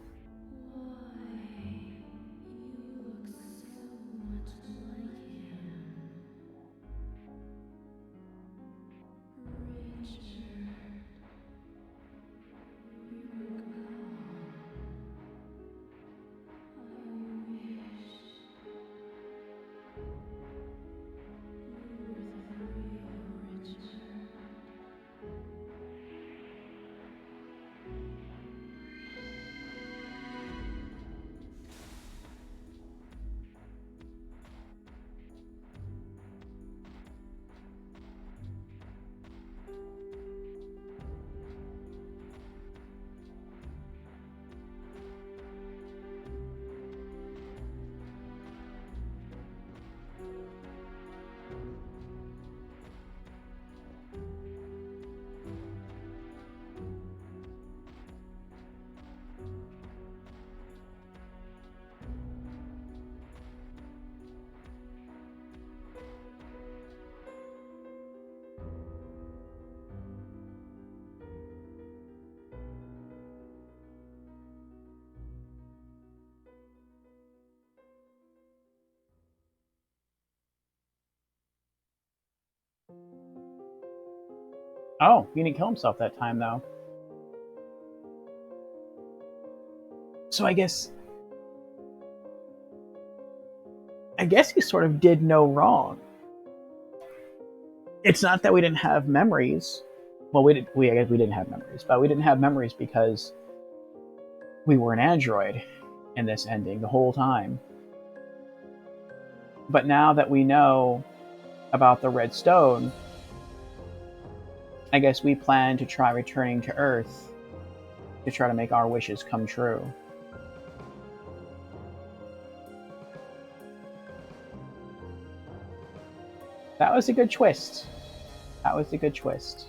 Oh, he didn't kill himself that time, though. So I guess he sort of did no wrong. It's not that we didn't have memories. Well, I guess we didn't have memories, but we didn't have memories because we were an android in this ending the whole time. But now that we know about the Red Stone, I guess we plan to try returning to Earth to try to make our wishes come true. That was a good twist. That was a good twist.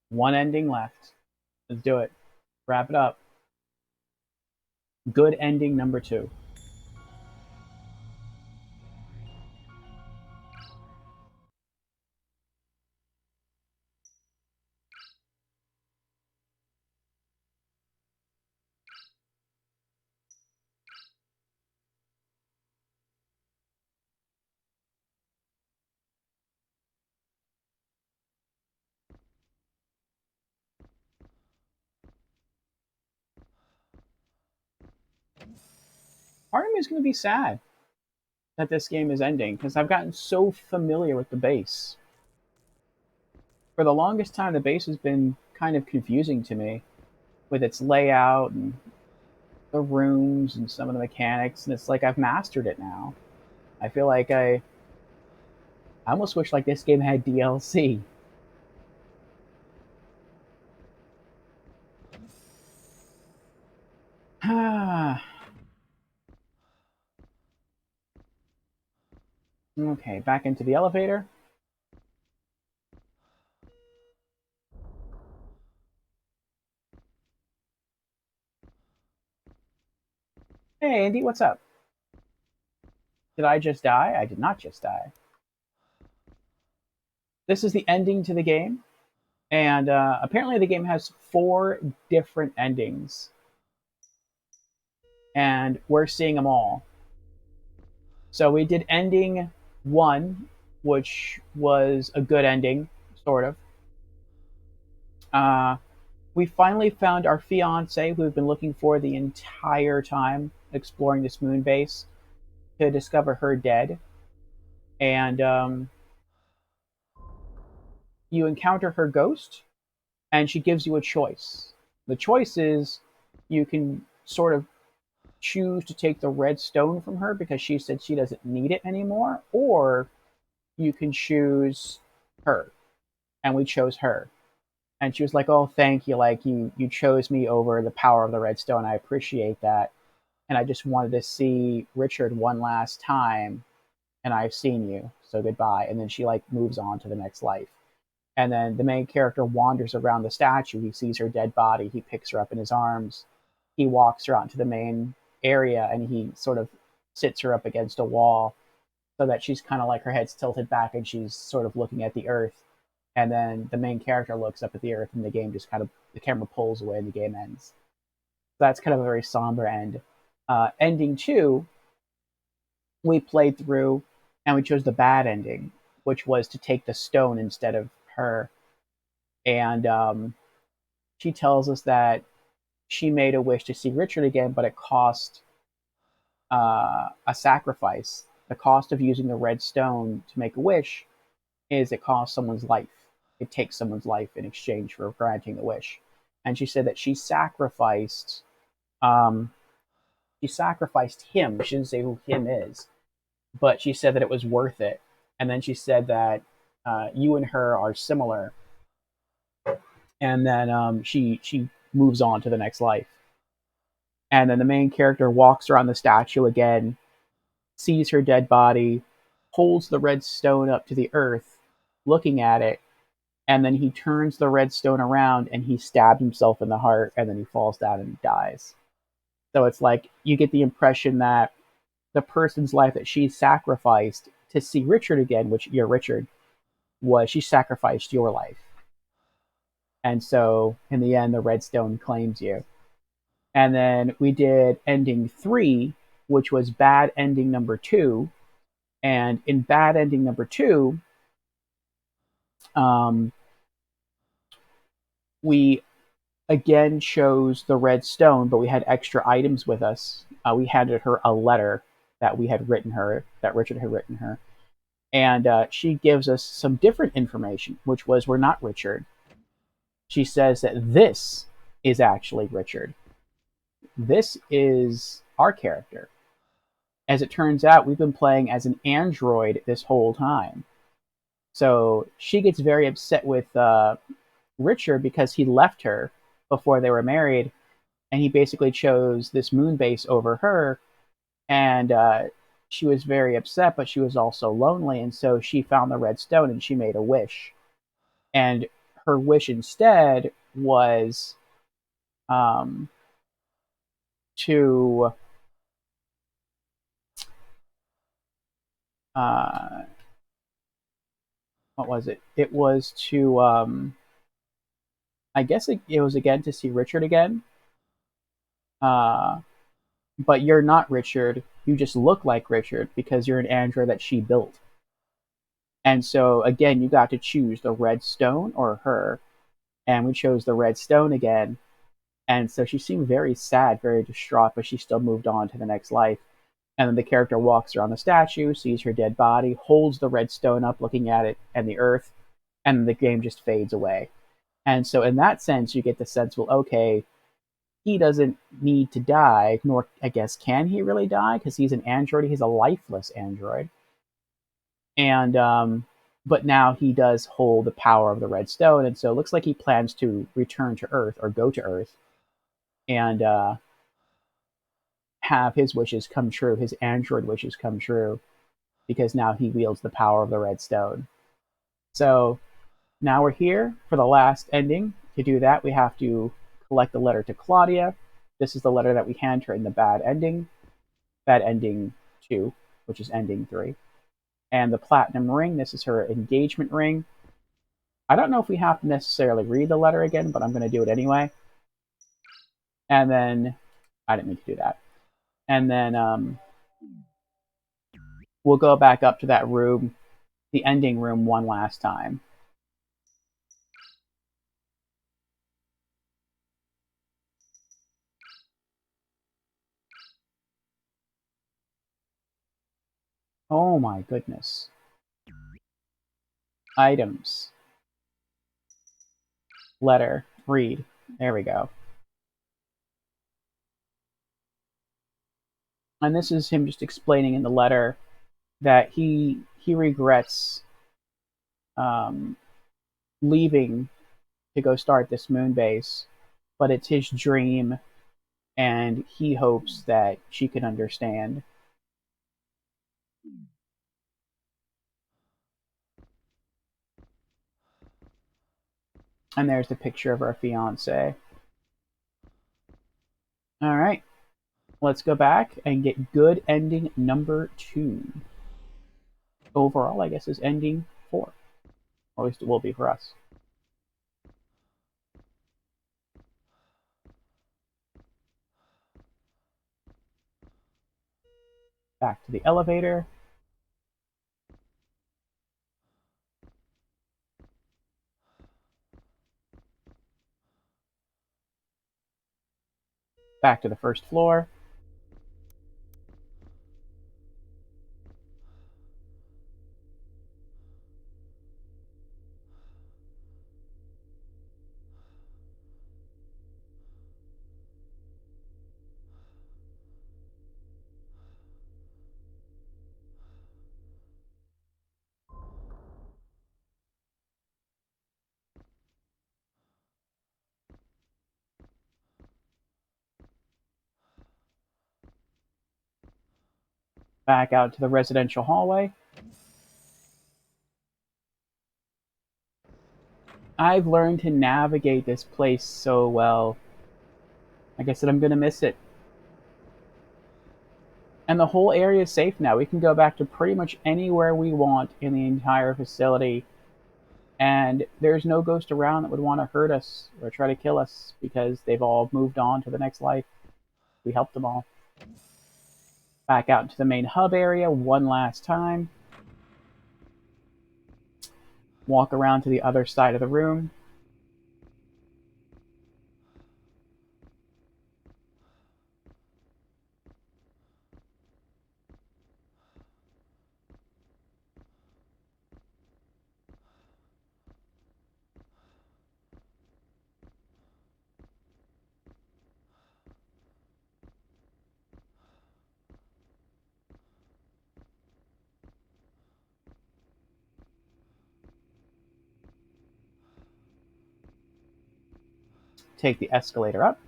One ending left. Let's do it. Wrap it up. Good ending number 2. Part of me is going to be sad that this game is ending because I've gotten so familiar with the base. For the longest time, the base has been kind of confusing to me with its layout and the rooms and some of the mechanics, and it's like I've mastered it now. I feel like I almost wish like this game had DLC. Okay, back into the elevator. Hey, Andy, what's up? Did I just die? I did not just die. This is the ending to the game, and apparently the game has 4 different endings, and we're seeing them all. So we did ending 1, which was a good ending, sort of. We finally found our fiance, who we've been looking for the entire time, exploring this moon base, to discover her dead. And you encounter her ghost, and she gives you a choice. The choice is you can sort of choose to take the red stone from her because she said she doesn't need it anymore, or you can choose her. And we chose her. And she was like, "Oh, thank you. Like you chose me over the power of the red stone. I appreciate that. And I just wanted to see Richard one last time, and I've seen you. So goodbye." And then she like moves on to the next life. And then the main character wanders around the statue. He sees her dead body. He picks her up in his arms. He walks her out into the main area, and he sort of sits her up against a wall so that she's kind of like her head's tilted back and she's sort of looking at the earth. And then the main character looks up at the earth, and the game just kind of the camera pulls away and the game ends. So that's kind of a very somber end. Ending 2, we played through, and we chose the bad ending, which was to take the stone instead of her. And she tells us that she made a wish to see Richard again, but it cost a sacrifice. The cost of using the red stone to make a wish is it costs someone's life. It takes someone's life in exchange for granting the wish. And she said that um, she sacrificed him. She didn't say who him is, but she said that it was worth it. And then she said that you and her are similar. And then she moves on to the next life. And then the main character walks around the statue again, sees her dead body, holds the red stone up to the earth, looking at it, and then he turns the red stone around and he stabs himself in the heart, and then he falls down and dies. So it's like you get the impression that the person's life that she sacrificed to see Richard again, which you're Richard, was she sacrificed your life. And so in the end, the red stone claims you. And then we did ending 3, which was bad ending number 2. And in bad ending number 2, we again chose the red stone, but we had extra items with us. We handed her a letter that we had written her, that Richard had written her. And she gives us some different information, which was we're not Richard. She says that this is actually Richard. This is our character. As it turns out, we've been playing as an android this whole time. So she gets very upset with Richard because he left her before they were married, and he basically chose this moon base over her. And she was very upset, but she was also lonely, and so she found the red stone and she made a wish. And her wish instead was to what was it? It was to I guess it was again to see Richard again. But you're not Richard. You just look like Richard because you're an android that she built. And so again, you got to choose the red stone or her, and we chose the red stone again. And so she seemed very sad, very distraught, but she still moved on to the next life. And then the character walks around the statue, sees her dead body, holds the red stone up, looking at it and the earth, and the game just fades away. And so, in that sense, you get the sense, well, okay, he doesn't need to die, nor, I guess, can he really die? Because he's an android, he's a lifeless android. And, but now he does hold the power of the red stone, and so it looks like he plans to return to Earth, or go to Earth, and have his wishes come true, his android wishes come true, because now he wields the power of the red stone. So now we're here for the last ending. To do that, we have to collect the letter to Claudia. This is the letter that we hand her in the bad ending 2, which is ending 3. And the platinum ring, this is her engagement ring. I don't know if we have to necessarily read the letter again, but I'm going to do it anyway. And then, I didn't mean to do that. And then we'll go back up to that room, the ending room, one last time. Oh my goodness. Items. Letter. Read. There we go. And this is him just explaining in the letter that he regrets leaving to go start this moon base, but it's his dream, and he hopes that she can understand. And there's the picture of our fiance. All right, let's go back and get good ending number 2. Overall, I guess, is ending 4. Or at least it will be for us. Back to the elevator. Back to the first floor. Back out to the residential hallway. I've learned to navigate this place so well. Like I said, I'm gonna miss it. And the whole area is safe now. We can go back to pretty much anywhere we want in the entire facility. And there's no ghost around that would want to hurt us or try to kill us because they've all moved on to the next life. We helped them all. Back out into the main hub area one last time. Walk around to the other side of the room. Take the escalator up.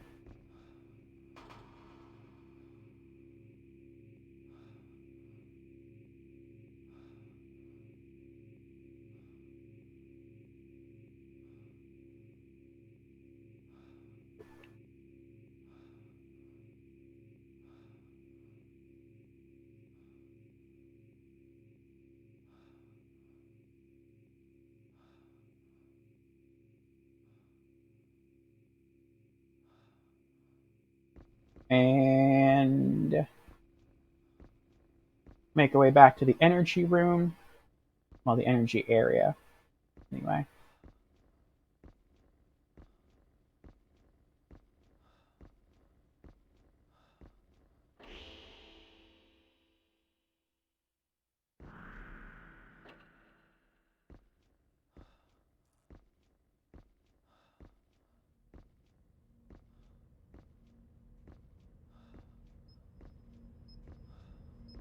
And make our way back to the energy room. Well, the energy area. Anyway.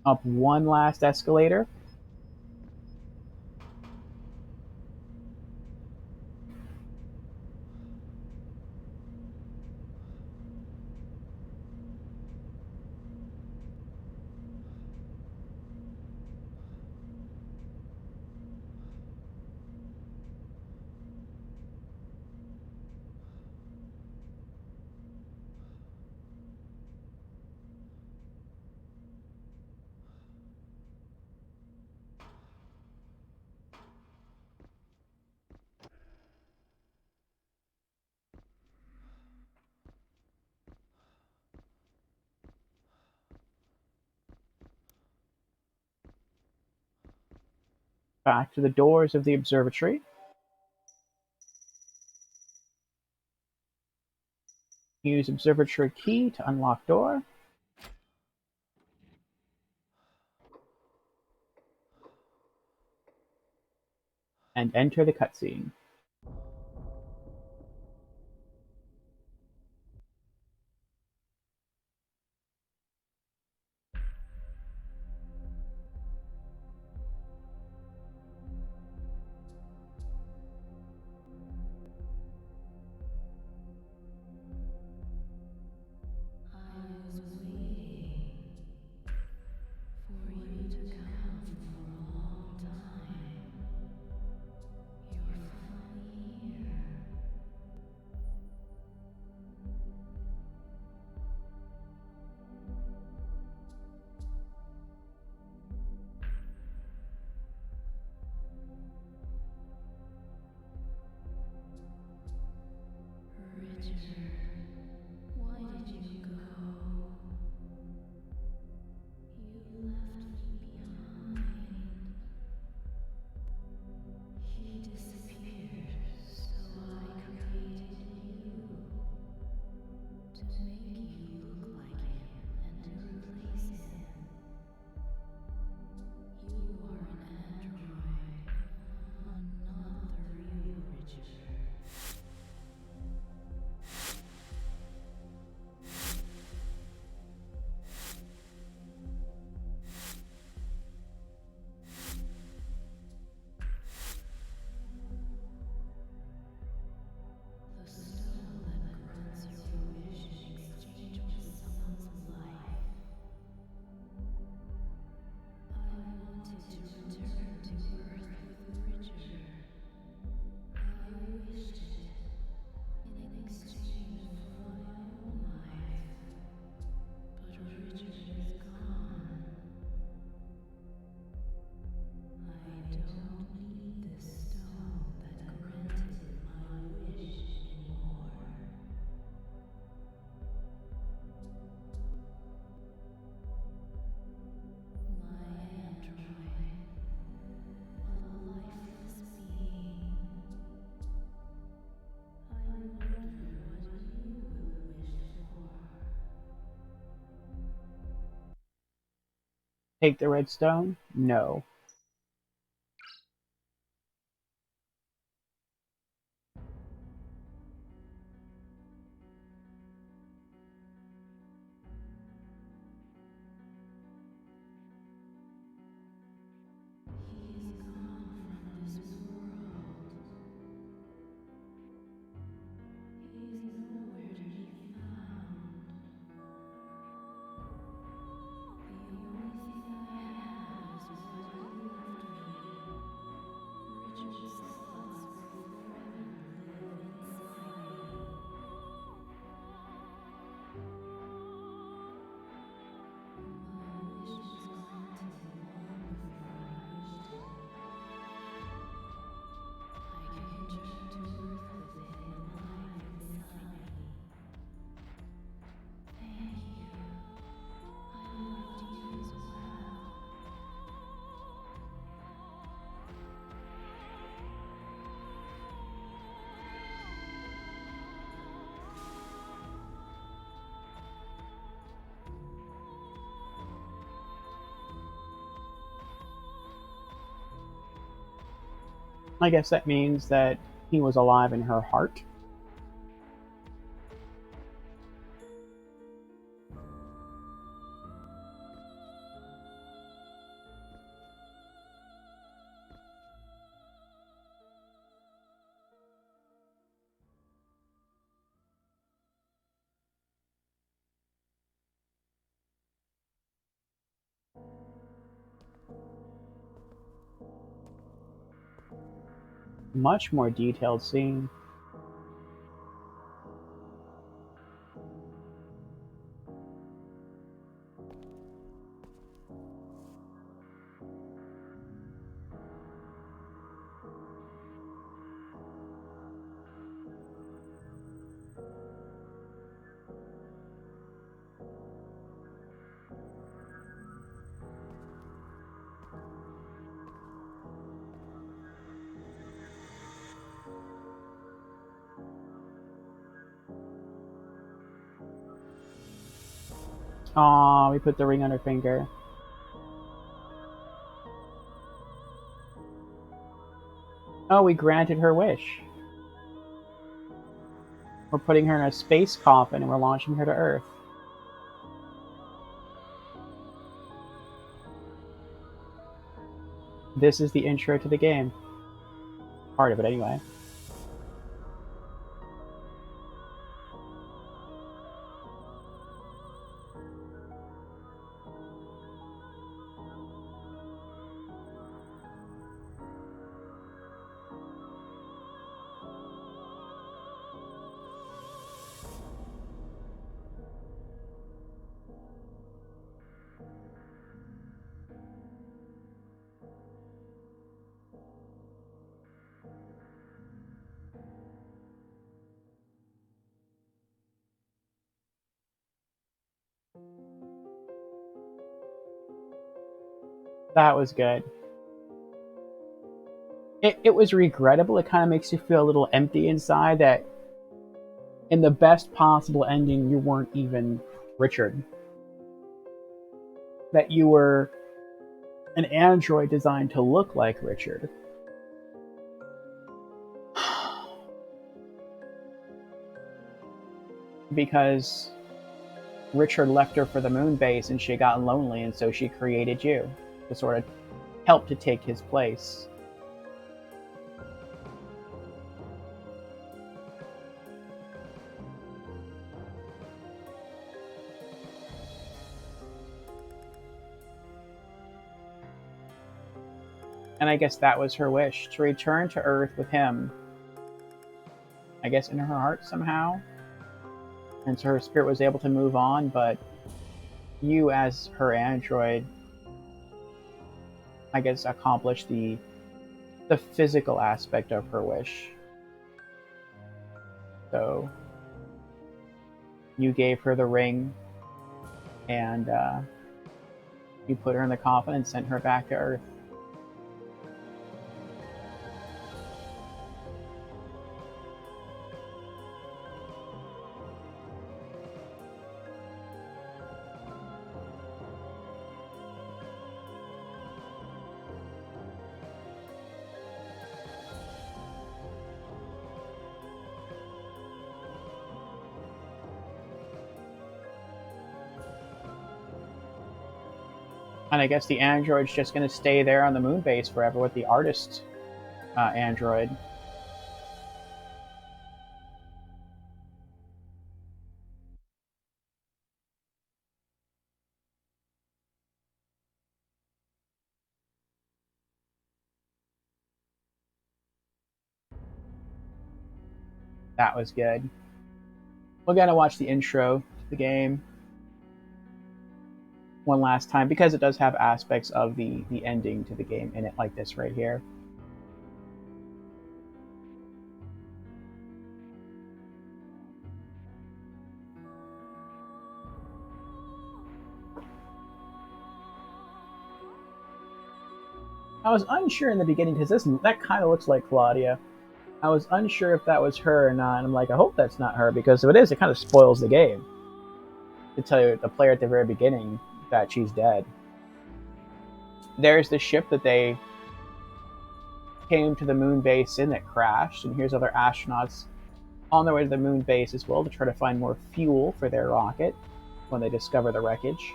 Up one last escalator. Back to the doors of the observatory. Use observatory key to unlock door. And enter the cutscene. I was waiting for you to come for a long time. Your Take the red stone? No. I guess that means that he was alive in her heart. Much more detailed scene. Aw, we put the ring on her finger. Oh, we granted her wish. We're putting her in a space coffin and we're launching her to Earth. This is the intro to the game. Part of it, anyway. That was good. It was regrettable. It kind of makes you feel a little empty inside that in the best possible ending, you weren't even Richard. That you were an android designed to look like Richard. Because Richard left her for the moon base and she got lonely, and so she created you to sort of help to take his place. And I guess that was her wish, to return to Earth with him. I guess in her heart somehow. And so her spirit was able to move on, but you as her android, I guess, accomplished the physical aspect of her wish. So you gave her the ring, and you put her in the coffin and sent her back to Earth. And I guess the android's just going to stay there on the moon base forever with the artist android. That was good. We're going to watch the intro to the game one last time because it does have aspects of the ending to the game in it, like this right here. I was unsure in the beginning because that kind of looks like Claudia. I was unsure if that was her or not, and I'm like, I hope that's not her, because if it is, it kind of spoils the game. To tell you the player at the very beginning that she's dead. There's the ship that they came to the moon base in that crashed, and here's other astronauts on their way to the moon base as well to try to find more fuel for their rocket when they discover the wreckage.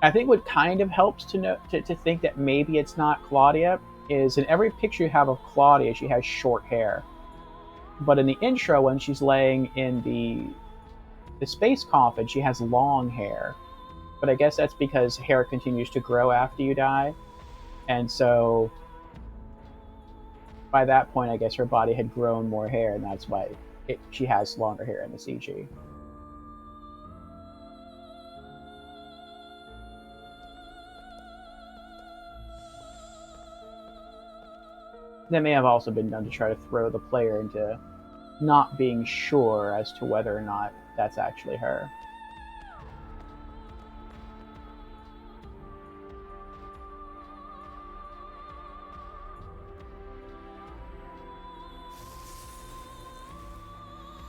I think what kind of helps to think that maybe it's not Claudia is in every picture you have of Claudia, she has short hair. But in the intro, when she's laying in the space coffin, she has long hair. But I guess that's because hair continues to grow after you die. And so by that point, I guess her body had grown more hair, and that's why she has longer hair in the CG. That may have also been done to try to throw the player into not being sure as to whether or not that's actually her.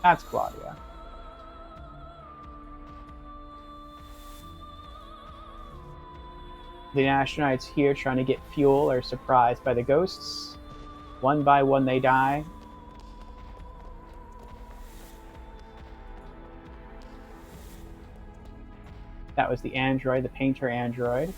That's Claudia. The astronauts here trying to get fuel are surprised by the ghosts. One by one they die. That was the android, the painter android.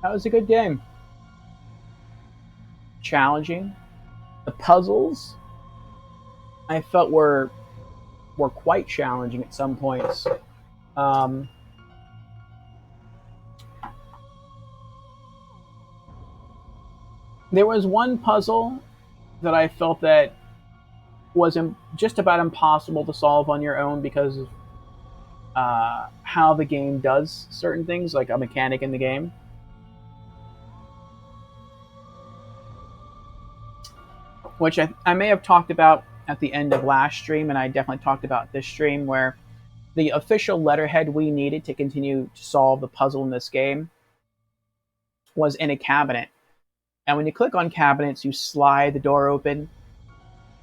That was a good game. Challenging. The puzzles I felt were quite challenging at some points. There was one puzzle that I felt that was just about impossible to solve on your own because of how the game does certain things, like a mechanic in the game. Which I may have talked about at the end of last stream, and I definitely talked about this stream, where the official letterhead we needed to continue to solve the puzzle in this game was in a cabinet. And when you click on cabinets, you slide the door open,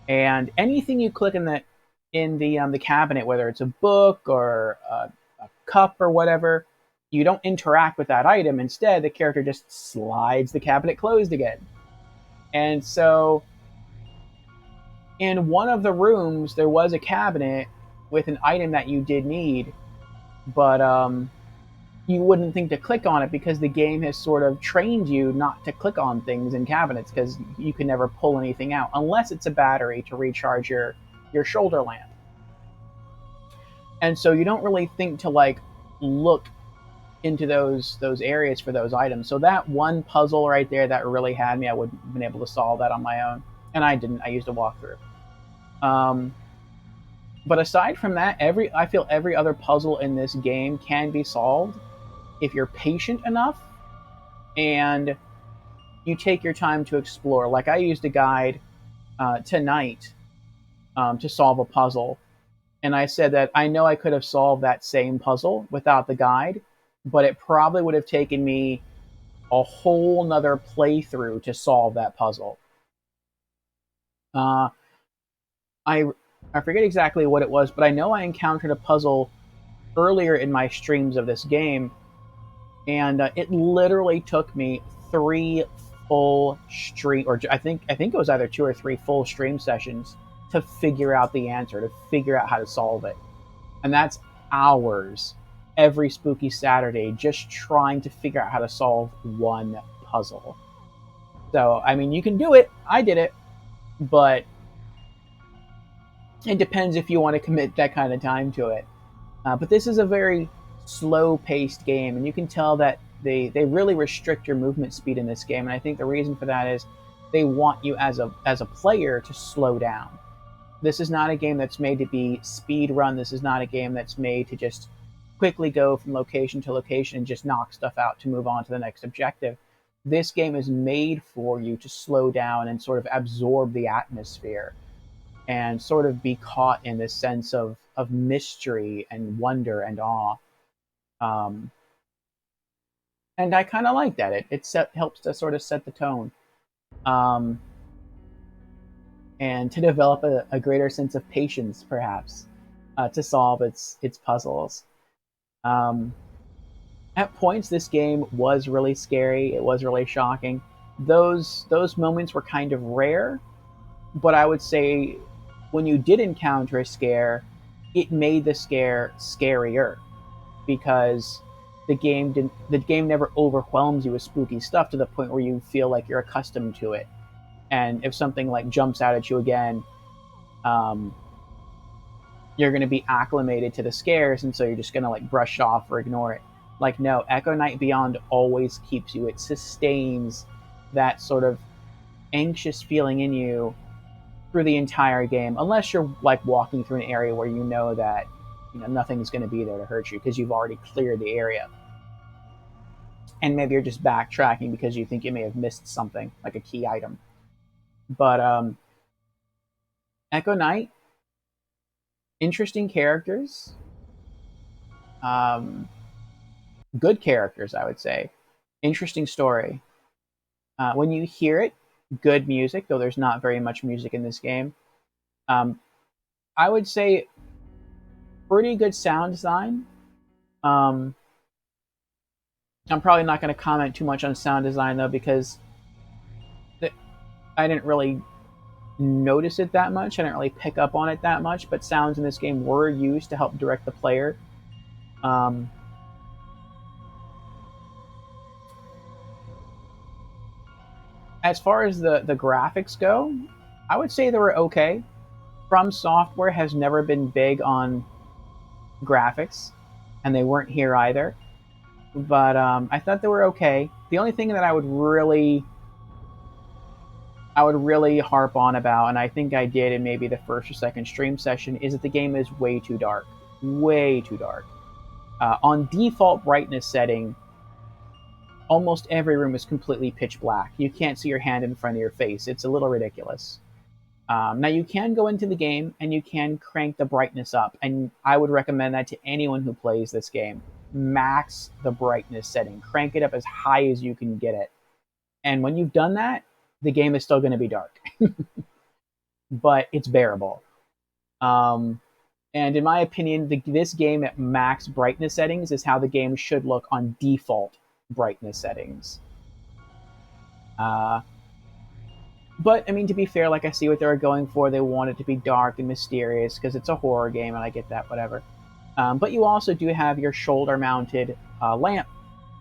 and anything you click in the cabinet, whether it's a book or a cup or whatever, you don't interact with that item. Instead, the character just slides the cabinet closed again. And so in one of the rooms, there was a cabinet with an item that you did need, but you wouldn't think to click on it because the game has sort of trained you not to click on things in cabinets because you can never pull anything out unless it's a battery to recharge your shoulder lamp. And so you don't really think to like look into those areas for those items. So that one puzzle right there that really had me, I wouldn't have been able to solve that on my own, and I didn't. I used a walkthrough. But aside from that, I feel every other puzzle in this game can be solved if you're patient enough and you take your time to explore. Like I used a guide tonight to solve a puzzle, and I said that I know I could have solved that same puzzle without the guide, but it probably would have taken me a whole nother playthrough to solve that puzzle. I I forget exactly what it was, but I know I encountered a puzzle earlier in my streams of this game, and it literally took me 3 full stream, or I think it was either 2 or 3 full stream sessions to figure out the answer, to figure out how to solve it, and that's hours every spooky Saturday just trying to figure out how to solve one puzzle. So I mean, you can do it. I did it, but it depends if you want to commit that kind of time to it. But this is a very slow-paced game, and you can tell that they really restrict your movement speed in this game. And I think the reason for that is they want you as a player to slow down. This is not a game that's made to be speed run. This is not a game that's made to just quickly go from location to location and just knock stuff out to move on to the next objective. This game is made for you to slow down and sort of absorb the atmosphere and sort of be caught in this sense of mystery and wonder and awe. And I kind of like that. It helps to sort of set the tone, and to develop a greater sense of patience, perhaps, to solve its puzzles. At points, this game was really scary. It was really shocking. Those moments were kind of rare, but I would say when you did encounter a scare, it made the scare scarier because the game never overwhelms you with spooky stuff to the point where you feel like you're accustomed to it. And if something like jumps out at you again, you're going to be acclimated to the scares, and so you're just going to like brush off or ignore it. Like, no, Echo Night Beyond always keeps you. It sustains that sort of anxious feeling in you through the entire game, unless you're like walking through an area where you know that nothing's going to be there to hurt you because you've already cleared the area, and maybe you're just backtracking because you think you may have missed something like a key item. But Echo Night, interesting characters, good characters, I would say, interesting story. When you hear it, good music, though there's not very much music in this game. I would say pretty good sound design. I'm probably not going to comment too much on sound design, though, because I didn't really notice it that much. I didn't really pick up on it that much, but sounds in this game were used to help direct the player. As far as the graphics go, I would say they were okay. From Software has never been big on graphics, and they weren't here either. But I thought they were okay. The only thing that I would really harp on about, and I think I did in maybe the first or second stream session, is that the game is way too dark. Way too dark. On default brightness setting, almost every room is completely pitch black. You can't see your hand in front of your face. It's a little ridiculous. Now, you can go into the game and you can crank the brightness up, and I would recommend that to anyone who plays this game. Max the brightness setting. Crank it up as high as you can get it. And when you've done that, the game is still going to be dark. But it's bearable. And in my opinion, this game at max brightness settings is how the game should look on default brightness settings. But, I mean, to be fair, like, I see what they were going for. They want it to be dark and mysterious because it's a horror game, and I get that, whatever. But you also do have your shoulder-mounted lamp,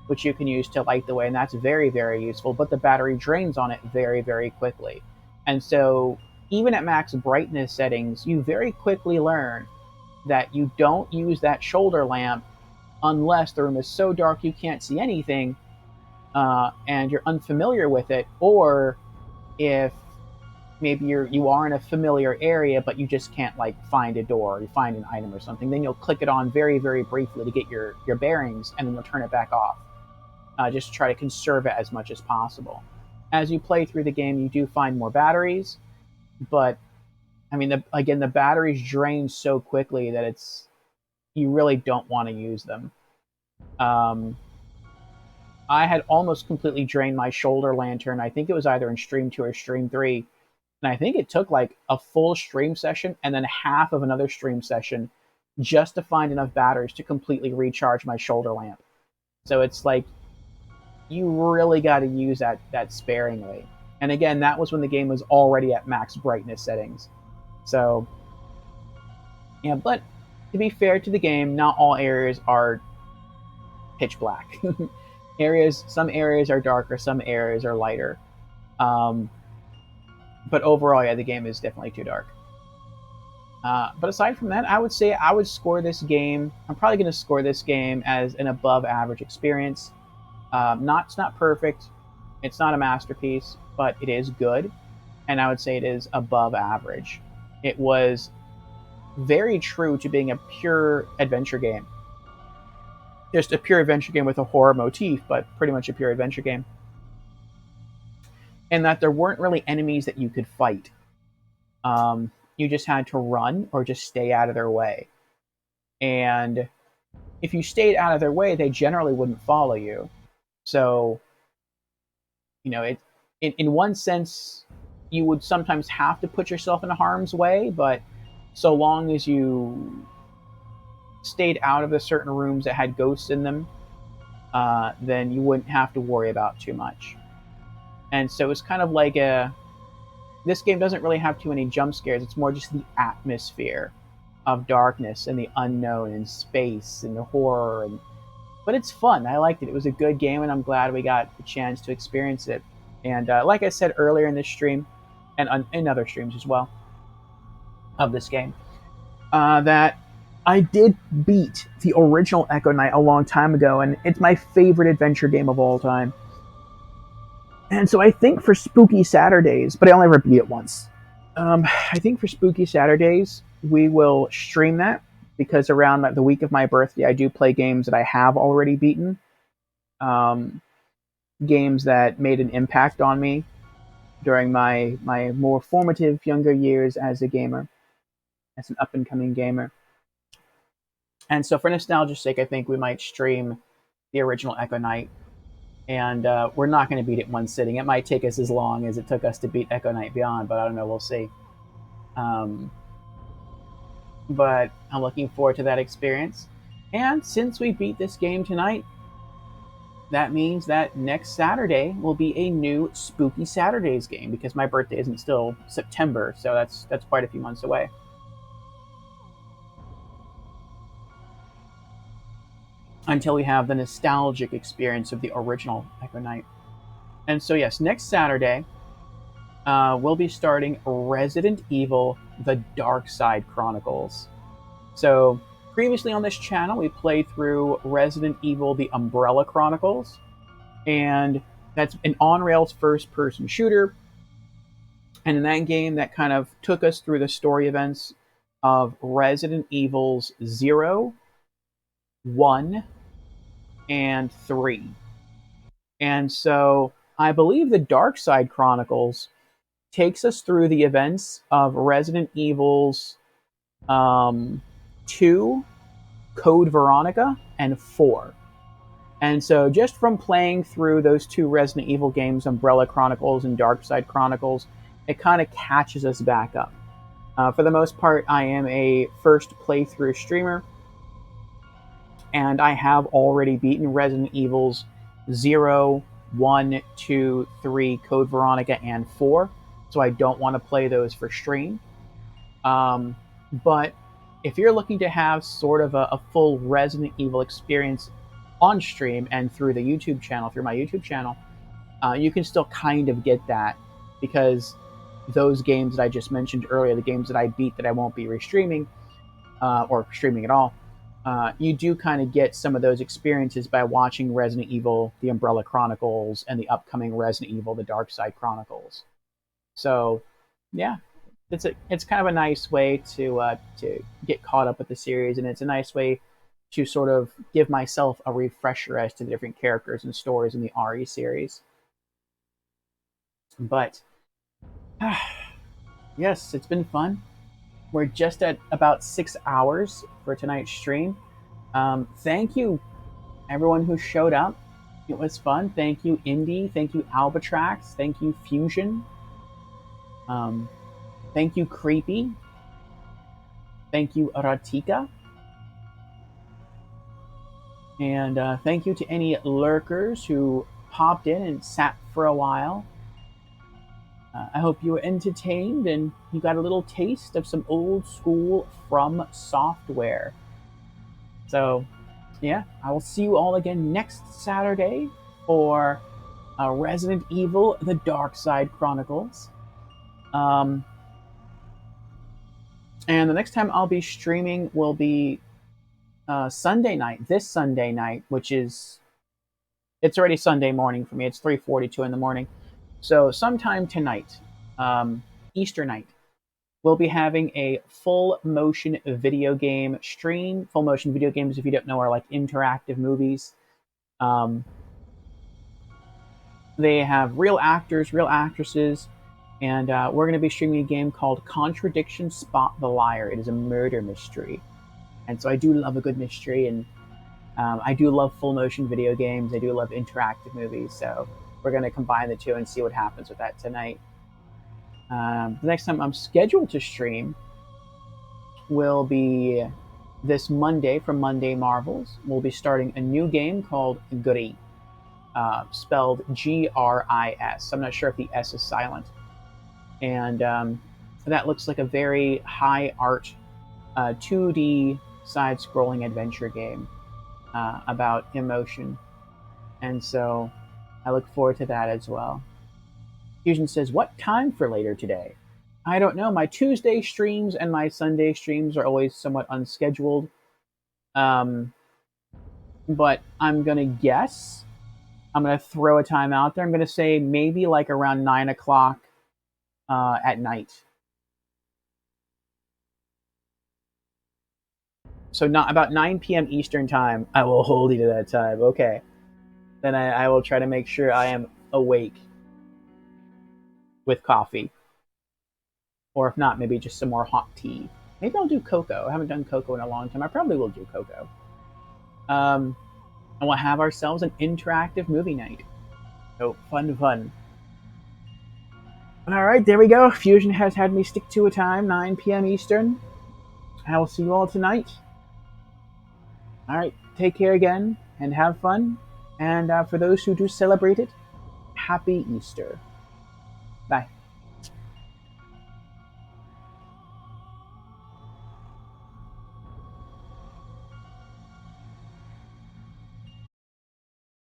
which you can use to light the way, and that's very, very useful, but the battery drains on it very, very quickly. And so, even at max brightness settings, you very quickly learn that you don't use that shoulder lamp unless the room is so dark you can't see anything, and you're unfamiliar with it, or if maybe you are in a familiar area but you just can't like find a door or you find an item or something, then you'll click it on very, very briefly to get your bearings, and then you'll turn it back off. Just to try to conserve it as much as possible. As you play through the game, you do find more batteries, but I mean, the batteries drain so quickly that you really don't want to use them. I had almost completely drained my shoulder lantern. I think it was either in stream 2 or stream 3, and I think it took like a full stream session and then half of another stream session just to find enough batteries to completely recharge my shoulder lamp. So it's like, you really got to use that sparingly. And again, that was when the game was already at max brightness settings. So, yeah, but to be fair to the game, not all areas are pitch black. Some areas are darker, some areas are lighter. But overall, yeah, the game is definitely too dark. But aside from that, I would say I would score this game. I'm probably going to score this game as an above average experience. It's not perfect. It's not a masterpiece, but it is good. And I would say it is above average. It was very true to being a pure adventure game. Just a pure adventure game with a horror motif, but pretty much a pure adventure game. And that there weren't really enemies that you could fight. You just had to run or just stay out of their way. And if you stayed out of their way, they generally wouldn't follow you. So, in one sense, you would sometimes have to put yourself in harm's way, but so long as you stayed out of the certain rooms that had ghosts in them, then you wouldn't have to worry about too much. And so it's kind of like this game doesn't really have too many jump scares. It's more just the atmosphere of darkness and the unknown and space and the horror. But it's fun. I liked it. It was a good game, and I'm glad we got the chance to experience it. And like I said earlier in this stream, and in other streams as well, of this game, that I did beat the original Echo Knight a long time ago, and it's my favorite adventure game of all time. And so I think for Spooky Saturdays, but I only ever beat it once. I think for Spooky Saturdays, we will stream that, because around the week of my birthday, I do play games that I have already beaten. Games that made an impact on me during my more formative younger years as a gamer, as an up-and-coming gamer. And so for nostalgia's sake, I think we might stream the original Echo Knight. And we're not going to beat it in one sitting. It might take us as long as it took us to beat Echo Knight Beyond, but I don't know. We'll see. But I'm looking forward to that experience. And since we beat this game tonight, that means that next Saturday will be a new Spooky Saturdays game, because my birthday isn't still September, so that's quite a few months away. Until we have the nostalgic experience of the original Echo Knight. And so yes, next Saturday, we'll be starting Resident Evil: The Dark Side Chronicles. So previously on this channel, we played through Resident Evil: The Umbrella Chronicles, and that's an on-rails first-person shooter. And in that game, that kind of took us through the story events of Resident Evils 0, 1, and 3. And so I believe the Dark Side Chronicles takes us through the events of Resident Evils 2, Code Veronica, and 4. And so just from playing through those two Resident Evil games, Umbrella Chronicles and Dark Side Chronicles, it kind of catches us back up. For the most part, I am a first playthrough streamer, and I have already beaten Resident Evils 0, 1, 2, 3, Code Veronica, and 4, so I don't want to play those for stream. But if you're looking to have sort of a full Resident Evil experience on stream and through the YouTube channel, through my YouTube channel, you can still kind of get that, because those games that I just mentioned earlier, the games that I beat that I won't be restreaming, or streaming at all, you do kind of get some of those experiences by watching Resident Evil: The Umbrella Chronicles and the upcoming Resident Evil: The Dark Side Chronicles. So, yeah, it's kind of a nice way to get caught up with the series, and it's a nice way to sort of give myself a refresher as to the different characters and stories in the RE series. But yes, it's been fun. We're just at about 6 hours for tonight's stream. Thank you, everyone who showed up. It was fun. Thank you, Indy. Thank you, Albatrax. Thank you, Fusion. Thank you, Creepy. Thank you, Ratika. And thank you to any lurkers who popped in and sat for a while. I hope you were entertained and you got a little taste of some old school From Software. So, yeah, I will see you all again next Saturday for Resident Evil: The Dark Side Chronicles. And the next time I'll be streaming will be Sunday night, this Sunday night, which is, it's already Sunday morning for me. It's 3:42 in the morning. So sometime tonight, Easter night, we'll be having a full motion video game stream. Full motion video games, if you don't know, are like interactive movies. They have real actors, real actresses, and we're going to be streaming a game called Contradiction Spot the Liar. It is a murder mystery. And so I do love a good mystery, and I do love full motion video games. I do love interactive movies, so we're going to combine the two and see what happens with that tonight. The next time I'm scheduled to stream will be this Monday from Monday Marvels. We'll be starting a new game called Gris, spelled Gris. I'm not sure if the S is silent. And that looks like a very high art 2D side-scrolling adventure game about emotion. And so I look forward to that as well. Fusion says, what time for later today? I don't know. My Tuesday streams and my Sunday streams are always somewhat unscheduled. But I'm going to guess. I'm going to throw a time out there. I'm going to say maybe like around 9 o'clock at night. So not about 9 p.m. Eastern time. I will hold you to that time. Okay. Then I will try to make sure I am awake with coffee. Or if not, maybe just some more hot tea. Maybe I'll do cocoa. I haven't done cocoa in a long time. I probably will do cocoa. And we'll have ourselves an interactive movie night. So fun. Alright, there we go. Fusion has had me stick to a time, 9 p.m. Eastern. I will see you all tonight. Alright, take care again, and have fun. And for those who do celebrate it, happy Easter. Bye.